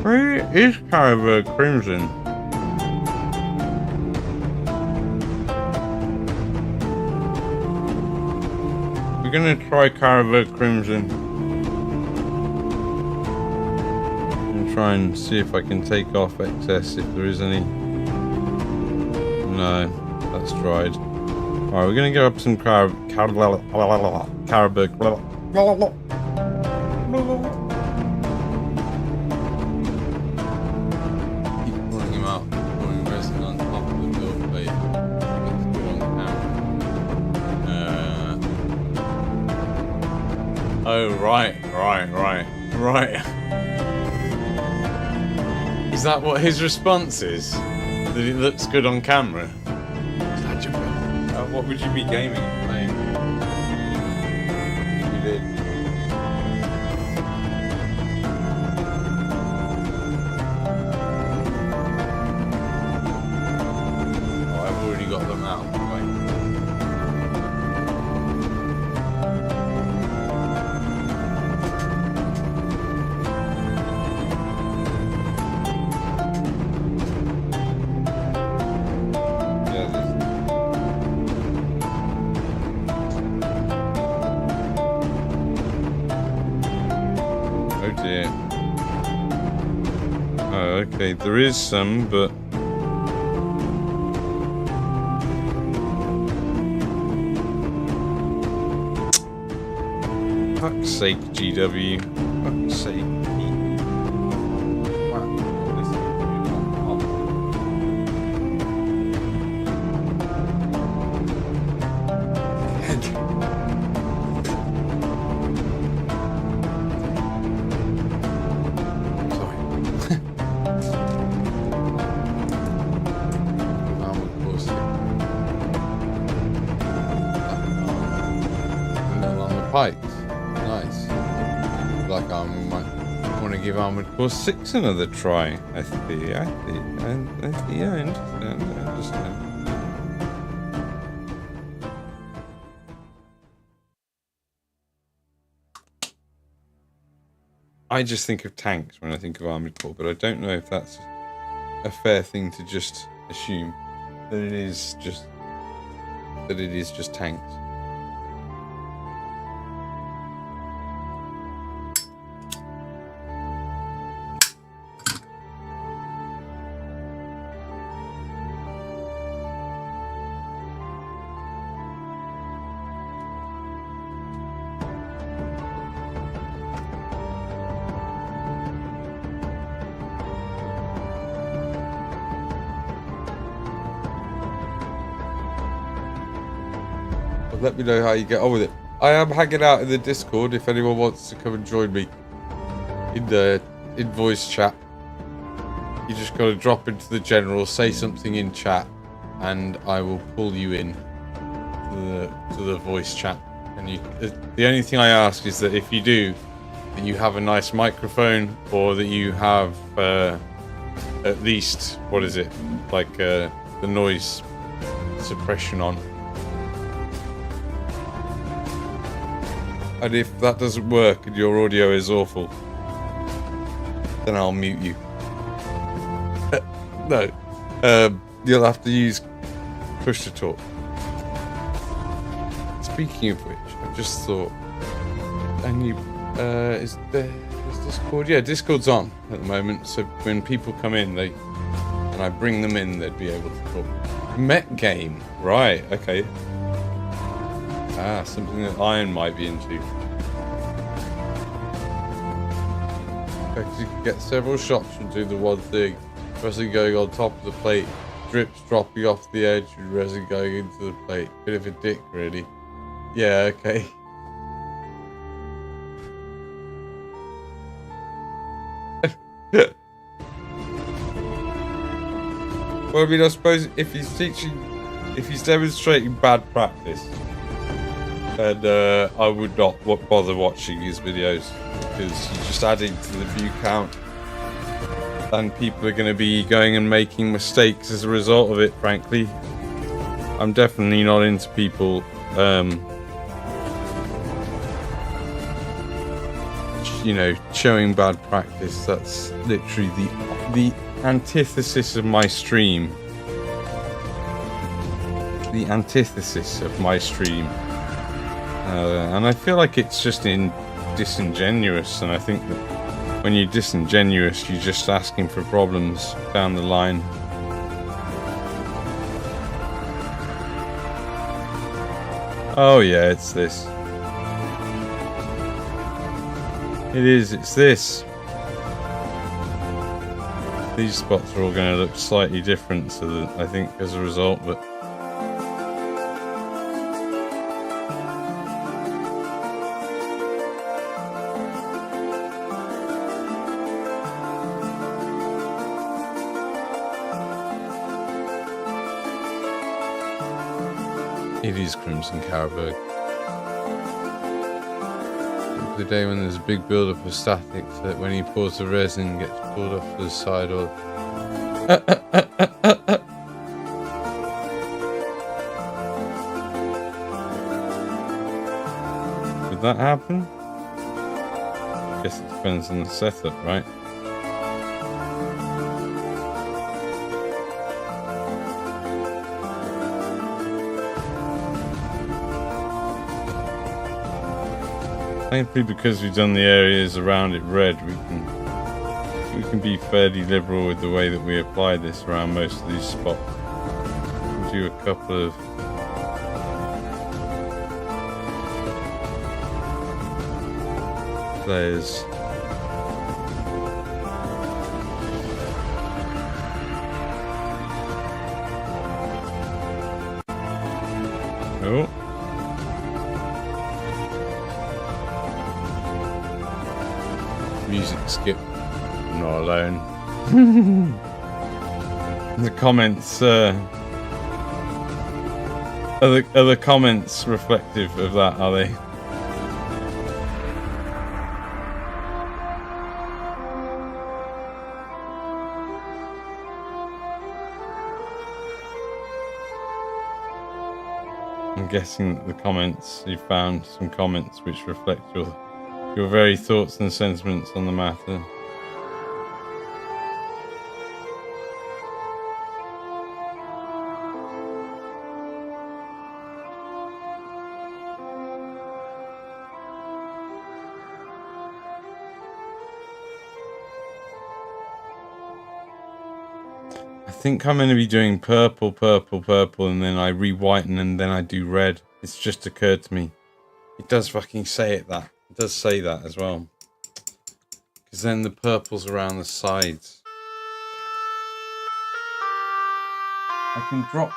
Where is Carver Crimson? We're gonna try Carver Crimson and try and see if I can take off excess if there is any. No, that's dried. Alright, we're gonna get up some Carver. Oh, right. Is that what his response is? That it looks good on camera? What would you be gaming and playing? If you did. Oh, I've already got them out. Okay, there is some, but fuck's sake, GW. Fuck's sake. Wow. height. Nice. Like I might want to give Armored Core 6 another try. I understand. I just think of tanks when I think of Armored Core, but I don't know if that's a fair thing to just assume that it is just tanks. Let me know how you get on with it. I am hanging out in the Discord if anyone wants to come and join me in voice chat. You just got to drop into the general, say something in chat, and I will pull you in to the voice chat. And the only thing I ask is that if you do, that you have a nice microphone, or that you have at least, what is it, like the noise suppression on. And if that doesn't work and your audio is awful, then I'll mute you. No. You'll have to use push to talk. Speaking of which, I've just thought, is Discord? Yeah, Discord's on at the moment, so when people come in, and I bring them in, they'd be able to talk. Met game, right, okay. Something that Iron might be into. Because you can get several shots from doing the one thing. Resin going on top of the plate, drips dropping off the edge, and resin going into the plate. Bit of a dick, really. Yeah, okay. Well, I mean, I suppose if he's demonstrating bad practice, then I would not bother watching his videos, because you're just adding to the view count, and people are going to be going and making mistakes as a result of it, frankly. I'm definitely not into people showing bad practice. That's literally the antithesis of my stream. The antithesis of my stream. And I feel like it's just disingenuous, and I think that when you're disingenuous, you're just asking for problems down the line. Oh yeah, it's this. It's this. These spots are all going to look slightly different, so that I think as a result, but it is Crimson Caraberg. The day when there's a big build-up of static, so that when he pours the resin, gets pulled off to the side or... Would that happen? I guess it depends on the setup, right? Thankfully, because we've done the areas around it red, we can be fairly liberal with the way that we apply this around most of these spots. We'll do a couple of layers. Oh. Music skip. I'm not alone. The comments are the comments reflective of that, are they? I'm guessing the comments, you found some comments which reflect your very thoughts and sentiments on the matter. I think I'm going to be doing purple, and then I re-whiten and then I do red. It's just occurred to me. It does fucking say it that. It does say that as well. Because then the purple's around the sides. I can drop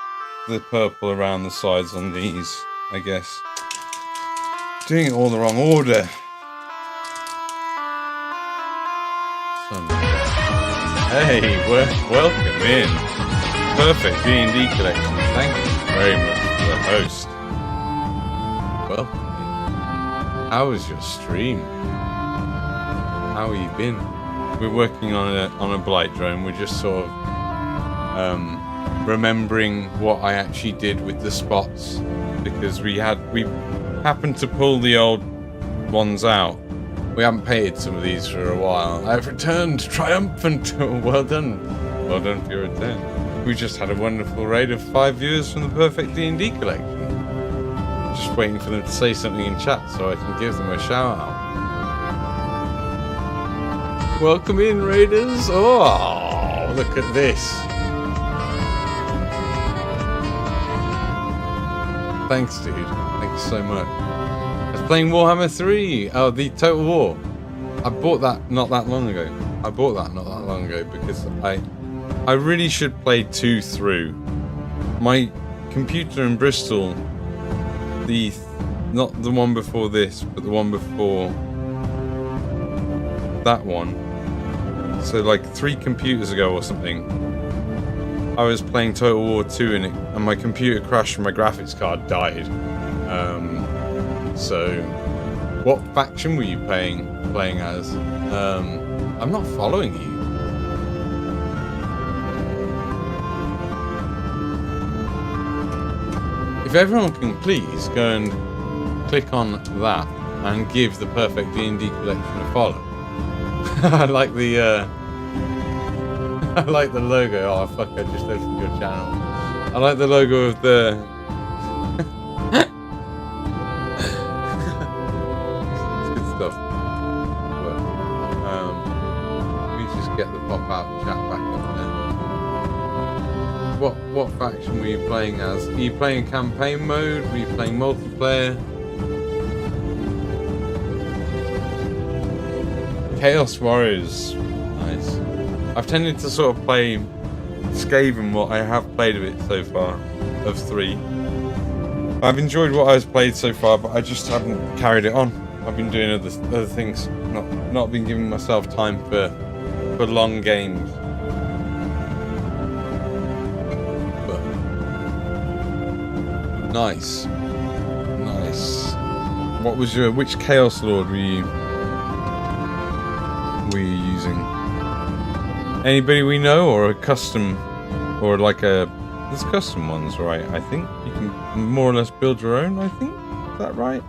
the purple around the sides on these, I guess. Doing it all the wrong order. Hey, welcome in. Perfect D&D collection. Thank you very much for the host. Welcome in. How was your stream? How have you been? We're working on a blight drone. We're just sort of remembering what I actually did with the spots, because we happened to pull the old ones out. We haven't painted some of these for a while. I've returned triumphant. Well done. Well done for your return. We just had a wonderful raid of 5 viewers from the Perfect D&D collection. Just waiting for them to say something in chat so I can give them a shout out. Welcome in, raiders. Oh, look at this. Thanks, dude. Thanks so much. Playing Warhammer 3. Oh, the Total War. I bought that not that long ago. Because I really should play 2 through. My computer in Bristol, not the one before this, but the one before that one. So like 3 computers ago or something, I was playing Total War 2 in it, and my computer crashed and my graphics card died. So, what faction were you playing as? I'm not following you. If everyone can please go and click on that and give the Perfect D&D collection a follow. I like the I like the logo. Oh fuck! I just opened your channel. I like the logo of the. Get the pop-out chat back up there. What faction were you playing as? Are you playing campaign mode? Were you playing multiplayer? Chaos Warriors. Nice. I've tended to sort of play Skaven, what I have played of it so far, of 3. I've enjoyed what I've played so far, but I just haven't carried it on. I've been doing other things, not been giving myself time for long games. But nice. Which Chaos Lord were you using? Anybody we know, or a custom, or like there's custom ones, right? I think you can more or less build your own. I think, is that right?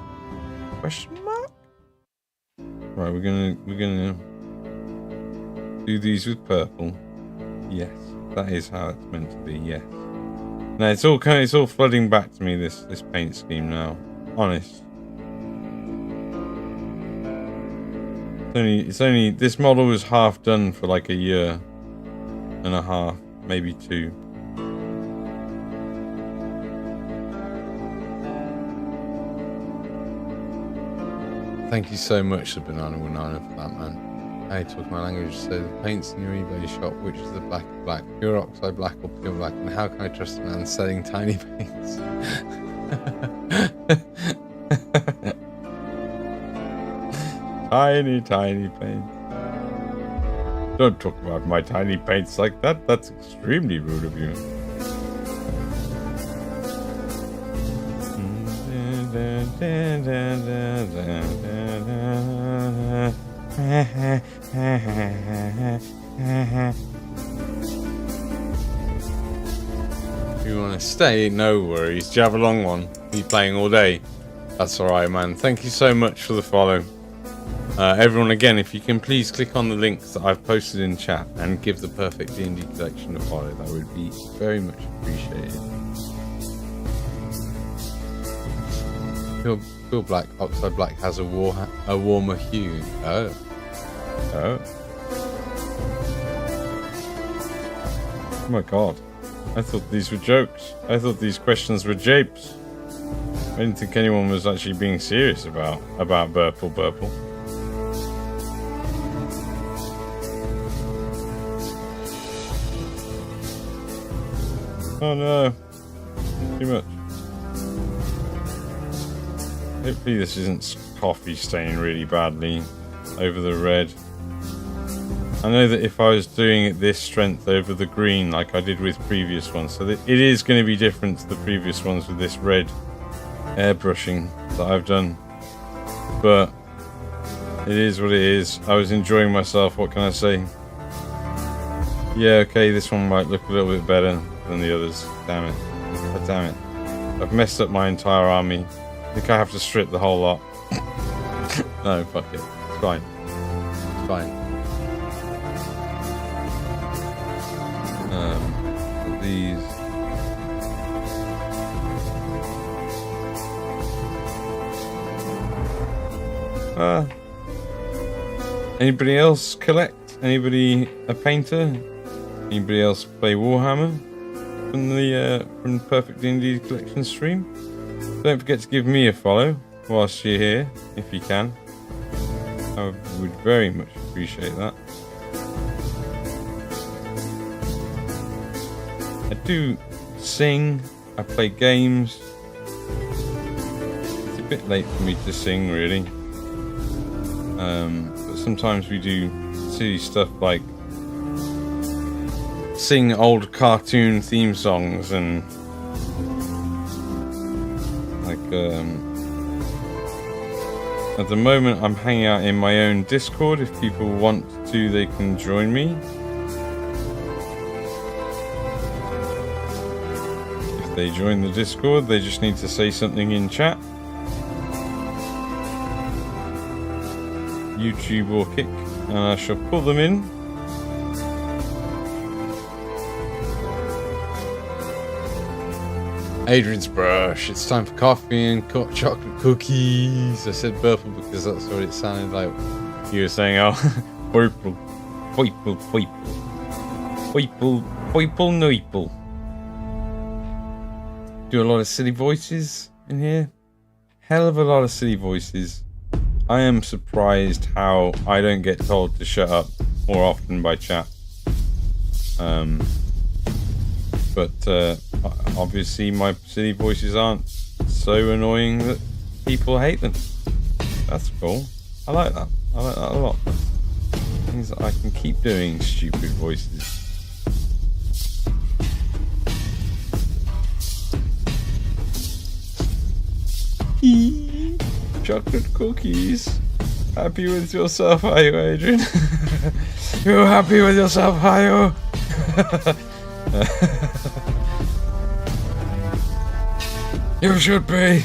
Question mark. Right, we're gonna do these with purple. Yes, that is how it's meant to be. Yes. Now it's all flooding back to me, this paint scheme now. Honest. It's only this model was half done for like a year and a half, maybe 2. Thank you so much to Banana for that, man. I talk my language, so the paints in your eBay shop, which is the black, pure oxide black or pure black, and how can I trust a man selling tiny paints? Tiny paints. Don't talk about my tiny paints like that. That's extremely rude of you. You want to day? No worries. Do you have a long one? Are you playing all day? That's alright, man. Thank you so much for the follow. Everyone, again, if you can please click on the links that I've posted in chat and give the Perfect D&D Collection a follow. That would be very much appreciated. Pure black, oxide black has a warmer hue. Oh. Oh my god. I thought these were jokes. I thought these questions were japes. I didn't think anyone was actually being serious about Burple. Oh no. Too much. Hopefully this isn't coffee staining really badly over the red. I know that if I was doing it this strength over the green like I did with previous ones, so that it is going to be different to the previous ones with this red airbrushing that I've done. But it is what it is. I was enjoying myself, what can I say? Yeah, okay, this one might look a little bit better than the others. Damn it. But damn it. I've messed up my entire army. I think I have to strip the whole lot. No, fuck it. It's fine. It's fine. These. Anybody else collect? Anybody a painter? Anybody else play Warhammer from the Perfect D&D Collection stream? Don't forget to give me a follow whilst you're here, if you can. I would very much appreciate that. I do sing, I play games. It's a bit late for me to sing, really. But sometimes we do silly stuff like sing old cartoon theme songs and at the moment I'm hanging out in my own Discord. If people want to, they can join me. If they join the Discord, they just need to say something in chat. YouTube or Kick, and I shall pull them in. Adrian's brush. It's time for coffee and chocolate cookies. I said purple because that's what it sounded like. You were saying, oh, purple, noiple. Do a lot of silly voices in here. Hell of a lot of silly voices. I am surprised how I don't get told to shut up more often by chat. But obviously my silly voices aren't so annoying that people hate them. That's cool. I like that. I like that a lot. That means that I can keep doing stupid voices. Chocolate cookies. Happy with yourself, are you, Adrian? You're happy with yourself, are you? You should be.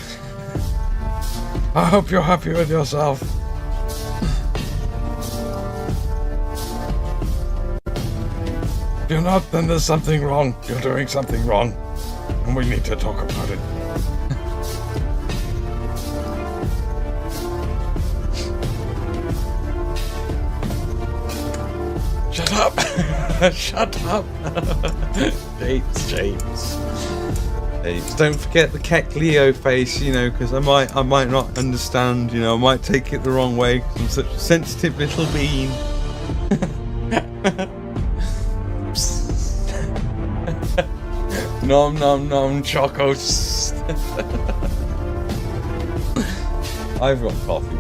I hope you're happy with yourself. If you're not, then there's something wrong. You're doing something wrong. And we need to talk about it. Shut up! Shut up! James. Don't forget the Keck Leo face, you know, because I might not understand, you know, I might take it the wrong way because I'm such a sensitive little bean. Nom nom nom chocos. I've got coffee.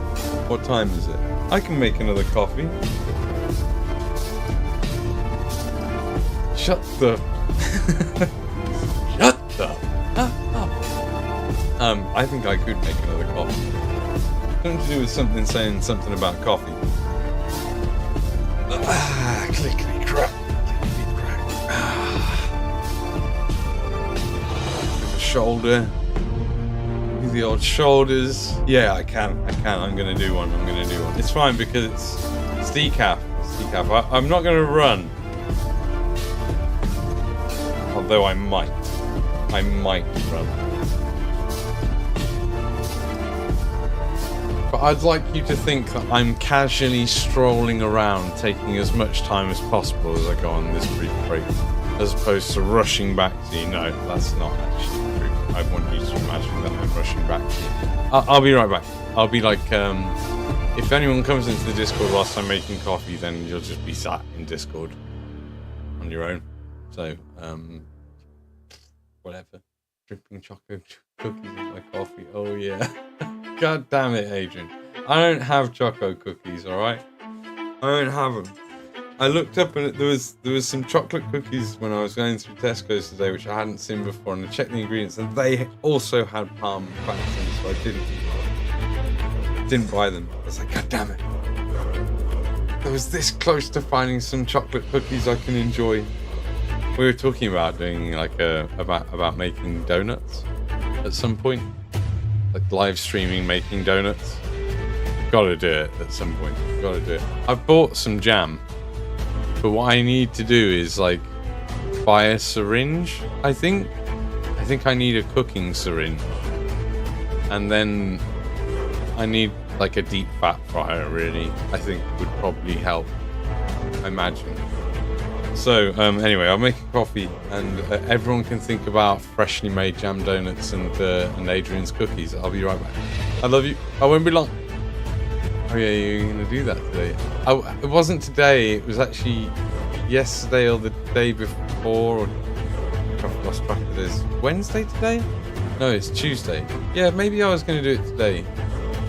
What time is it? I can make another coffee. Shut the Shut the up. I think I could make another coffee. Something to do with something saying something about coffee. Clickety crack. Clickety crack. shoulder. The old shoulders. Yeah, I can. I'm gonna do one. It's fine because it's decaf. I'm not gonna run. Although I might run. But I'd like you to think that I'm casually strolling around, taking as much time as possible as I go on this brief break, as opposed to rushing back to you. No, that's not actually true. I want you to imagine that I'm rushing back to you. I'll be right back. I'll be like, if anyone comes into the Discord whilst I'm making coffee, then you'll just be sat in Discord on your own. So, whatever. Dripping chocolate cookies in my coffee. Oh yeah. God damn it, Adrian. I don't have choco cookies, alright? I don't have them. I looked up and there was some chocolate cookies when I was going through Tesco's today, which I hadn't seen before, and I checked the ingredients, and they also had palm fats in them, so I didn't buy them. I was like, God damn it. I was this close to finding some chocolate cookies I can enjoy. We were talking about doing like about making donuts at some point, like live streaming making donuts. Gotta do it at some point. Gotta do it. I've bought some jam, but what I need to do is like buy a syringe. I think I need a cooking syringe, and then I need like a deep fat fryer. Really, I think would probably help. I imagine. So anyway, I'll make a coffee, and everyone can think about freshly made jam donuts and Adrian's cookies. I'll be right back. I love you. I won't be long. Oh yeah, you're gonna do that today. It wasn't today. It was actually yesterday or the day before. Or I've lost track of this. Wednesday today? No, it's Tuesday. Yeah, maybe I was gonna do it today.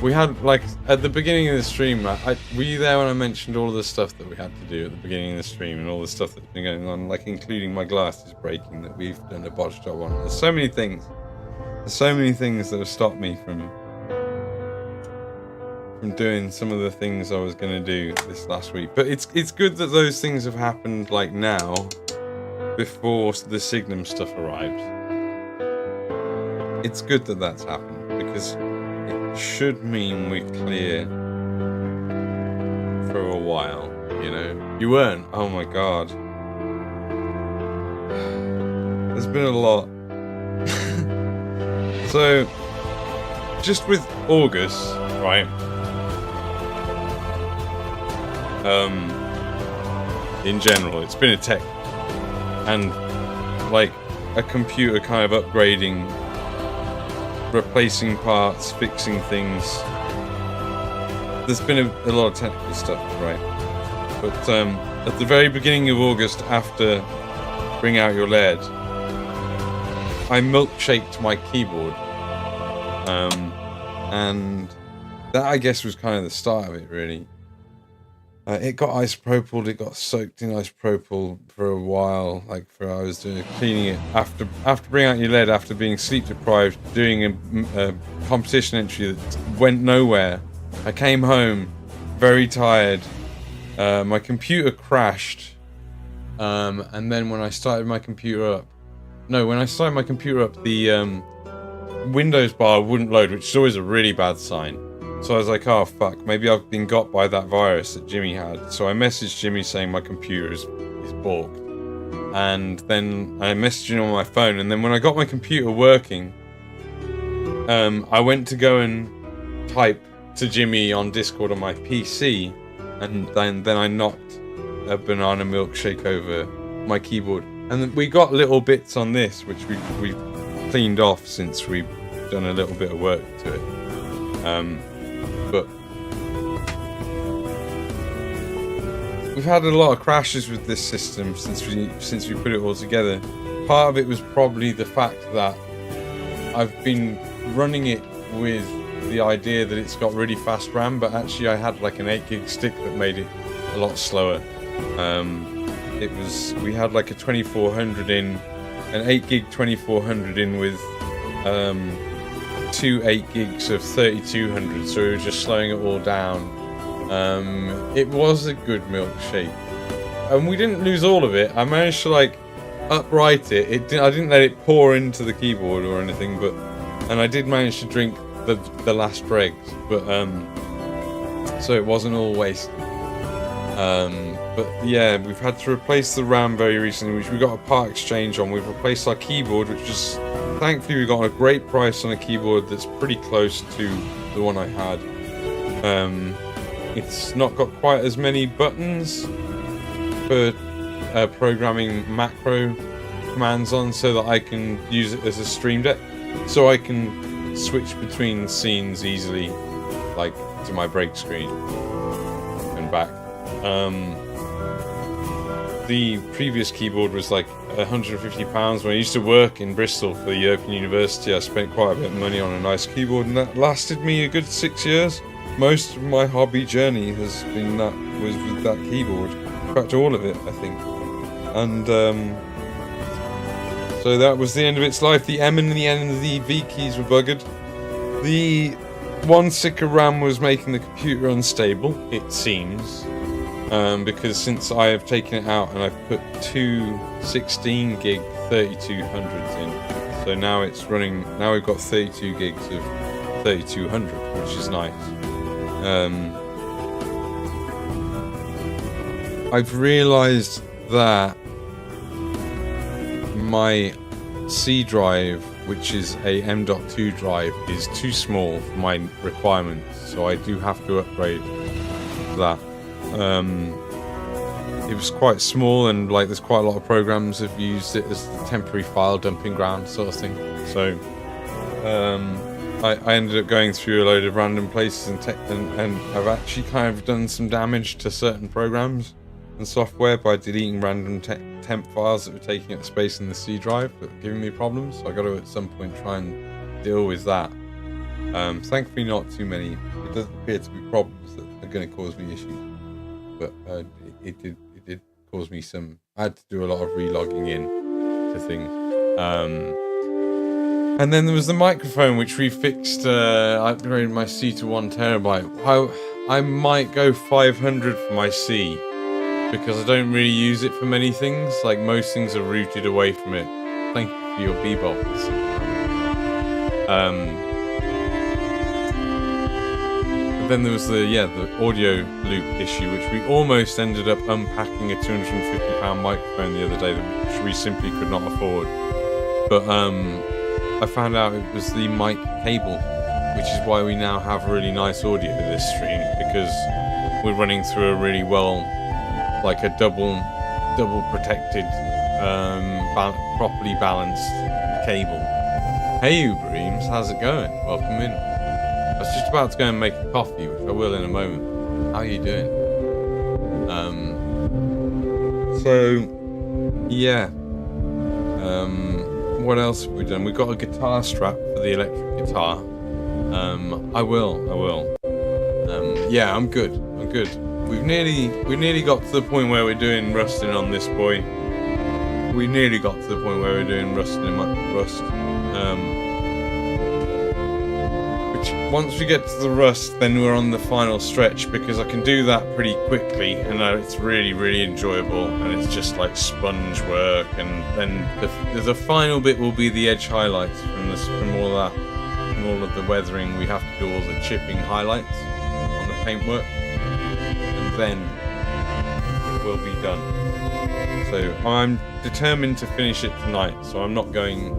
We had, like, at the beginning of the stream, were you there when I mentioned all of the stuff that we had to do at the beginning of the stream and all the stuff that's been going on, like including my glasses breaking that we've done a botch job on? There's so many things. There's so many things that have stopped me from doing some of the things I was going to do this last week. But it's good that those things have happened, like, now, before the Signum stuff arrives. It's good that that's happened, because it should mean we're clear for a while, you know? You weren't? Oh my god. There's been a lot. So, just with August, right? In general, it's been a tech and like a computer kind of upgrading, replacing parts, fixing things. There's been a lot of technical stuff, right? But at the very beginning of August, after Bring Out Your LED, I milkshaked my keyboard, and that, I guess, was kind of the start of it, really. It got isopropyled, it got soaked in isopropyl for a while, I was doing cleaning it after Bring Out Your LED, after being sleep deprived, doing a competition entry that went nowhere. I came home very tired. My computer crashed, and then when I started my computer up, the Windows bar wouldn't load, which is always a really bad sign. So I was like, oh fuck, maybe I've been got by that virus that Jimmy had. So I messaged Jimmy saying my computer is balked. And then I messaged him on my phone, and then when I got my computer working, I went to go and type to Jimmy on Discord on my PC, and then I knocked a banana milkshake over my keyboard. And then we got little bits on this, which we've cleaned off since we've done a little bit of work to it. But we've had a lot of crashes with this system since we put it all together. Part of it was probably the fact that I've been running it with the idea that it's got really fast RAM, but actually I had like an 8 gig stick that made it a lot slower. We had like a 2400 in, an 8 gig 2400 in with two 8 gigs of 3200, so we were just slowing it all down. It was a good milkshake, and we didn't lose all of it. I managed to like upright it. I didn't let it pour into the keyboard or anything, and I did manage to drink the last dregs, but so it wasn't all wasted. But yeah, we've had to replace the RAM very recently, which we got a part exchange on. We've replaced our keyboard, which is, thankfully we got a great price on a keyboard that's pretty close to the one I had. It's not got quite as many buttons for programming macro commands on, so that I can use it as a stream deck, so I can switch between scenes easily, like to my break screen and back. The previous keyboard was like £150. When I used to work in Bristol for the Open University, I spent quite a bit of money on a nice keyboard, and that lasted me a good 6 years. Most of my hobby journey was with that keyboard. In fact, all of it, I think. And so that was the end of its life. The M and the N and the V keys were buggered. The one stick of RAM was making the computer unstable, it seems. Because since I have taken it out and I've put two 16 gig 3200s in, so now it's running. Now we've got 32 gigs of 3200, which is nice. I've realised that my C drive, which is a M.2 drive, is too small for my requirements, so I do have to upgrade that. It was quite small, and like there's quite a lot of programs have used it as the temporary file dumping ground sort of thing. So I ended up going through a load of random places and I've actually kind of done some damage to certain programs and software by deleting random temp files that were taking up space in the C drive that were giving me problems. So I got to at some point try and deal with that. Thankfully not too many. It doesn't appear to be problems that are going to cause me issues. But it did cause me some. I had to do a lot of relogging in to things. And then there was the microphone, which we fixed. I upgraded my C to 1 terabyte. I might go 500 for my C, because I don't really use it for many things. Like most things are routed away from it. Thank you for your B-bolts. Then there was the audio loop issue, which we almost ended up unpacking a £250 microphone the other day, which we simply could not afford. But I found out it was the mic cable, which is why we now have really nice audio this stream, because we're running through a really well, like a double protected, properly balanced cable. Hey Ubreams, how's it going? Welcome in. I was just about to go and make a coffee, which I will in a moment. How are you doing? What else have we done? We've got a guitar strap for the electric guitar. I will. Yeah, I'm good. We've nearly got to the point where we're doing rusting on this boy. We nearly got to the point where we're doing rusting in rust. Once we get to the rust, then we're on the final stretch, because I can do that pretty quickly, and it's really, really enjoyable, and it's just like sponge work. And then the final bit will be the edge highlights from all of the weathering. We have to do all the chipping highlights on the paintwork, and then it will be done. So I'm determined to finish it tonight. So I'm not going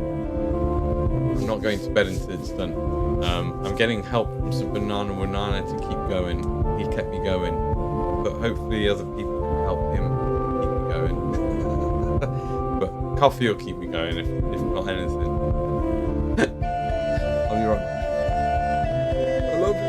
to bed until it's done. I'm getting help from some banana to keep going. He kept me going, but hopefully other people can help him keep me going. But coffee will keep me going, if not anything. I'll be right back. I love you.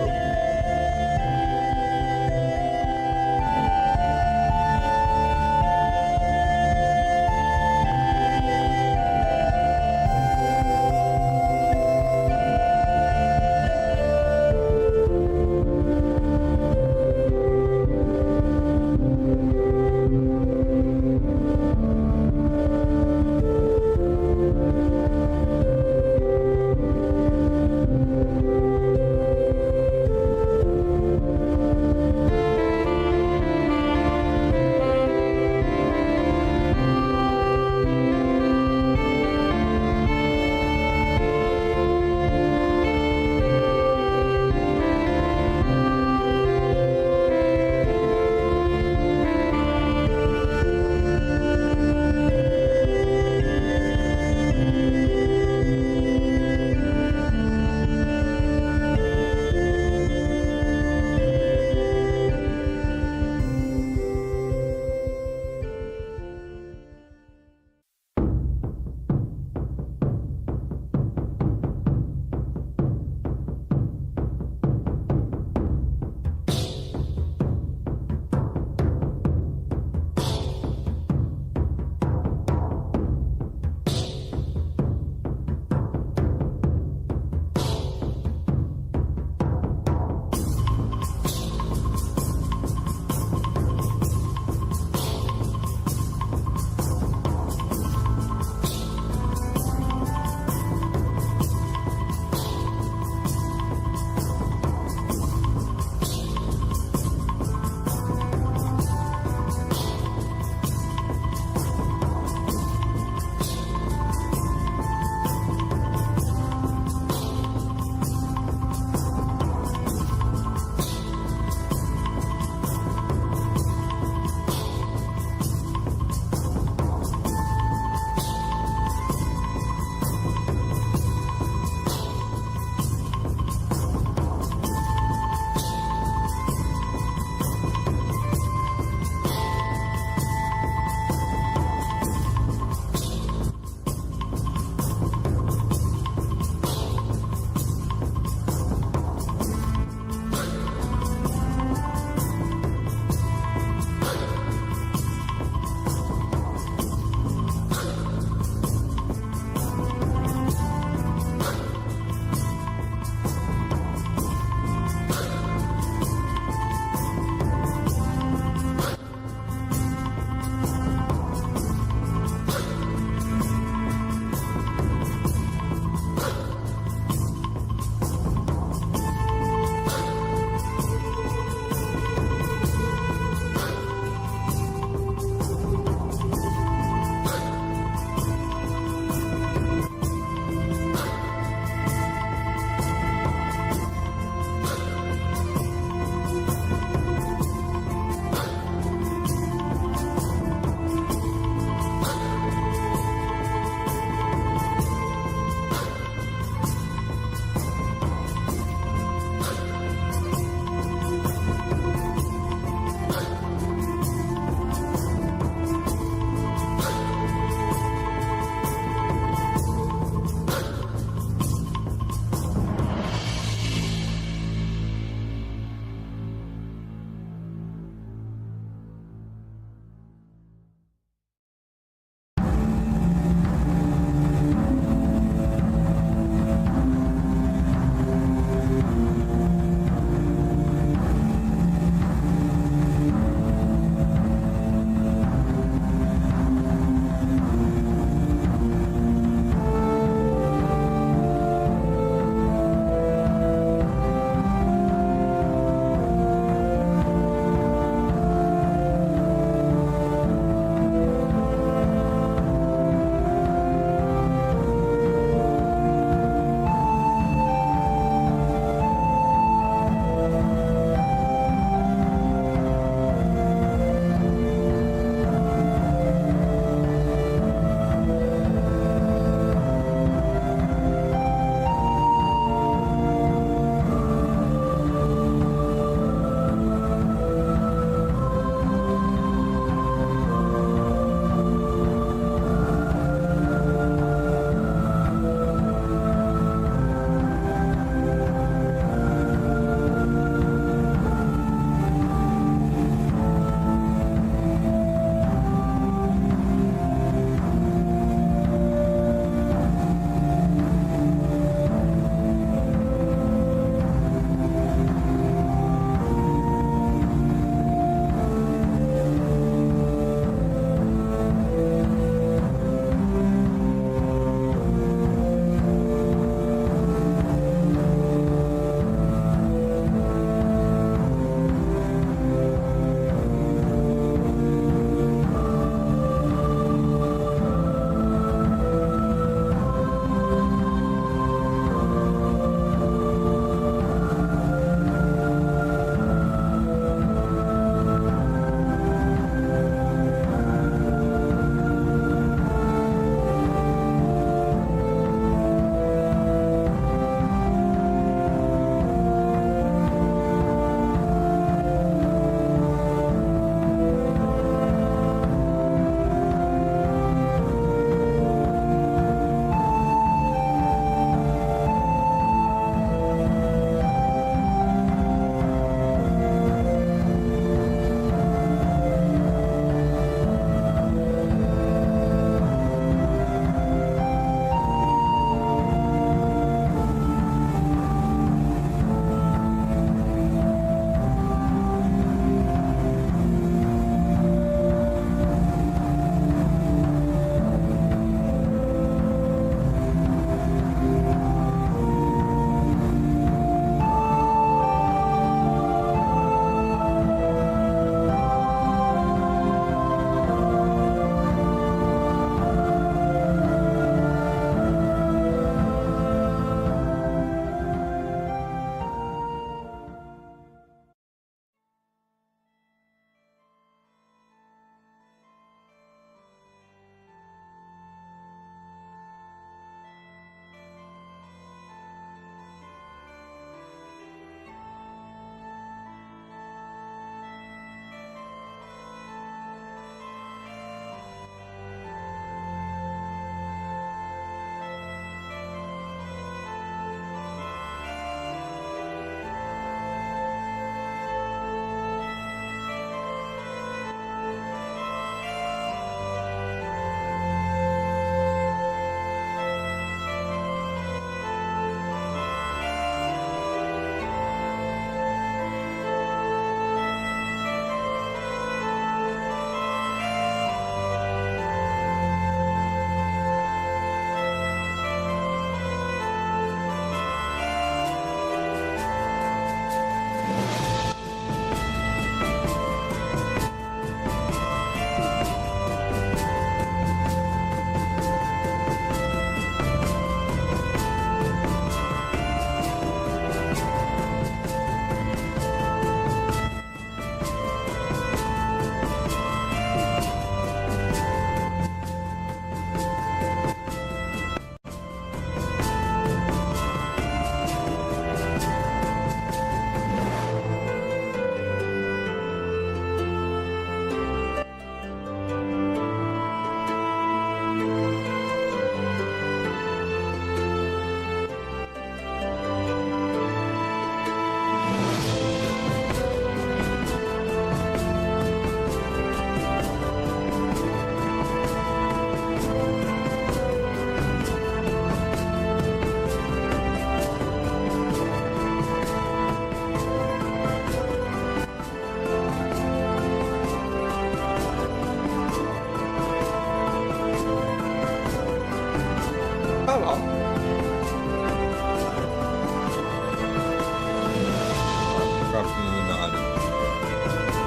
crafting another banana.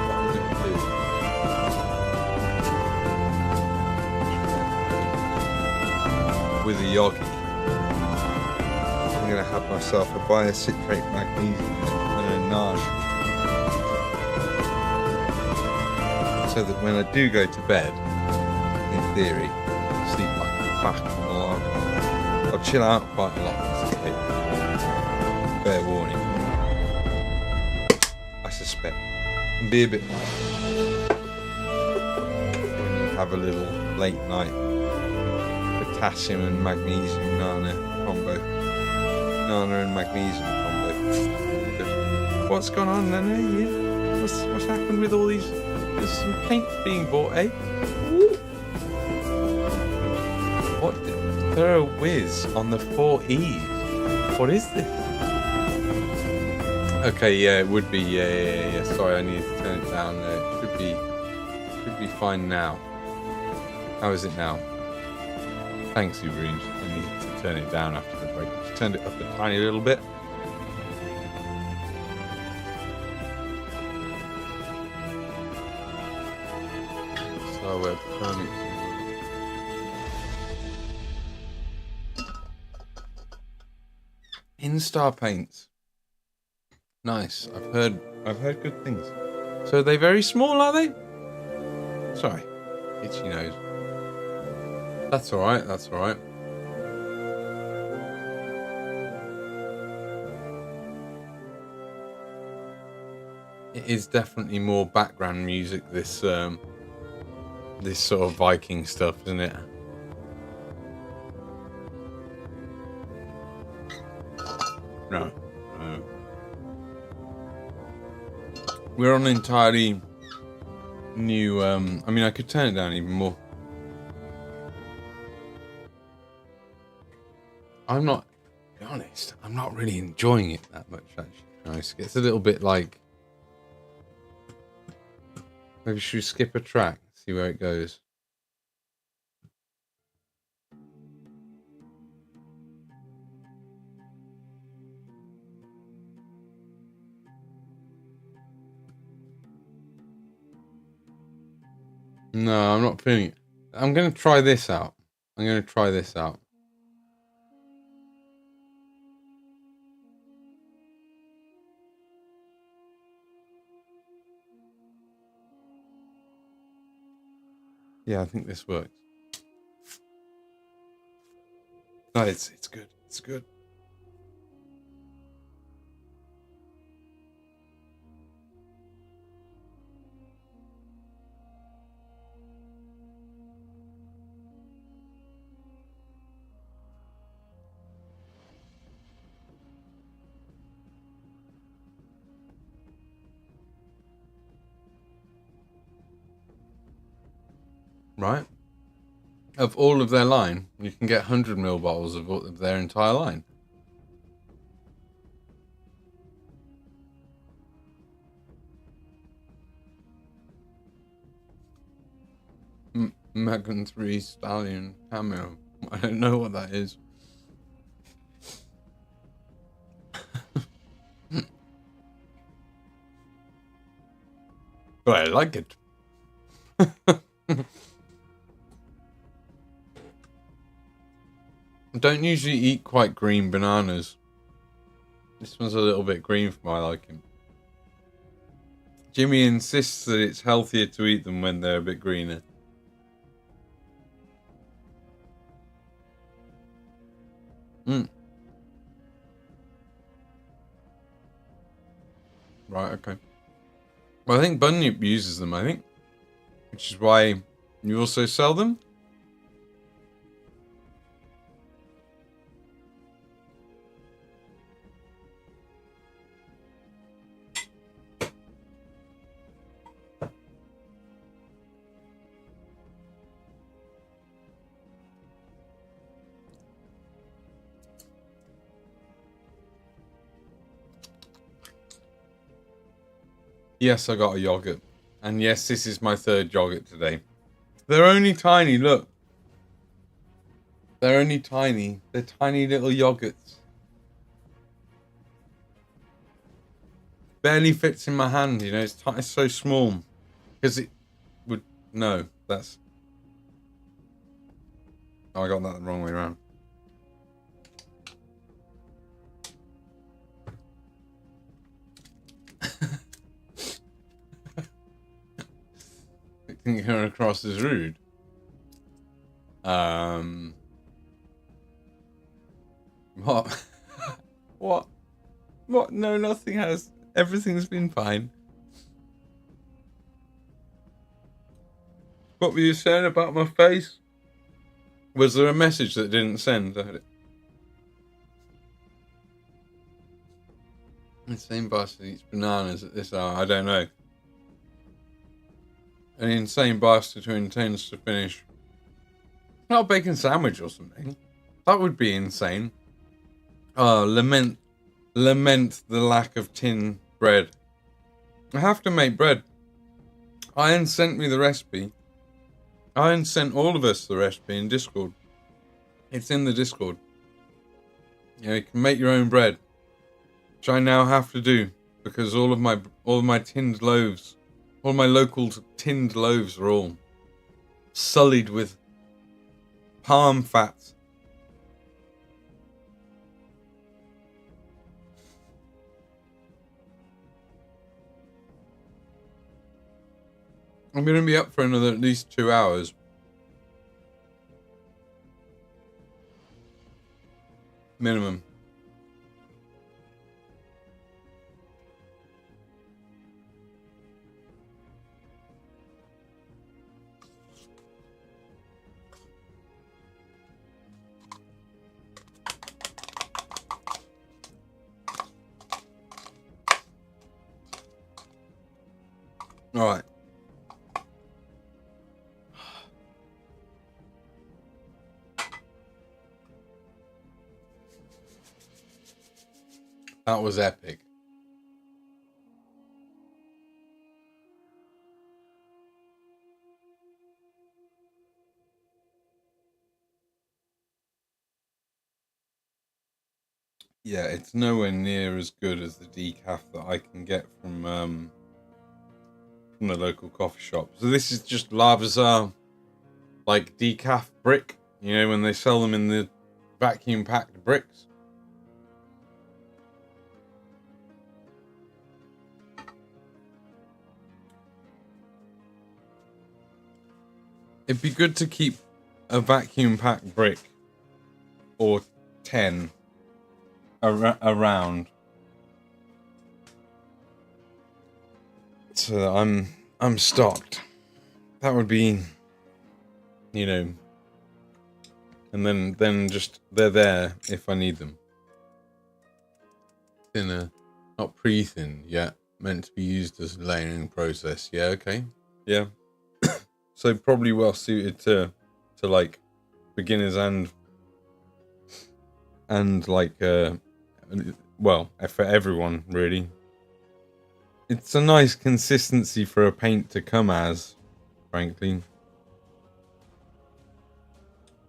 What I'm going to do with a yogi, I'm going to have myself a biocitrate magnesium and a naan, so that when I do go to bed, in theory, sleep like a fucking alarm. I'll chill out quite a lot as a kid. Fair warning. I suspect. And be a bit like when you have a little late night potassium and magnesium nana combo. Nana and magnesium combo. What's gone on, Nana? Yeah. What's happened with all these? There's some paint being bought, eh? Ooh. What? They're a whiz on the 4E's. What is this? Okay, yeah, it would be. Yeah. Sorry, I need to turn it down. Should be fine now. How is it now? Thanks, Uberine. I need to turn it down after the break. Just turned it up a tiny little bit. So permit. Instar paints. Nice. I've heard good things. So are they very small, are they? Sorry. Itchy nose. That's alright, that's alright. It is definitely more background music, this this sort of Viking stuff, isn't it? No. We're on an entirely new, I mean, I could turn it down even more. I'm not, to be honest, I'm not really enjoying it that much, actually. It's a little bit like, maybe should we skip a track, see where it goes? No, I'm not feeling it. I'm going to try this out. Yeah, I think this works. No, it's good. It's good. Right? Of all of their line, you can get 100ml bottles of their entire line. Megan 3 Stallion Cameo. I don't know what that is. But I like it. I don't usually eat quite green bananas. This one's a little bit green for my liking. Jimmy insists that it's healthier to eat them when they're a bit greener. Right, okay. Well, I think Bunyip uses them, which is why you also sell them. Yes, I got a yogurt. And yes, this is my third yogurt today. They're only tiny, look. They're only tiny. They're tiny little yogurts. barely fits in my hand, you know, it's so small. Because it would, no, that's, oh, I got that the wrong way around. I think coming across as rude. What? What? What? No, nothing has. Everything's been fine. What were you saying about my face? Was there a message that didn't send? The insane bastard eats bananas at this hour. I don't know. An insane bastard who intends to finish not a bacon sandwich or something. That would be insane. Oh, lament the lack of tin bread. I have to make bread. Ian sent me the recipe. Ian sent all of us the recipe in Discord. It's in the Discord. You know, you can make your own bread, which I now have to do because all of my tinned loaves, all my local tinned loaves are all sullied with palm fat. I'm going to be up for another at least 2 hours. Minimum. All right. That was epic. Yeah, it's nowhere near as good as the decaf that I can get from the local coffee shop. So this is just Lavazar, like decaf brick. You know, when they sell them in the vacuum packed bricks. It'd be good to keep a vacuum packed brick or 10 around, so that I'm stocked. That would be, you know, and then just they're there if I need them. Thinner, not pre-thin yet, meant to be used as a layering process. Yeah, okay, yeah. So probably well suited to like beginners and like well, for everyone really. It's a nice consistency for a paint to come as, frankly.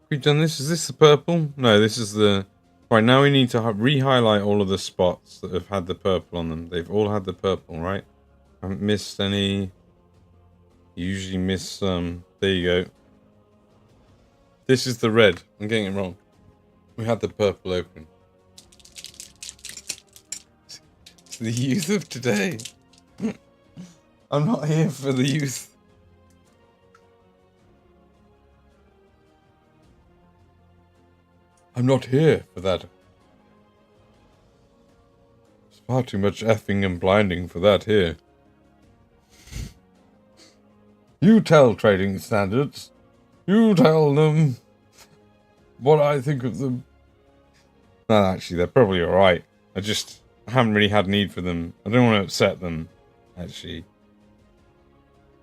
We've done this. Is this the purple? No, this is the... Right, now we need to re-highlight all of the spots that have had the purple on them. They've all had the purple, right? I haven't missed any. Usually miss some. There you go. This is the red. I'm getting it wrong. We had the purple open. It's the youth of today. I'm not here for the youth. I'm not here for that. There's far too much effing and blinding for that here. You tell trading standards. You tell them what I think of them. No, actually, they're probably alright. I haven't really had need for them. I don't want to upset them, actually.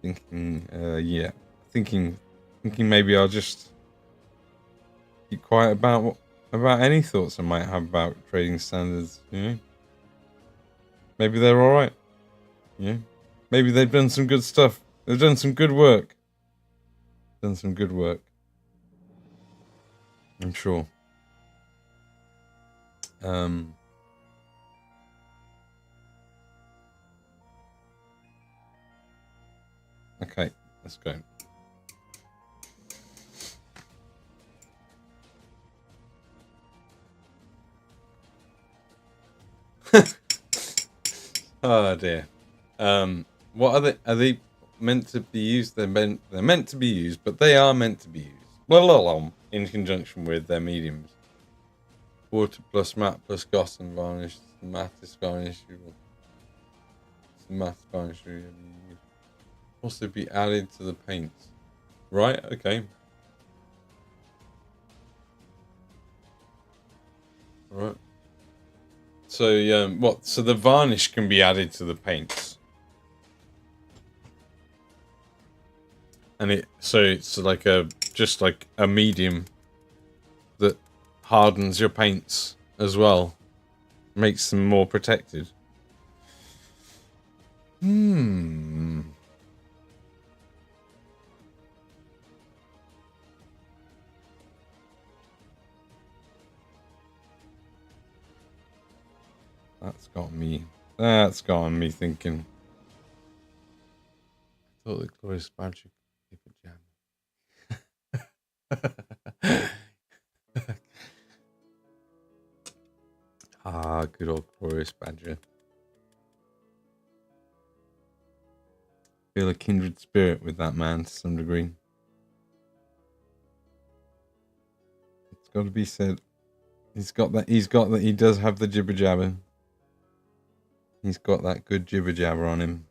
Thinking, yeah. Thinking maybe I'll just keep quiet about any thoughts I might have about trading standards, you know? Maybe they're alright. You know? Maybe they've done some good stuff. They've done some good work. I'm sure. let's go. Oh dear. What are they? Are they meant to be used? They're meant to be used, but they are meant to be used. Well, in conjunction with their mediums. Water plus matte plus gloss and varnish. Matte is varnish. Matte varnish also be added to the paints. Right. Okay. Right. So what? So the varnish can be added to the paints, and it's like just like a medium that hardens your paints as well, makes them more protected. That's got me thinking. I thought the glorious badger could keep a jam. Ah, good old glorious badger. Feel a kindred spirit with that man to some degree. It's got to be said. He does have the jibber jabber. He's got that good jibber jabber on him.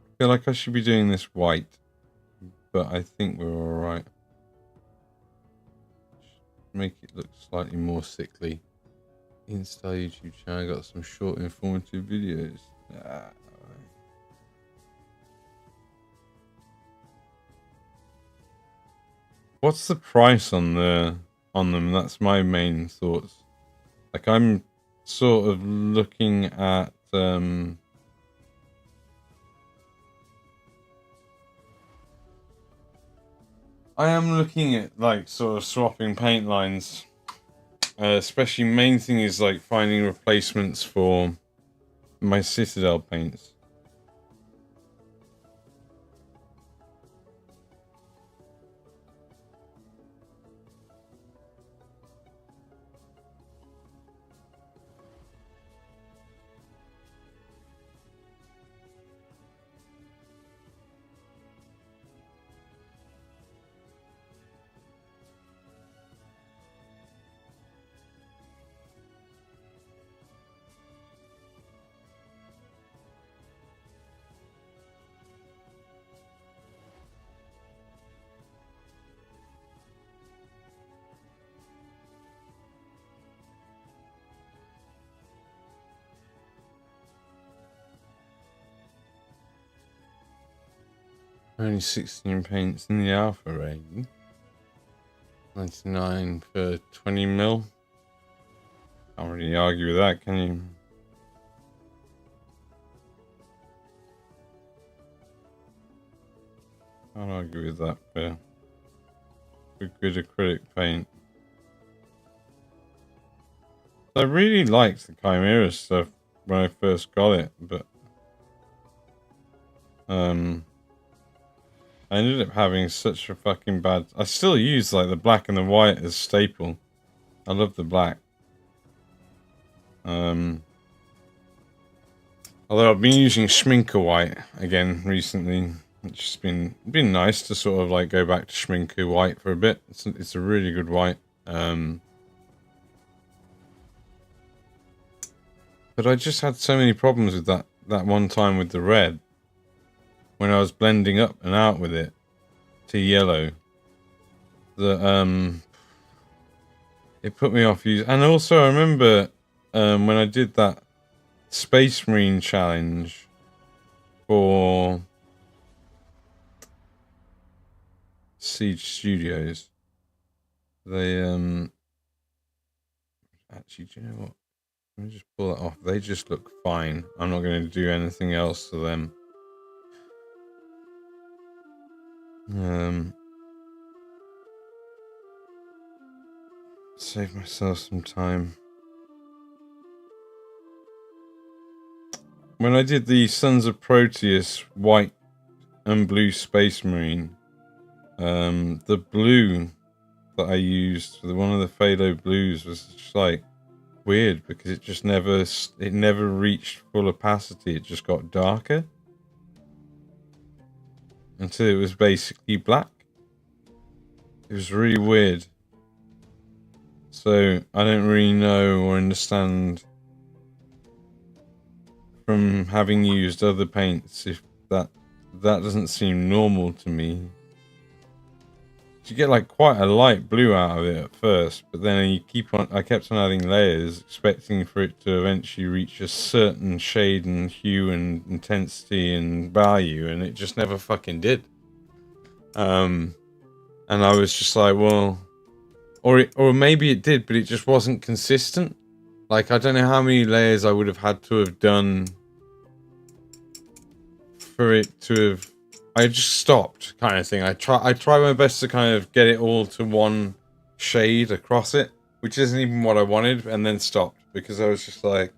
I feel like I should be doing this white, but I think we're alright. Make it look slightly more sickly. Insta YouTube channel, I got some short informative videos. What's the price on them? That's my main thoughts. Like I'm sort of looking at I am looking at like sort of swapping paint lines. Especially main thing is like finding replacements for my Citadel paints. Only 16 paints in the alpha range. 99 for 20 mil. Can't really argue with that, can you? Can't argue with that for good acrylic paint. I really liked the Chimera stuff when I first got it, but I ended up having such a fucking bad... I still use like the black and the white as staple. I love the black. Although I've been using Schminker white again recently, which has been nice to sort of like go back to Schminker white for a bit. It's a really good white. But I just had so many problems with that one time with the red. When I was blending up and out with it to yellow, that it put me off using. And also I remember when I did that Space Marine challenge for Siege Studios, they actually, do you know what? Let me just pull that off. They just look fine. I'm not going to do anything else to them. save myself some time. When I did the Sons of Proteus white and blue Space Marine, the blue that I used for one of the Phalo blues was just like weird because it never reached full opacity. It just got darker until it was basically black. It was really weird. So I don't really know or understand from having used other paints if that doesn't seem normal to me. You get like quite a light blue out of it at first, but then I kept on adding layers, expecting for it to eventually reach a certain shade and hue and intensity and value, and it just never fucking did. And I was just like, well, or maybe it did, but it just wasn't consistent. Like, I don't know how many layers I would have had to have done for it to have. I just stopped, kind of thing. I try my best to kind of get it all to one shade across it, which isn't even what I wanted, and then stopped because I was just like,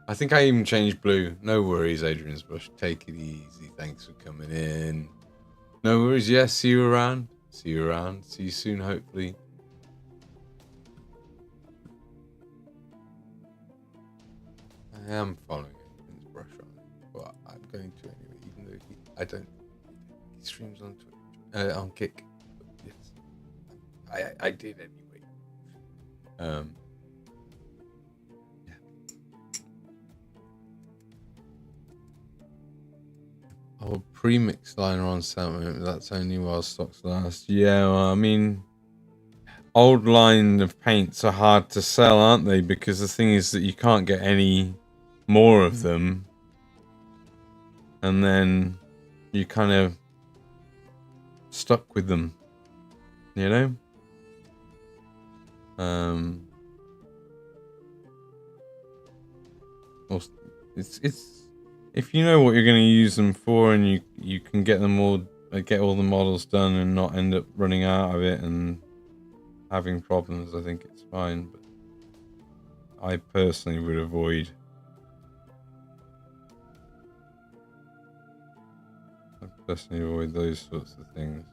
I think I even changed blue. No worries, Adrian's Bush. Take it easy. Thanks for coming in. No worries. Yes, see you around. See you around. See you soon, hopefully. I am following Adrian's brush on it, but I'm going to anyway. I don't. He streams on Twitch, on Kick. But yes, I did anyway. Yeah. Oh, pre-mix liner on sale. That's only while stocks last. Yeah, well, I mean, old line of paints are hard to sell, aren't they? Because the thing is that you can't get any more of them, and then you kind of stuck with them, you know? It's if you know what you're going to use them for, and you can get them all, get all the models done, and not end up running out of it and having problems, I think it's fine. But I personally would avoid. Personally avoid those sorts of things,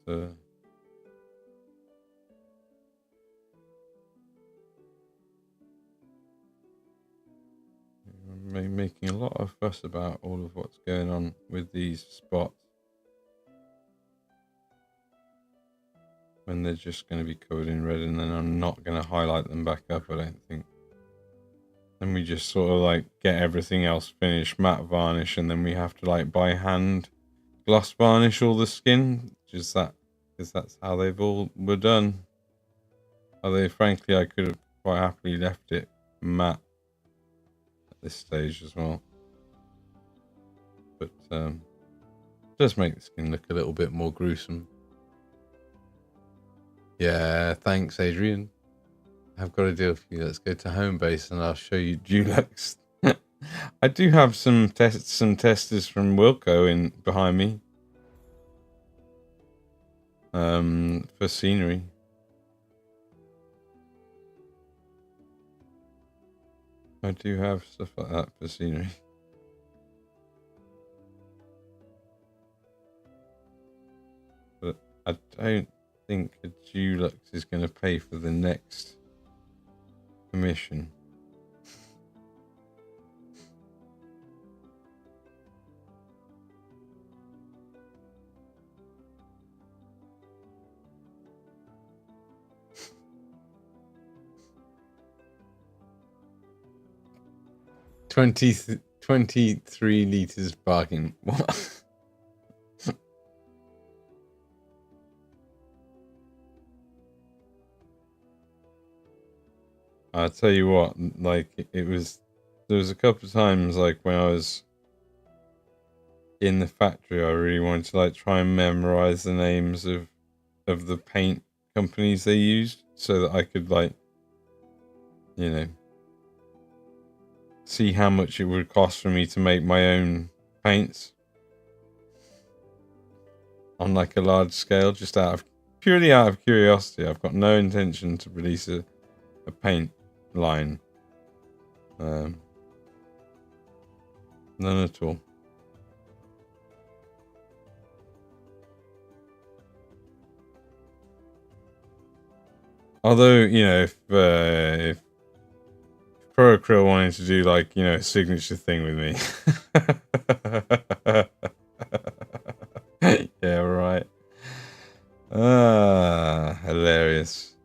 but I'm making a lot of fuss about all of what's going on with these spots when they're just going to be covered in red, and then I'm not going to highlight them back up, I don't think. Then we just sort of like get everything else finished, matte varnish, and then we have to like by hand gloss varnish all the skin. Just that, because that's how they've all were done. Although frankly, I could have quite happily left it matte at this stage as well. But does make the skin look a little bit more gruesome. Yeah, thanks, Adrian. I've got a deal for you. Let's go to home base and I'll show you Dulux. I do have some testers from Wilco in behind me. For scenery. I do have stuff like that for scenery. But I don't think a Dulux is going to pay for the next commission. $23 bargain. What? I'll tell you what, like there was a couple of times like when I was in the factory, I really wanted to like try and memorize the names of the paint companies they used so that I could like, you know, see how much it would cost for me to make my own paints on like a large scale, just out of purely out of curiosity. I've got no intention to release a paint line. None at all. Although, you know, if Pro Krill wanted to do like, you know, a signature thing with me. Yeah, right. Ah, hilarious.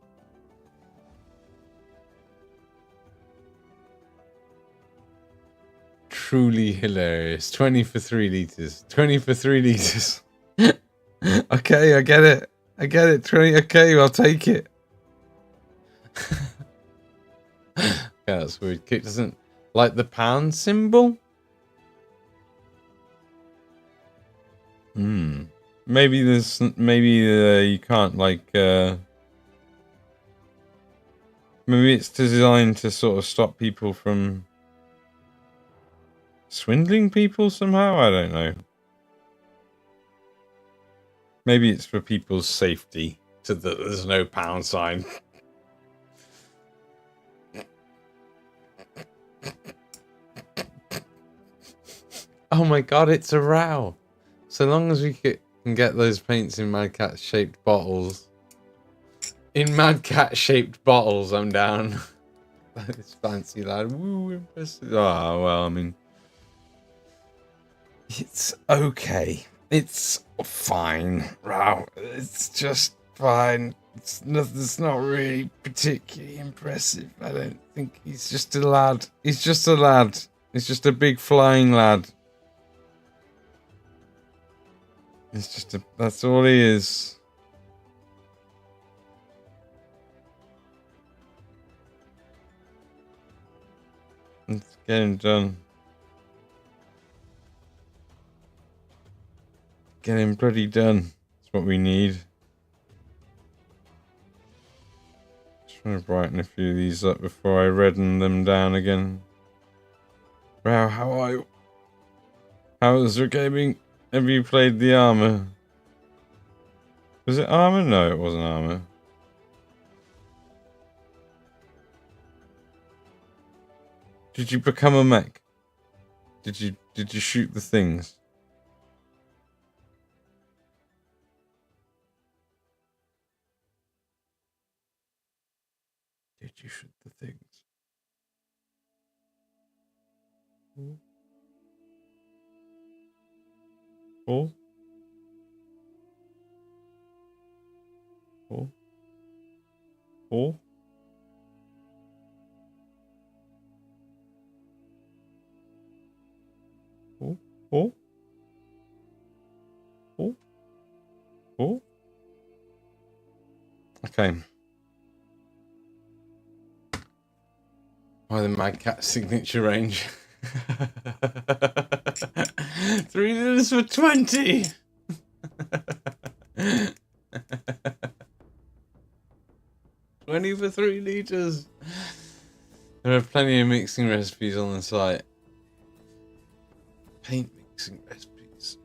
Truly hilarious. 20 for 3 liters. 20 for 3 liters. Okay, I get it. I get it. 20. Okay, I'll take it. Yeah, that's weird. Kick doesn't like the pound symbol. Maybe there's you can't like maybe it's designed to sort of stop people from swindling people somehow. I don't know. Maybe it's for people's safety so that there's no pound sign. Oh my god, it's a row. So long as we can get those paints in Mad Cat shaped bottles. In Mad Cat shaped bottles, I'm down. This fancy lad. Woo, impressive. Oh, well, I mean. It's okay. It's fine. Wow. It's just fine. It's not really particularly impressive. I don't think he's just a lad. He's just a lad. He's just a big flying lad. It's just that's all he is. Let's get him done. Get him bloody done. That's what we need. Just want to brighten a few of these up before I redden them down again. Wow, how's the gaming? Have you played the armor? Was it armor? No, it wasn't armor. Did you become a mech? Did you shoot the things? Did you shoot the things? Oh? Oh? Oh? Oh? Oh? Oh? Oh? Okay. Why the Mad Cat signature range? 3 liters for 20. 20 for 3 liters. There are plenty of mixing recipes on the site. Paint mixing recipes.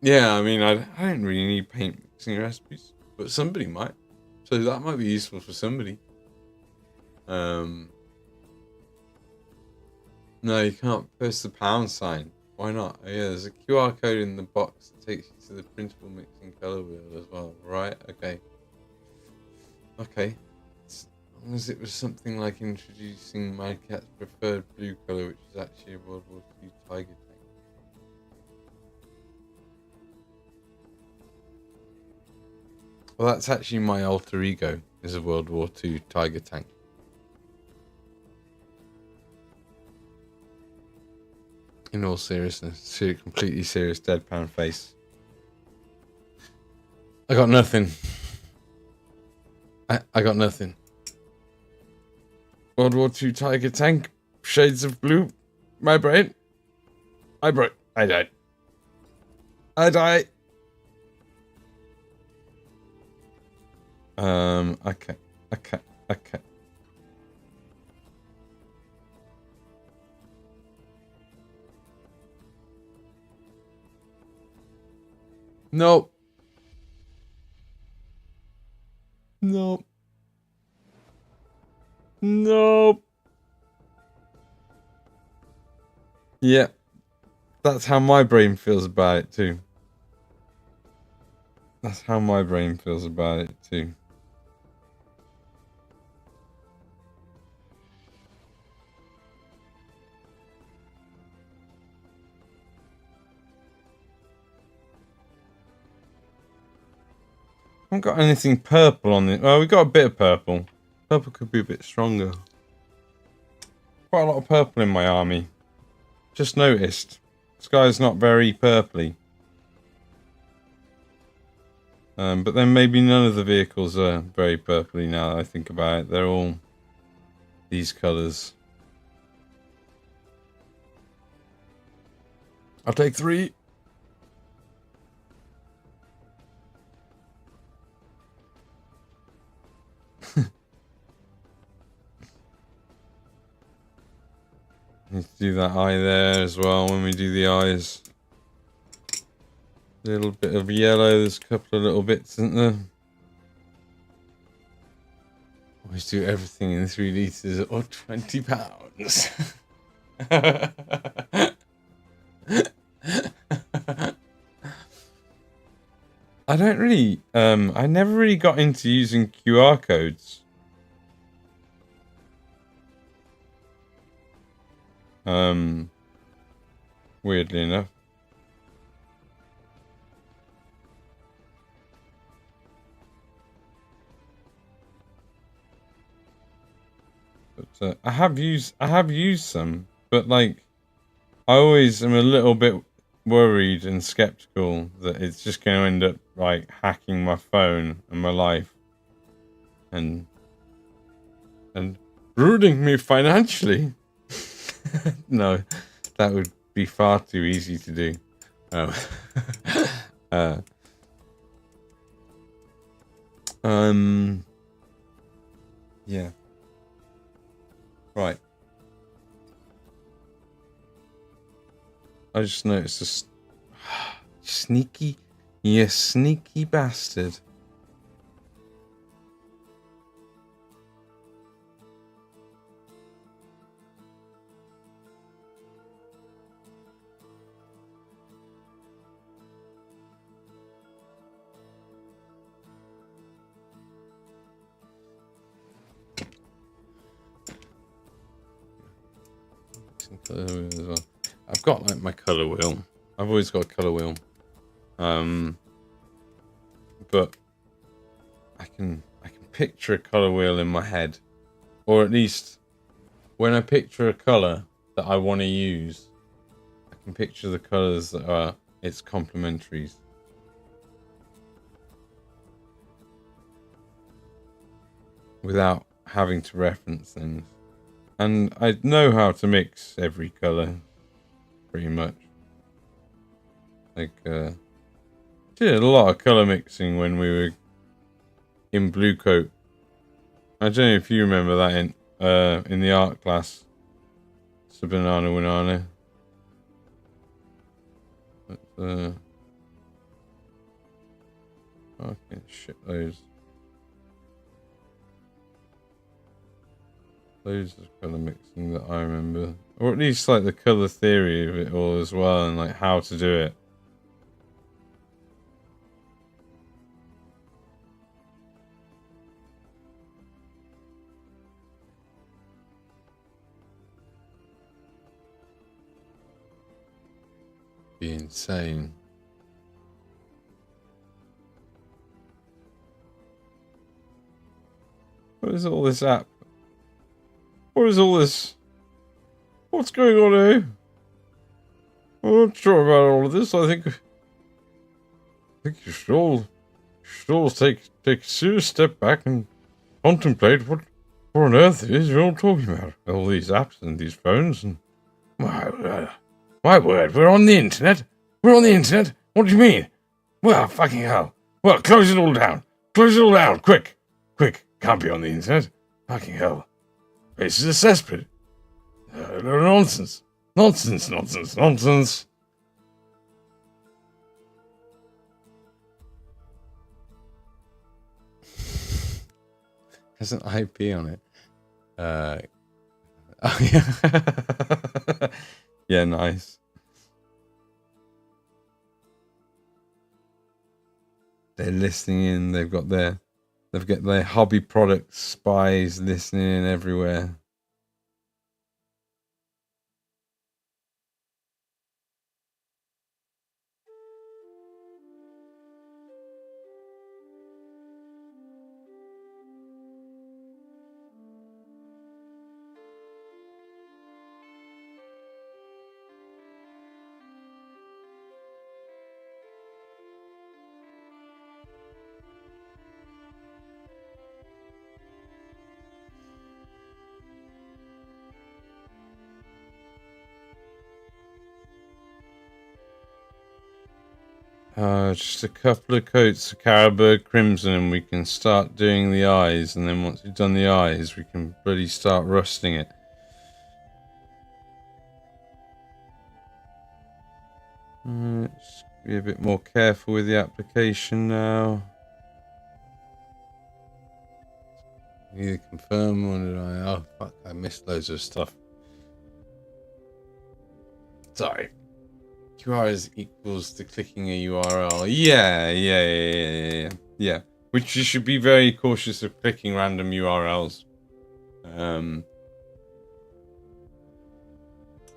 Yeah, I mean, I don't really need paint mixing recipes, but somebody might. So that might be useful for somebody. No, you can't post the pound sign. Why not? Oh, yeah, there's a QR code in the box that takes you to the printable mixing color wheel as well. Right? Okay. Okay. As long as it was something like introducing Mad Cat's preferred blue color, which is actually a World War II Tiger tank. Well, that's actually my alter ego, is a World War II Tiger tank. In all seriousness, completely serious deadpan face. I got nothing. I got nothing. World War II Tiger tank, shades of blue, my brain. I died. I die. Okay. Nope. Nope. Nope. Yeah. That's how my brain feels about it too. That's how my brain feels about it too. I haven't got anything purple on it. Well, we got a bit of purple. Purple could be a bit stronger. Quite a lot of purple in my army. Just noticed. Sky's not very purpley. But then maybe none of the vehicles are very purpley now that I think about it. They're all these colours. I'll take 3. Need to do that eye there as well when we do the eyes. A little bit of yellow, there's a couple of little bits, isn't there? Always do everything in 3 litres or 20 pounds. I don't really, I never really got into using QR codes. Weirdly enough. But I have used some, but like I always am a little bit worried and skeptical that it's just going to end up like hacking my phone and my life and ruining me financially. No, that would be far too easy to do. Yeah. Right. I just noticed this sneaky, you sneaky bastard. As well. I've got like my color wheel. I've always got a color wheel. But I can picture a color wheel in my head, or at least when I picture a color that I want to use, I can picture the colors that are its complementaries. Without having to reference things. And I know how to mix every colour, pretty much. Like, did a lot of colour mixing when we were in Blue Coat. I don't know if you remember that in the art class. It's a banana. But, fucking shitloads. Loads of colour mixing that I remember. Or at least like the colour theory of it all as well, and like how to do it. Be insane. What is all this app? What is all this? What's going on here? I'm not sure about all of this. I think you should all take a serious step back and contemplate what on earth it is you're all talking about. All these apps and these phones and my word, we're on the internet. We're on the internet. What do you mean? Well, fucking hell. Well, close it all down. Close it all down, quick. Can't be on the internet. Fucking hell. This is a cesspit. Nonsense. Has an IP on it. Oh, yeah. Yeah, nice. They're listening in. They've got their hobby product spies listening in everywhere. Just a couple of coats of Caribou Crimson and we can start doing the eyes, and then once we've done the eyes we can bloody start rusting it. Let's be a bit more careful with the application now. Either confirm or did I? Oh fuck, I missed loads of stuff. Sorry. QR is equals to clicking a URL. Yeah. Which you should be very cautious of clicking random URLs.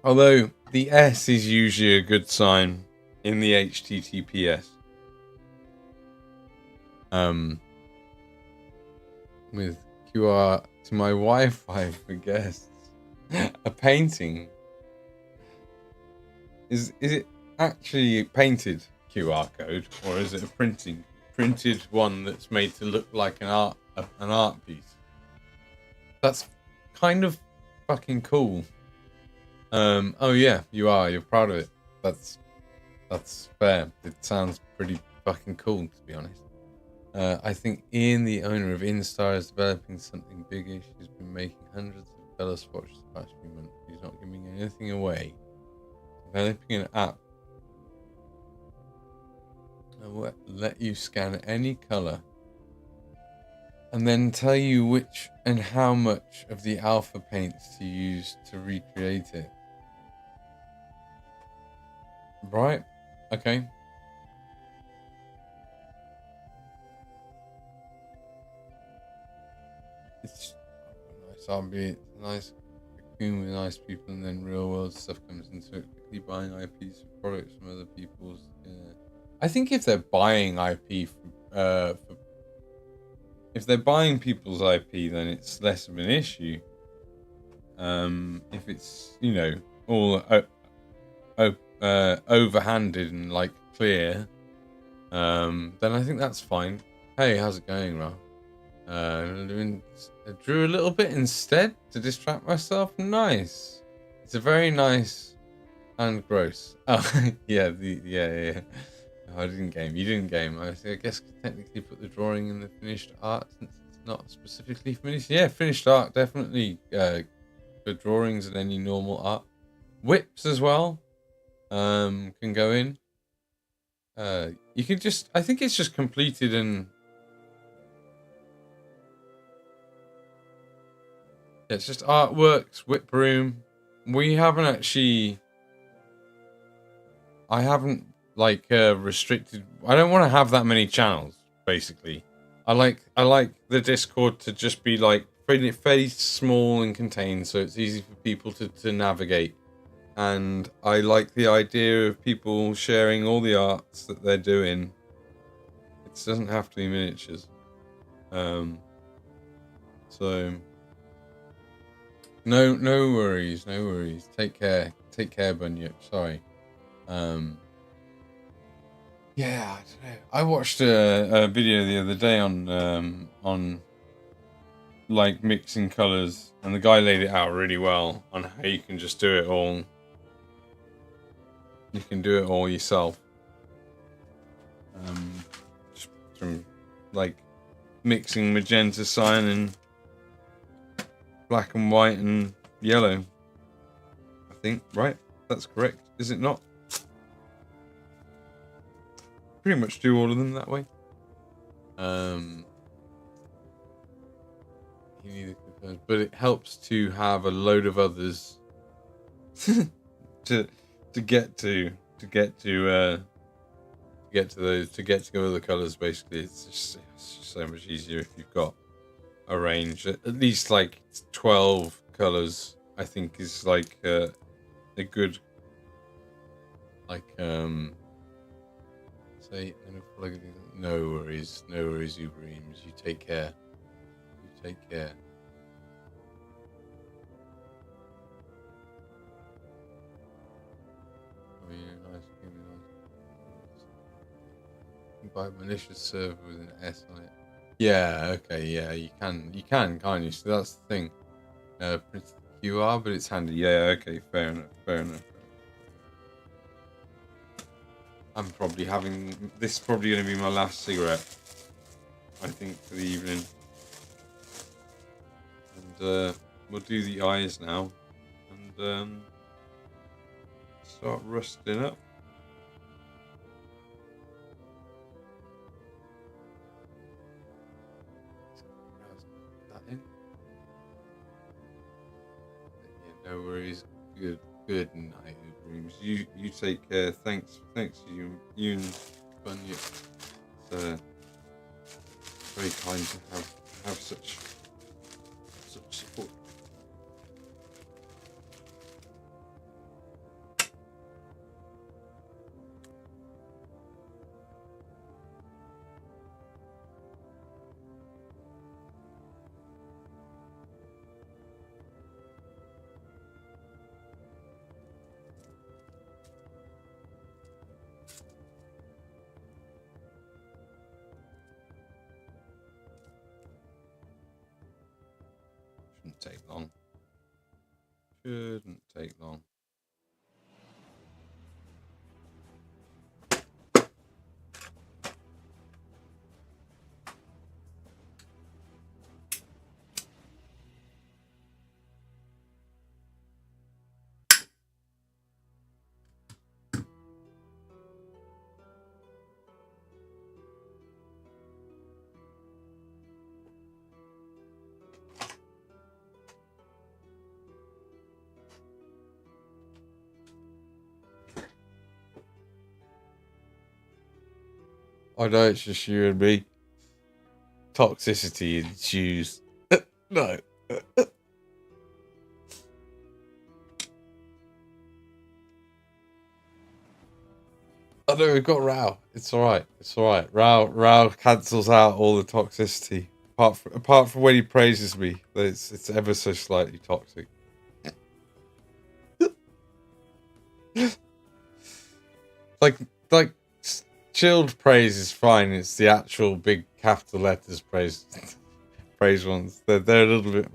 Although the S is usually a good sign in the HTTPS. With QR to my Wi-Fi for guests. A painting. Is it actually painted QR code, or is it a printed one that's made to look like an art piece? That's kind of fucking cool. Oh yeah, you're proud of it. That's fair. It sounds pretty fucking cool, to be honest. I think Ian, the owner of Instar, is developing something biggish. He's been making hundreds of color swatches the past few months. He's not giving anything away. Developing an app that will let you scan any color and then tell you which and how much of the alpha paints to use to recreate it. Right? Okay. It's nice albeit nice cocoon with nice people, and then real world stuff comes into it. Quickly buying IPs for products from other people's. I think if they're buying IP if they're buying people's IP, then it's less of an issue. If it's, you know, all overhanded and like clear, then I think that's fine. Hey, how's it going, Ralph? I drew a little bit instead to distract myself. Nice. It's a very nice and gross. Oh, yeah, yeah. Oh, I didn't game. You didn't game. I guess technically put the drawing in the finished art since it's not specifically finished. Yeah, finished art definitely. Good drawings and any normal art. Whips as well. Can go in. You can just. I think it's just completed and. It's just artworks, whip room. We haven't actually. I haven't restricted. I don't want to have that many channels. Basically, I like the Discord to just be like fairly small and contained, so it's easy for people to navigate. And I like the idea of people sharing all the arts that they're doing. It doesn't have to be miniatures. So. No worries. Take care, Bunyip. Sorry. Yeah, I don't know. I watched a video the other day on like mixing colors, and the guy laid it out really well on how you can just do it all. You can do it all yourself. Just from like mixing magenta, cyan, and black and white and yellow. I think, right? That's correct, is it not? Pretty much do all of them that way. he neither confirms, but it helps to have a load of others to get to those, to get to other colors. Basically, it's just so much easier if you've got a range at least like 12 colors. I think is like a good like say no worries, Ubreams. You take care. Take care. Nice. By malicious server with an S on it. Yeah, okay, yeah, you can, can't you? So that's the thing. Print QR, but it's handy. Yeah, okay, fair enough. I'm probably having this. Is probably going to be my last cigarette, I think, for the evening. And we'll do the eyes now, and start rusting up. No worries. Good night, Dreams. You take care. Thanks you and Bunyip. It's very kind to have such support. Shouldn't take long. I know it's just you and me. Toxicity ensues. No. I know we've got Rao. It's alright. Rao cancels out all the toxicity. Apart from when he praises me, it's ever so slightly toxic. like chilled praise is fine. It's the actual big capital letters praise ones. They're a little bit.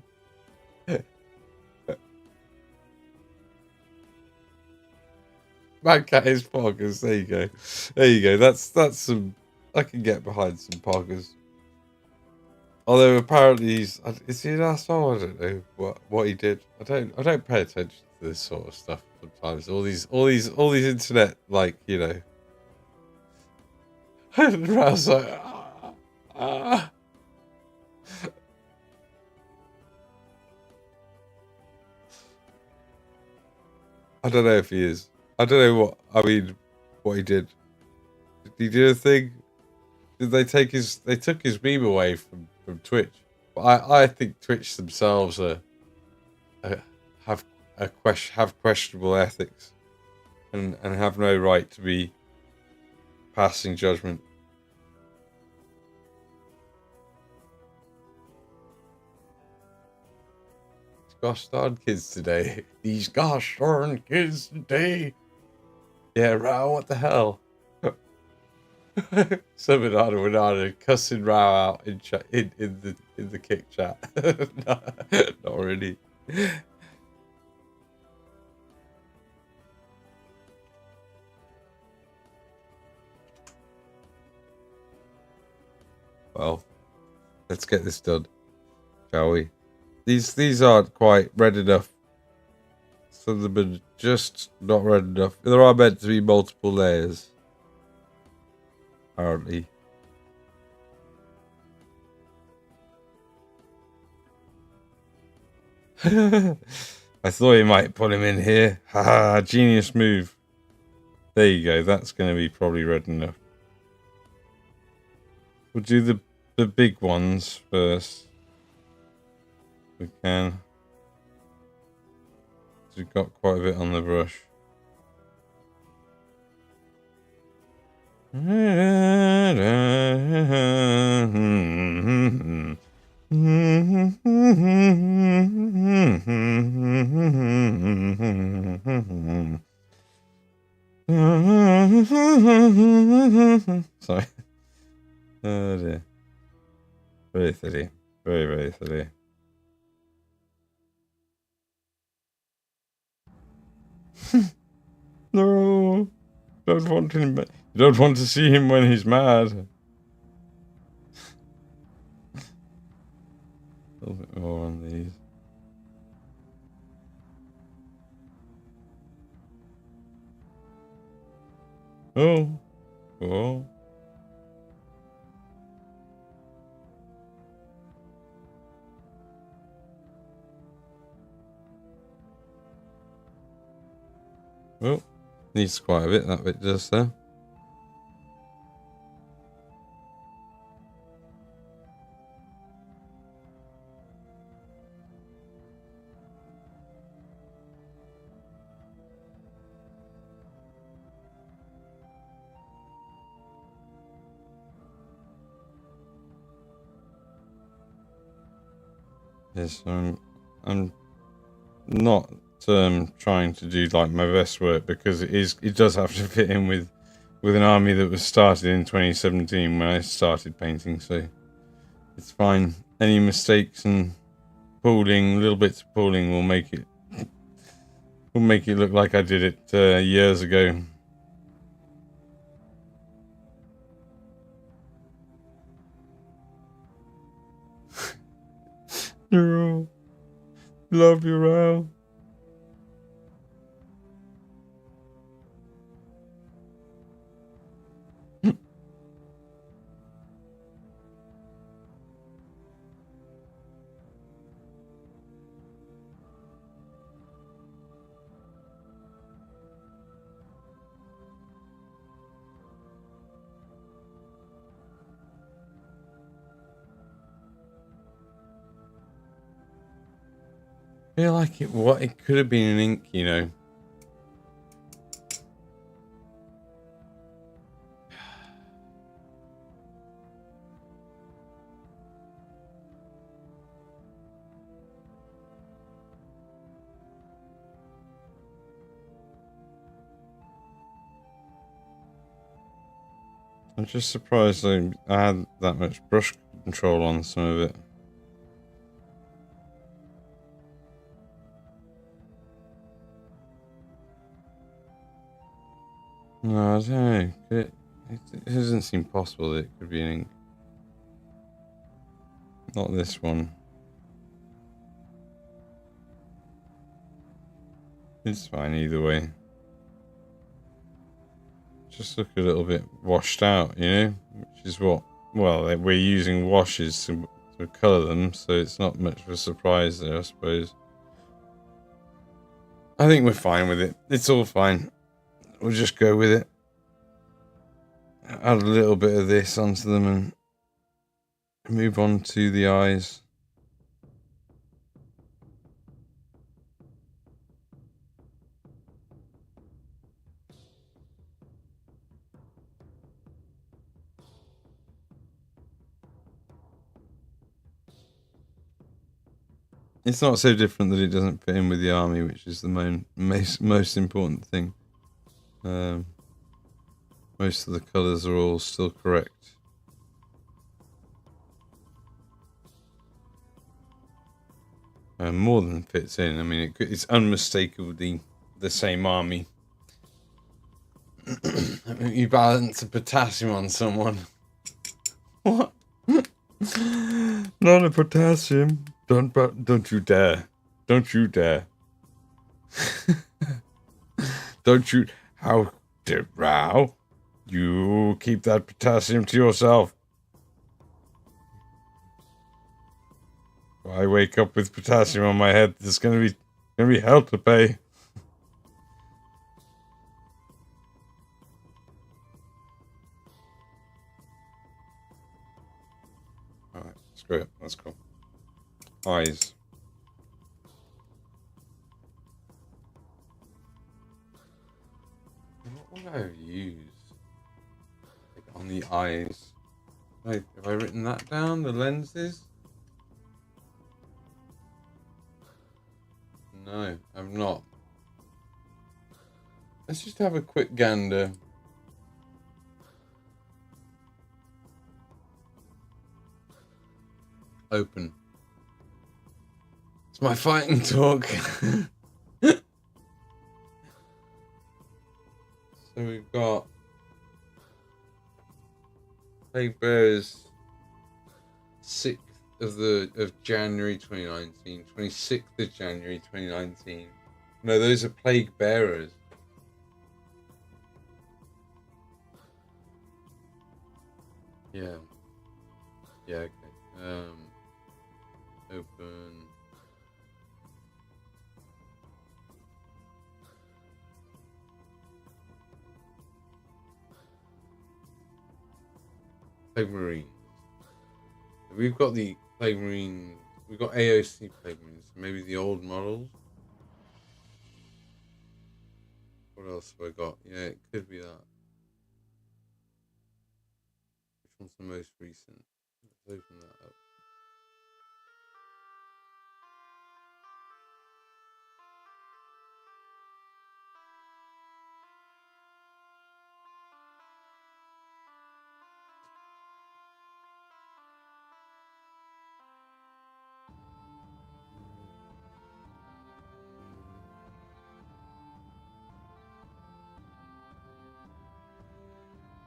Man cat is poggers. There you go. That's some. I can get behind some poggers. Although apparently is he an asshole? I don't know what he did. I don't pay attention to this sort of stuff sometimes. All these internet, like, you know. And I was like, I don't know if he is. I don't know what he did. Did he do a thing? Did they took his meme away from Twitch? But I think Twitch themselves have questionable ethics and have no right to be passing judgment. Gosh darn kids today. These gosh darn kids today. Yeah, Rao, what the hell? Seminada cussing Rao out in the kick chat. Not really. Well, let's get this done, shall we? These aren't quite red enough. Some of them are just not red enough. There are meant to be multiple layers, apparently. I thought he might put him in here. Haha, genius move. There you go. That's going to be probably red enough. We'll do the big ones first. We can. We've got quite a bit on the brush. Sorry. Oh dear. Very silly. Very, very silly. No. Don't want him. You don't want to see him when he's mad. A little bit more on these. Oh. Oh. Well, needs quite a bit, that bit does there. Yes, I'm not trying to do like my best work because it does have to fit in with an army that was started in 2017 when I started painting, so it's fine. Any mistakes and pooling, little bits of pooling will make it look like I did it years ago. Love you, Al. I feel like it could have been an ink, you know. I'm just surprised I had that much brush control on some of it. No, I don't know. It doesn't seem possible that it could be an ink. Not this one. It's fine either way. Just look a little bit washed out, you know? Which is what... Well, we're using washes to colour them, so it's not much of a surprise there, I suppose. I think we're fine with it. It's all fine. We'll just go with it. Add a little bit of this onto them and move on to the eyes. It's not so different that it doesn't fit in with the army, which is the most important thing. Most of the colours are all still correct. More than fits in. I mean, it's unmistakably the same army. You balance a potassium on someone. What? Not a potassium. Don't you dare. Don't you dare. Don't you... How dare... Row? You keep that potassium to yourself. I wake up with potassium on my head. There's gonna be hell to pay. Alright, screw it. That's cool. Eyes. What would I have used? Like on the eyes. Like, have I written that down? The lenses? No, I've not. Let's just have a quick gander. Open. It's my fighting talk. So we've got Plague Bears 6th of January 2019, 26th of January 2019. No, those are Plague Bearers. Yeah. Yeah, okay. Open. Plague Marine. We've got the Plague Marine. We've got AOC Plague Marines. Maybe the old models. What else have I got? Yeah, it could be that. Which one's the most recent? Let's open that up.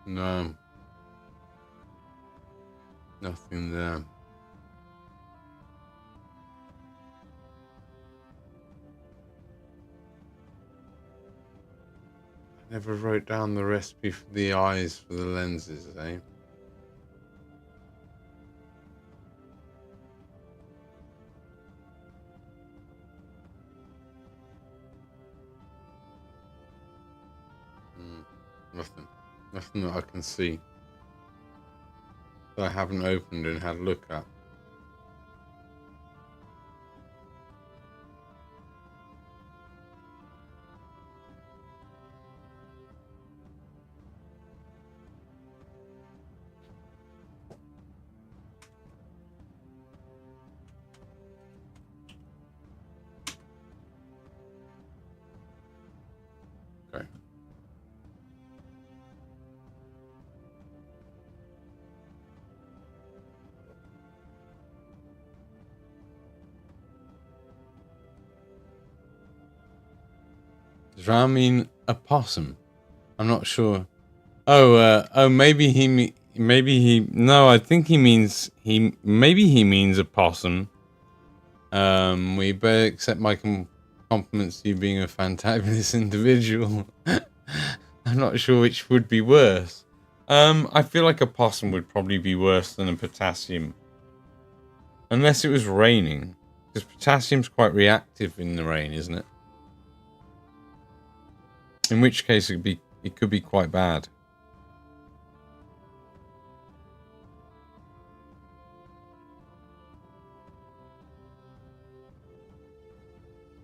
No. Nothing there. I never wrote down the recipe for the eyes for the lenses, eh? Nothing. Nothing that I can see. That I haven't opened and had a look at. Okay. Does Ram mean a possum? I'm not sure. Oh, maybe no, I think he means maybe he means a possum. We better accept my compliments to you being a fantabulous individual. I'm not sure which would be worse. I feel like a possum would probably be worse than a potassium. Unless it was raining. Because potassium's quite reactive in the rain, isn't it? In which case it could be quite bad.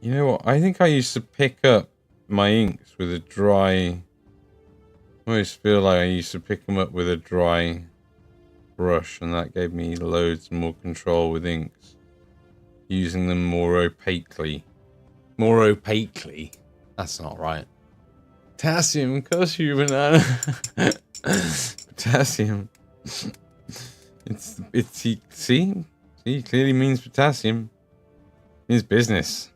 You know what? I think I used to pick up my inks with a dry... I always feel like I used to pick them up with a dry brush, and that gave me loads more control with inks. Using them more opaquely. More opaquely? That's not right. Potassium, of course you banana. Potassium. See, it clearly means potassium. It's business.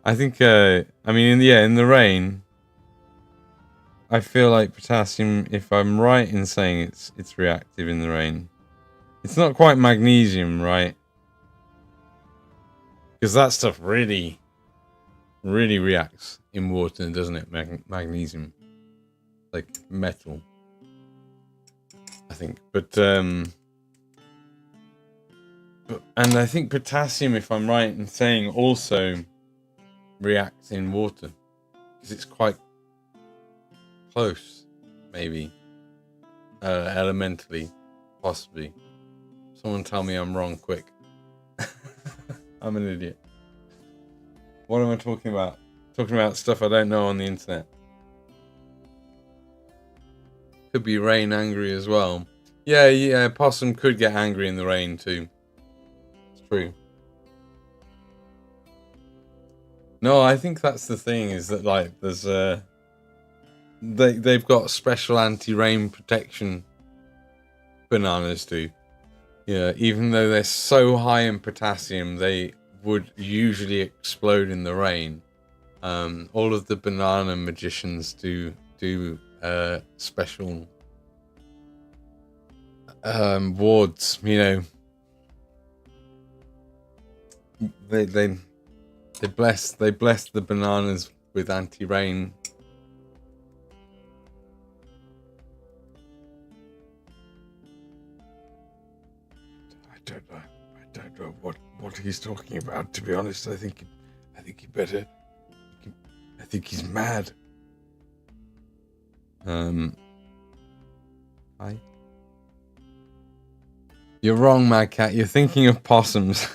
I think, I mean, in the rain, I feel like potassium, if I'm right in saying it's reactive in the rain. It's not quite magnesium, right? Because that stuff really reacts in water, doesn't it? Magnesium. Like metal. I think. But And I think potassium, if I'm right in saying, also reacts in water because it's quite close, maybe elementally, possibly. Someone tell me I'm wrong, quick. I'm an idiot. What am I talking about? Talking about stuff I don't know on the internet. Could be rain angry as well. Yeah, possum could get angry in the rain too. It's true. No, I think that's the thing, is that like there's they've got special anti-rain protection, bananas do. Yeah, even though they're so high in potassium, they would usually explode in the rain. All of the banana magicians do special wards, you know. They bless the bananas with anti-rain. I don't know what he's talking about, to be honest. I think he's mad. Hi. You're wrong, Mad Cat. You're thinking of possums.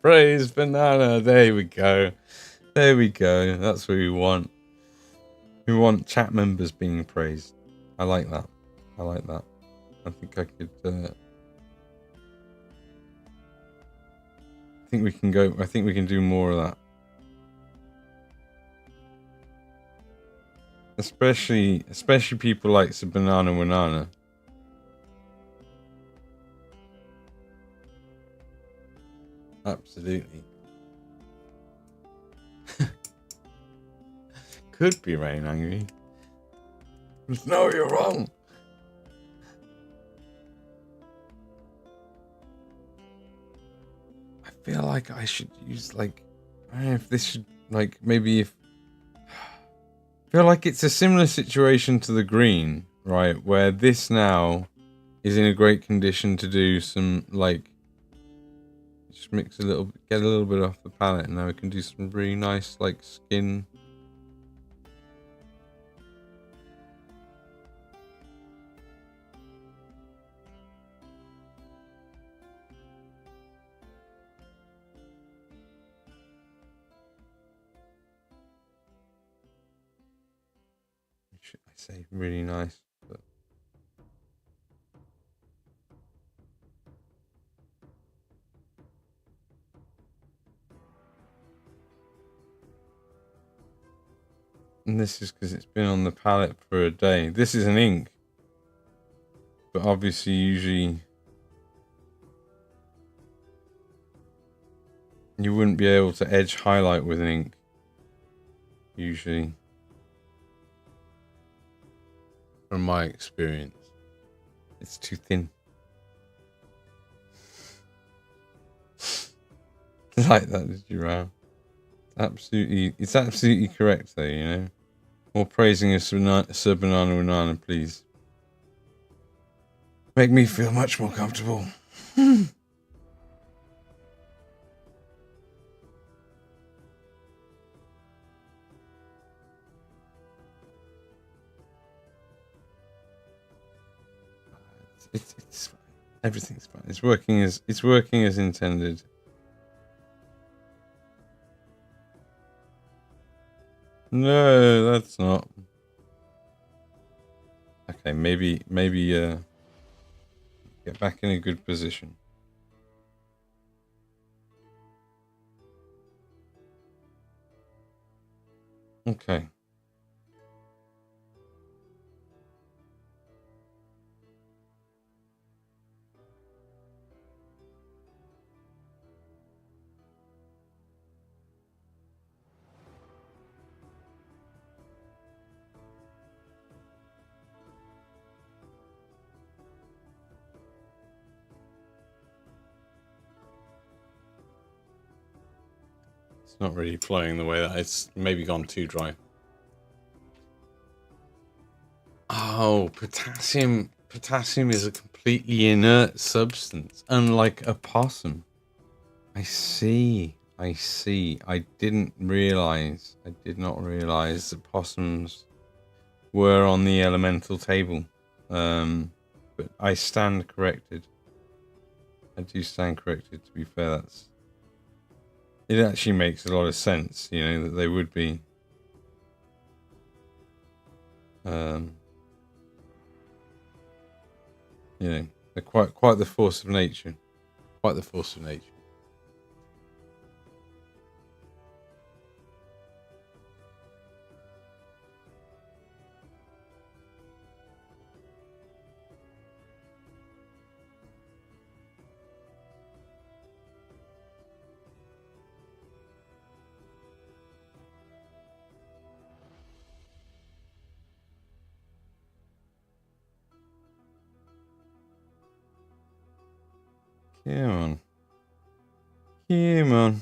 Praise banana. There we go. There we go. That's what we want. We want chat members being praised. I like that. I like that. I think I could. I think we can go. I think we can do more of that. Especially people like Banana Banana. Absolutely. Could be rain angry. No, you're wrong. I feel like I should use, like, I don't know if this should, like, maybe if... I feel like it's a similar situation to the green, right? Where this now is in a great condition to do some, like, just mix a little, get a little bit off the palette, and now we can do some really nice, like, skin. I say really nice, but and this is because it's been on the palette for a day. This is an ink, but obviously usually you wouldn't be able to edge highlight with an ink usually. From my experience, it's too thin. Like that, did you, Rao? It's absolutely correct, though. You know, more praising of Sir Banana, please. Make me feel much more comfortable. It's fine. Everything's fine. It's working as intended. No, that's not. Okay, maybe get back in a good position. Okay. It's not really flowing the way that it's maybe gone too dry. Oh, potassium potassium is a completely inert substance, unlike a possum. I see. I see. I did not realize that possums were on the elemental table. But I stand corrected. I do stand corrected, to be fair. It actually makes a lot of sense, you know, that they would be. You know, they're quite the force of nature. Quite the force of nature. Come on. Come on.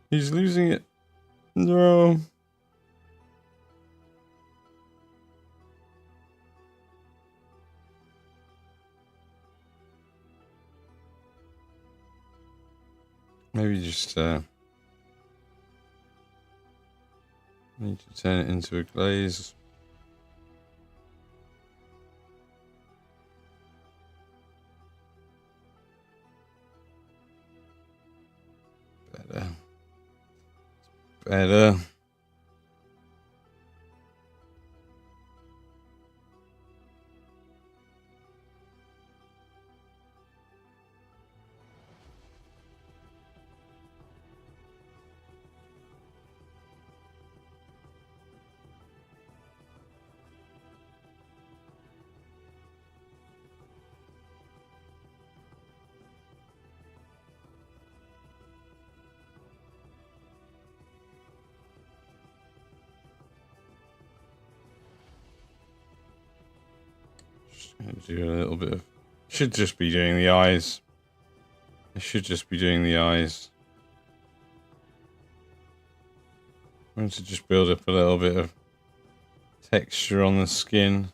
He's losing it. No. Maybe just need to turn it into a glaze. Better. Better. Do a little bit of. Should just be doing the eyes. I should just be doing the eyes. I want to just build up a little bit of texture on the skin.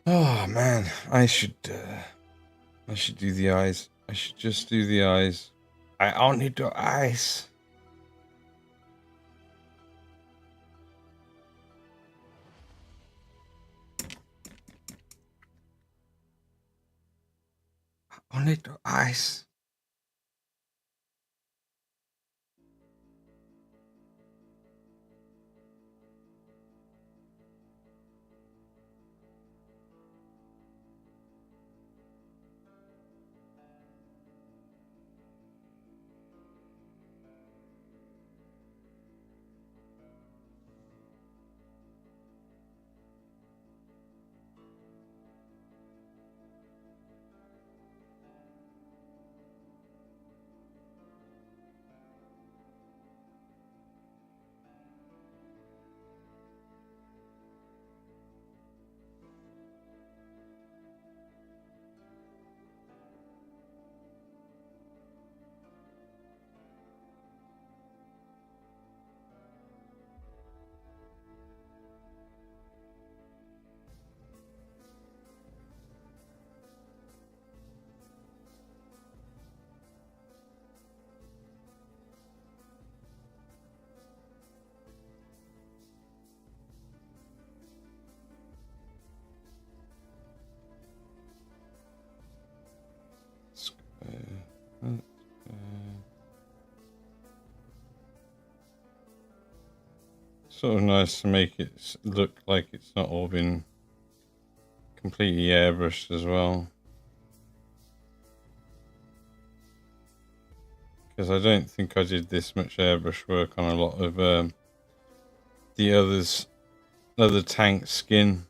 Oh man, I should do the eyes. I should just do the eyes. I only do eyes. Only do eyes. Sort of nice to make it look like it's not all been completely airbrushed as well. because I don't think I did this much airbrush work on a lot of the other tank skin.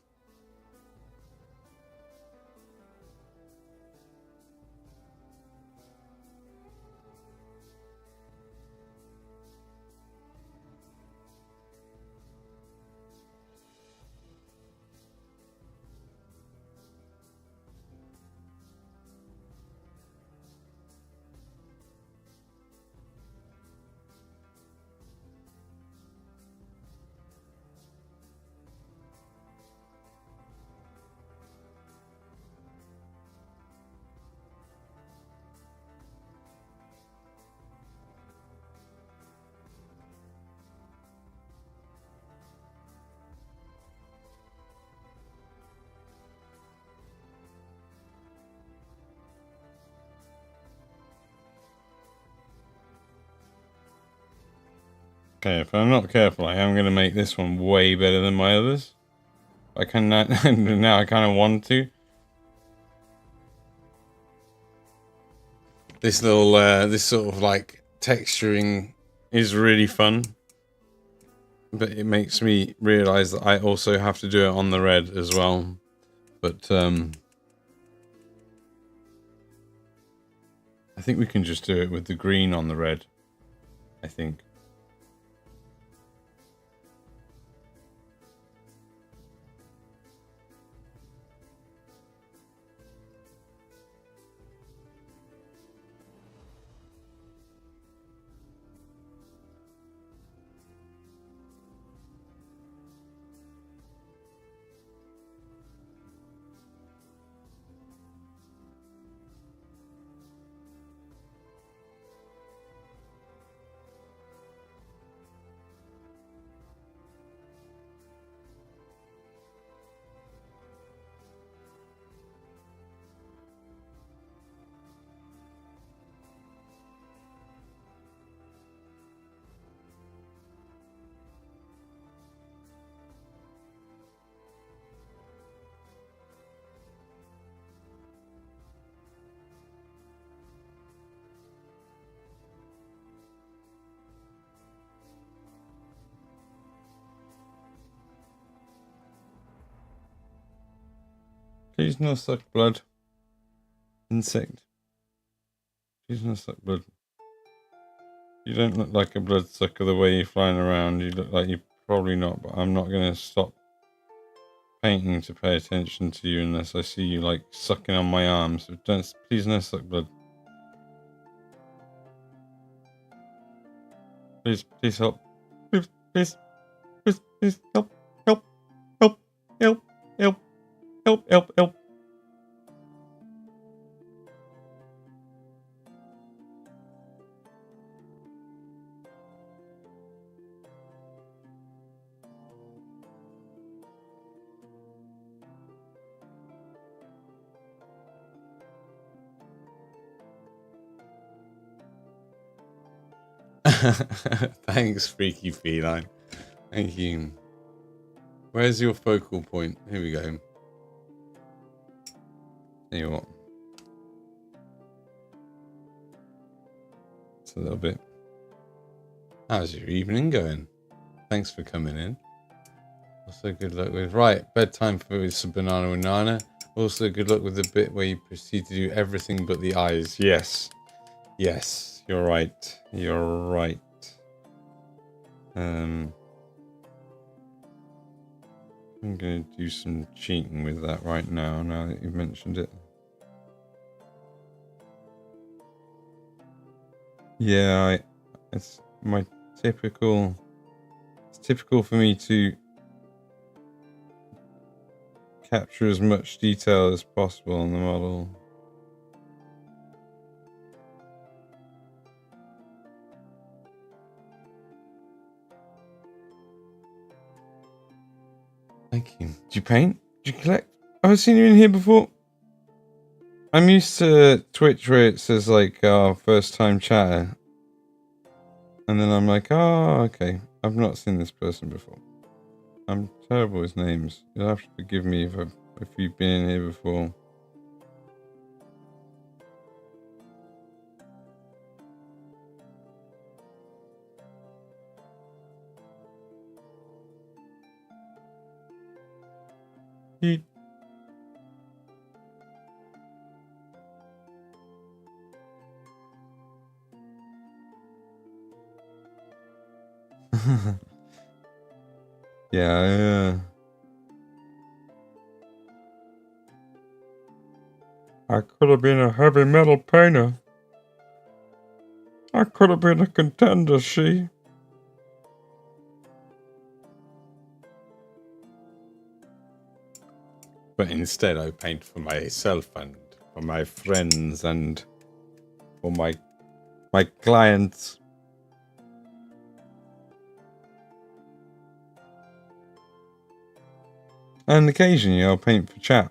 Okay, if I'm not careful, I am going to make this one way better than my others. I can now I kind of want to. This little, this sort of like texturing is really fun, but it makes me realize that I also have to do it on the red as well. But I think we can just do it with the green on the red, I think. Please no suck blood. Insect. Please no suck blood. You don't look like a bloodsucker the way you're flying around. You look like you're probably not, but I'm not going to stop painting to pay attention to you unless I see you like sucking on my arm. So don't, please no suck blood. Please, please help. Please, please, please, please help, help, help, help, help, help, help, help. Thanks, Freaky Feline. Thank you. Where's your focal point? Here we go. Tell you what. It's a little bit. How's your evening going? Thanks for coming in. Also, good luck with... Right, bedtime for some banana and nana. Also, good luck with the bit where you proceed to do everything but the eyes. Yes. Yes, you're right. You're right. I'm going to do some cheating with that right now that you've mentioned it. Yeah, it's my typical... It's typical for me to capture as much detail as possible on the model. Thank you. Did you paint? Did you collect? I've seen you in here before. I'm used to Twitch where it says like first time chatter. And then I'm like, oh, okay. I've not seen this person before. I'm terrible with names. You'll have to forgive me if you've been in here before. Heat. Yeah, I could have been a heavy metal painter. I could have been a contender, see? But instead I paint for myself and for my friends and for my clients. And occasionally I'll paint for chat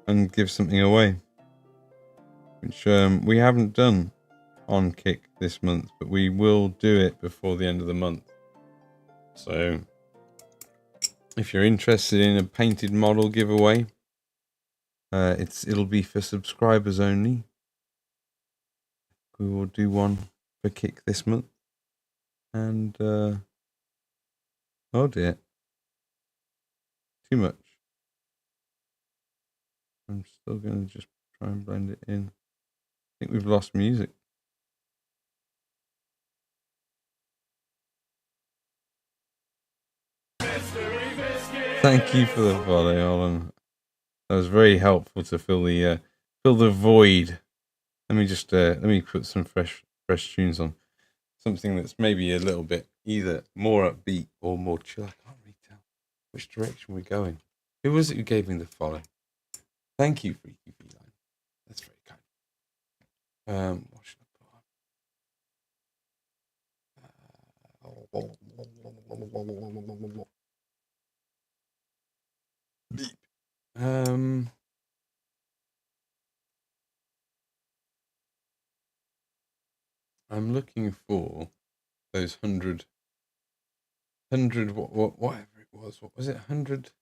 and give something away. Which we haven't done on Kick this month, but we will do it before the end of the month. So if you're interested in a painted model giveaway, it'll be for subscribers only. We will do one for Kick this month. And oh dear. Too much. I'm still gonna just try and blend it in. I think we've lost music. Thank you for the follow, Alan. That was very helpful to fill the void. Let me just let me put some fresh tunes on. Something that's maybe a little bit either more upbeat or more chill. I can't really tell which direction we're going. Who was it who gave me the follow? Thank you, Freaky Feline. That's very kind. What should I put on? Beep. I'm looking for those 100 whatever it was. What was it? 100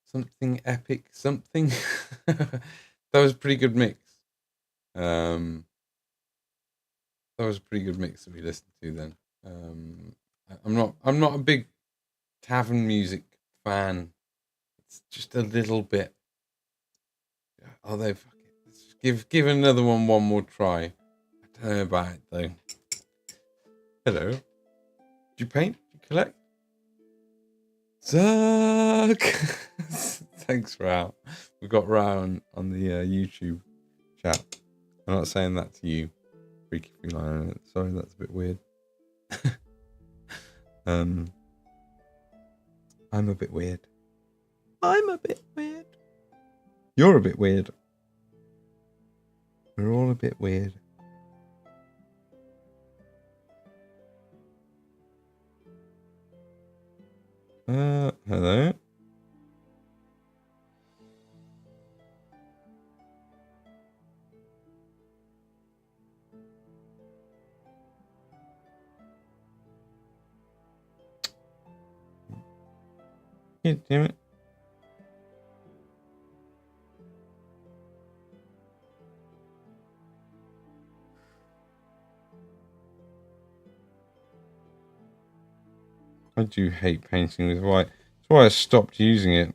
something epic something. That was a pretty good mix. That was a pretty good mix that we listened to then. I'm not a big tavern music fan. It's just a little bit. Although give another one more try. I don't know about it though. Hello. Do you paint? Do you collect? Zuck! Thanks, Rao. We've got Rao on the YouTube chat. I'm not saying that to you, Freaky Feline. Sorry, that's a bit weird. I'm a bit weird. I'm a bit weird. You're a bit weird. We're all a bit weird. Hello? God damn it. I do hate painting with white. That's why I stopped using it.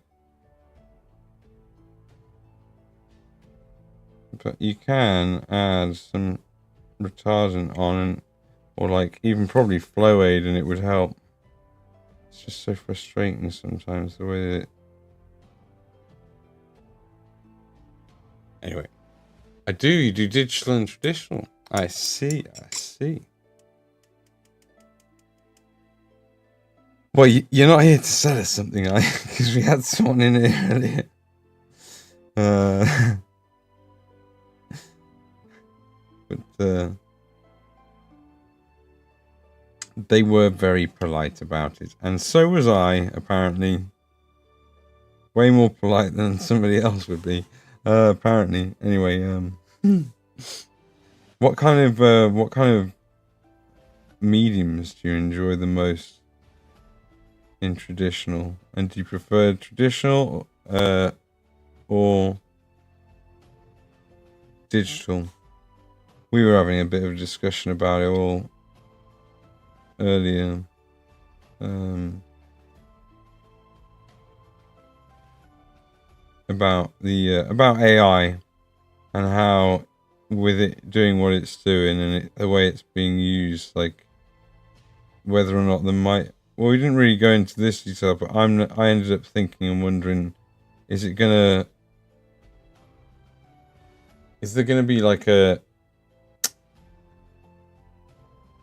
But you can add some retardant on, or like even probably flow aid, and it would help. It's just so frustrating sometimes the way that. Anyway, you do digital and traditional. I see. Well, you're not here to sell us something, are you? Because we had someone in here earlier. But they were very polite about it, and so was I. Apparently, way more polite than somebody else would be. Apparently, anyway. What kind of mediums do you enjoy the most in traditional? And do you prefer traditional or digital? We were having a bit of a discussion about it all earlier. about about AI and how with it doing what it's doing and the way it's being used, like whether or not there might. Well, we didn't really go into this detail, but I ended up thinking and wondering, is there gonna be like a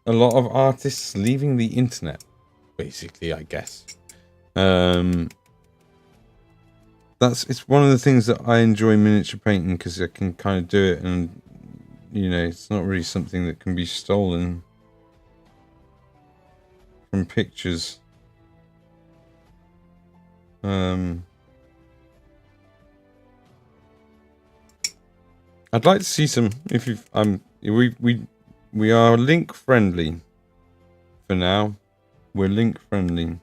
lot of artists leaving the internet, basically, I guess. It's one of the things that I enjoy miniature painting, because I can kind of do it, and you know, it's not really something that can be stolen from pictures. I'd like to see some. If you've, we are link friendly for now. We're link friendly.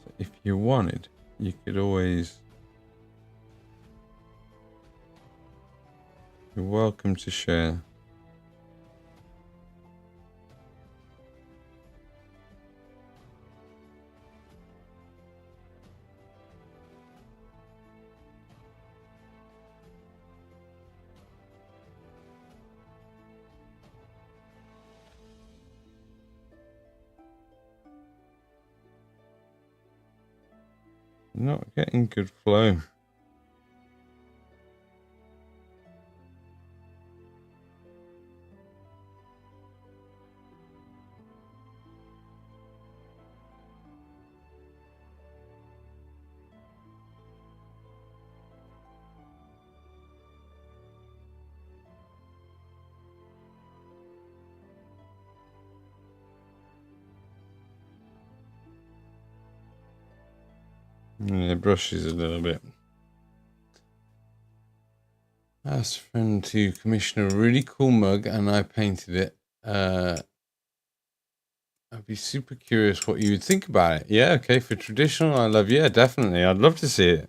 So if you wanted, you could always. You're welcome to share. Not getting good flow. Yeah, brushes a little bit. Asked friend to commission a really cool mug, and I painted it. I'd be super curious what you would think about it. Yeah, okay, for traditional, yeah, definitely. I'd love to see it.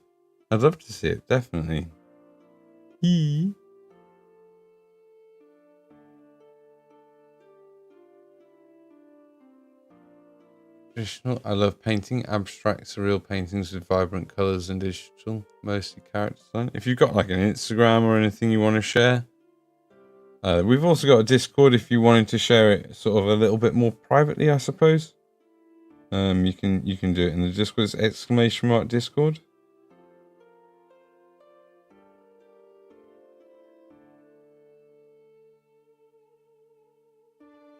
I'd love to see it, definitely. Traditional, I love painting abstract, surreal paintings with vibrant colours and digital, mostly character design. If you've got like an Instagram or anything you want to share, we've also got a Discord if you wanted to share it sort of a little bit more privately, I suppose. You can do it in the Discord. It's !Discord.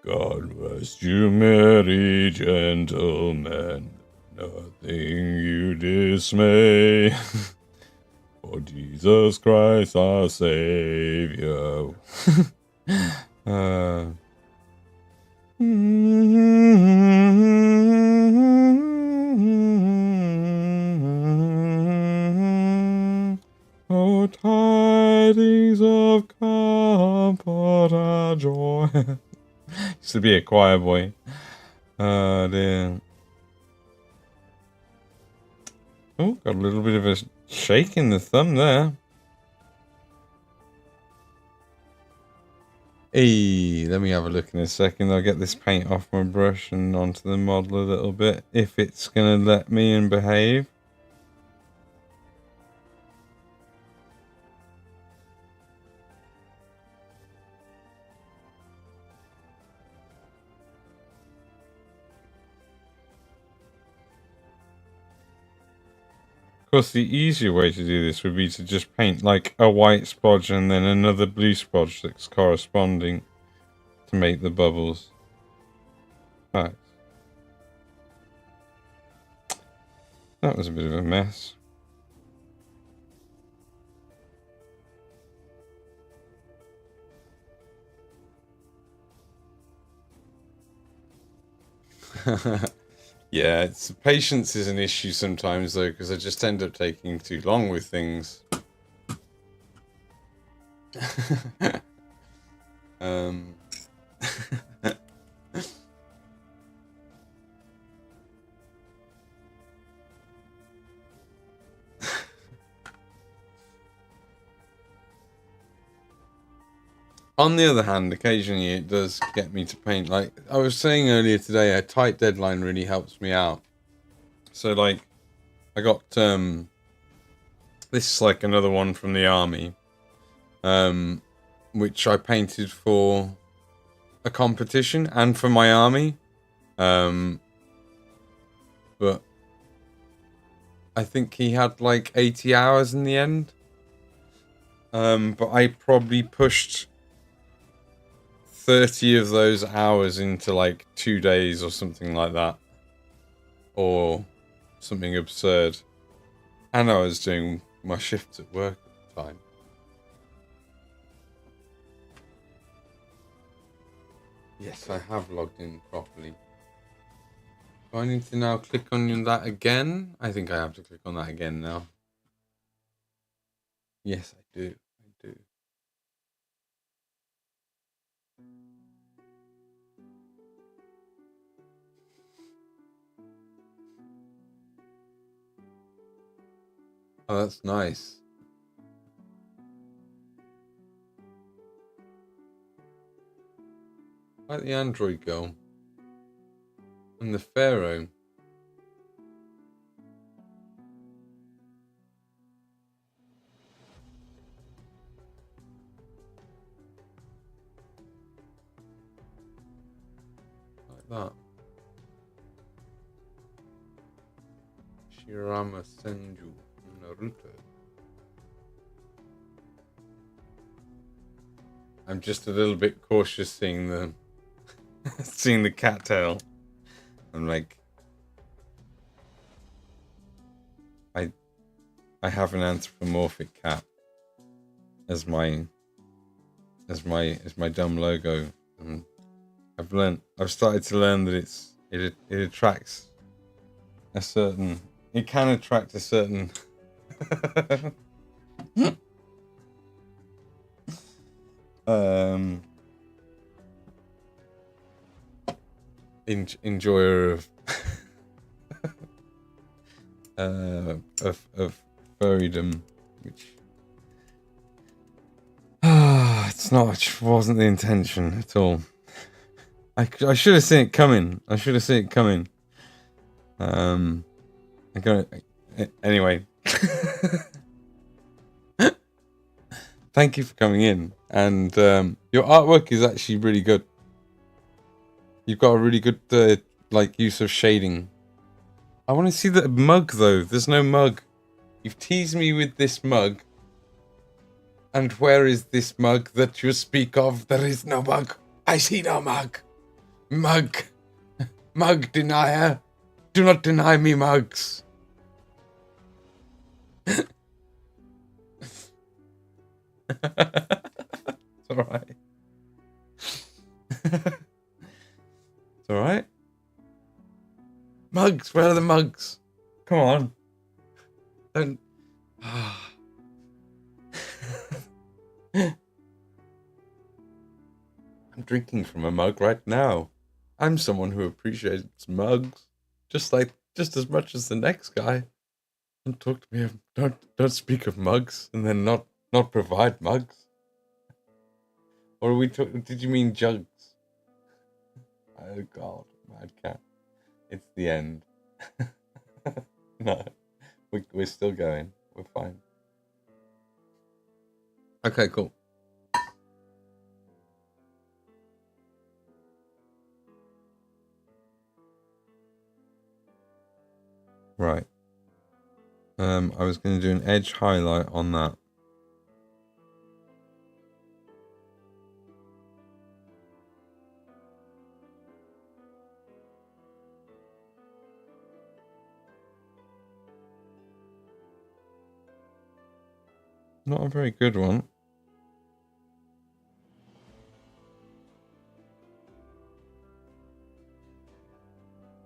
God rest you, merry gentlemen, nothing you dismay, for Jesus Christ our Savior. Oh, tidings of comfort and joy. Used to be a choir boy. Oh dear. Oh, got a little bit of a shake in the thumb there. Hey, let me have a look in a second. I'll get this paint off my brush and onto the model a little bit, if it's gonna let me and behave. Of course, the easier way to do this would be to just paint like a white splodge and then another blue splodge that's corresponding to make the bubbles. Right. That was a bit of a mess. Yeah, patience is an issue sometimes though, because I just end up taking too long with things. On the other hand, occasionally it does get me to paint. Like I was saying earlier today, a tight deadline really helps me out. So like, I got this is like another one from the army, which I painted for a competition and for my army, but I think he had like 80 hours in the end. But I probably pushed 30 of those hours into like 2 days or something like that, or something absurd. And I was doing my shifts at work at the time. Yes, I have logged in properly. Do I need to now click on that again? I think I have to click on that again now. Yes, I do. I do. Oh, that's nice. I like the android girl. And the pharaoh. Like that. Shirama Senju Naruto. I'm just a little bit cautious seeing the seeing the cattail. I'm like, I have an anthropomorphic cat as my dumb logo, and I've started to learn that it attracts a certain, it can attract a certain enjoyer of furrydom, which it wasn't the intention at all. I should have seen it coming. Anyway. Thank you for coming in, and your artwork is actually really good. You've got a really good use of shading. I want to see the mug though. There's no mug. You've teased me with this mug. And where is this mug that you speak of? There is no mug. I see no mug. Mug. Mug denier. Do not deny me mugs. It's alright. It's alright. Mugs, where are the mugs? Come on. Don't. I'm drinking from a mug right now. I'm someone who appreciates mugs just as much as the next guy. Don't talk to me of, don't speak of mugs and then not provide mugs. Or are we talking? Did you mean jugs? Oh God, mad cat. It's the end. No, we're still going. We're fine. Okay, cool. Right. I was going to do an edge highlight on that. Not a very good one.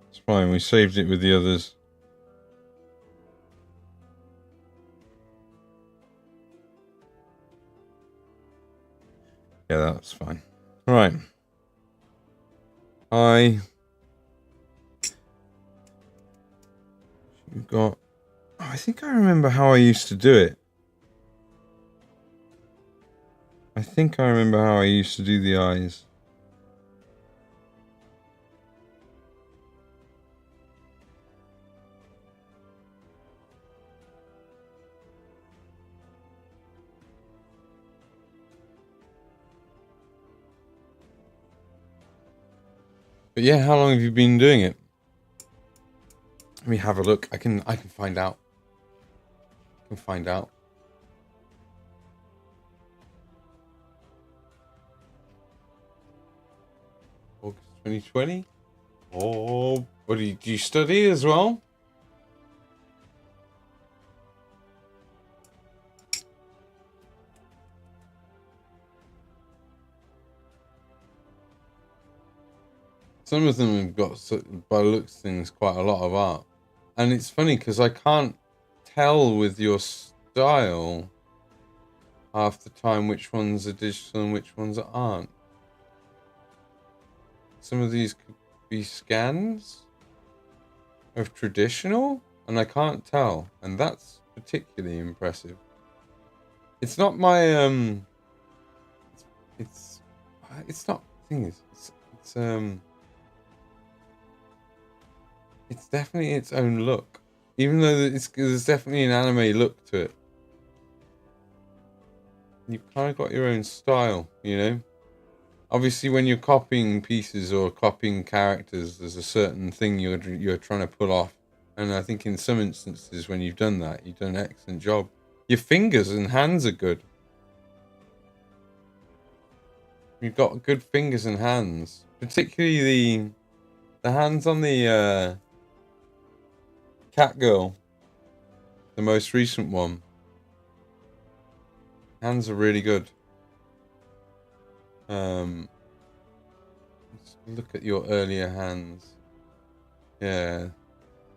It's fine, we saved it with the others. Yeah, that's fine. Right. You've got... Oh, I think I remember how I used to do it. I think I remember how I used to do the eyes. But yeah, how long have you been doing it? Let me have a look. I can find out. I can find out. August 2020. Oh, what do you study as well? Some of them have got, by the looks of things, quite a lot of art. And it's funny because I can't tell with your style half the time which ones are digital and which ones aren't. Some of these could be scans of traditional, and I can't tell. And that's particularly impressive. It's not my, it's not, the thing is, it's definitely its own look, even though there's definitely an anime look to it. You've kind of got your own style, you know. Obviously, when you're copying pieces or copying characters, there's a certain thing you're trying to pull off, and I think in some instances when you've done that, you've done an excellent job. Your fingers and hands are good. You've got good fingers and hands, particularly the hands on the cat girl, the most recent one. Hands are really good. Let's look at your earlier hands. Yeah,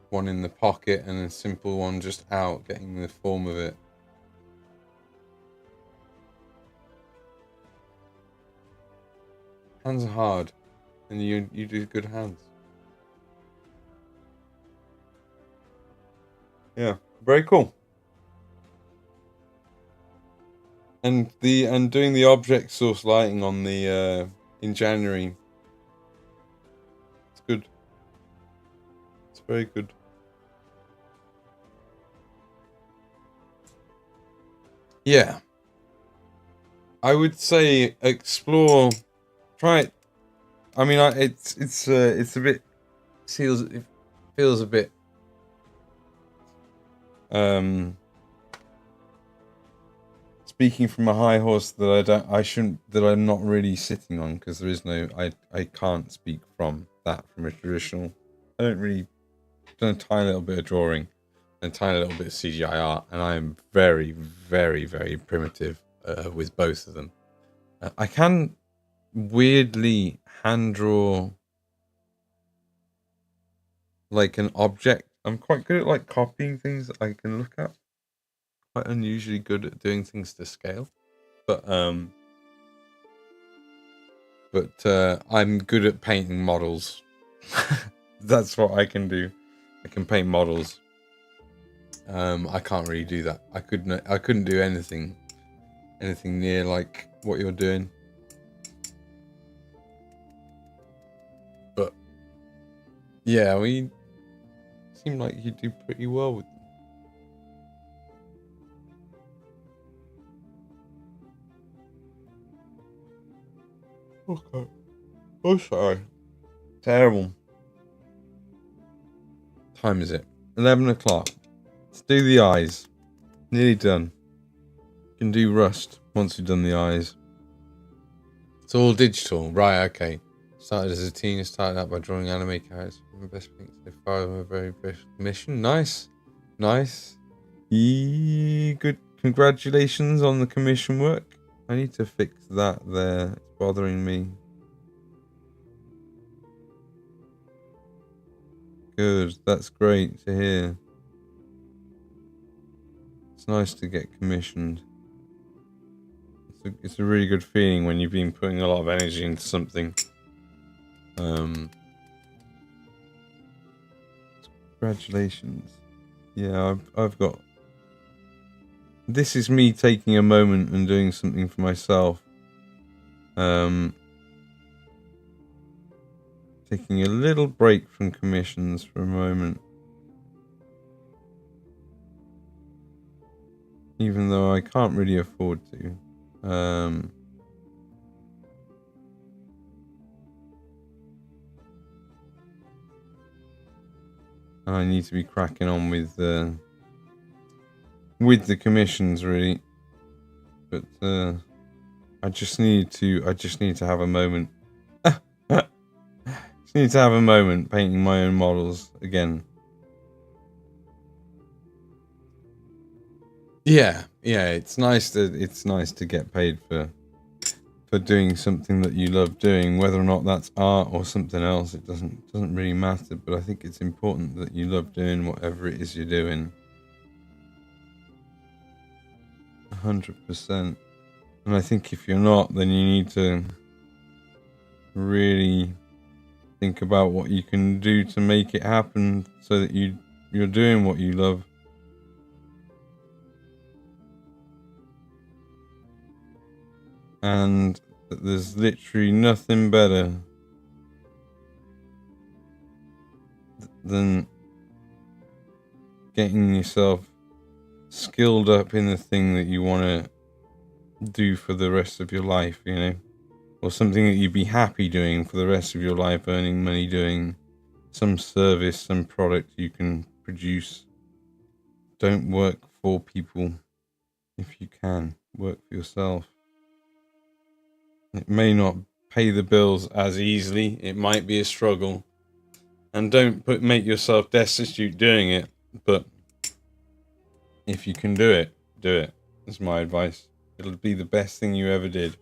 one in the pocket and a simple one just out, getting the form of it. Hands are hard, and you do good hands. Yeah, very cool. And doing the object source lighting on the in January. It's good. It's very good. Yeah. I would say explore, try it. I mean, it's a bit it feels a bit speaking from a high horse that I'm not really sitting on, because there is no, I can't speak from a traditional. I don't really, done a tiny little bit of drawing and a tiny little bit of CGI art, and I am very, very, very primitive with both of them. I can weirdly hand draw like an object. I'm quite good at like copying things that I can look at. Quite unusually good at doing things to scale, but I'm good at painting models. That's what I can do. I can paint models. I can't really do that. I couldn't do anything near like what you're doing. But yeah, we seem like you do pretty well with them. Okay. Oh, sorry. Terrible. Time is it? 11 o'clock. Let's do the eyes. Nearly done. Can do rust once we've done the eyes. It's all digital. Right, okay. Started as a teen, started out by drawing anime characters. My best thing so far, my very best mission. Nice. Nice. Good. Congratulations on the commission work. I need to fix that there. It's bothering me. Good. That's great to hear. It's nice to get commissioned. It's a really good feeling when you've been putting a lot of energy into something. Congratulations. Yeah, I've got... This is me taking a moment and doing something for myself. Taking a little break from commissions for a moment. Even though I can't really afford to. and I need to be cracking on with the commissions really. But I just need to have a moment. Just need to have a moment painting my own models again. Yeah, it's nice to get paid for doing something that you love doing, whether or not that's art or something else. It doesn't really matter, but I think it's important that you love doing whatever it is you're doing. 100%. And I think if you're not, then you need to really think about what you can do to make it happen so that you're doing what you love. And there's literally nothing better than getting yourself skilled up in the thing that you want to do for the rest of your life, you know, or something that you'd be happy doing for the rest of your life, earning money doing some service, some product you can produce. Don't work for people if you can. Work for yourself. It may not pay the bills as easily. It might be a struggle. And don't make yourself destitute doing it. But if you can do it, do it. That's my advice. It'll be the best thing you ever did.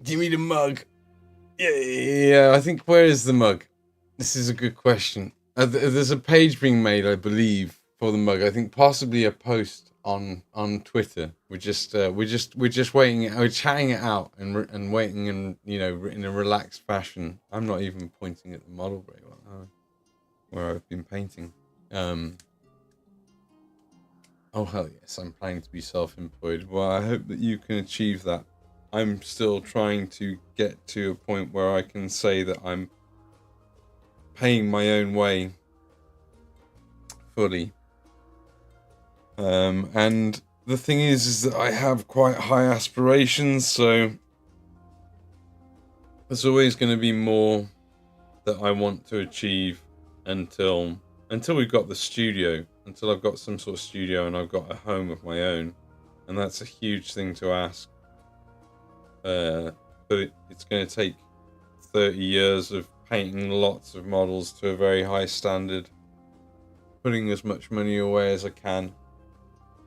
Give me the mug. Yeah, I think, where is the mug? This is a good question. There's a page being made, I believe, for the mug. I think possibly a post on Twitter. We're just waiting. We're chatting it out and waiting, and you know, in a relaxed fashion. I'm not even pointing at the model very well, where I've been painting. Oh hell yes, I'm planning to be self-employed. Well, I hope that you can achieve that. I'm still trying to get to a point where I can say that I'm paying my own way fully. And the thing is that I have quite high aspirations, so there's always going to be more that I want to achieve until we've got the studio, until I've got some sort of studio and I've got a home of my own. And that's a huge thing to ask. But it's going to take 30 years of painting lots of models to a very high standard, putting as much money away as I can,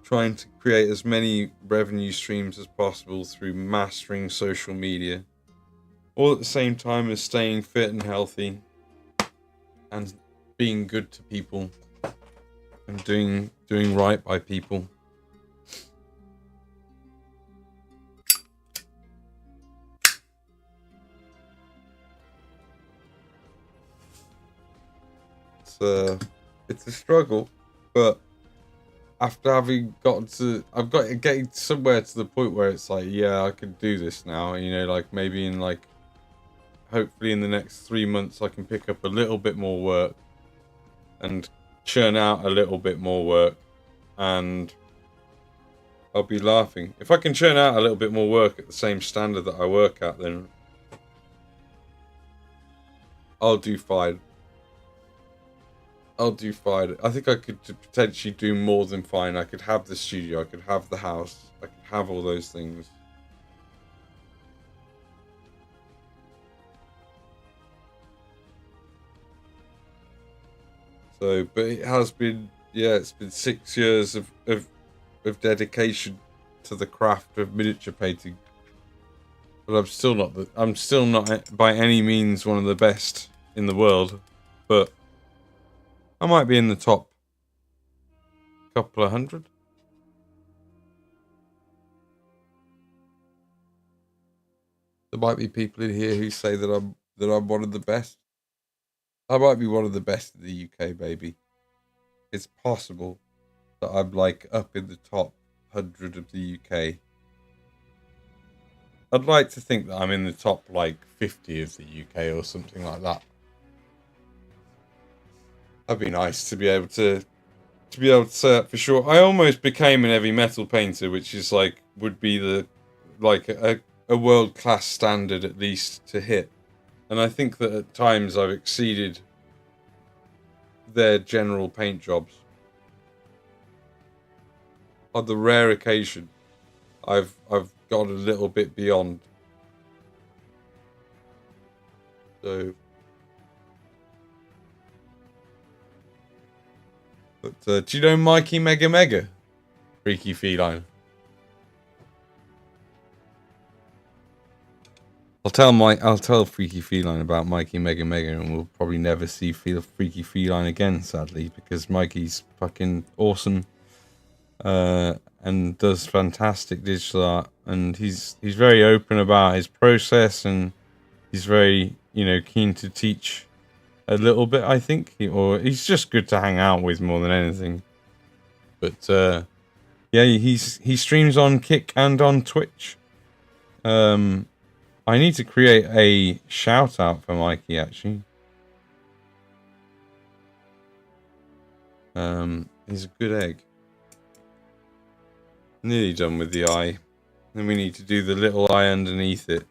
trying to create as many revenue streams as possible through mastering social media, all at the same time as staying fit and healthy and being good to people and doing right by people. It's a struggle, but after having I've got to get somewhere to the point where it's like, yeah, I can do this now. You know, like maybe in hopefully in the next 3 months, I can pick up a little bit more work and churn out a little bit more work, and I'll be laughing. If I can churn out a little bit more work at the same standard that I work at, then I'll do fine. I think I could potentially do more than fine. I could have the studio, I could have the house, I could have all those things. So, but it has been, it's been 6 years of dedication to the craft of miniature painting. But I'm still not by any means one of the best in the world, but I might be in the top couple of hundred. There might be people in here who say that I'm one of the best. I might be one of the best in the UK, baby. It's possible that I'm like up in the top 100 of the UK. I'd like to think that I'm in the top like 50 of the UK or something like that. That'd be nice to be able to say that for sure. I almost became an heavy metal painter, which is like would be the like a world class standard at least to hit. And I think that at times I've exceeded their general paint jobs. On the rare occasion, I've gone a little bit beyond. So, but do you know Mikey Mega Mega? Freaky Feline. I'll tell Freaky Feline about Mikey Mega Mega, and we'll probably never see Freaky Feline again, sadly, because Mikey's fucking awesome, and does fantastic digital art, and he's very open about his process, and he's very, you know, keen to teach a little bit, I think, or he's just good to hang out with more than anything. But yeah, he streams on Kick and on Twitch. I need to create a shout out for Mikey, actually. He's a good egg. Nearly done with the eye. Then we need to do the little eye underneath it.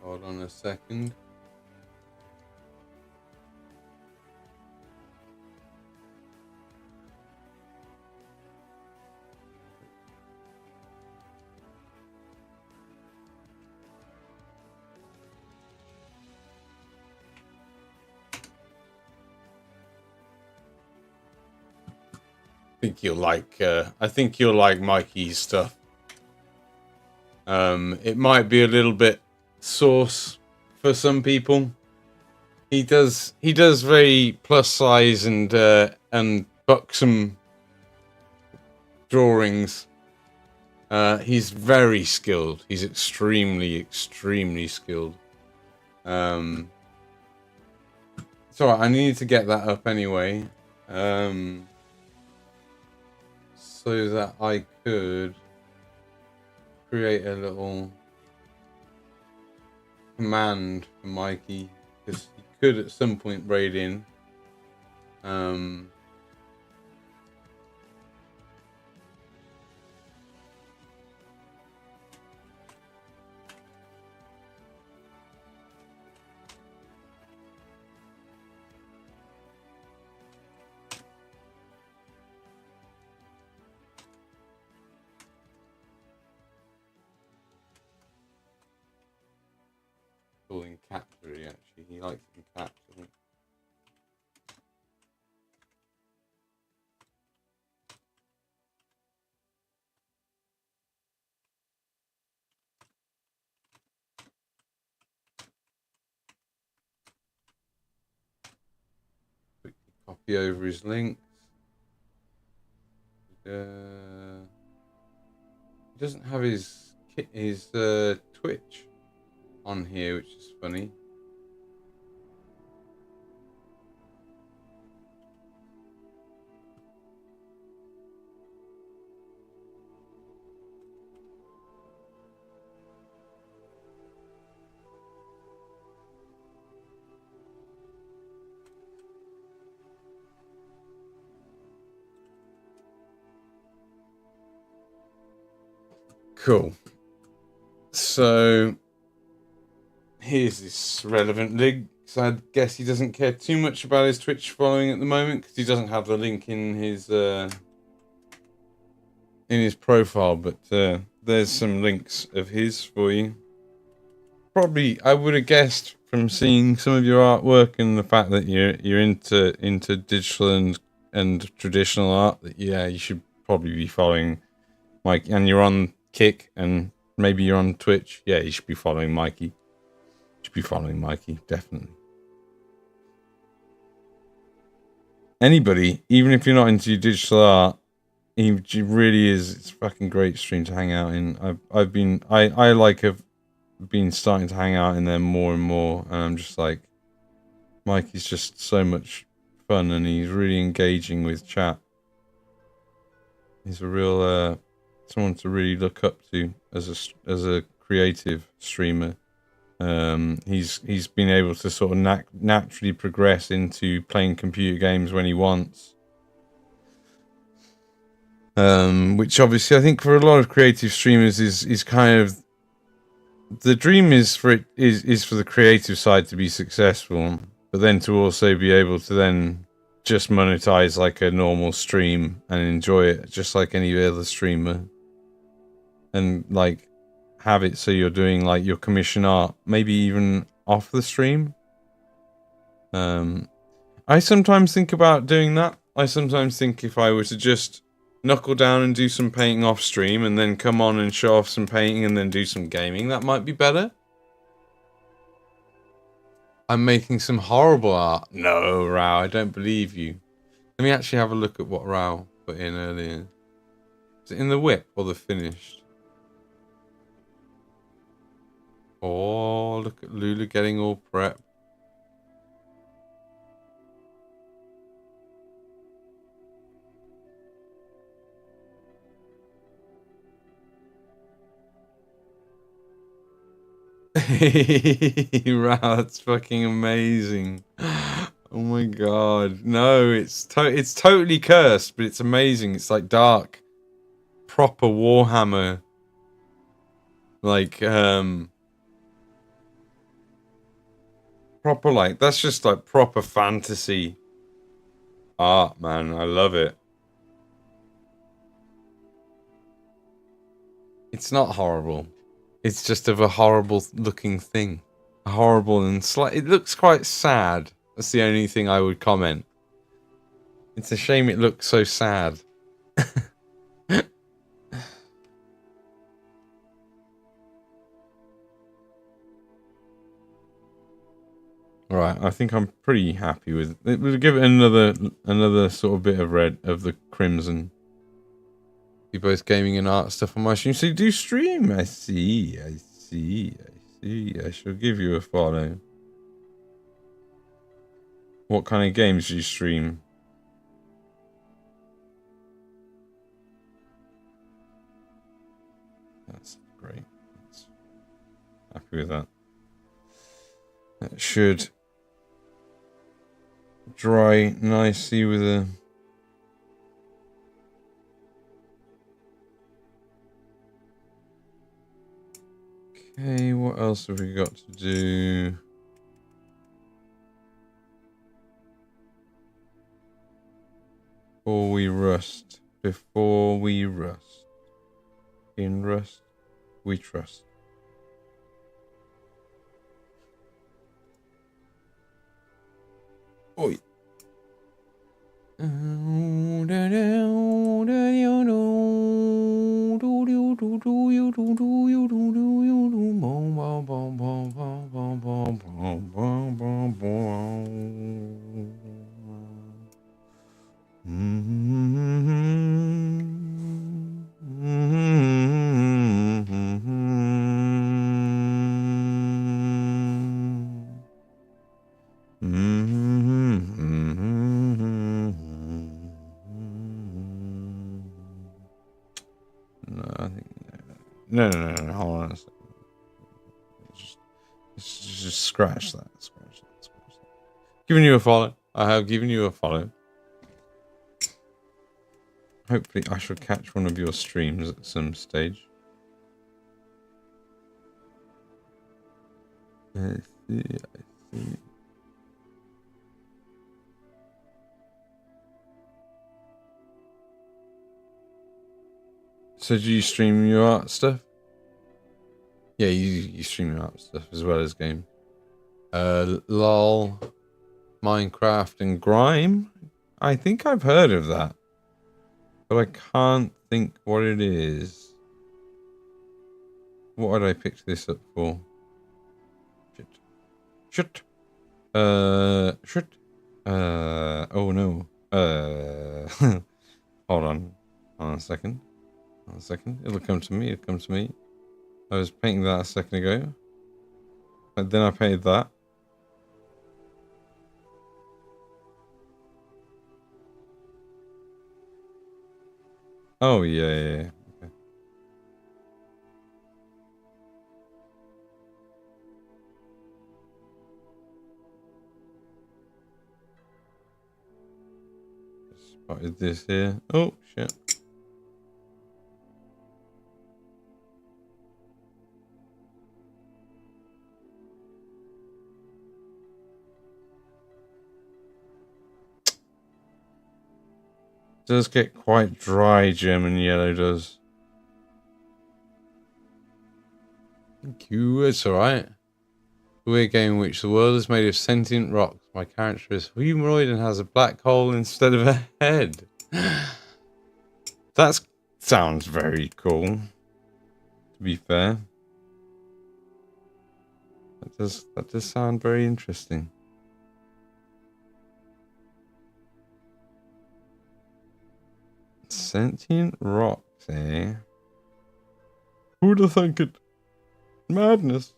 Hold on a second. I think you'll like Mikey's stuff. It might be a little bit sauce for some people. He does very plus size and buxom drawings. He's very skilled. He's extremely skilled. So I need to get that up anyway. So that I could create a little command for Mikey, because he could at some point raid in. In caps, really, actually. He likes it in caps, I think. Quickly copy over his links. He doesn't have his Twitch on here, which is funny. Cool. So here's this relevant link. So I guess he doesn't care too much about his Twitch following at the moment, because he doesn't have the link in his profile. But there's some links of his for you. Probably, I would have guessed from seeing some of your artwork and the fact that you're into digital and traditional art, that yeah, you should probably be following Mike. And you're on Kick, and maybe you're on Twitch. Yeah, you should be following Mikey. Should be following Mikey, definitely. Anybody, even if you're not into digital art, he really is. It's a fucking great stream to hang out in. I've been starting to hang out in there more and more, and I'm just like, Mikey's just so much fun, and he's really engaging with chat. He's a real someone to really look up to as a creative streamer. He's been able to sort of naturally progress into playing computer games when he wants. Which obviously I think for a lot of creative streamers is kind of the dream is for it is for the creative side to be successful, but then to also be able to then just monetize like a normal stream and enjoy it just like any other streamer, and like have it so you're doing like your commission art maybe even off the stream. I sometimes think about doing that. I sometimes think if I were to just knuckle down and do some painting off stream and then come on and show off some painting and then do some gaming, that might be better. I'm making some horrible art. No, Rao, I don't believe you. Let me actually have a look at what Rao put in earlier. Is it in the whip or the finished? Oh, look at Lula getting all prepped. Wow, that's fucking amazing. Oh my god. No, it's totally cursed, but it's amazing. It's like dark, proper Warhammer. Like, proper, like, that's just like proper fantasy art, man. I love it. It's not horrible. It's just of a horrible looking thing. Horrible and it looks quite sad. That's the only thing I would comment. It's a shame it looks so sad. Right, I think I'm pretty happy with it. We'll give it another sort of bit of red of the crimson. You both gaming and art stuff on my stream. So you do stream. I see. I shall give you a follow. What kind of games do you stream? That's great. Happy with that. That should dry nicely with a... Okay, what else have we got to do? Before we rust. Before we rust. In rust, we trust. Oi. No, hold on a second. Just scratch that. Scratch that. Giving you a follow. I have given you a follow. Hopefully I shall catch one of your streams at some stage. I see. So do you stream your art stuff? Yeah, you stream your art stuff as well as game. LOL, Minecraft and Grime? I think I've heard of that. But I can't think what it is. What would I pick this up for? Shit. Oh no. Hold on. Hold on a second. It'll come to me. I was painting that a second ago. And then I painted that. Oh, yeah. Okay. Spotted this here. Oh, shit. does get quite dry, German yellow does. Thank you, it's alright. We're a game in which the world is made of sentient rocks. My character is humanoid and has a black hole instead of a head. That sounds very cool, to be fair. That does sound very interesting. Sentient rocks, eh? Who'd have thunk it? Madness.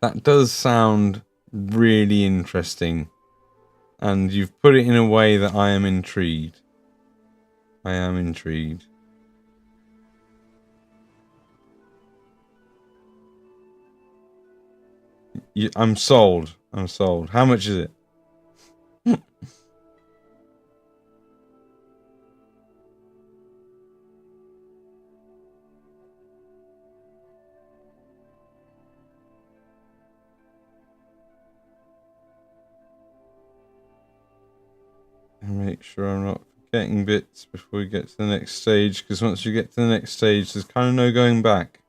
That does sound really interesting. And you've put it in a way that I am intrigued. I am intrigued. I'm sold. I'm sold. How much is it? Make sure I'm not forgetting bits before we get to the next stage, because once you get to the next stage, there's kind of no going back.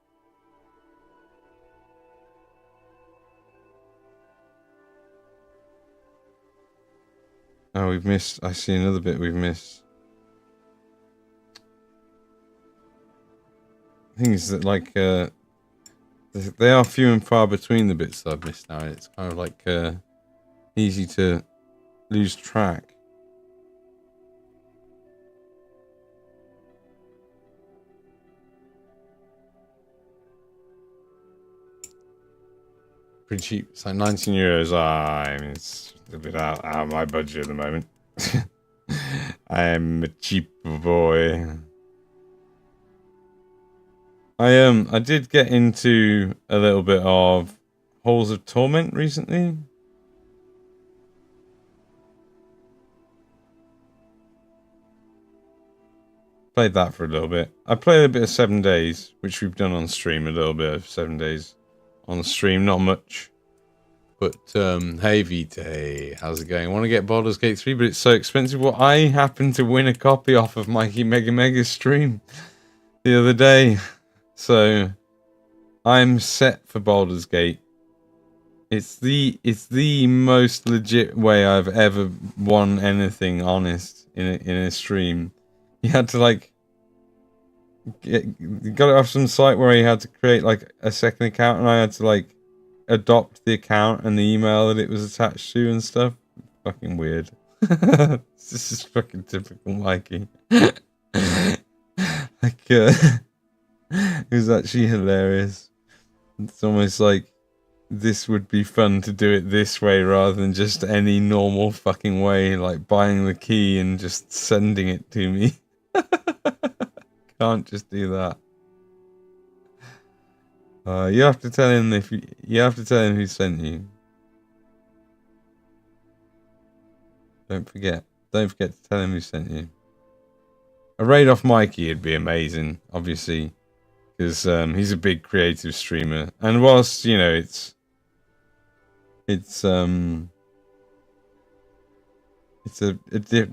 Oh, we've missed. I see another bit we've missed. The thing is that, like, they are few and far between the bits that I've missed now. It's kind of like easy to lose track. Pretty cheap. It's like €19. I mean, it's a bit out of my budget at the moment. I am a cheap boy. I did get into a little bit of Halls of Torment recently. Played that for a little bit. I played a bit of 7 Days, which we've done on stream, a little bit of 7 Days on the stream, not much. But, hey Vite, how's it going? I want to get Baldur's Gate 3, but it's so expensive. Well, I happened to win a copy off of Mikey Mega stream the other day. So, I'm set for Baldur's Gate. It's the most legit way I've ever won anything honest in a stream. You had to, like, you got it off some site where you had to create, like, a second account, and I had to, like, adopt the account and the email that it was attached to and stuff. Fucking weird. This is fucking typical Mikey. Like, it was actually hilarious. It's almost like this would be fun to do it this way rather than just any normal fucking way, like buying the key and just sending it to me. Can't just do that. You have to tell him you have to tell him who sent you. Don't forget to tell him who sent you. A raid off Mikey would be amazing, obviously, because he's a big creative streamer, and whilst you know it's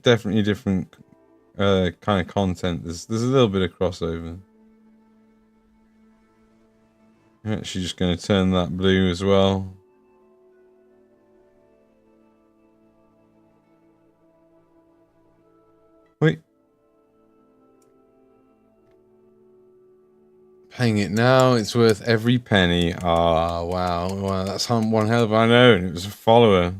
definitely different kind of content. There's a little bit of crossover. I'm actually just going to turn that blue as well. Wait. Paying it now, it's worth every penny. Ah, wow. Wow, that's one hell of I know, and it was a follower.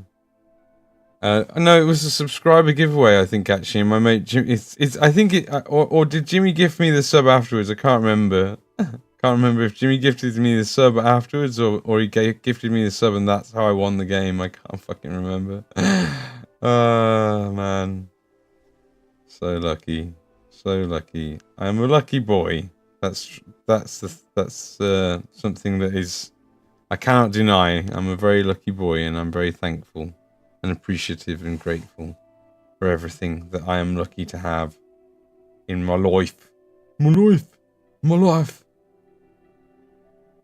No, it was a subscriber giveaway, I think, actually. My mate Jimmy, I think it, or did Jimmy gift me the sub afterwards? I can't remember. Can't remember if Jimmy gifted me the sub afterwards or he gifted me the sub and that's how I won the game. I can't fucking remember. Oh, man. So lucky. So lucky. I'm a lucky boy. That's something that is I cannot deny. I'm a very lucky boy and I'm very thankful and appreciative and grateful for everything that I am lucky to have in my life. My life. My life.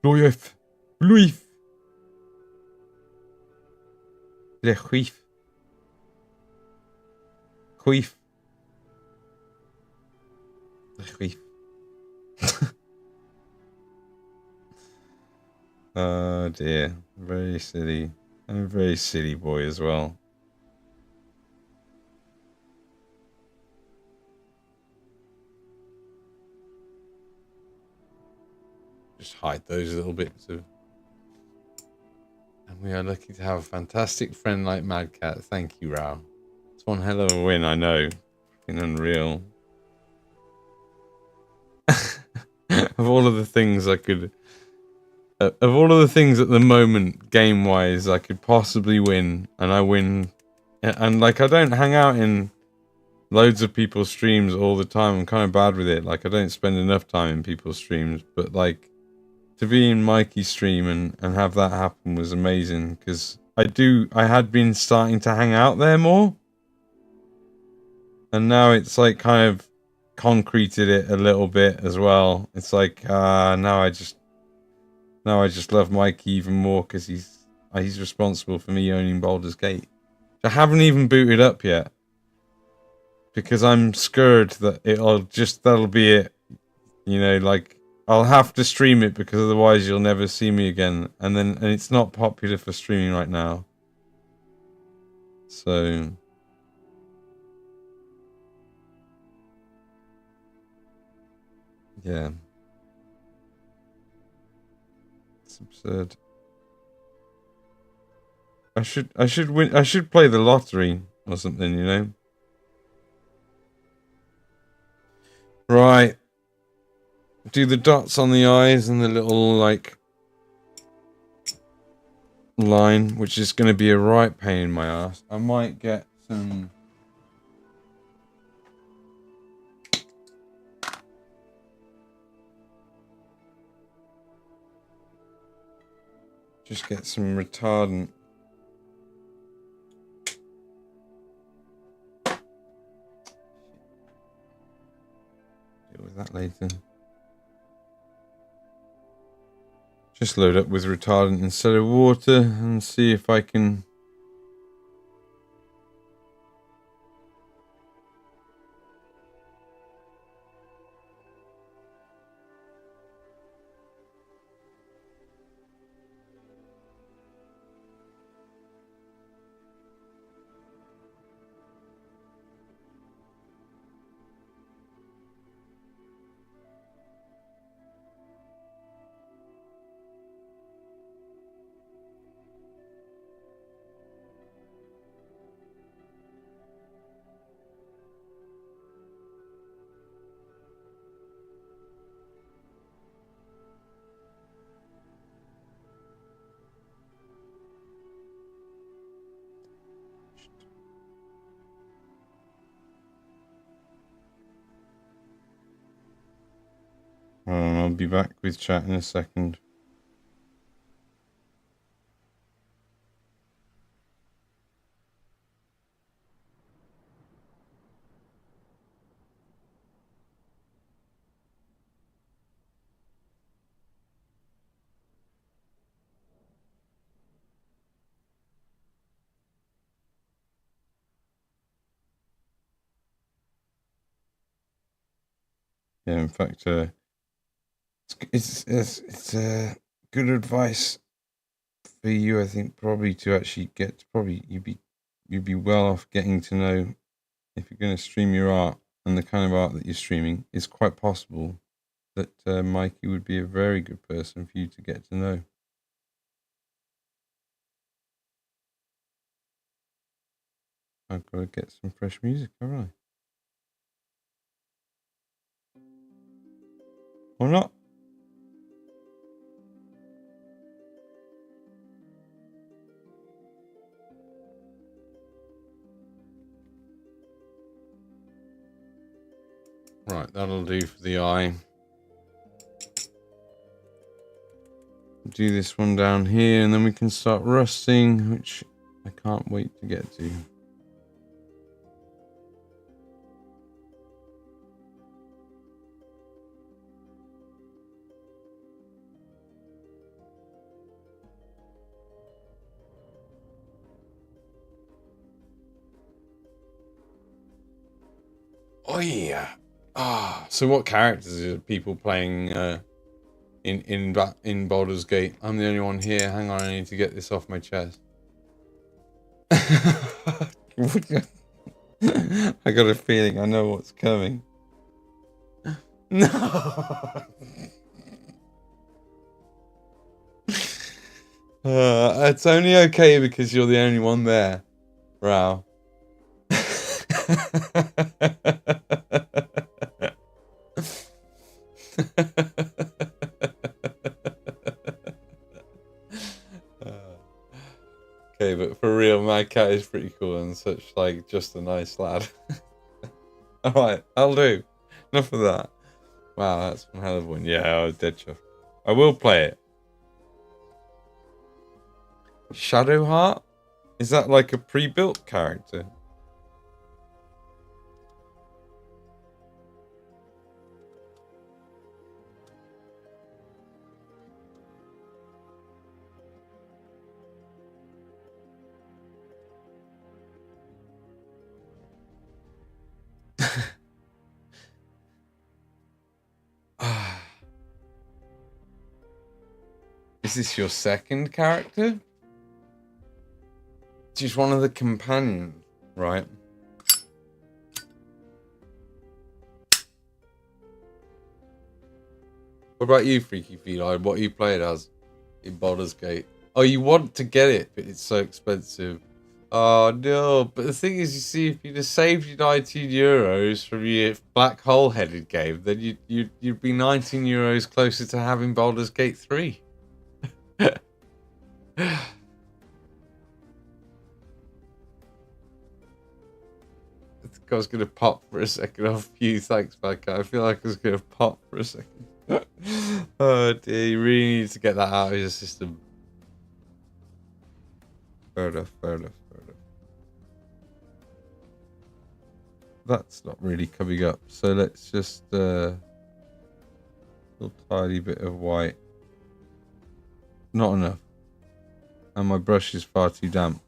Life. Life. queef. The queef. Oh dear. Very silly. I'm a very silly boy as well. Just hide those little bits of... And we are lucky to have a fantastic friend like Mad Cat. Thank you, Rao. It's one hell of a win, I know. Fucking unreal. Of all of the things I could... of all of the things at the moment, game-wise, I could possibly win, and I win... And, like, I don't hang out in loads of people's streams all the time. I'm kind of bad with it. Like, I don't spend enough time in people's streams. But, like, to be in Mikey's stream and have that happen was amazing. Because I had been starting to hang out there more. And now it's, like, kind of concreted it a little bit as well. It's like, now I just love Mikey even more because he's responsible for me owning Baldur's Gate. I haven't even booted up yet because I'm scared that that'll be it. You know, like I'll have to stream it because otherwise you'll never see me again. And it's not popular for streaming right now. So yeah. It's absurd. I should win. I should play the lottery or something, you know. Right. Do the dots on the eyes and the little like line, which is going to be a right pain in my ass. I might get some. Just get some retardant. Deal with that later. Just load up with retardant instead of water and see if I can... I'll be back with chat in a second. Yeah, in fact, it's good advice for you. I think probably to actually get you'd be well off getting to know if you're going to stream your art and the kind of art that you're streaming. It's quite possible that Mikey would be a very good person for you to get to know. I've got to get some fresh music, haven't I? Or not? Right, that'll do for the eye. Do this one down here, and then we can start rusting, which I can't wait to get to. Oh yeah. Ah, so what characters are people playing in Baldur's Gate? I'm the only one here. Hang on, I need to get this off my chest. I got a feeling I know what's coming. No. It's only okay because you're the only one there, Rao. Okay, but for real, my cat is pretty cool and such, like, just a nice lad. Alright, I'll do. Enough of that. Wow, that's one hell of a one. Yeah, I was dead chuffed. I will play it. Shadowheart? Is that like a pre-built character? Is this your second character? She's one of the companions, right? What about you, Freaky Feline? What you played as in Baldur's Gate? Oh, you want to get it, but it's so expensive. Oh no! But the thing is, you see, if you'd have saved your €19 from your black hole-headed game, then you'd be €19 closer to having Baldur's Gate 3. I was gonna pop for a second off you. Thanks, Becca. I feel like I was gonna pop for a second. Oh dear, you really need to get that out of your system. Fair enough, fair enough, fair enough. That's not really coming up, so let's just a little tiny bit of white. Not enough. And my brush is far too damp.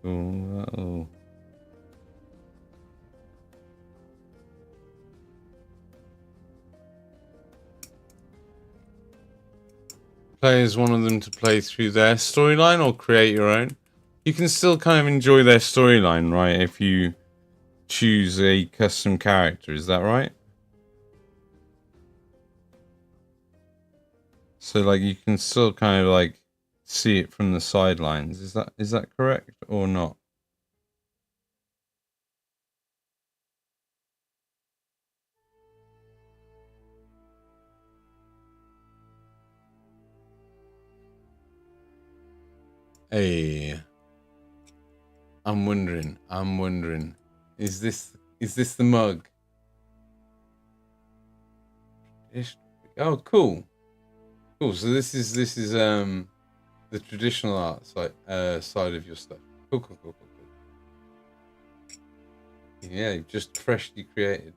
Oh. Play as one of them to play through their storyline or create your own. You can still kind of enjoy their storyline, right? If you choose a custom character, is that right? So like you can still kind of like see it from the sidelines. Is that correct or not? Hey, I'm wondering. Is this the mug? Oh, cool. Cool. So this is the traditional art side of your stuff. Cool. Yeah, just freshly created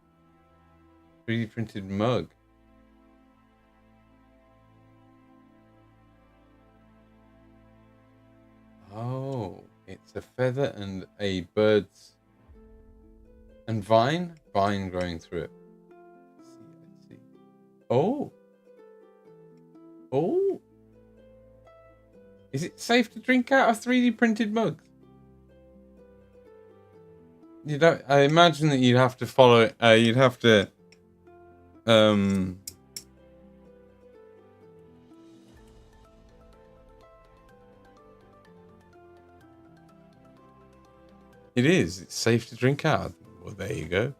3D printed mug. Oh, it's a feather and a bird's and vine growing through it. I see. Oh. Is it safe to drink out of 3D printed mugs? You don't. I imagine that you'd have to follow. You'd have to. It is. It's safe to drink out. Well, there you go.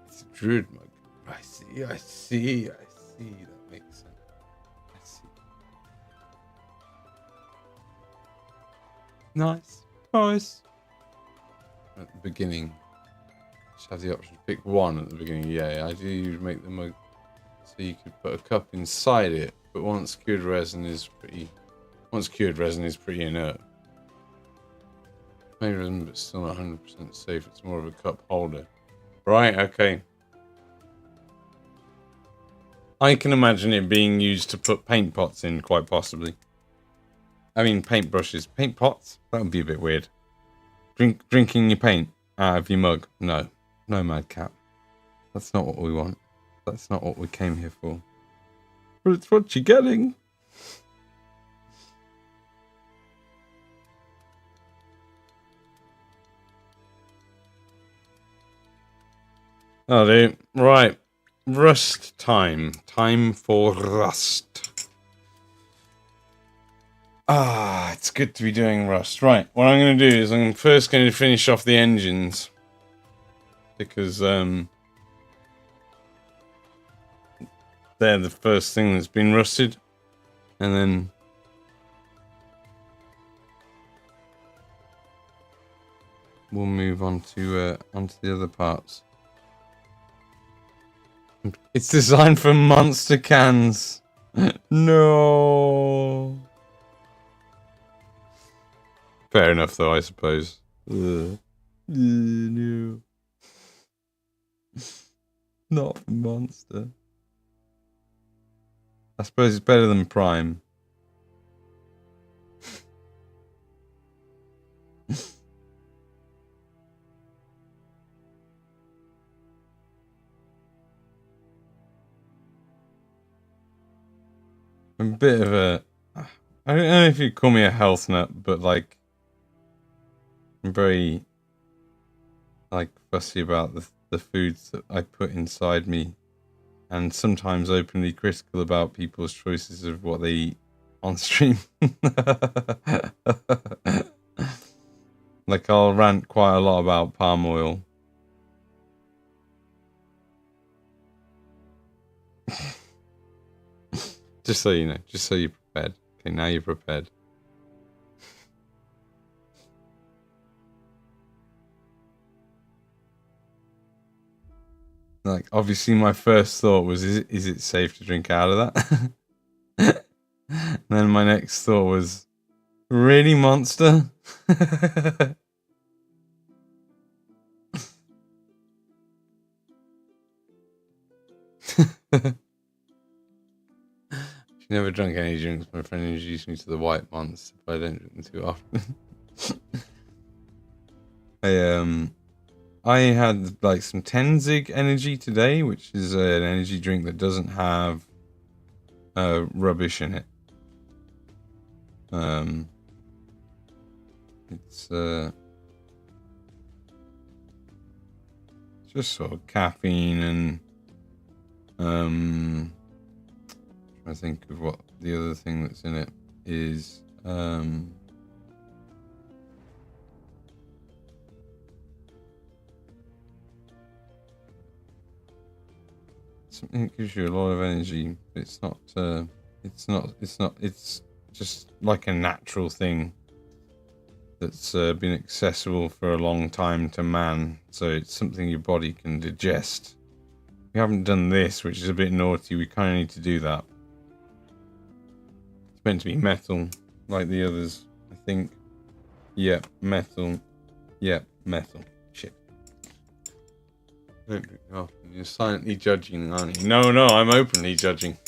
It's a druid mug. I see. That makes sense. I see. Nice. At the beginning, just have the option to pick one at the beginning. Yeah, I do make the mug so So you could put a cup inside it, but once cured resin is pretty inert. Made resin, but still not 100% safe. It's more of a cup holder. Right, okay. I can imagine it being used to put paint pots in, quite possibly. I mean, paint brushes. Paint pots? That would be a bit weird. Drinking your paint out of your mug? No. No, madcap. That's not what we want. That's not what we came here for. But it's what you're getting. Oh, dude. Right. Rust time. Time for rust. Ah, it's good to be doing rust. Right. What I'm going to do is I'm first going to finish off the engines. Because, they're the first thing that's been rusted. And then we'll move on to onto the other parts. It's designed for monster cans. No. Fair enough, though, I suppose. No. Not for monster. I suppose it's better than Prime. I'm a bit of a... I don't know if you'd call me a health nut, but, like... I'm very... like, fussy about the foods that I put inside me. And sometimes openly critical about people's choices of what they eat on stream. Like, I'll rant quite a lot about palm oil. Just so you know, just so you're prepared. Okay, now you're prepared. Like, obviously my first thought was, is it safe to drink out of that? And then my next thought was, really, monster? She never drunk any drinks. My friend introduced me to the white monster, but I don't drink them too often. I had like some Tenzig energy today, which is an energy drink that doesn't have rubbish in it. It's just sort of caffeine and I think of what the other thing that's in it is. Something that gives you a lot of energy. It's not. It's just like a natural thing that's been accessible for a long time to man. So it's something your body can digest. We haven't done this, which is a bit naughty. We kind of need to do that. It's meant to be metal, like the others, I think. Yep, metal. Yep, metal. Shit. Don't drink often. You're silently judging, aren't you? No, I'm openly judging.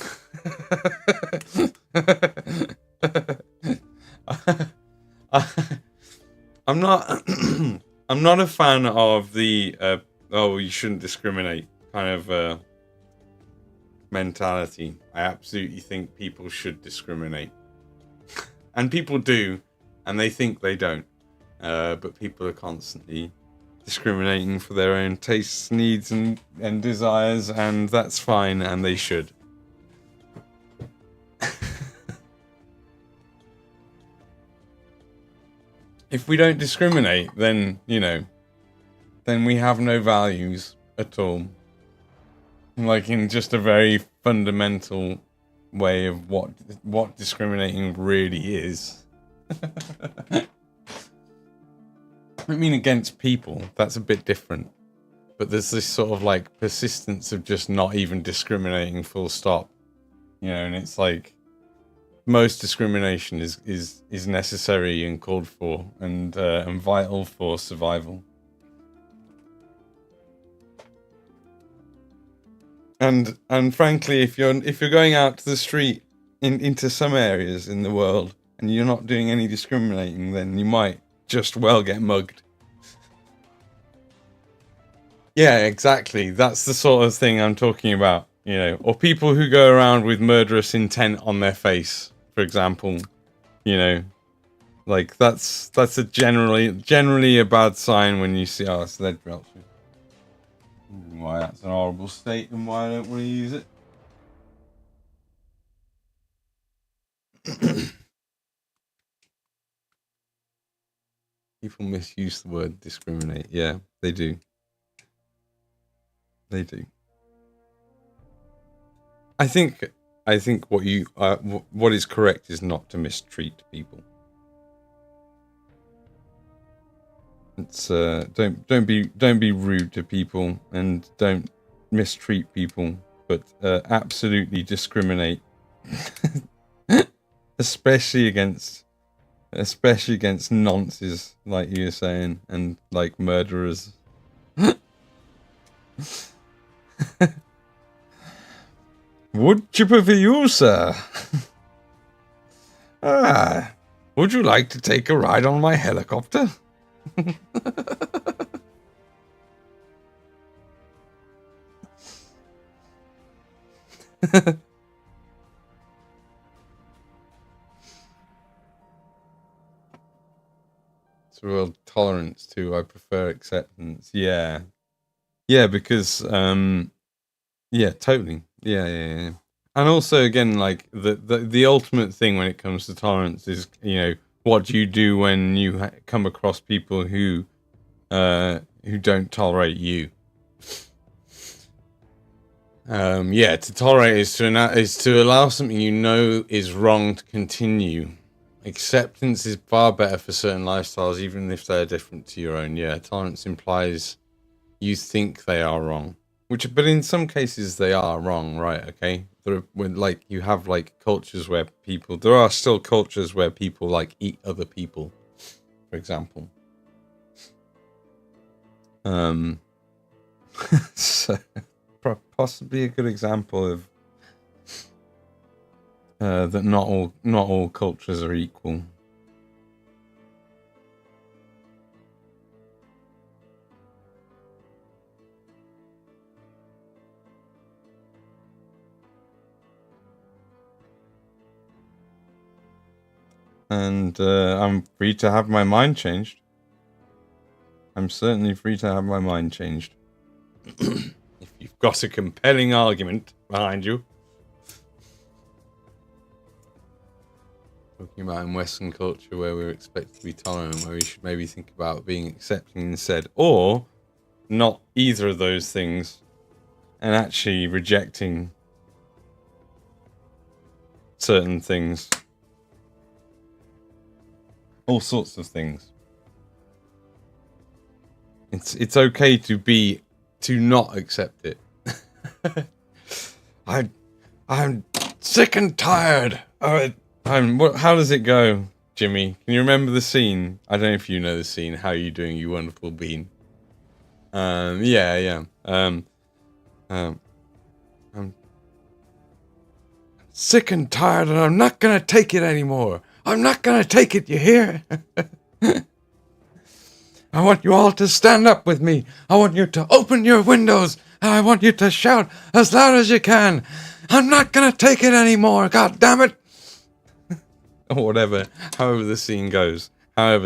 I'm not. I'm not a fan of the you shouldn't discriminate kind of mentality. I absolutely think people should discriminate, and people do, and they think they don't. But people are constantly discriminating for their own tastes, needs, and desires, and that's fine, and they should. If we don't discriminate, then, then we have no values at all. Like, in just a very fundamental way of what discriminating really is. I mean, against people, that's a bit different. but there's this sort of like persistence of just not even discriminating full stop, you know, and it's like most discrimination is necessary and called for and vital for survival. And frankly, if you're going out to the street into some areas in the world and you're not doing any discriminating, then you might just well get mugged. Yeah, exactly. That's the sort of thing I'm talking about, you know. Or people who go around with murderous intent on their face, for example, you know. Like that's a generally a bad sign when you see it's lead belcher. Why that's an horrible state and why I don't want to use it. People misuse the word discriminate. Yeah, they do. They do. I think what you what is correct is not to mistreat people. It's don't be rude to people and don't mistreat people, but absolutely discriminate, especially against nonces like you were saying and like murderers. Would you prefer you, sir? Would you like to take a ride on my helicopter? It's real tolerance too. I prefer acceptance. Yeah, because yeah, totally. Yeah. And also, again, like the ultimate thing when it comes to tolerance is, you know, what do you do when you come across people who don't tolerate you? Yeah, to tolerate is to allow something you know is wrong to continue. Acceptance is far better for certain lifestyles, even if they're different to your own. Yeah, tolerance implies you think they are wrong, but in some cases they are wrong, right? Okay, when like you have like cultures where there are still cultures where people like eat other people, for example. So possibly a good example of that not all cultures are equal. And I'm free to have my mind changed. I'm certainly free to have my mind changed. If you've got a compelling argument behind you. Talking about in Western culture where we're expected to be tolerant, where we should maybe think about being accepting instead. Or not either of those things and actually rejecting certain things. All sorts of things. It's okay to not accept it. I'm sick and tired. How does it go, Jimmy? Can you remember the scene? I don't know if you know the scene. How are you doing, you wonderful bean? Yeah. I'm sick and tired, and I'm not gonna take it anymore. I'm not gonna take it. You hear? I want you all to stand up with me. I want you to open your windows. And I want you to shout as loud as you can. I'm not gonna take it anymore. God damn it. Or whatever. However the scene goes. My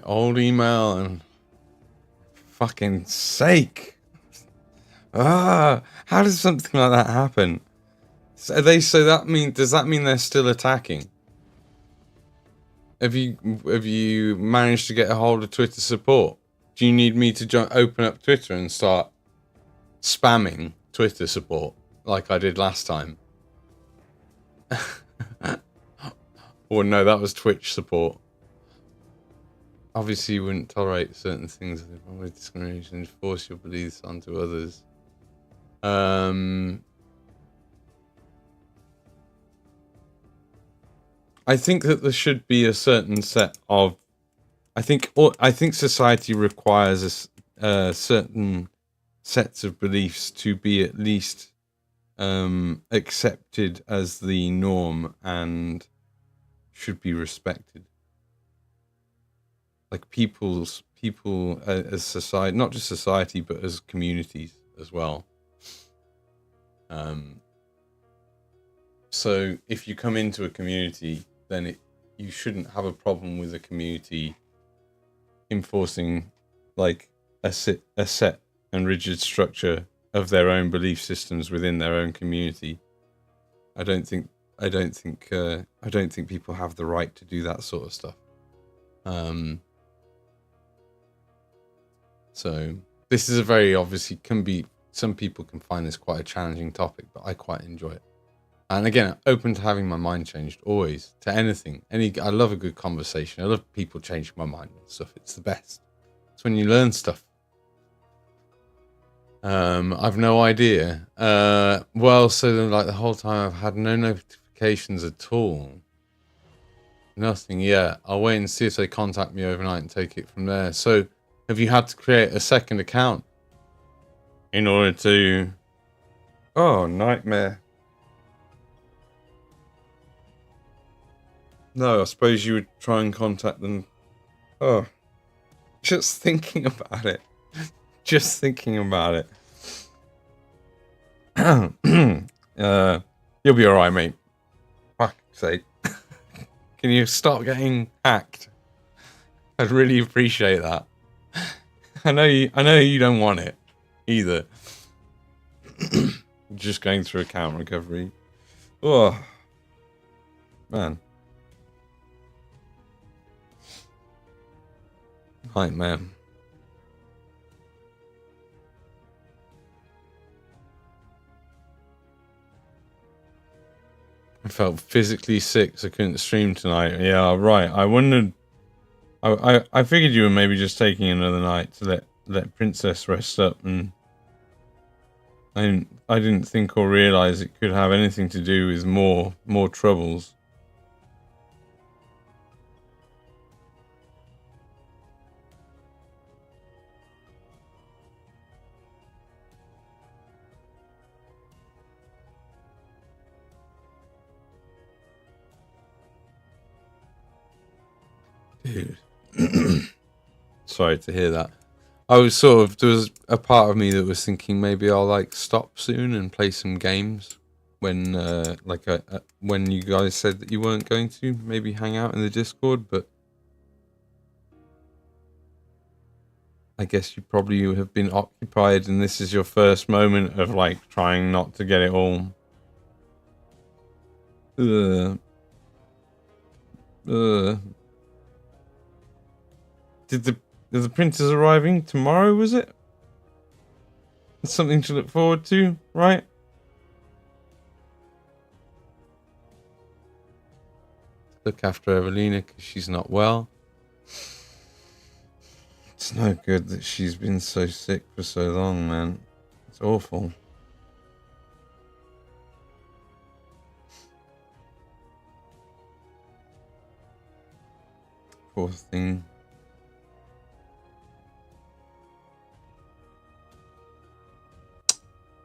old email and fucking sake. How does something like that happen? Does that mean they're still attacking? Have you managed to get a hold of Twitter support? Do you need me to open up Twitter and start spamming Twitter support like I did last time? Or no, that was Twitch support. obviously you wouldn't tolerate certain things with discrimination and force your beliefs onto others. I think that there should be a certain set of. I think society requires certain sets of beliefs to be at least accepted as the norm and should be respected. Like people as society, not just society, but as communities as well. So if you come into a community, then you shouldn't have a problem with a community enforcing like a set and rigid structure of their own belief systems within their own community. I don't think people have the right to do that sort of stuff. So this is a very obviously some people can find this quite a challenging topic, but I quite enjoy it. And again, open to having my mind changed always to anything. I love a good conversation. I love people changing my mind and stuff. It's the best. It's when you learn stuff. I've no idea. Well, so then, like the whole time I've had no notifications at all. Nothing yet. I'll wait and see if they contact me overnight and take it from there. So have you had to create a second account in order to... Oh, nightmare. No, I suppose you would try and contact them. Oh, just thinking about it. Just thinking about it. You'll be alright, mate. Fuck's sake. Can you stop getting hacked? I'd really appreciate that. I know you don't want it either. Just going through account recovery. Oh, man. Nightmare. I felt physically sick, so I couldn't stream tonight. Yeah, right. I wondered. I figured you were maybe just taking another night to let Princess rest up, and I didn't think or realize it could have anything to do with more troubles. Dude. Sorry to hear that. I was there was a part of me that was thinking maybe I'll like stop soon and play some games when when you guys said that you weren't going to maybe hang out in the Discord, but I guess you probably have been occupied and this is your first moment of like trying not to get it all. Is the printers arriving tomorrow, was it? It's something to look forward to, right? Look after Evelina because she's not well. It's no good that she's been so sick for so long, man. It's awful. Poor thing.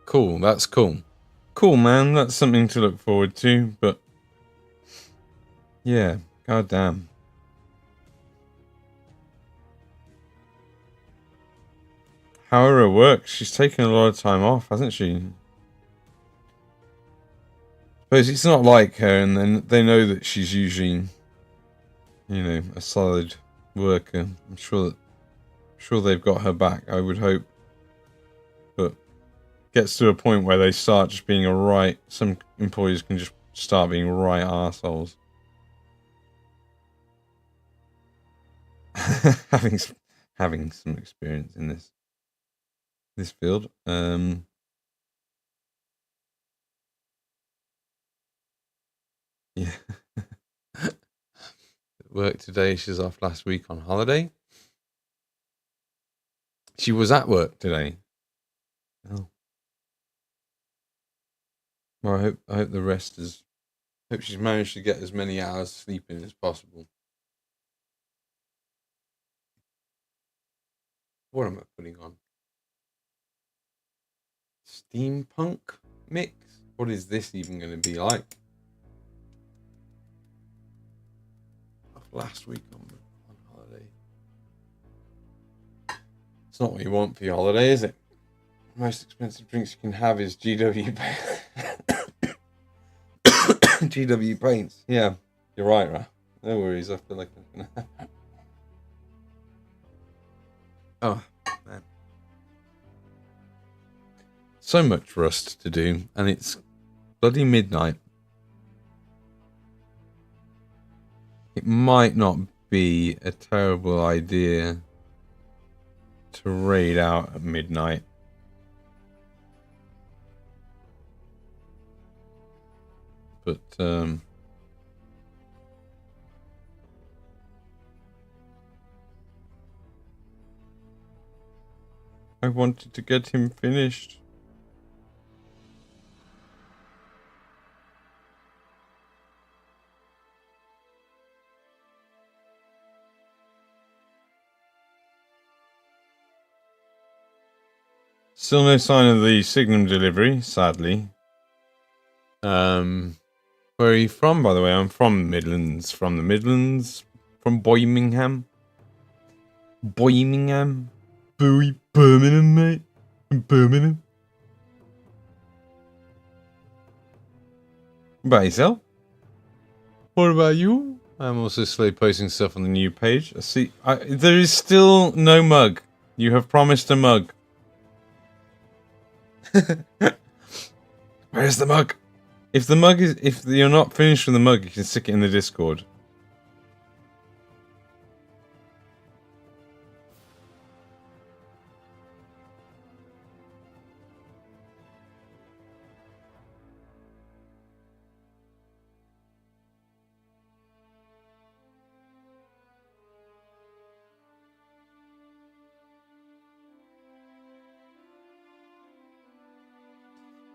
Cool, that's cool. Cool, man, that's something to look forward to, but... yeah, goddamn. However it works, she's taken a lot of time off, hasn't she? Suppose it's not like her, and then they know that she's usually, you know, a solid worker. I'm sure they've got her back, I would hope. But gets to a point where they start just being some employees can just start being right arseholes. having some experience in this field. Yeah. work today. She's off last week on holiday. She was at work today. Oh. Well, I hope the rest is. Hope she's managed to get as many hours sleeping as possible. What am I putting on? Steampunk mix? What is this even going to be like? Last week on holiday. It's not what you want for your holiday, is it? Most expensive drinks you can have is GW GW paints. Yeah, you're right, Ra. No worries. I feel like I'm gonna. Oh man, so much for us to do, and it's bloody midnight. It might not be a terrible idea to raid out at midnight. But I wanted to get him finished. Still no sign of the Signum delivery, sadly. Where are you from, by the way? I'm from Midlands. From the Midlands. From Birmingham. Birmingham. Birmingham, mate. From Birmingham. What about yourself? What about you? I'm also slowly posting stuff on the new page. I see. There is still no mug. You have promised a mug. Where's the mug? If you're not finished with the mug, you can stick it in the Discord.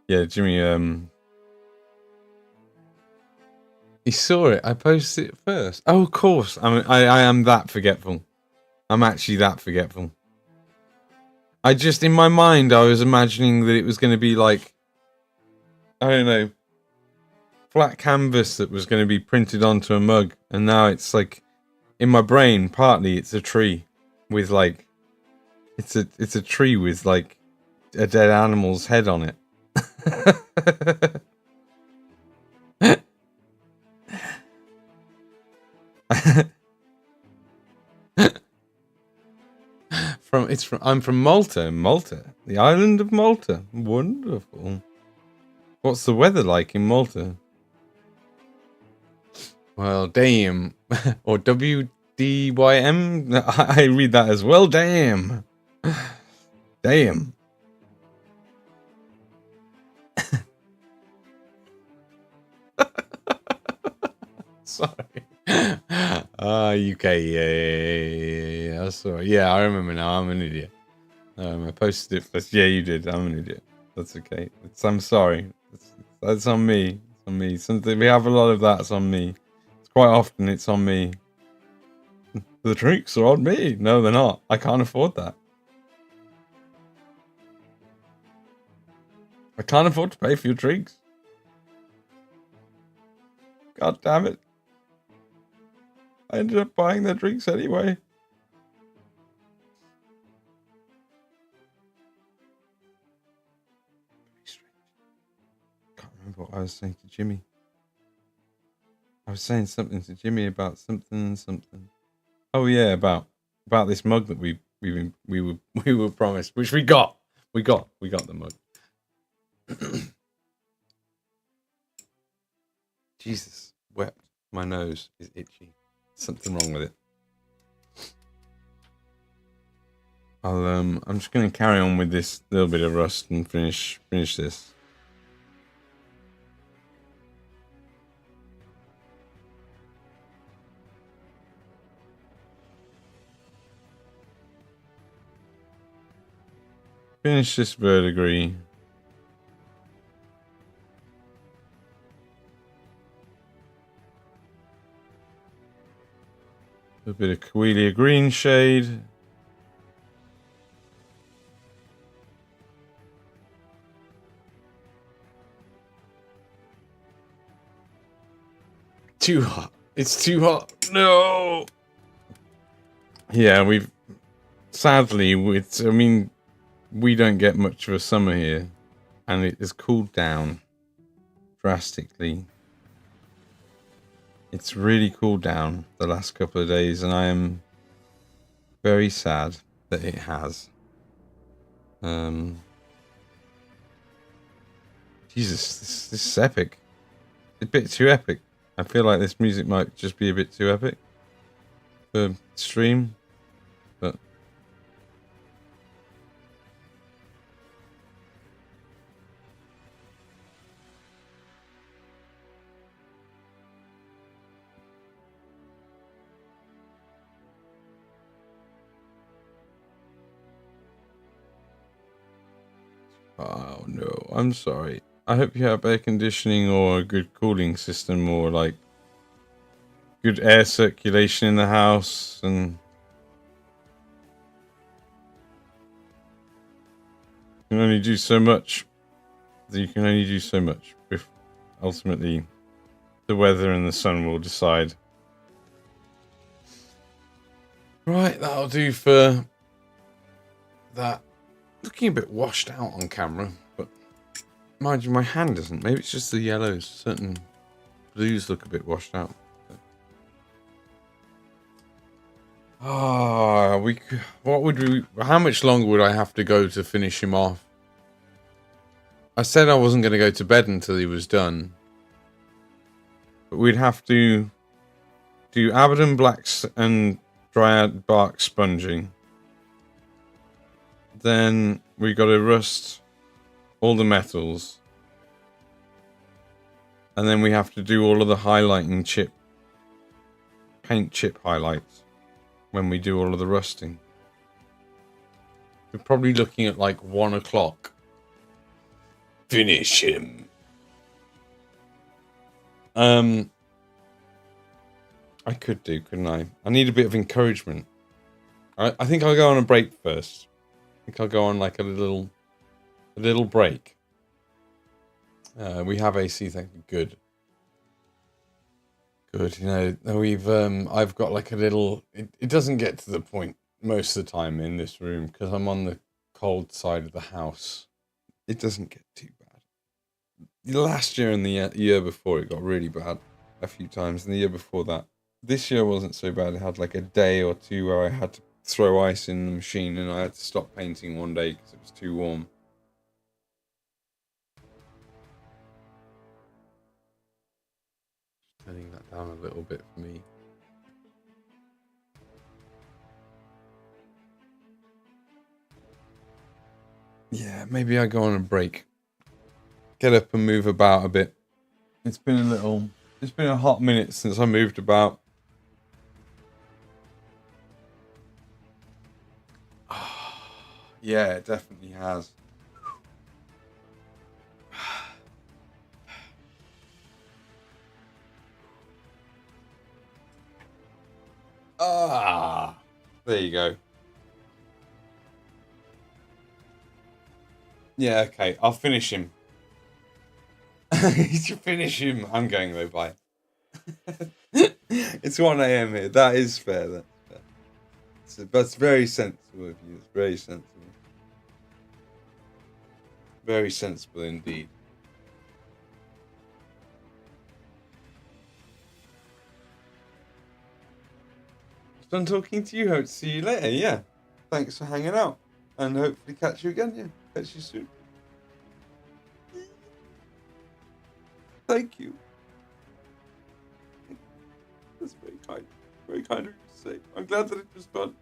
Yeah, Jimmy, he saw it. I posted it first. Oh, of course. I am that forgetful. I'm actually that forgetful. I just, in my mind, I was imagining that it was going to be like, I don't know, flat canvas that was going to be printed onto a mug. And now it's like, in my brain, partly it's a tree with like, it's a tree with like a dead animal's head on it. I'm from Malta, the island of Malta. Wonderful. What's the weather like in Malta? Well, damn. Or WDYM. I read that as well. Damn. Damn. Sorry. UK. Yeah. Sorry. Yeah, I remember now. I'm an idiot. I posted it first. Yeah, you did. I'm an idiot. That's okay. I'm sorry. That's on me. It's on me. Something we have a lot of that. It's on me. It's quite often. It's on me. The drinks are on me. No, they're not. I can't afford that. I can't afford to pay for your drinks. God damn it. I ended up buying their drinks anyway. Can't remember what I was saying to Jimmy. I was saying something to Jimmy about something. Oh yeah, about this mug that we were promised, which we got. We got the mug. Jesus, wept. My nose is itchy. Something wrong with it. I'm just gonna carry on with this little bit of rust and finish this. Finish this verdigris. A bit of Coelia green shade. Too hot. It's too hot. No. Yeah, we've sadly, I mean, we don't get much of a summer here, and it has cooled down drastically. It's really cooled down the last couple of days, and I am very sad that it has. Jesus, this is epic. It's a bit too epic. I feel like this music might just be a bit too epic for stream, but oh no, I'm sorry. I hope you have air conditioning or a good cooling system or like good air circulation in the house, and you can only do so much. You can only do so much. If ultimately the weather and the sun will decide. Right, that'll do for that. Looking a bit washed out on camera, but mind you, my hand isn't. Maybe it's just the yellows. Certain blues look a bit washed out. Ah, how much longer would I have to go to finish him off? I said I wasn't going to go to bed until he was done. But we'd have to do Abaddon blacks and dryad bark sponging. Then we got to rust all the metals. And then we have to do all of the highlighting paint chip highlights when we do all of the rusting. We're probably looking at like 1 o'clock. Finish him. I could do, couldn't I? I need a bit of encouragement. I think I'll go on a break first. I think I'll go on like a little break. We have AC, thank you. Good. You know, I've got like a little. It doesn't get to the point most of the time in this room because I'm on the cold side of the house. It doesn't get too bad. Last year and the year before, it got really bad a few times, and the year before that. This year wasn't so bad. I had like a day or two where I had to throw ice in the machine, and I had to stop painting one day because it was too warm. Just turning that down a little bit for me. Yeah, maybe I go on a break. Get up and move about a bit. It's been a hot minute since I moved about. Yeah, it definitely has. There you go. Yeah, okay, I'll finish him. You should finish him. I'm going though, bye. It's 1 AM here. That is fair. That's fair. That's very sensible of you. It's very sensible. Very sensible indeed. Done talking to you. Hope to see you later. Yeah. Thanks for hanging out. And hopefully catch you again. Yeah. Catch you soon. Thank you. That's very kind. Very kind of you to say. I'm glad that it was fun.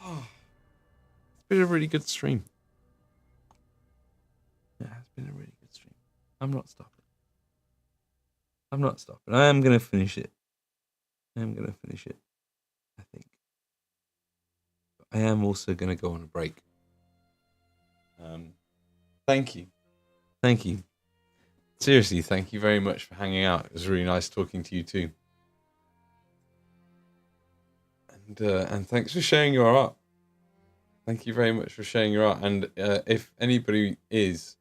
It's been a really good stream. Yeah, it's been a really good stream. I'm not stopping. I am going to finish it. I think. But I am also going to go on a break. Thank you. Thank you. Seriously, thank you very much for hanging out. It was really nice talking to you too. And thanks for sharing your art. Thank you very much for sharing your art. And if anybody is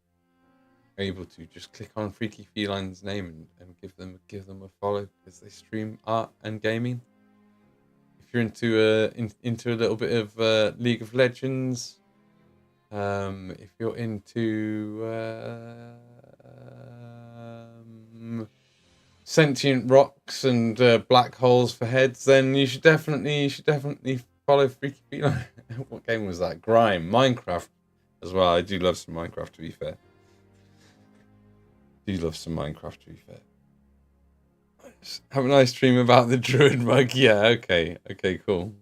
able to, just click on Freaky Feline's name and give them a follow, because they stream art and gaming. If you're into a little bit of League of Legends, if you're into sentient rocks and black holes for heads, then you should definitely follow Freaky Feline. What game was that? Grime, Minecraft as well. I do love some Minecraft, to be fair. Have a nice dream about the druid mug. Yeah, okay, cool.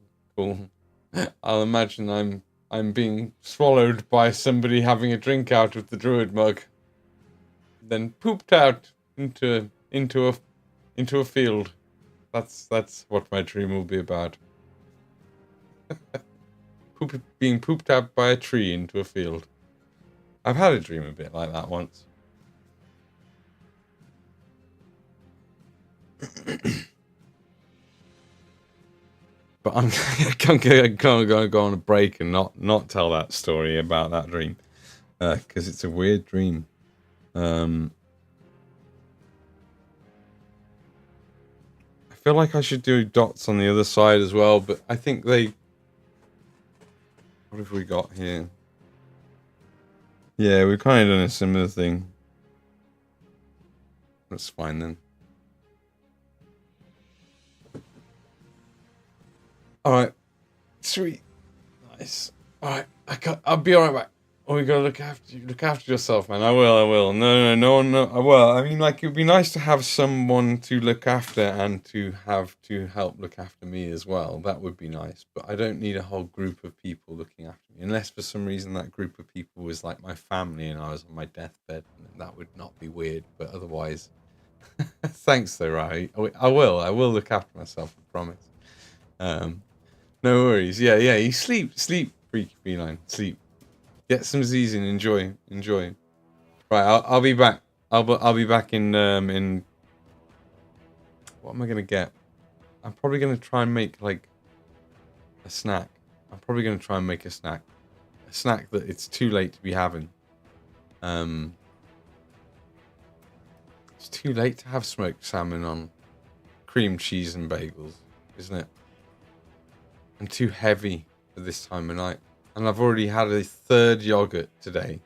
I'll imagine I'm being swallowed by somebody having a drink out of the druid mug, then pooped out into a field. That's what my dream will be about. Being pooped out by a tree into a field. I've had a dream a bit like that once. But I'm gonna go on a break and not tell that story about that dream, because it's a weird dream. I feel like I should do dots on the other side as well, but I think they... What have we got here? Yeah, we've kind of done a similar thing. That's fine then. Alright. Sweet. Nice. Alright. I'll be alright back. Oh, you gotta look after yourself, man. I will. No. Well, I mean, like, it'd be nice to have someone to look after and to have to help look after me as well. That would be nice. But I don't need a whole group of people looking after me. Unless for some reason that group of people was like my family and I was on my deathbed. That would not be weird. But otherwise... Thanks though, Rai. I will look after myself, I promise. No worries. Yeah. You sleep, Freaky Feline. Sleep. Get some Z's in. Enjoy. Right, I'll be back. I'll be back in. What am I gonna get? I'm probably gonna try and make like a snack. A snack that it's too late to be having. It's too late to have smoked salmon on cream cheese and bagels, isn't it? And too heavy for this time of night. And I've already had a third yogurt today.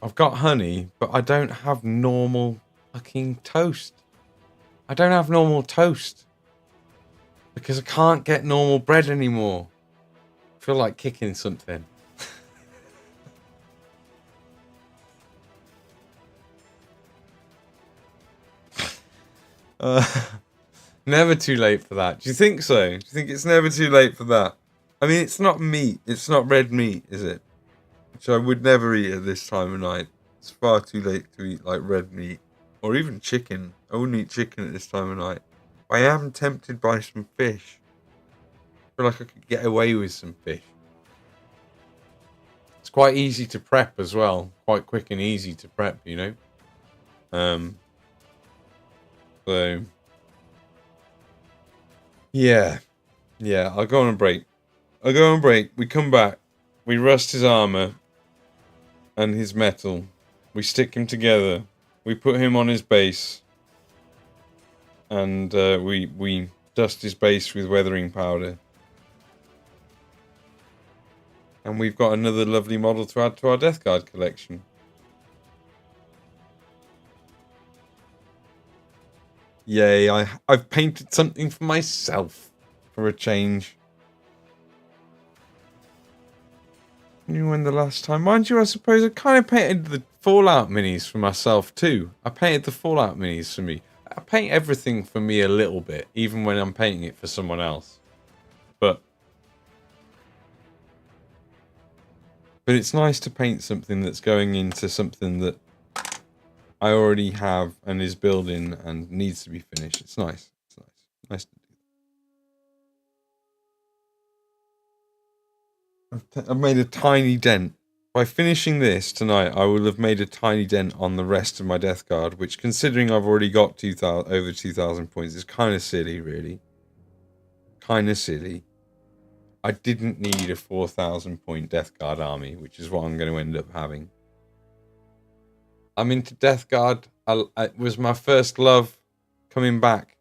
I've got honey, but I don't have normal fucking toast. I don't have normal toast. Because I can't get normal bread anymore. I feel like kicking something. Never too late for that. Do you think so? Do you think it's never too late for that? I mean, it's not meat. It's not red meat, is it? Which I would never eat at this time of night. It's far too late to eat like red meat. Or even chicken. I wouldn't eat chicken at this time of night. I am tempted by some fish. I feel like I could get away with some fish. It's quite easy to prep as well. Quite quick and easy to prep, you know? So... Yeah, I'll go on a break. We come back. We rust his armor and his metal. We stick him together. We put him on his base. And we dust his base with weathering powder. And we've got another lovely model to add to our Death Guard collection. Yay, I've painted something for myself for a change. You when the last time? Mind you, I suppose I kind of painted the Fallout minis for myself too. I painted the Fallout minis for me. I paint everything for me a little bit, even when I'm painting it for someone else. But it's nice to paint something that's going into something that I already have and is building and needs to be finished. It's nice. Nice to do. I've made a tiny dent. By finishing this tonight, I will have made a tiny dent on the rest of my death guard, which, considering I've already got 2,000 over 2,000 points, is kind of silly, really. Kind of silly. I didn't need a 4,000 point death guard army, which is what I'm going to end up having. I'm into death guard. It was my first love coming back.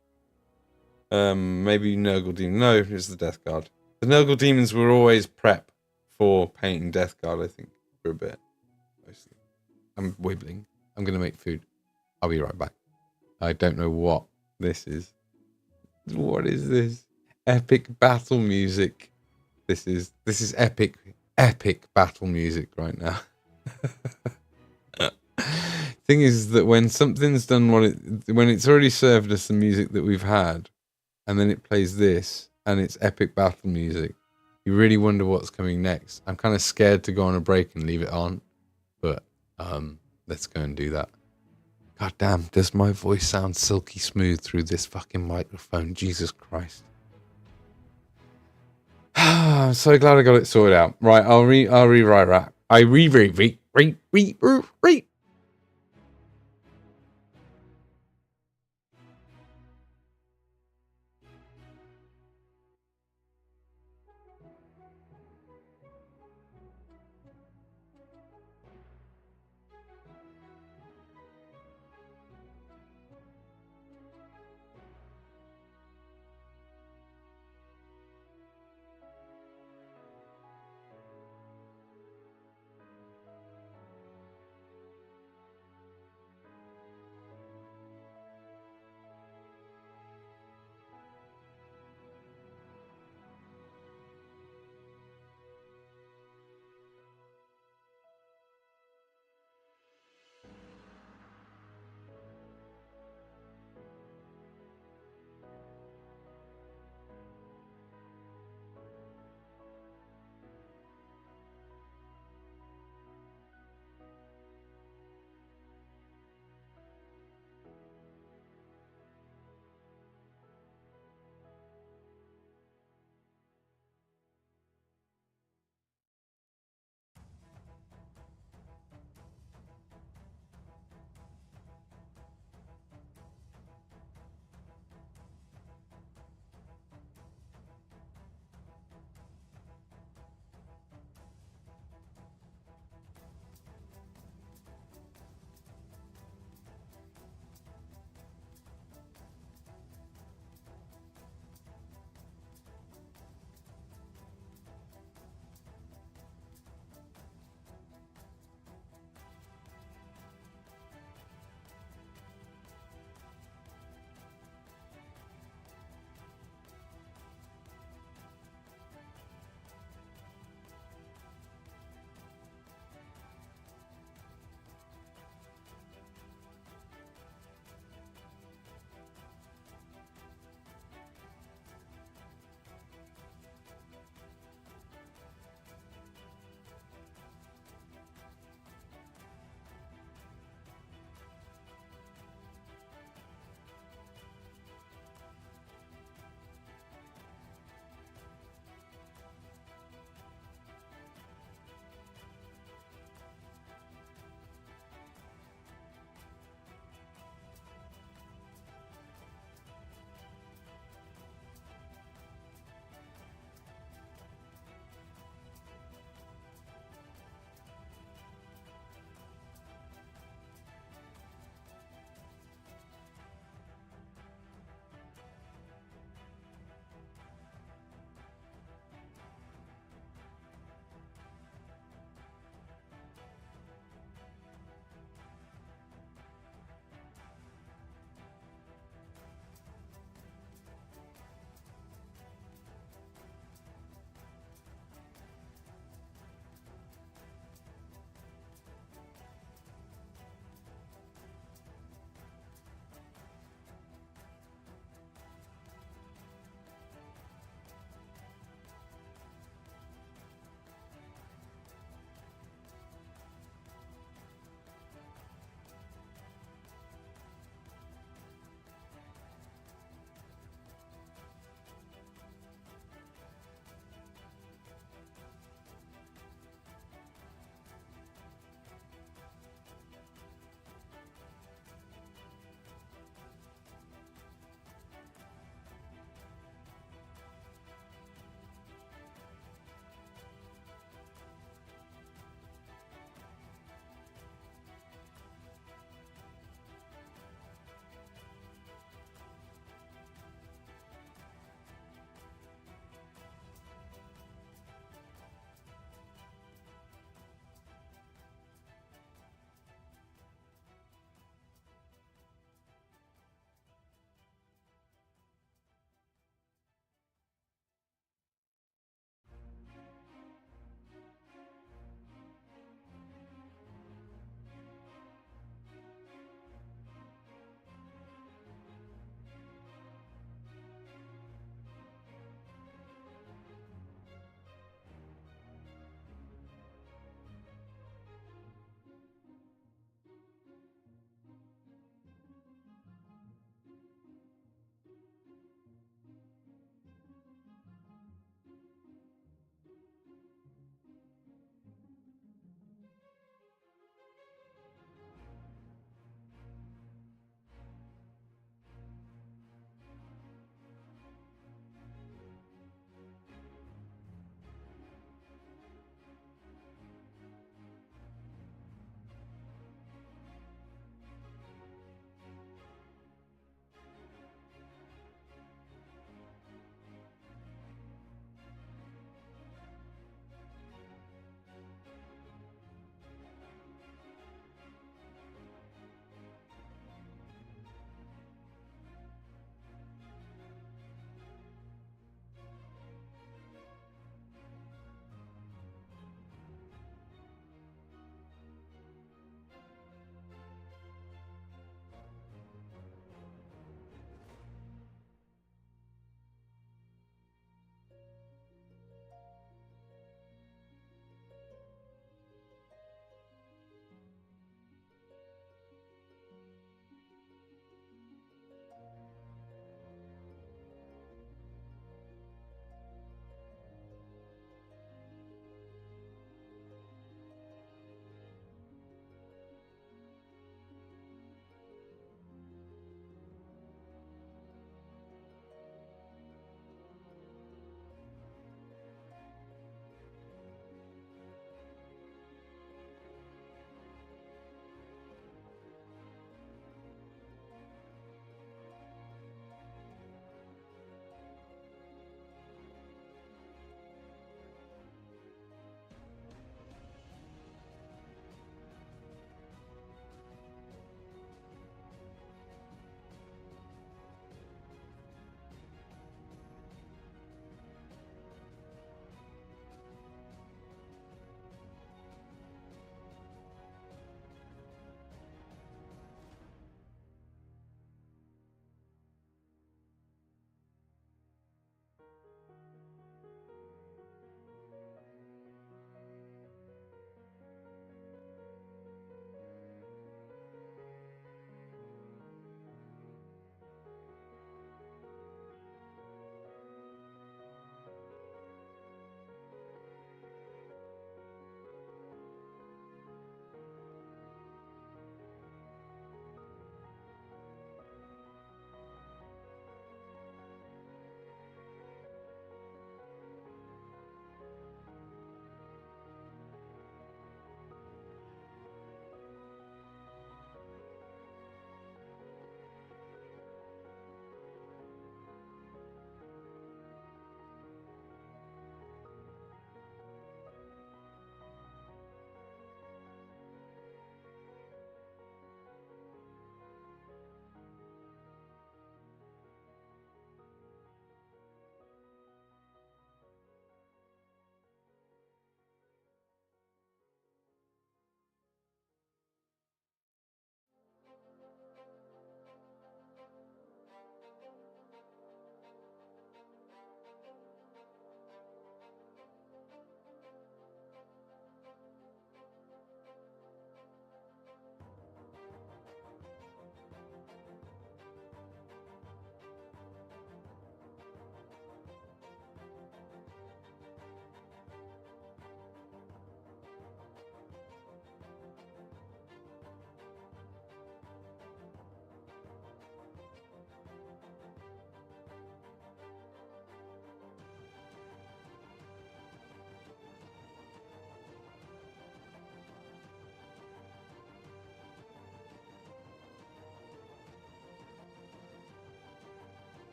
Maybe Nurgle Demon. No, it was the death guard. The Nurgle Demons were always prep for painting death guard, I think, for a bit. Mostly. I'm wibbling. I'm going to make food. I'll be right back. I don't know what this is. What is this? Epic battle music. This is epic battle music right now. Thing is that when something's done when it's already served us the music that we've had, and then it plays this and it's epic battle music, you really wonder what's coming next. I'm kind of scared to go on a break and leave it on, but let's go and do that. God damn, does my voice sound silky smooth through this fucking microphone? Jesus Christ. I'm so glad I got it sorted out. Right, I'll rewrite that.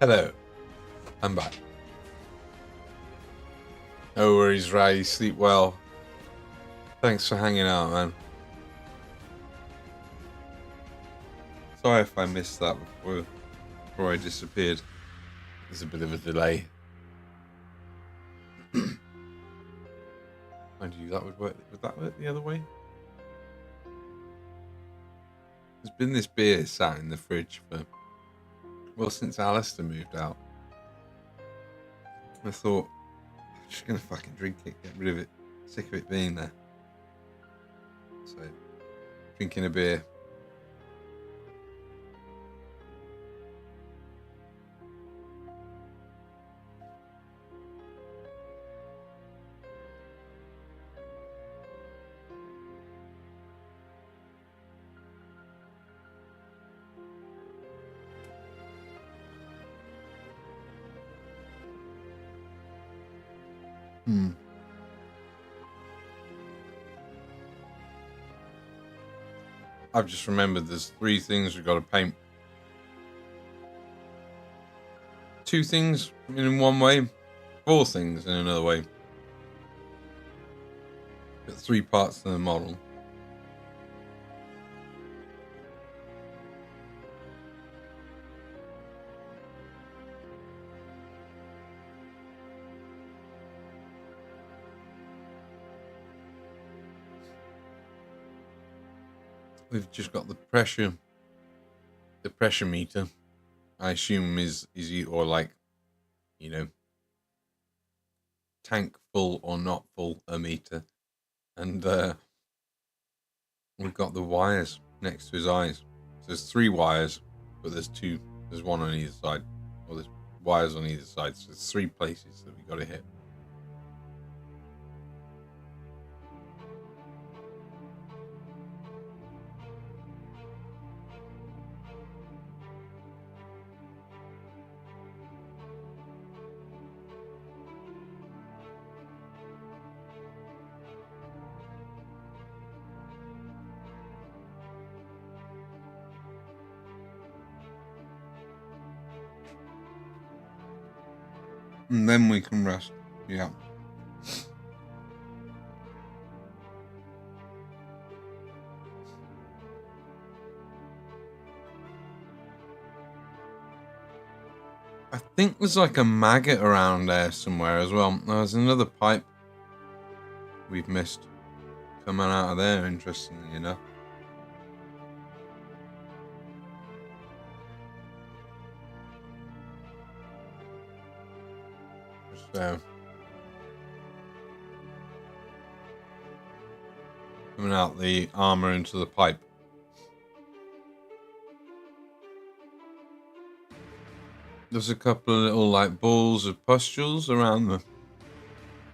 Hello. I'm back. No worries, Ray. Sleep well. Thanks for hanging out, man. Sorry if I missed that before I disappeared. There's a bit of a delay. Mind you, that would work. Would that work the other way? There's been this beer sat in the fridge for, well, since Alistair moved out. I thought, I'm just going to fucking drink it, get rid of it. Sick of it being there. So, drinking a beer. I've just remembered there's 3 things we've got to paint. 2 things in one way, 4 things in another way. Got 3 parts to the model. We've just got the pressure meter. I assume is or like, you know, tank full or not full a meter, and we've got the wires next to his eyes. So there's 3 wires, but there's 2. There's 1 on either side, or there's wires on either side. So there's 3 places that we got to hit. And then we can rest. Yeah. I think there's like a maggot around there somewhere as well. There's another pipe we've missed coming out of there, interestingly enough. So, coming out the armor into the pipe. There's a couple of little like balls of pustules around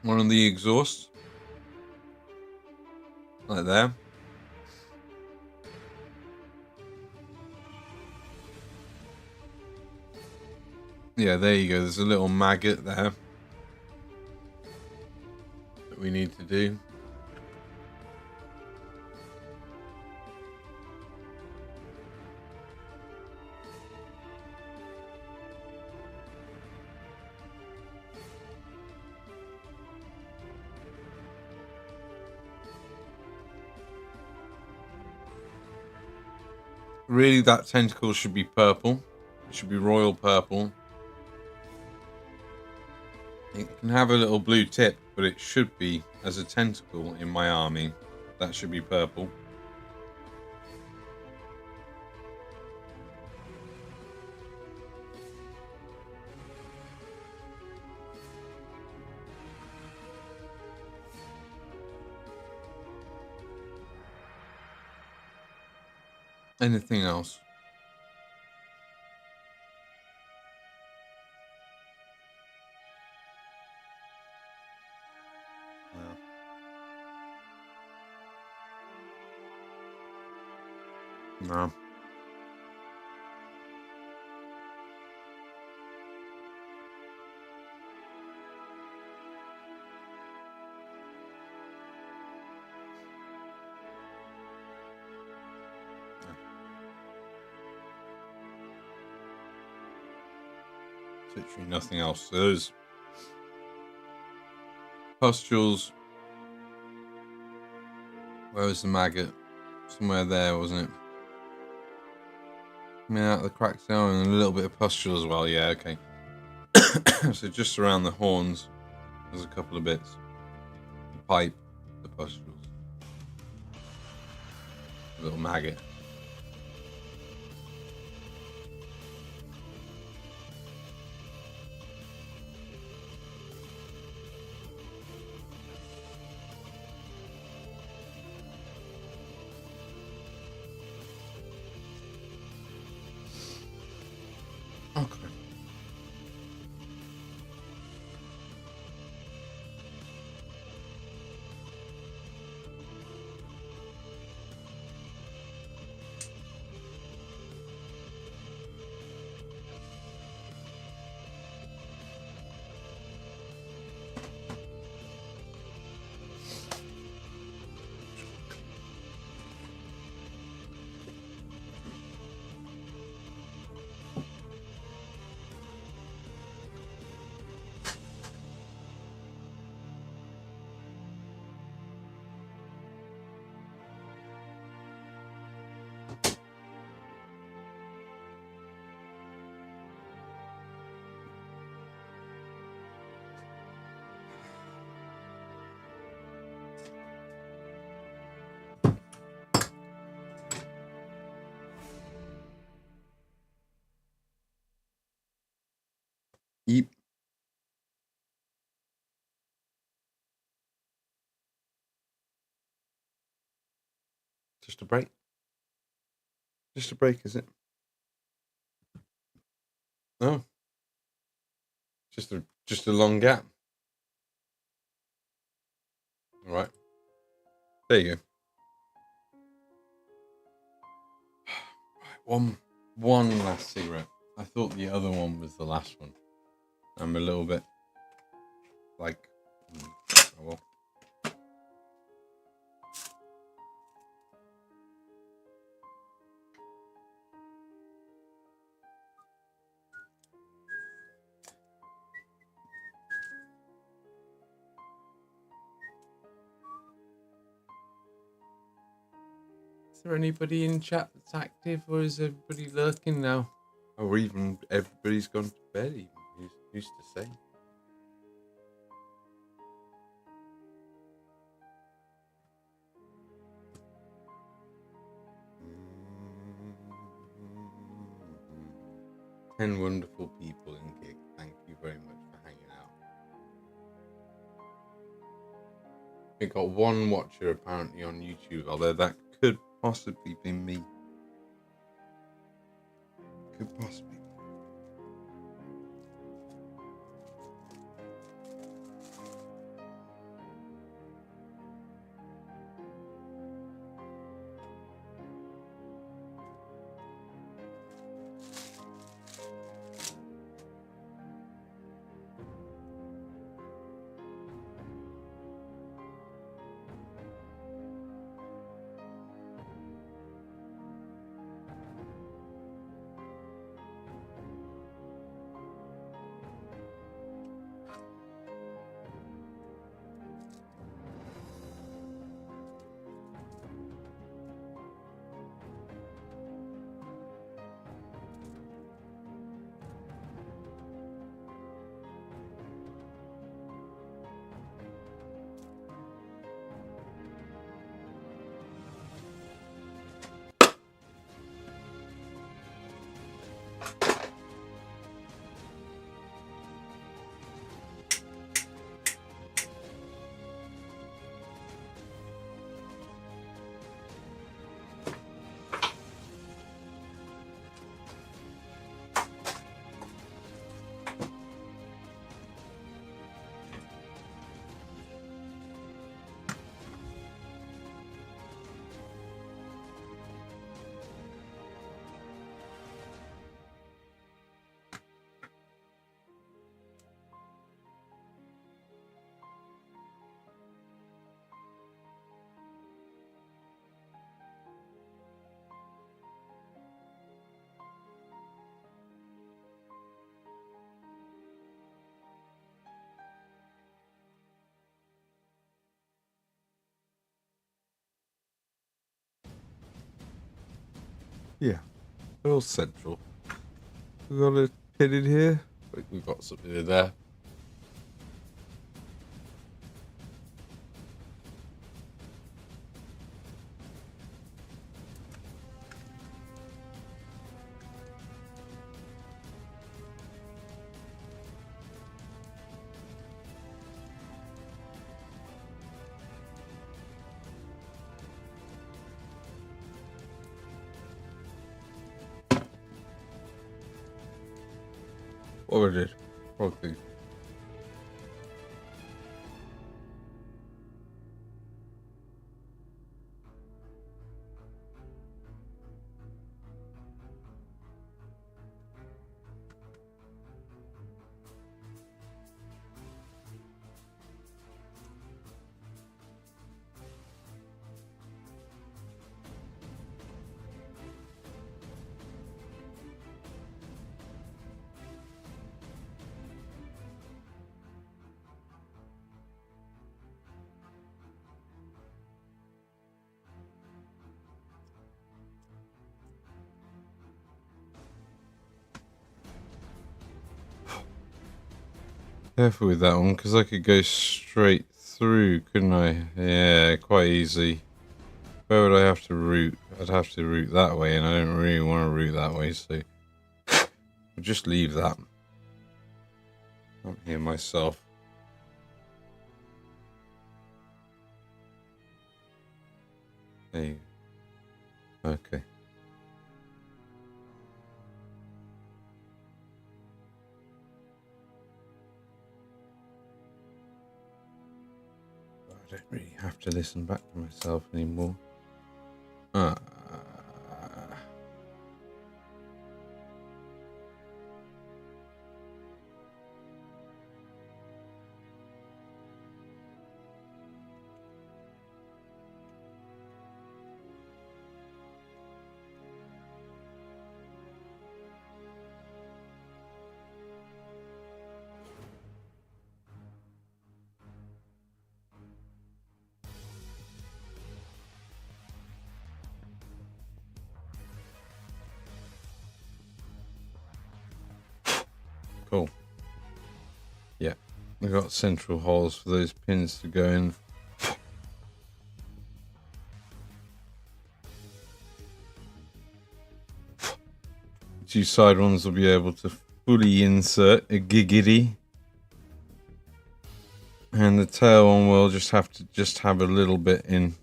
one of the exhausts, like there. Yeah, there you go. There's a little maggot there that we need to do. Really, that tentacle should be purple. It should be royal purple. It can have a little blue tip, but it should be, as a tentacle in my army, that should be purple. Anything else? No. literally nothing else. There's pustules. Where was the maggot? Somewhere there, wasn't it? Coming out of the cracks there, and a little bit of pustule as well. Yeah, okay. So just around the horns, there's a couple of bits. The pipe, the pustules. A little maggot. Okay. Eep. Just a break. Just a break, is it? No. Just a long gap. All right. There you go. One last cigarette. I thought the other one was the last one. I'm a little bit like, oh well. Is there anybody in chat that's active, or is everybody lurking now? Or even everybody's gone to bed, even, used to say. Ten wonderful people in Gig. Thank you very much for hanging out. We got one watcher apparently on YouTube, although that could possibly be me. Could possibly. Yeah, they're all central. We got a pin in here. We've got something in there. What we did? Wrong thing. Careful with that one, because I could go straight through, couldn't I? Yeah, quite easy. Where would I have to route? I'd have to route that way, and I don't really want to route that way, so I'll just leave that. I'm here myself. There you go. Okay. I don't really have to listen back to myself anymore. Cool. Yeah, we've got central holes for those pins to go in. Two side ones will be able to fully insert a giggity, and the tail one will just have to have a little bit in.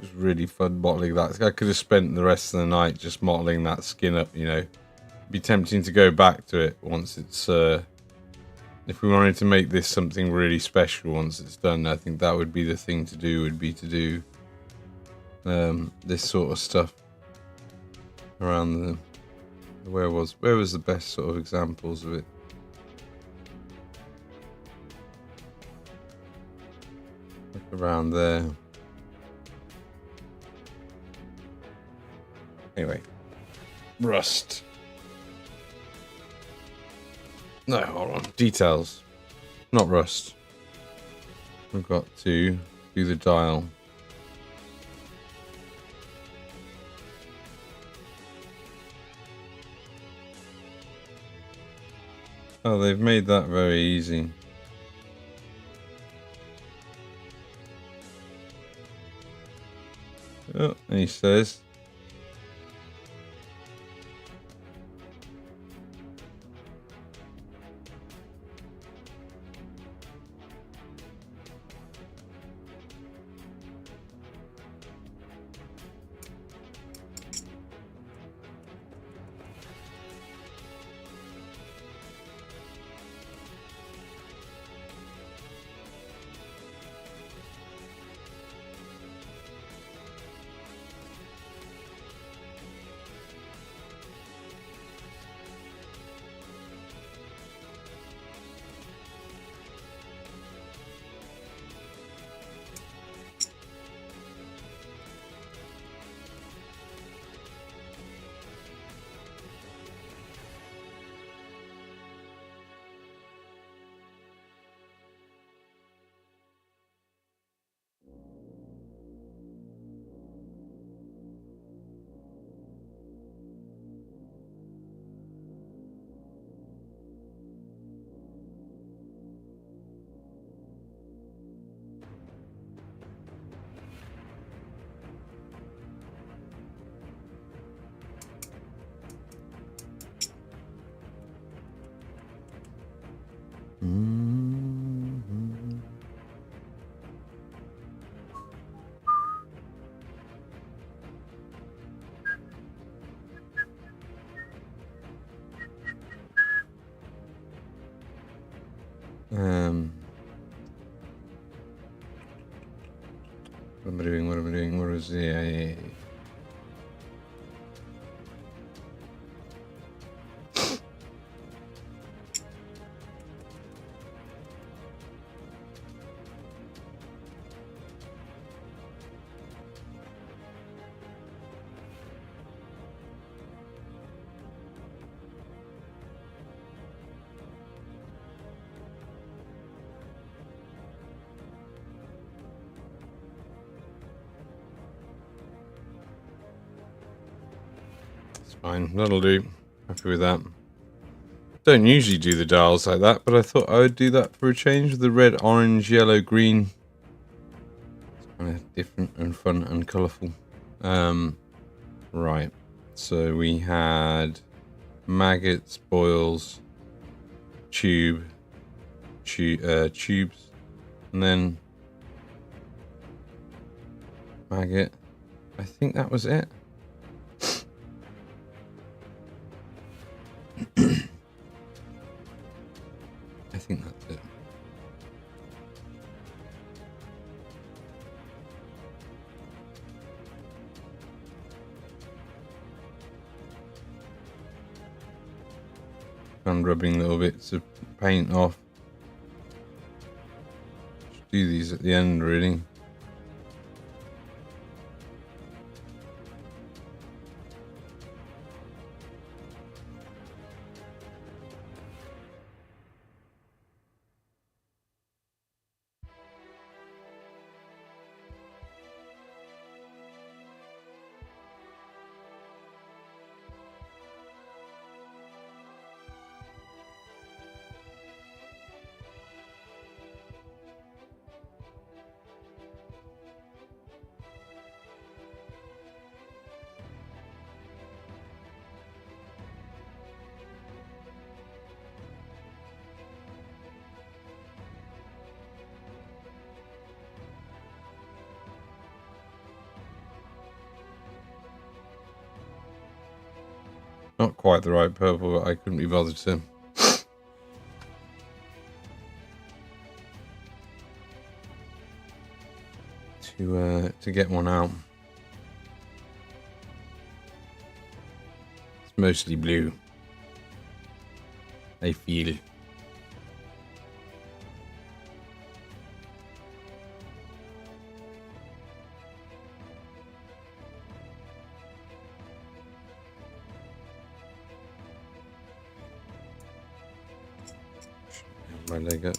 It was really fun modeling that. I could have spent the rest of the night just modeling that skin up, you know. It'd be tempting to go back to it once it's if we wanted to make this something really special once it's done. I think that would be the thing to do, would be to do this sort of stuff around the where was the best sort of examples of it. Like around there. Anyway, rust. No, hold on. Details, not rust. We've got to do the dial. Oh, they've made that very easy. And he says, what am I doing? What am I doing? What is the... It's fine. That'll do. Happy with that. Don't usually do the dials like that, but I thought I would do that for a change. The red, orange, yellow, green. It's kind of different and fun and colourful. Right. So we had maggots, boils, tubes, and then maggot. I think that was it. I think that's it. I'm rubbing little bits of paint off. Just do these at the end, really. Not quite the right purple, but I couldn't be bothered to get one out. It's mostly blue, I feel. My leg up.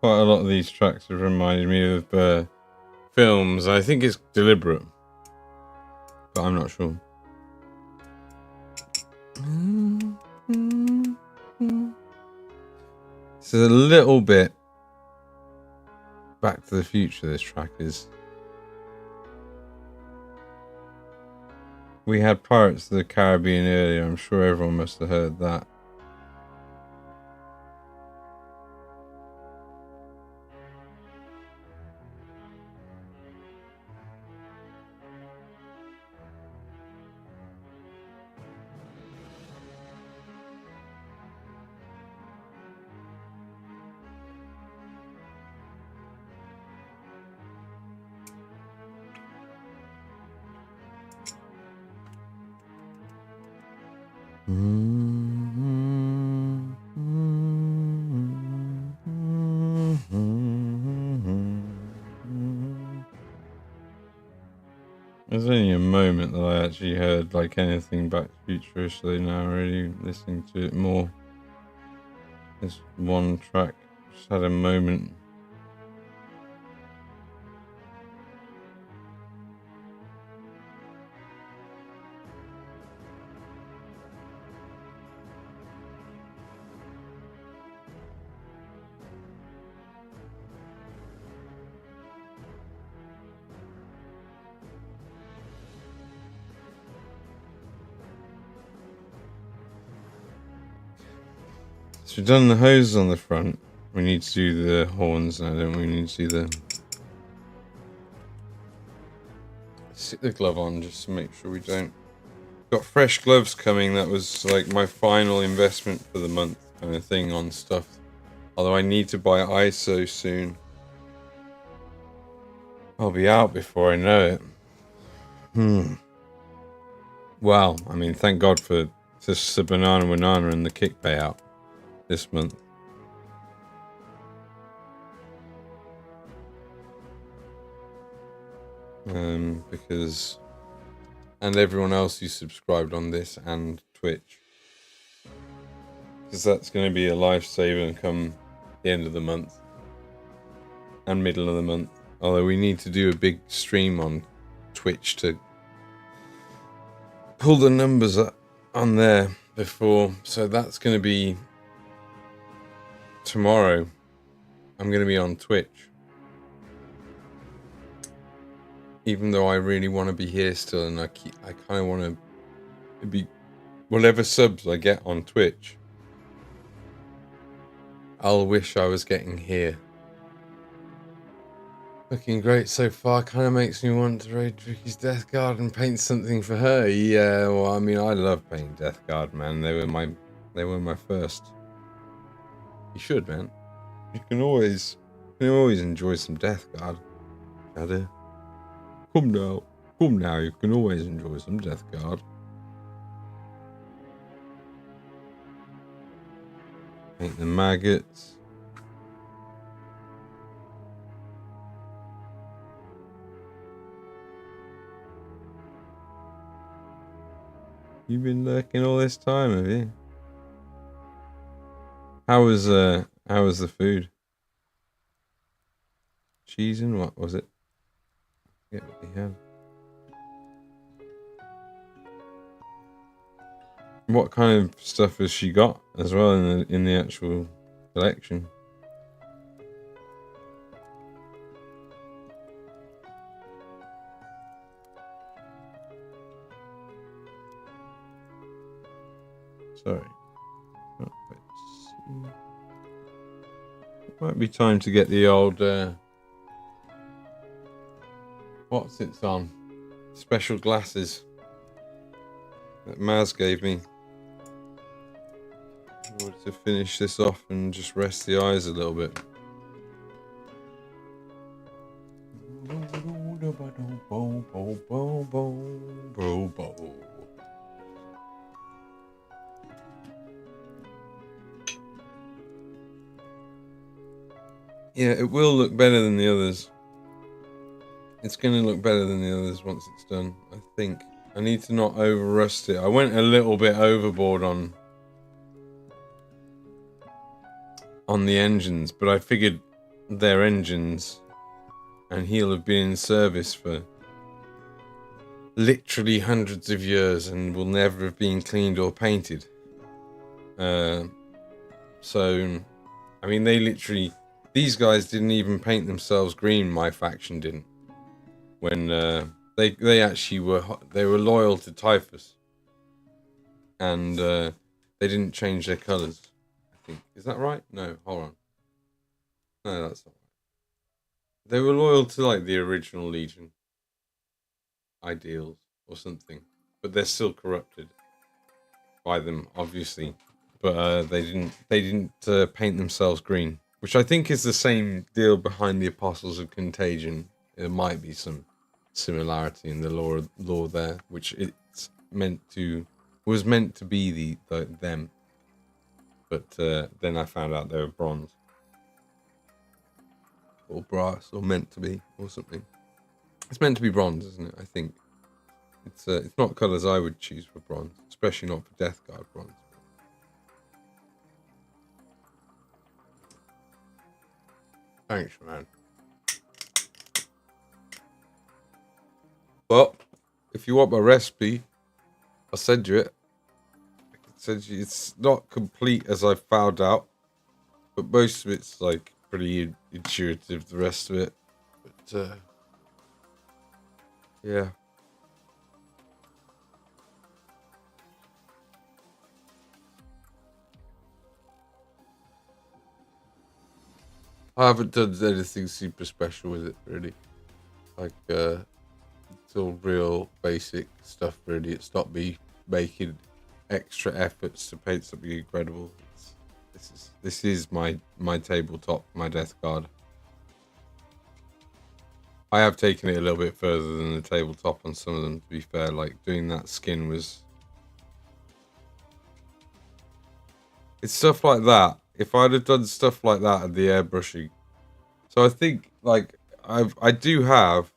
Quite a lot of these tracks have reminded me of films. I think it's deliberate, but I'm not sure. It's a little bit Back to the Future, this track is. We had Pirates of the Caribbean earlier. I'm sure everyone must have heard that. There's only a moment that I actually heard like anything Back to the Future, so now I'm really listening to it more. This one track just had a moment. So we've done the hose on the front. We need to do the horns now, don't we? We need to do the... Stick the glove on just to make sure we don't... Got fresh gloves coming. That was like my final investment for the month kind of thing on stuff. Although I need to buy ISO soon. I'll be out before I know it. Well, I mean, thank God for just the banana and the kick payout this month. Because... And everyone else who subscribed on this and Twitch. Because that's going to be a lifesaver come the end of the month. And middle of the month. Although we need to do a big stream on Twitch to pull the numbers up on there before. So that's going to be tomorrow. I'm going to be on Twitch. Even though I really want to be here still, and I kind of want to be whatever subs I get on Twitch. I'll wish I was getting here. Looking great so far, kind of makes me want to raid Ricky's Death Guard and paint something for her. Yeah, well, I mean, I love painting Death Guard, man. They were my first. You should, man. You can always enjoy some Death Guard. Shadow. Come now, you can always enjoy some Death Guard. Paint the maggots. You've been lurking all this time, have you? How was the food? Cheese and what was it? Yeah, what they had. What kind of stuff has she got as well in the actual collection? Sorry. Oh, let's see. Might be time to get the old what's it's on? Special glasses that Maz gave me. In order to finish this off and just rest the eyes a little bit. Yeah, it will look better than the others. It's going to look better than the others once it's done, I think. I need to not over rust it. I went a little bit overboard on the engines, but I figured they're engines and he'll have been in service for literally hundreds of years and will never have been cleaned or painted. So, I mean, these guys didn't even paint themselves green. My faction didn't. When they actually were loyal to Typhus, and they didn't change their colours. I think, is that right? No, hold on. No, that's not right. They were loyal to like the original Legion ideals or something, but they're still corrupted by them, obviously. But they didn't paint themselves green, which I think is the same deal behind the Apostles of Contagion. There might be some similarity in the lore there, which was meant to be them, but then I found out they were bronze or brass, or meant to be, or something. It's meant to be bronze, isn't it? I think it's not colours I would choose for bronze, especially not for Death Guard bronze. Thanks, man. Well, if you want my recipe, I'll send you it. It's not complete as I found out, but most of it's like pretty intuitive. The rest of it, but yeah. I haven't done anything super special with it, really. Like, it's all real basic stuff, really. It's not me making extra efforts to paint something incredible. This is my tabletop, my Death Guard. I have taken it a little bit further than the tabletop on some of them, to be fair. Like, doing that skin was... It's stuff like that. If I'd have done stuff like that at the airbrushing. So I think, like, I do have...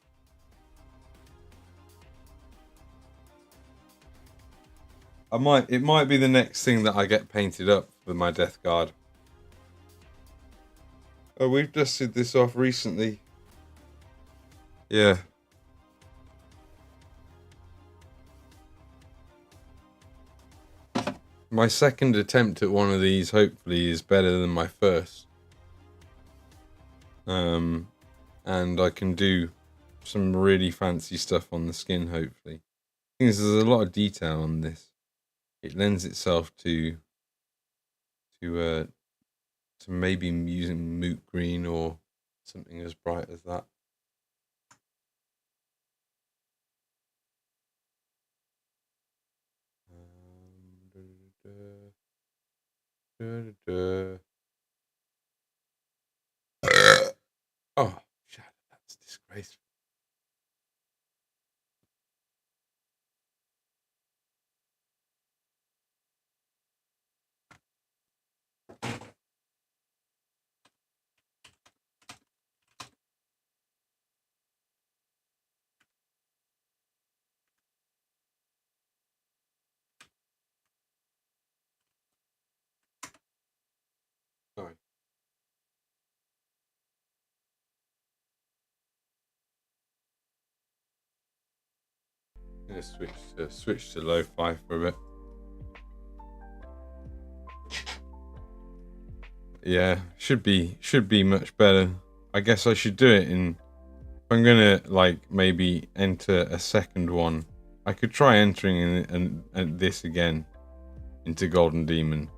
It might be the next thing that I get painted up with my Death Guard. Oh, we've dusted this off recently. Yeah. My second attempt at one of these, hopefully, is better than my first. And I can do some really fancy stuff on the skin, hopefully. The thing is, there's a lot of detail on this. It lends itself to maybe using moot green or something as bright as that. Oh, shit, that's disgraceful. gonna switch to lo-fi for a bit. Yeah, should be much better. I guess I should do it in. If I'm gonna like maybe enter a second one, I could try entering in this again into Golden Demon,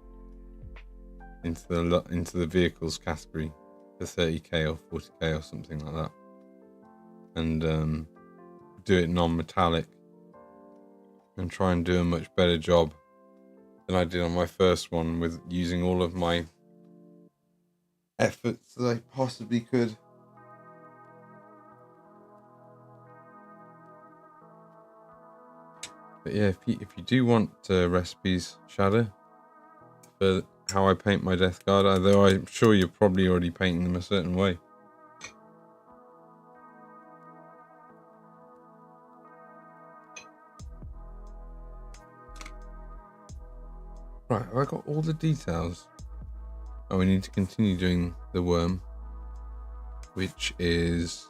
into the vehicles category for 30k or 40k or something like that, and do it non-metallic and try and do a much better job than I did on my first one with using all of my efforts that I possibly could. But yeah, if you do want recipes, Shadow, for how I paint my Death Guard, although I'm sure you're probably already painting them a certain way. Right, have I got all the details? Oh, we need to continue doing the worm, which is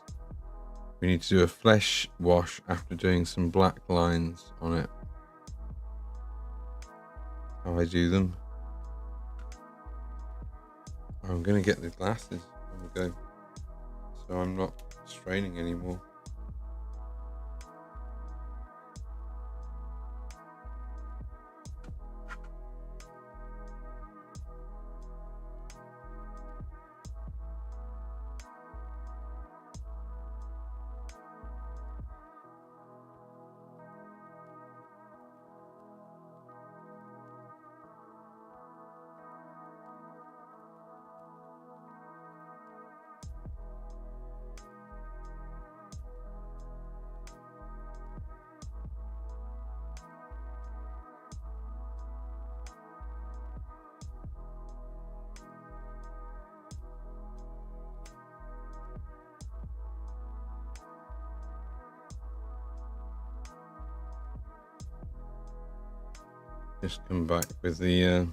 we need to do a flesh wash after doing some black lines on it. How I do them. Oh, I'm going to get the glasses when we go, so I'm not straining anymore. Just come back with the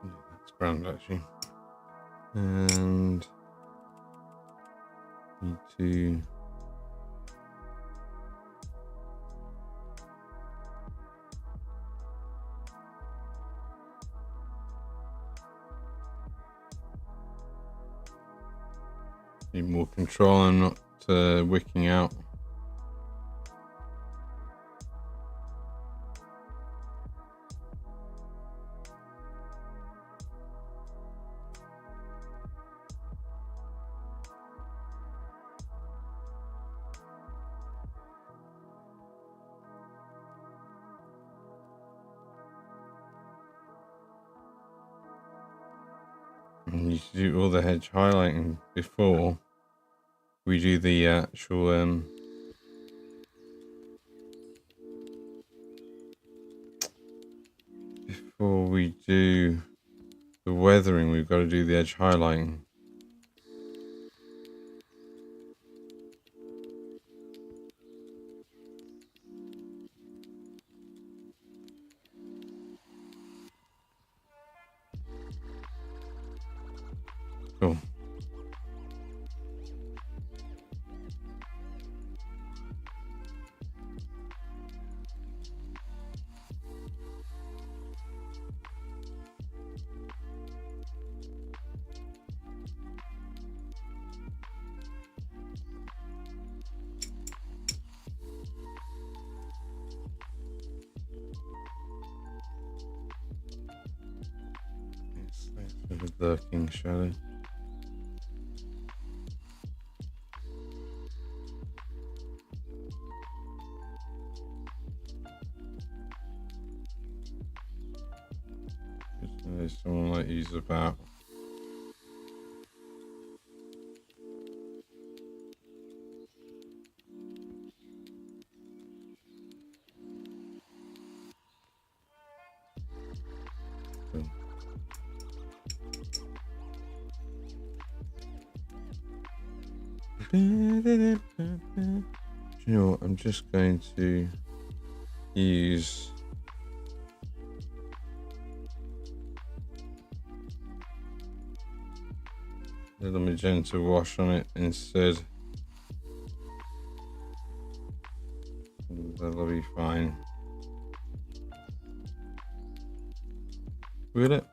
that's grand actually, and need to need more control. I'm not wicking out. And you should do all the hedge highlighting before we do the actual before we do the weathering. We've got to do the edge highlighting. Cool. With the lurking shadow. There's someone like he's about. Cool. Do you know what? I'm just going to use a little magenta wash on it instead. That'll be fine. Will it?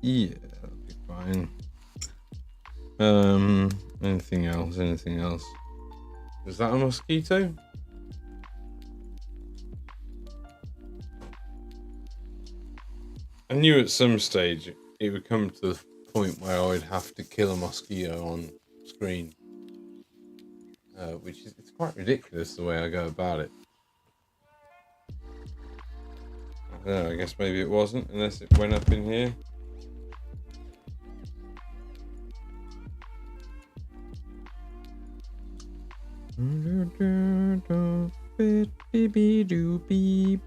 Yeah, that'll be fine. Anything else? Anything else? Is that a mosquito? I knew at some stage it would come to the point where I would have to kill a mosquito on screen. Which is, it's quite ridiculous the way I go about it. I don't know, I guess maybe it wasn't, unless it went up in here.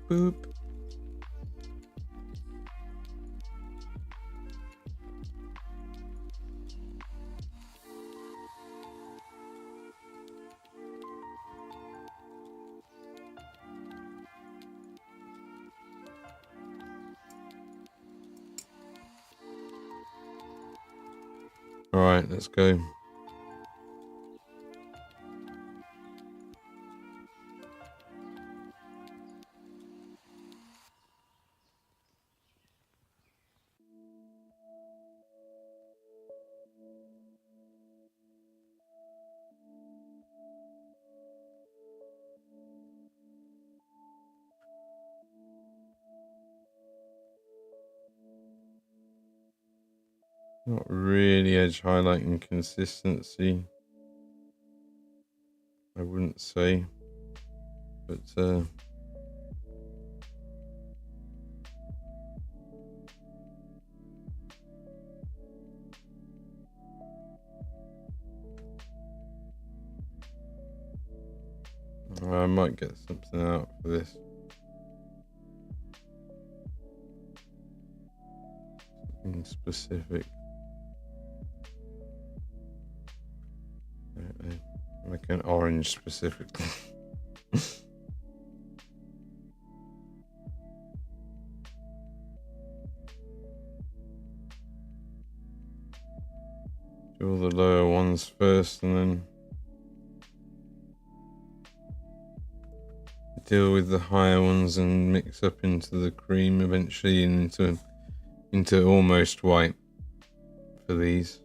Boop. All right, let's go. Not really edge highlighting consistency, I wouldn't say, but I might get something out for this. Something specific. Like an orange specifically. Do all the lower ones first and then deal with the higher ones and mix up into the cream eventually and into almost white for these.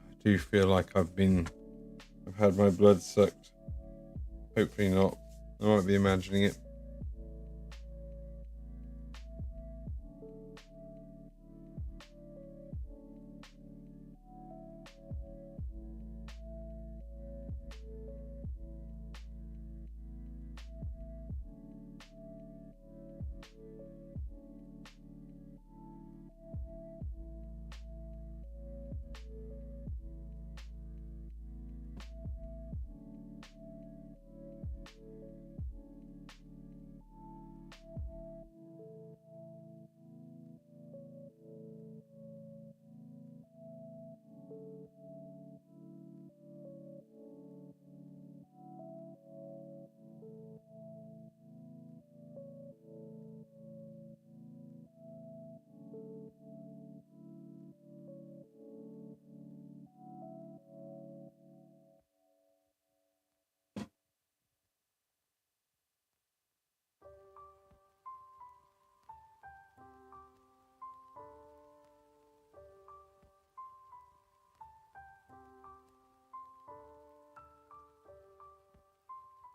I do feel like I've had my blood sucked. Hopefully not. I might be imagining it.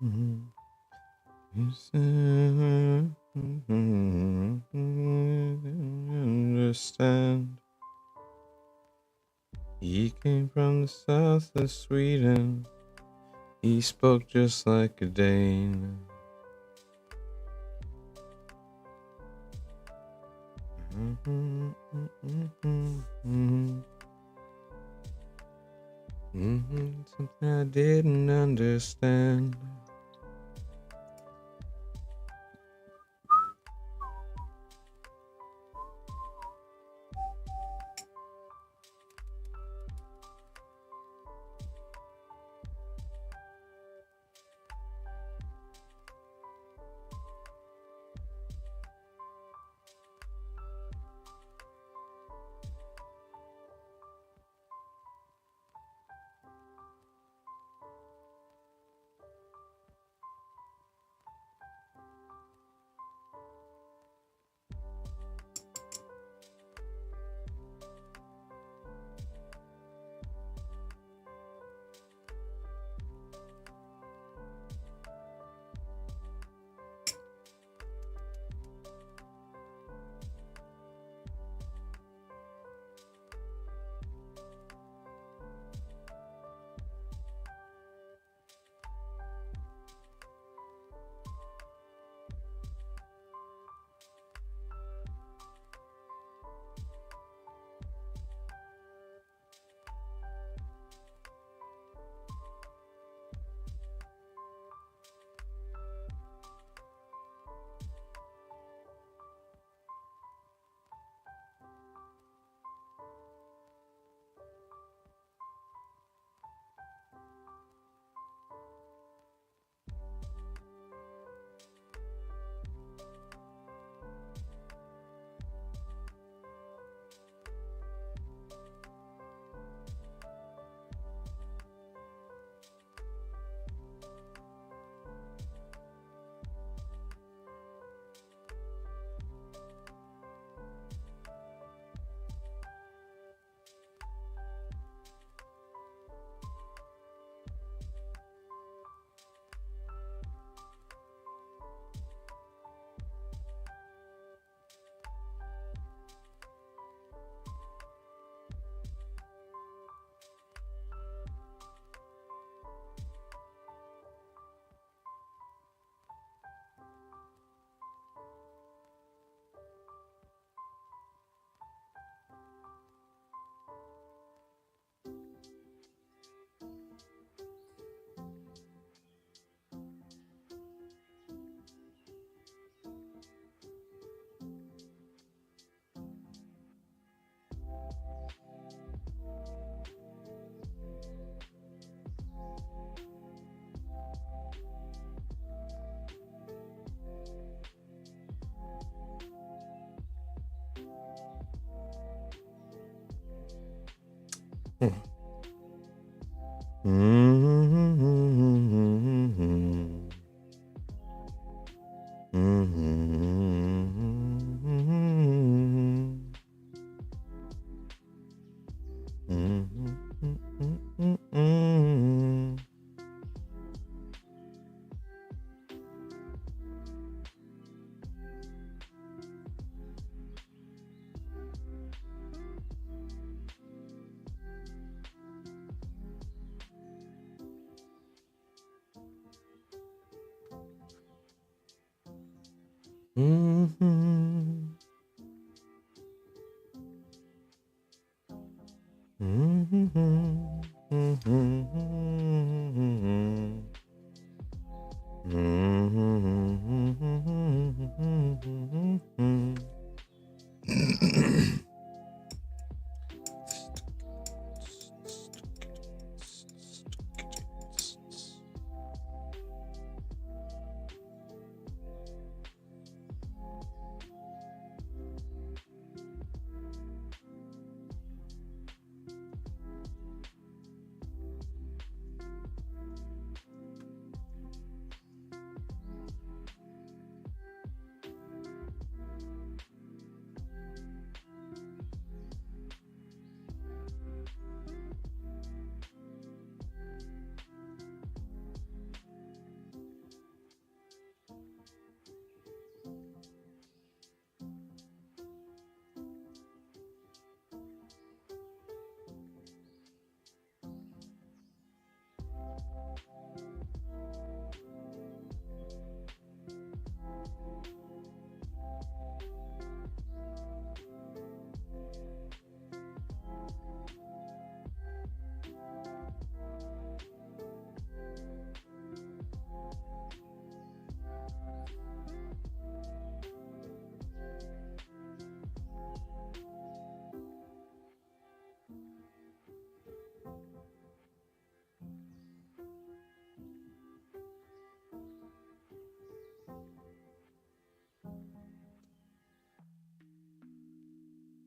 You said understand. He came from the south of Sweden. He spoke just like a Dane. Something I didn't understand.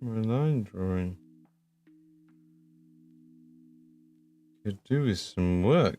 My line drawing could do with some work.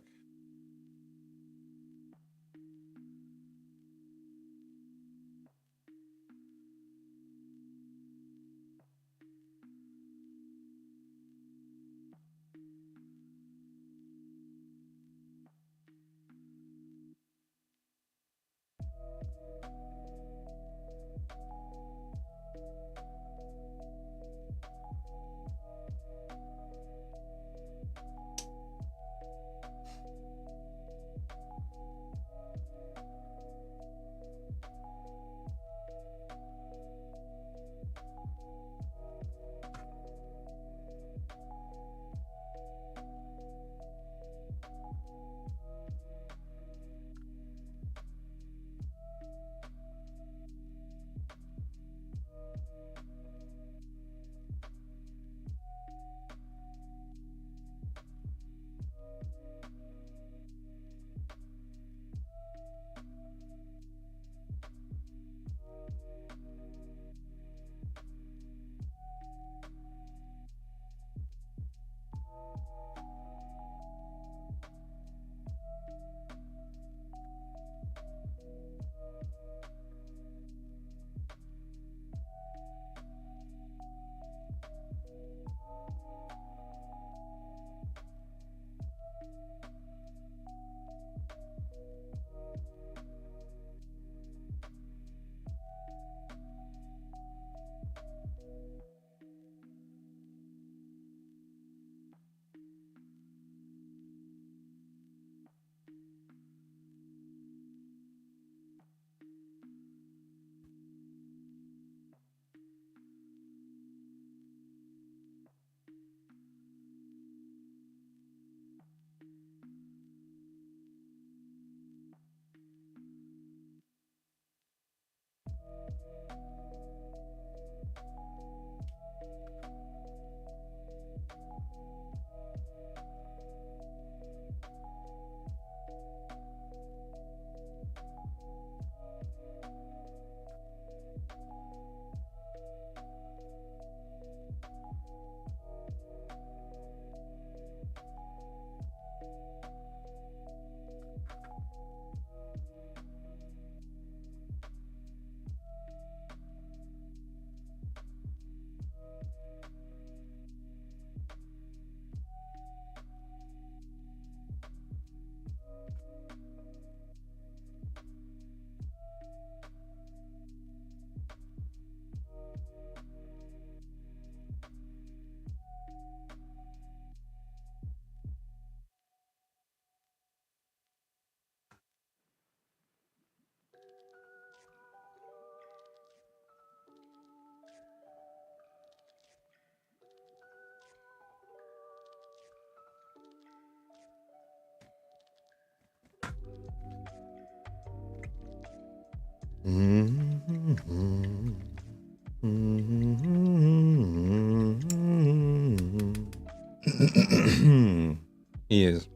He is.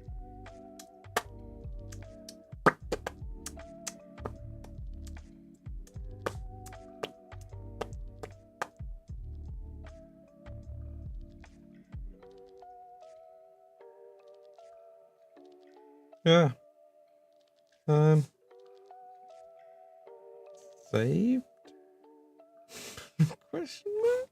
Yeah. Saved? Question mark?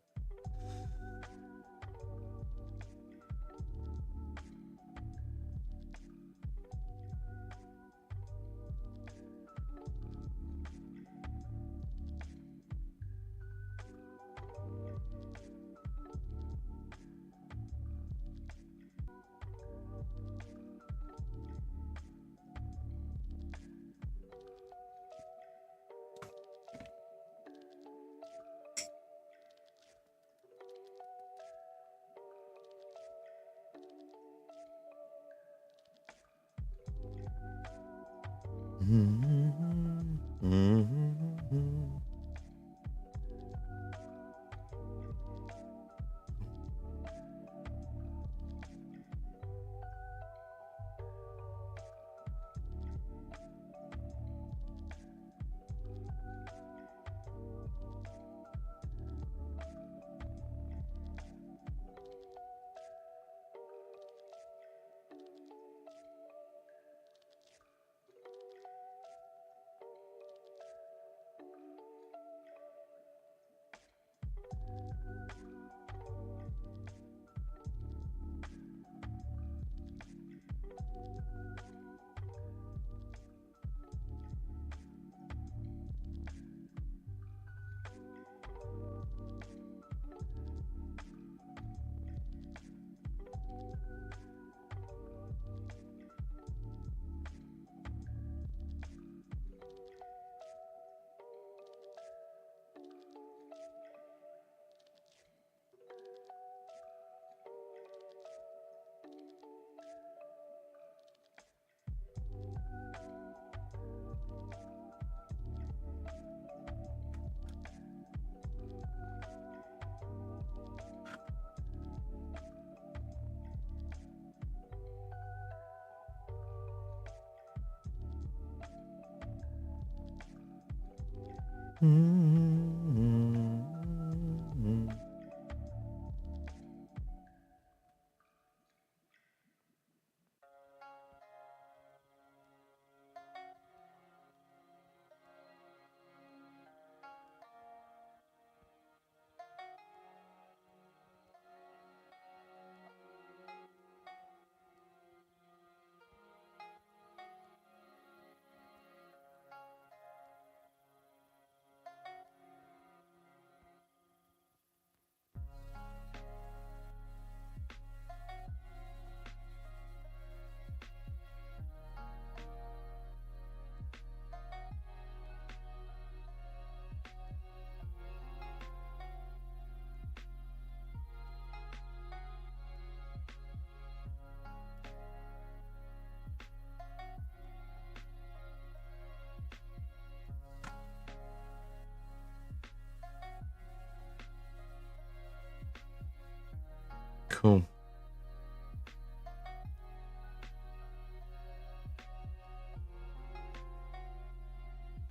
Cool.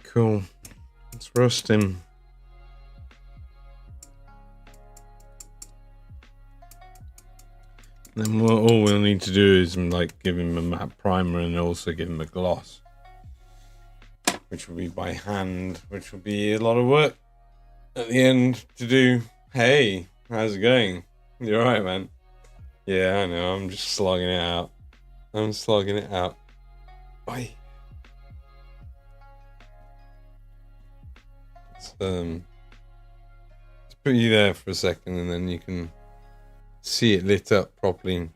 Cool. Let's roast him. Then all we'll need to do is like give him a matte primer and also give him a gloss, which will be by hand, which will be a lot of work at the end to do. Hey, how's it going? You alright, man? Yeah, I know. I'm just slogging it out. I'm slogging it out. Oi. Let's put you there for a second, and then you can see it lit up properly.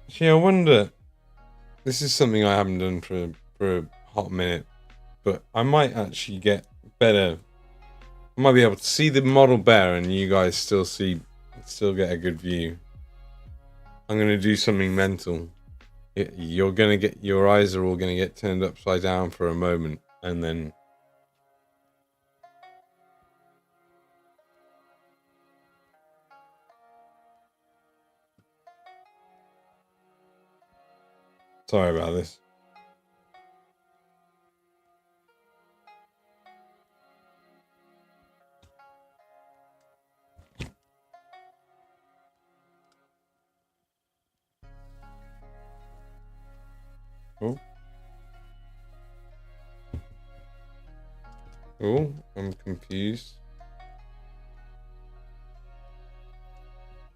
Actually, I wonder. This is something I haven't done for a hot minute, but I might actually get better. I might be able to see the model better, and you guys still get a good view. I'm gonna do something mental. You're gonna get, your eyes are all gonna get turned upside down for a moment, and then sorry about this. Oh. Oh, I'm confused.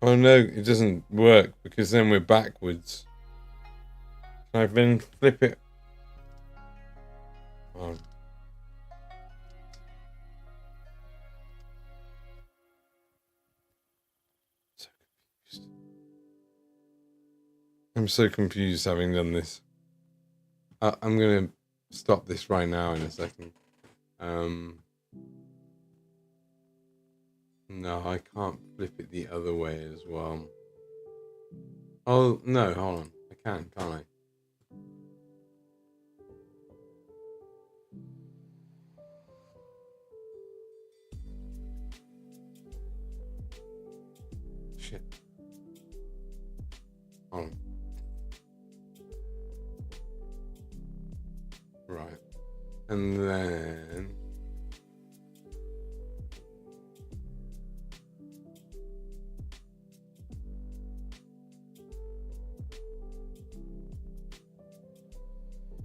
Oh no, it doesn't work because then we're backwards. Can I then flip it? Oh. So confused. I'm so confused having done this. I'm gonna stop this right now in a second. No, I can't flip it the other way as well. Oh no, hold on. I can, can't I? Shit. Hold on. Right. And then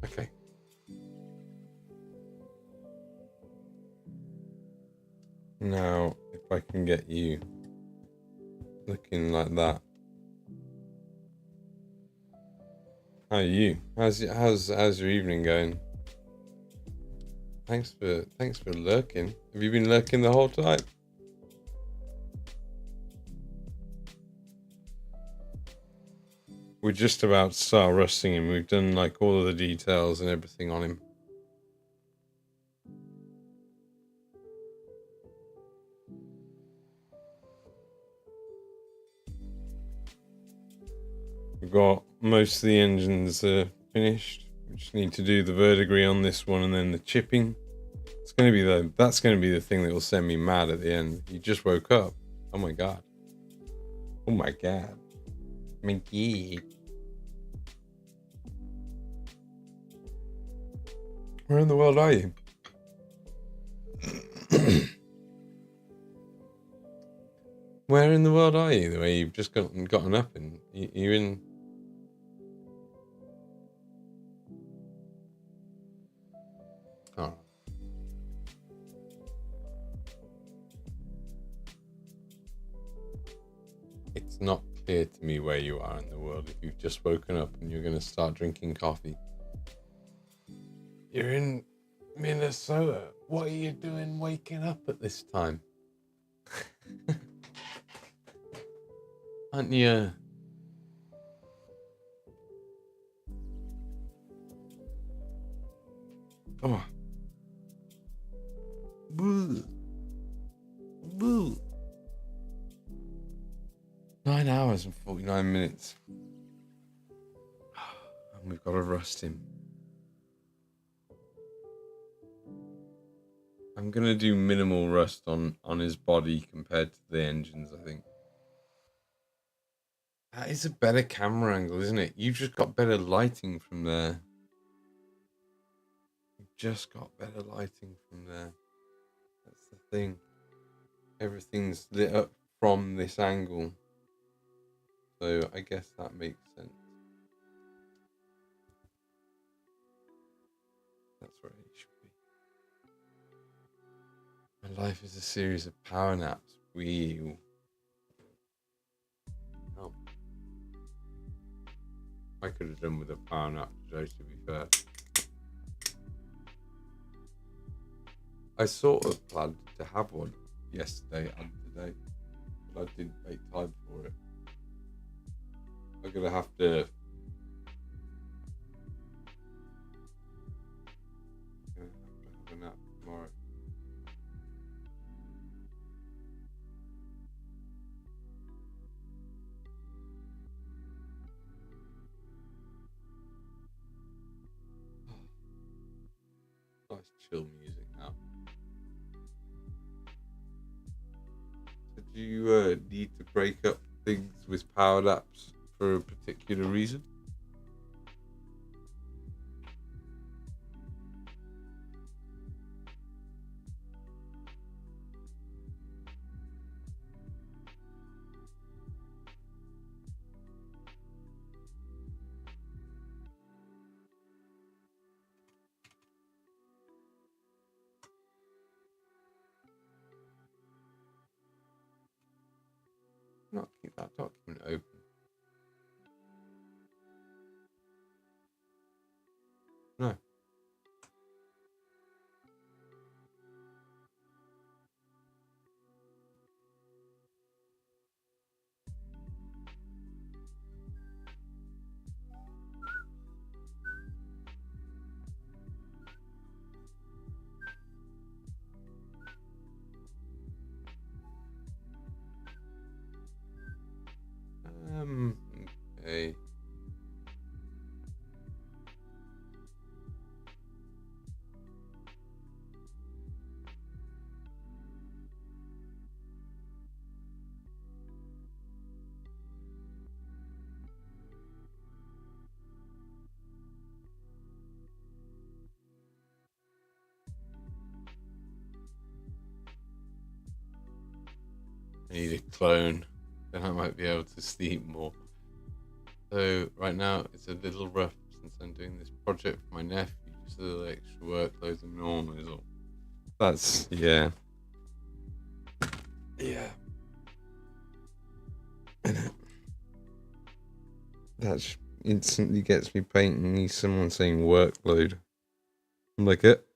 okay. Now, if I can get you looking like that. How are you? How's your evening going? Thanks for lurking. Have you been lurking the whole time? We're just about to start rusting him. We've done like all of the details and everything on him. We've got most of the engines finished. We just need to do the verdigris on this one and then the chipping. It's going to be that's going to be the thing that will send me mad at the end. You just woke up. Oh my god. Oh my god. Minky. Where in the world are you? Where in the world are you? The way you've just gotten up and you're in. Oh. It's not clear to me where you are in the world. If you've just woken up and you're going to start drinking coffee. You're in Minnesota. What are you doing waking up at this time? Aren't you? Oh. Boo. Boo. 9 hours and 49 minutes. And we've got to rust him. I'm going to do minimal rust on his body compared to the engines, I think. That is a better camera angle, isn't it? You've just got better lighting from there. You've just got better lighting from there. That's the thing. Everything's lit up from this angle. So I guess that makes sense. That's where it should be. My life is a series of power naps. Oh. I could have done with a power nap today, to be fair. I sort of planned to have one yesterday and today, but I didn't make time for it. I'm gonna have to. Have a nap tomorrow. Nice chill music now. So do you need to break up things with power naps for a particular reason? Not keep that document open. No. Okay. I need a clone, then I might be able to sleep more. So right now it's a little rough since I'm doing this project for my nephew, just a little extra workload than normal is all. That's yeah. That instantly gets me painting someone saying workload. I'm like it.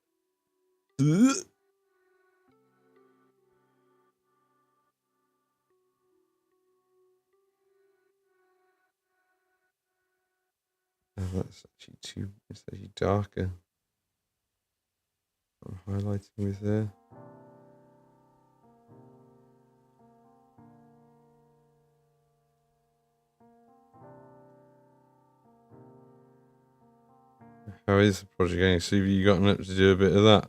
Oh, that's actually too. It's actually darker. I'm highlighting with there. How is the project going? So have you gotten up to do a bit of that?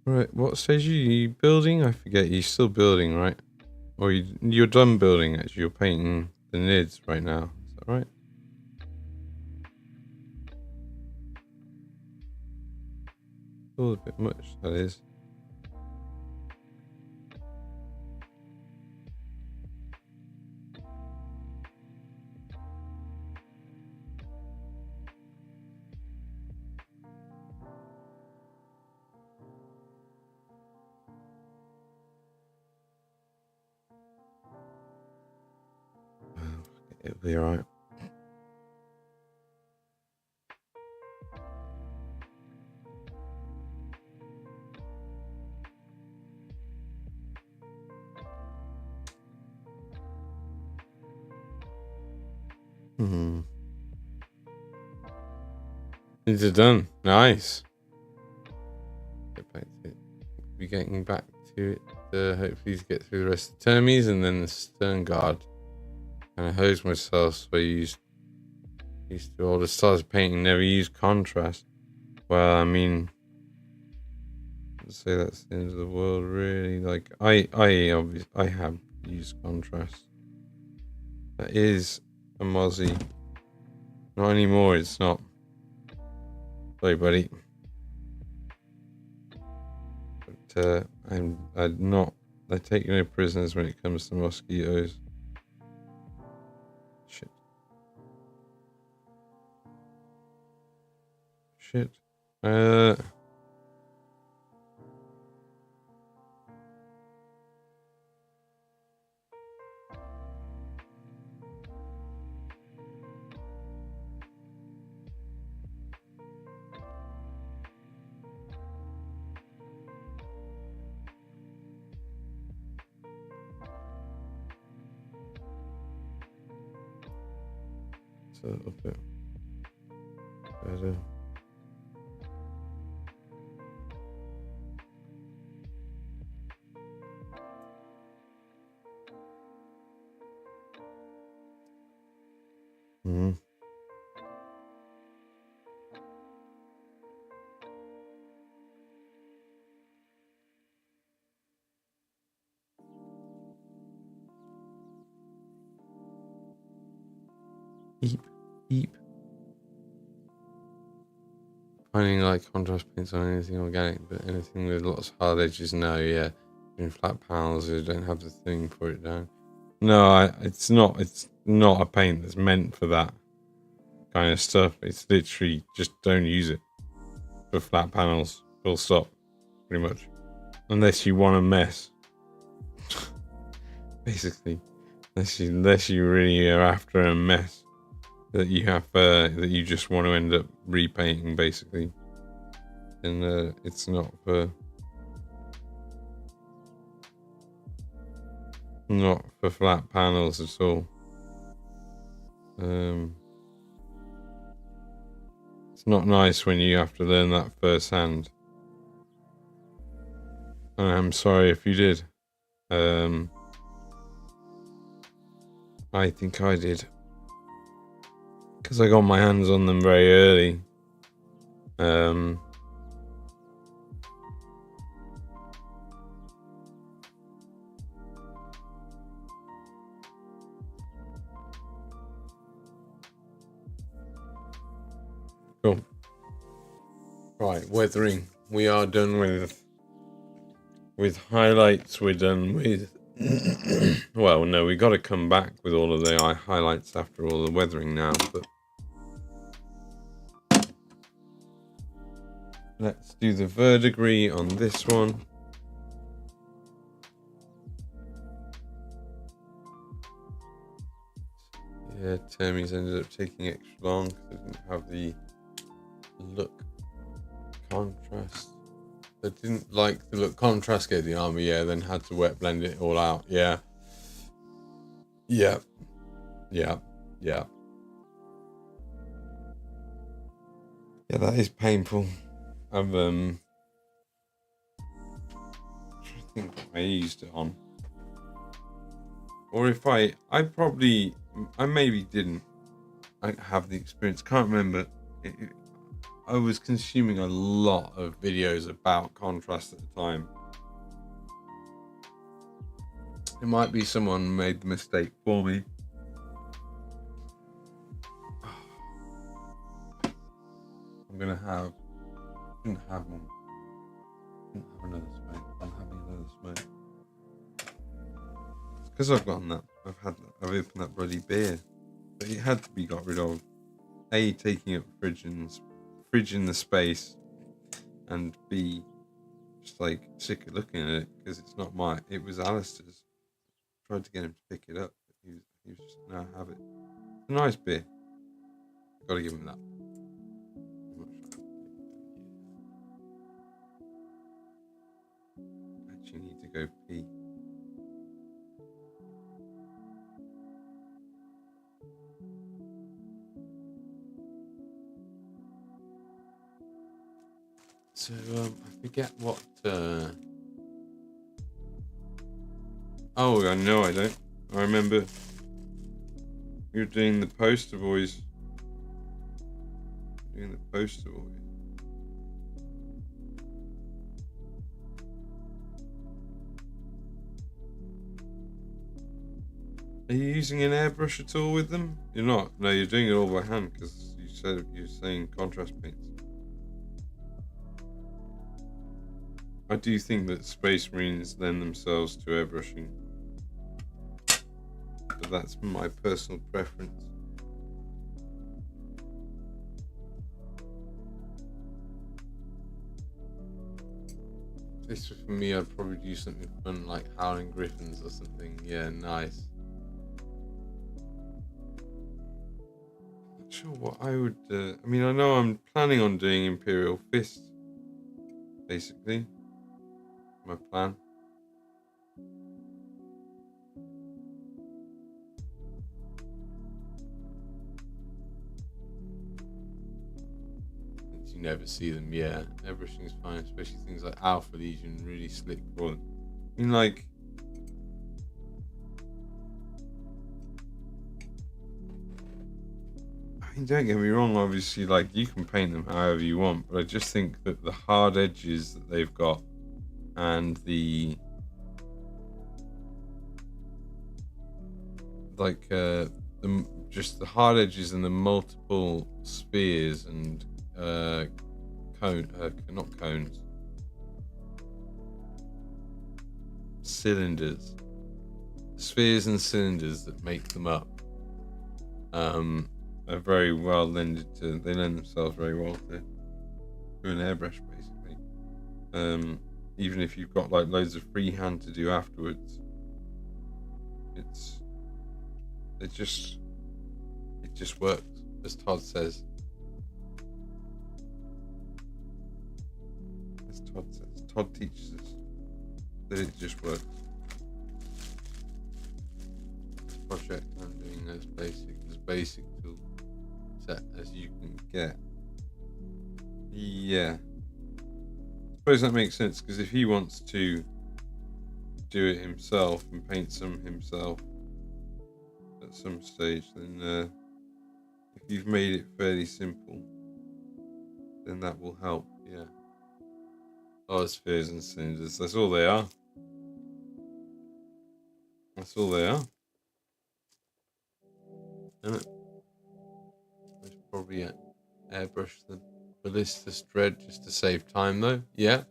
Right, what stage are you building? I forget. You're still building, right? Or you're done building, actually. You're painting the nids right now. Is that right? Still a bit much, that is. It'll be alright. These are done. Nice. Get back to it. Be getting back to it. Hopefully to get through the rest of the termies and then the stern guard. And I hosed myself, so I used to all the styles of painting never use contrast. Well, I mean, I'd say that's the end of the world, really. Like I have used contrast. That is a mozzie. Not anymore. It's not. Sorry, buddy. But I'm not. I take no prisoners when it comes to mosquitoes. Shit. Shit. A little bit better. Eep. Finding like contrast paints on anything organic, but anything with lots of hard edges, no, yeah. In flat panels, you don't have the thing for it down. No, it's not a paint that's meant for that kind of stuff. It's literally just don't use it for flat panels. Full stop, pretty much. Unless you want to mess. Basically. Unless you really are after a mess. That you have that you just want to end up repainting, basically, and it's not for flat panels at all. It's not nice when you have to learn that firsthand. And I'm sorry if you did. I think I did. Because I got my hands on them very early. Cool. Right, weathering. We are done with highlights. We're done with... well, no, we got to come back with all of the highlights after all the weathering now, but... let's do the verdigris on this one. Yeah, Termies ended up taking extra long because they didn't have the look contrast. They didn't like the look contrast get the armor, yeah, then had to wet blend it all out. Yeah. Yeah. Yeah. Yeah. Yeah, that is painful. I've I think I used it on, or if I maybe didn't. I have the experience. Can't remember. I was consuming a lot of videos about contrast at the time. It might be someone made the mistake for me. I'm gonna have. Didn't have one. Didn't have another smoke. I'm having another smoke. It's because I've gotten that. I've opened that bloody beer, but it had to be got rid of. A, taking up fridge in the space, and B, just like sick of looking at it because it's not mine. It was Alistair's. Tried to get him to pick it up, but he was just no, have it. It's a nice beer. Got to give him that. Actually, need to go pee. So I forget what. Oh, I know I don't. I remember you're doing the poster boys. Doing the poster boys. Are you using an airbrush at all with them? You're not. No, you're doing it all by hand because you said you're saying contrast paints. I do think that Space Marines lend themselves to airbrushing, but that's my personal preference. This for me, I'd probably do something fun like Howling Griffins or something. Yeah, nice. Not sure what I would. I mean, I know I'm planning on doing Imperial Fist. Basically, my plan. You never see them, yeah. Everything's fine, especially things like Alpha Legion, really slick for them. I mean, like, don't get me wrong, obviously, like, you can paint them however you want, but I just think that the hard edges that they've got and the just the hard edges and the multiple spheres and not cones, cylinders, spheres and cylinders that make them up are very well lended to. They lend themselves very well to an airbrush, basically. Even if you've got like loads of freehand to do afterwards, it just works, as Todd says. Todd teaches us that it just works. This project I'm doing as basic tool set as you can get. Yeah. I suppose that makes sense, because if he wants to do it himself and paint some himself at some stage, then if you've made it fairly simple, then that will help. Yeah. Oh, spheres and cylinders. That's all they are. That's all they are. Isn't it? There's probably an airbrush the ballista's dread just to save time, though. Yeah.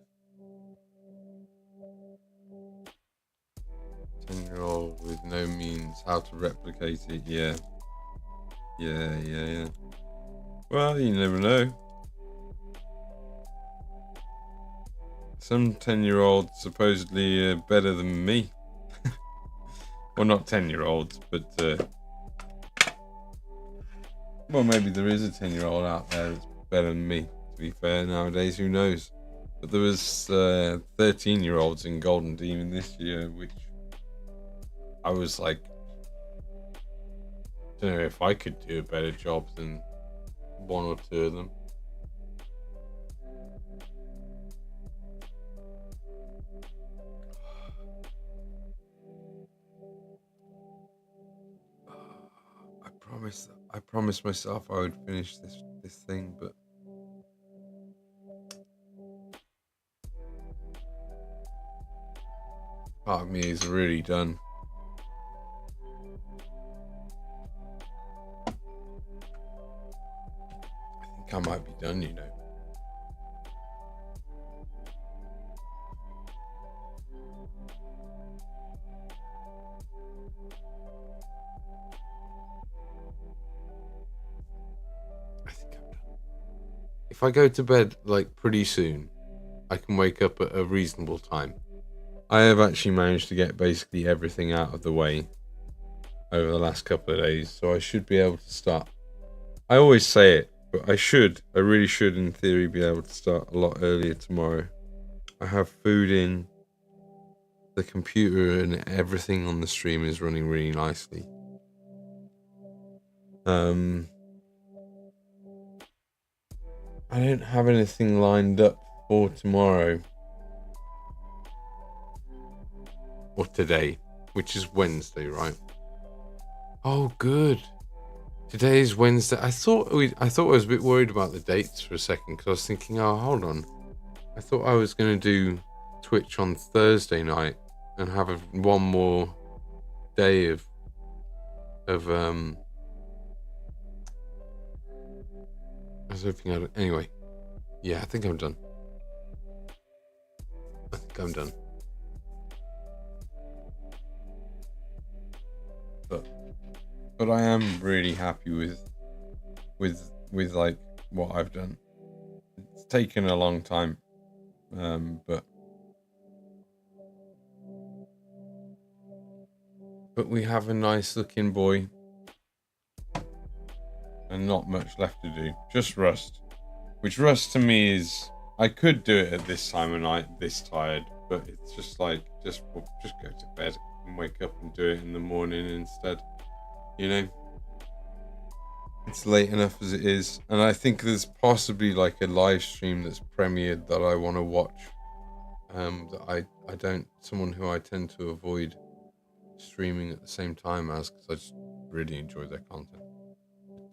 10-year-old with no means how to replicate it. Yeah. Yeah. Well, you never know. Some 10-year-olds supposedly are better than me. Well, not 10-year-olds, but well, maybe there is a 10-year-old out there that's better than me. To be fair, nowadays, who knows? But there was 13-year-olds in Golden Demon this year, which I was like, I don't know if I could do a better job than one or two of them. I promised myself I would finish this thing, but Part of me is really done. I think I might be done, you know. I think I'm done. If I go to bed like pretty soon, I can wake up at a reasonable time. I have actually managed to get basically everything out of the way over the last couple of days, so I should be able to start. I always say it, but I really should in theory be able to start a lot earlier tomorrow. I have food in, the computer and everything on the stream is running really nicely. I don't have anything lined up for tomorrow. Or today, which is Wednesday, right? Oh, good. Today is Wednesday. I thought I was a bit worried about the dates for a second because I was thinking, oh, hold on. I thought I was going to do Twitch on Thursday night and have one more day of I was hoping anyway. Yeah, I think I'm done. But I am really happy with like what I've done. It's taken a long time, but we have a nice looking boy and not much left to do. Just Rust, which Rust to me is, I could do it at this time of night, this tired, but it's just like just go to bed and wake up and do it in the morning instead. You know, it's late enough as it is, and I think there's possibly like a live stream that's premiered that I want to watch. That I don't, someone who I tend to avoid streaming at the same time as, because I just really enjoy their content.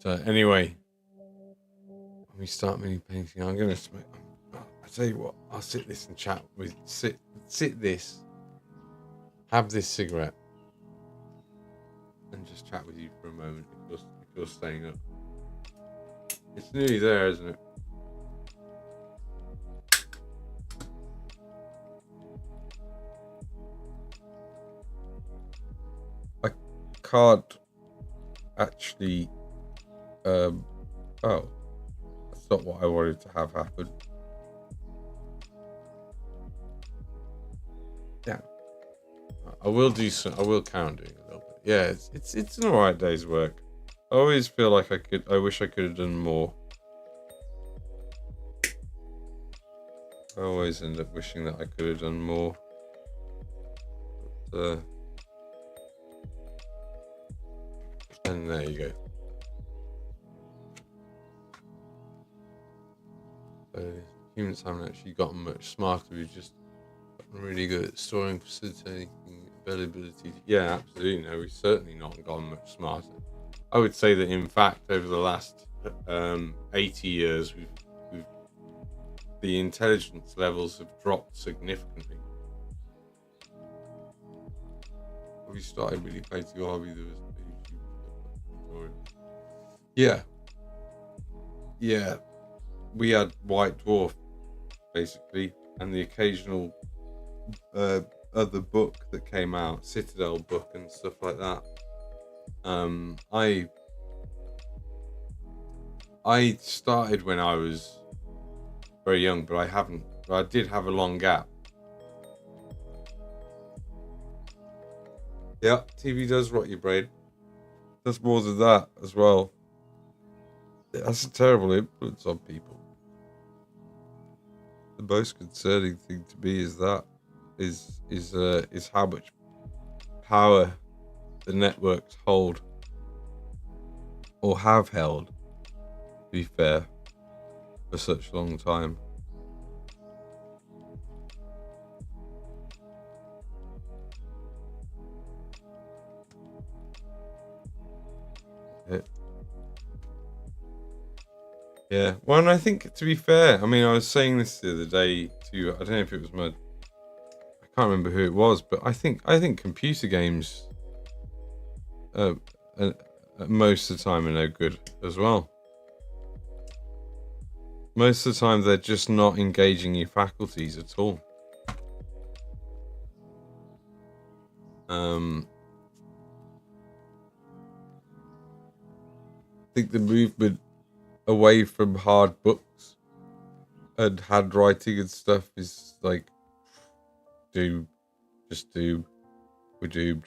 But anyway, when we start mini painting, I'm gonna. I tell you what, I'll sit this and chat with sit this, have this cigarette, and just chat with you for a moment if you're staying up. It's nearly there, isn't it? I can't actually. Oh, that's not what I wanted to have happen. Yeah, I will do some. I will count doing a little bit. Yeah, it's an alright day's work. I always feel like I wish I could have done more. I always end up wishing that I could have done more. But, and there you go. So humans haven't actually gotten much smarter. We've just gotten really good at storing, facilitating availability. Yeah, absolutely. No, we've certainly not gotten much smarter. I would say that, in fact, over the last 80 years, the intelligence levels have dropped significantly. Have you started really painting your hobby? Yeah. We had White Dwarf, basically, and the occasional other book that came out, Citadel book and stuff like that. I started when I was very young, but I did have a long gap. Yeah, TV does rot your brain. Does more than that as well. That's a terrible influence on people. The most concerning thing to me is how much power the networks hold, or have held, to be fair, for such a long time. Yeah. Well, and I think, to be fair, I mean, I was saying this the other day to, I don't know if it was I can't remember who it was, but I think computer games most of the time are no good as well. Most of the time they're just not engaging your faculties at all. I think the movement away from hard books and handwriting and stuff is like doomed. Just doomed. We're doomed.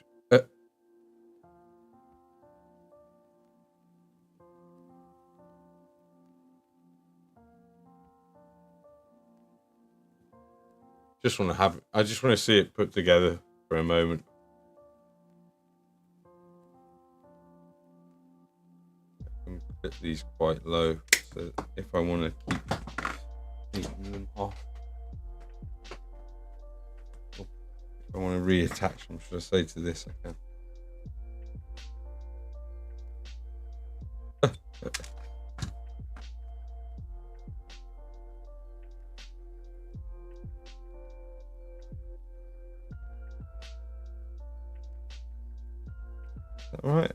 I just want to see it put together for a moment. I can put these quite low, so if I want to keep keeping them off. If I want to reattach them, should I say to this? I can. All right.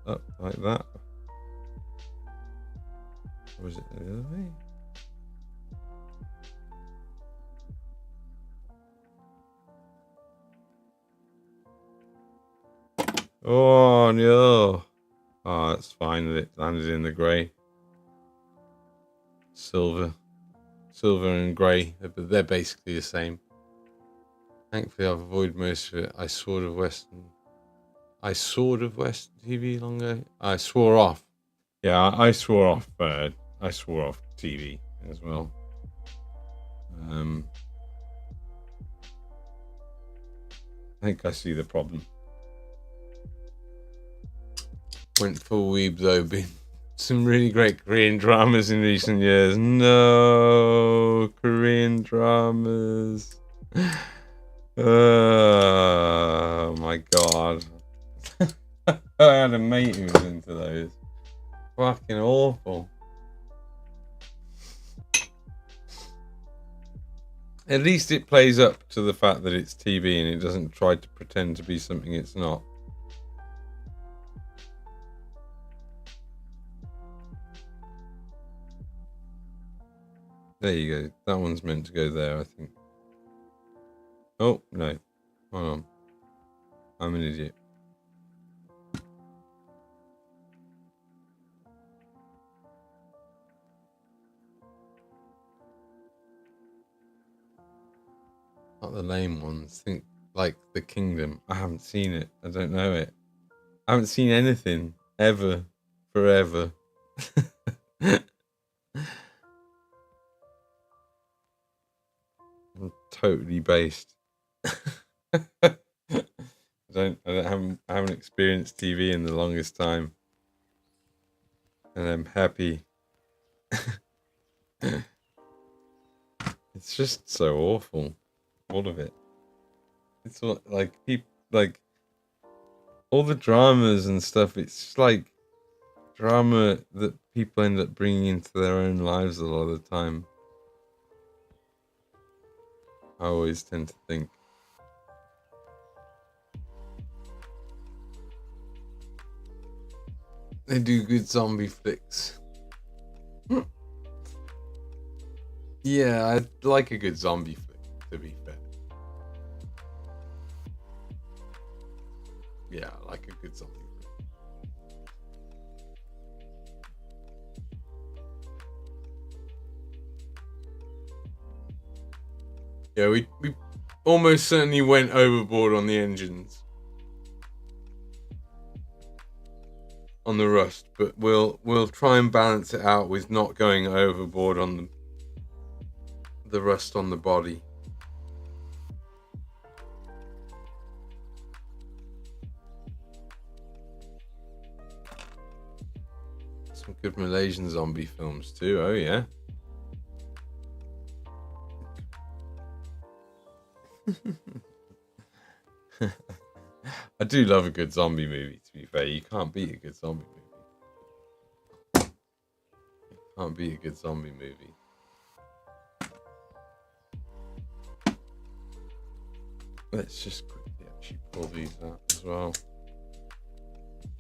Up like that. Or is it the other way? Oh no! Oh, that's fine. It landed in the grey. Silver and grey, but they're basically the same. Thankfully, I've avoided most of it. I sort of Western TV long ago. I swore off. Yeah, I swore off. I swore off TV as well. I think I see the problem. Went full weeb though. Been some really great Korean dramas in recent years. No, Korean dramas. Oh my god. I had a mate who was into those. Fucking awful. At least it plays up to the fact that it's TV and it doesn't try to pretend to be something it's not. There you go. That one's meant to go there, I think. Oh, no. Hold on. I'm an idiot. Not the lame ones. Think like The Kingdom. I haven't seen it. I don't know it. I haven't seen anything. Ever. Forever. I'm totally based. I haven't experienced TV in the longest time, and I'm happy. It's just so awful, all of it. It's all, like people like all the dramas and stuff. It's just like drama that people end up bringing into their own lives a lot of the time. I always tend to think. They do good zombie flicks. Yeah, I like a good zombie flick, to be fair. Yeah, I like a good zombie flick. Yeah, we almost certainly went overboard on the engines. On the rust, but we'll try and balance it out with not going overboard on the rust on the body. Some good Malaysian zombie films too. Oh yeah. I do love a good zombie movie, to be fair. You can't beat a good zombie movie. You can't beat a good zombie movie. Let's just quickly actually pull these out as well.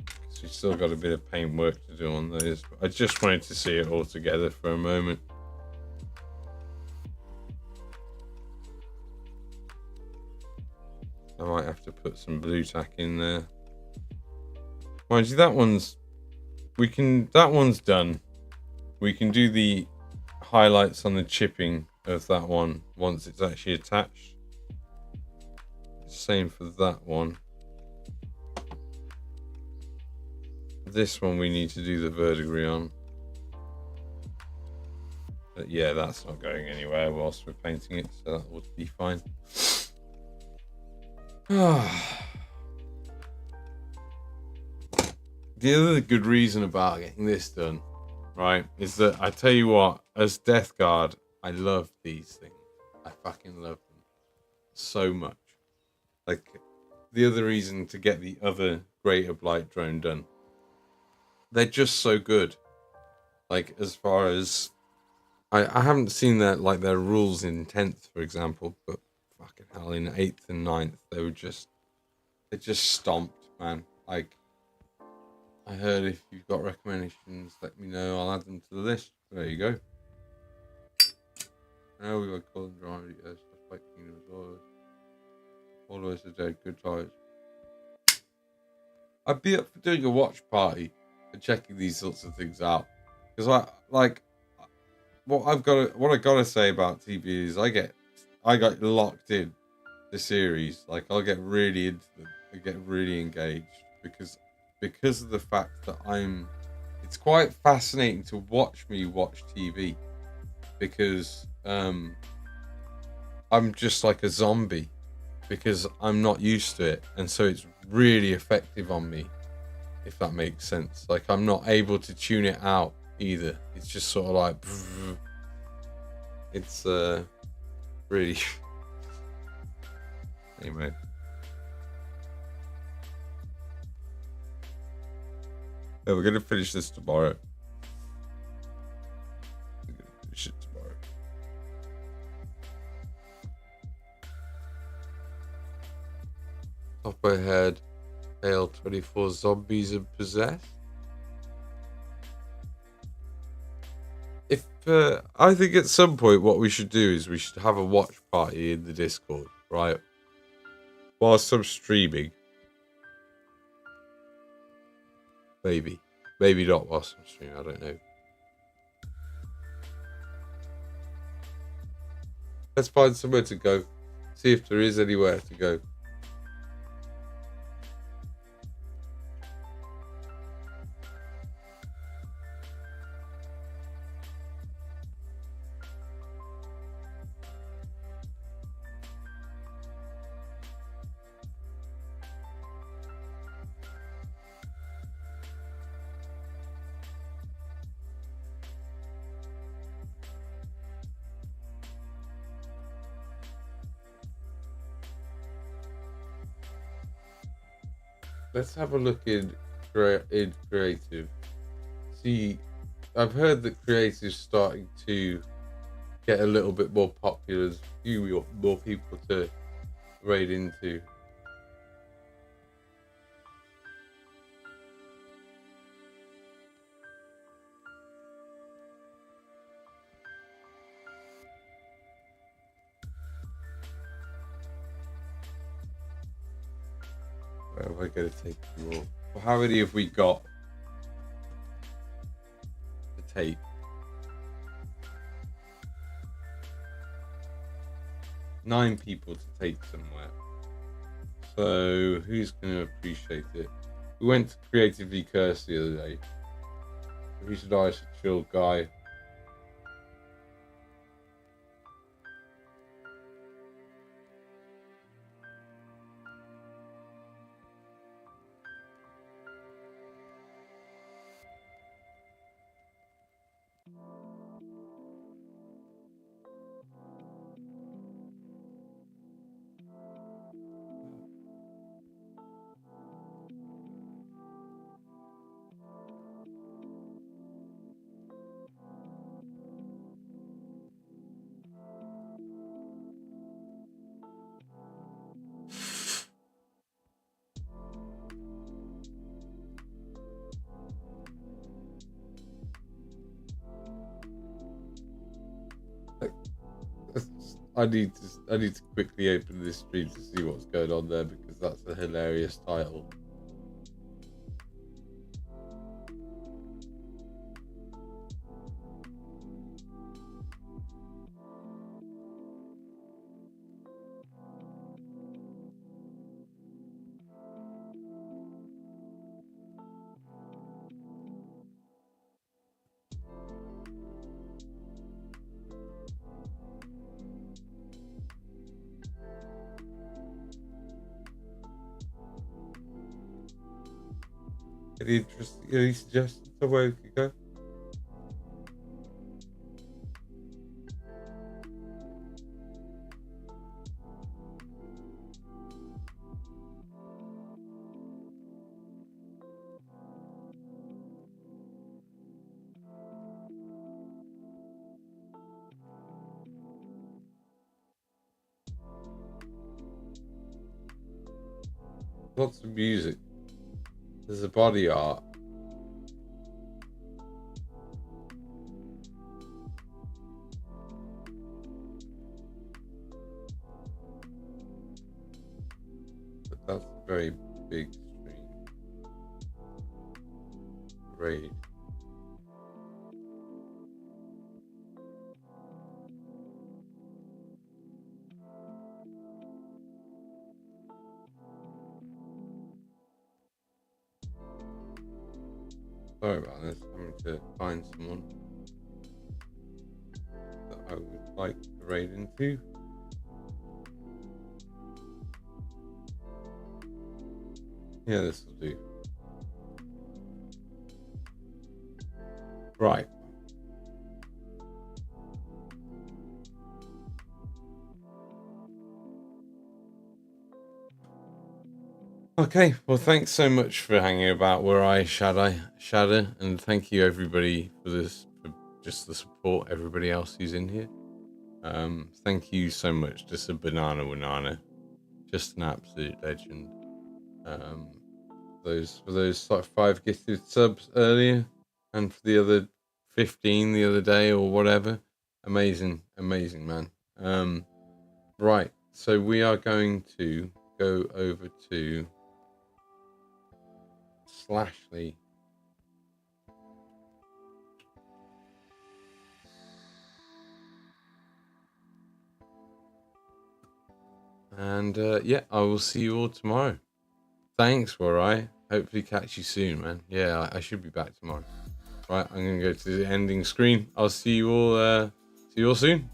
Because we've still got a bit of paint work to do on those. But I just wanted to see it all together for a moment. I might have to put some blue tack in there. Mind you, that one's done. We can do the highlights on the chipping of that one once it's actually attached. Same for that one. This one we need to do the verdigris on. But yeah, that's not going anywhere whilst we're painting it, so that would be fine. The other good reason about getting this done, right, is that I tell you what, as Death Guard, I love these things. I fucking love them so much. Like, the other reason to get the other Greater Blight drone done, they're just so good. Like, as far as I haven't seen their rules in 10th, for example, but fucking hell, in 8th and 9th, they just stomped, man. Like, I heard if you've got recommendations, let me know. I'll add them to the list. There you go. Now we got Colin Drive, yes, Suspect Kingdom as well. All of us are dead, good times. I'd be up for doing a watch party and checking these sorts of things out. Because what I gotta say about TV is I get locked in the series. Like, I'll get really into them. I get really engaged because of the fact that it's quite fascinating to watch me watch TV, because I'm just like a zombie, because I'm not used to it, and so it's really effective on me, if that makes sense. Like, I'm not able to tune it out either. It's just sort of like, it's really anyway. Yeah, we're gonna finish this tomorrow. We're gonna finish it tomorrow. Off my head, Hail 24 zombies and possessed. If I think at some point what we should do is we should have a watch party in the Discord, right? Whilst I'm streaming. Maybe not whilst I'm streaming, I don't know. Let's find somewhere to go. See if there is anywhere to go. Let's have a look in creative. See, I've heard that creative's starting to get a little bit more popular. There's a few more people to raid into. Where am I going to take you all? Well, how many have we got to take? Nine people to take somewhere. So who's going to appreciate it? We went to Creatively Cursed the other day. He's a nice, chill guy. I need to quickly open this stream to see what's going on there because that's a hilarious title. Any suggestions of where we could go? Lots of music. There's a body art. But that's a very big stream. Raid. Sorry about this. I'm having to find someone that I would like to raid into. Yeah, this will do. Right. Okay, well, thanks so much for hanging about where I shadow, and thank you everybody for this, for just the support. Everybody else who's in here, thank you so much. Just a banana, just an absolute legend. For those like 5 gifted subs earlier, and for the other 15 the other day or whatever, amazing, man. Right, so we are going to go over to Slashly. And yeah, I will see you all tomorrow. Thanks, Warai. Hopefully catch you soon, man. Yeah, I should be back tomorrow. Right, I'm gonna go to the ending screen. I'll see you all soon.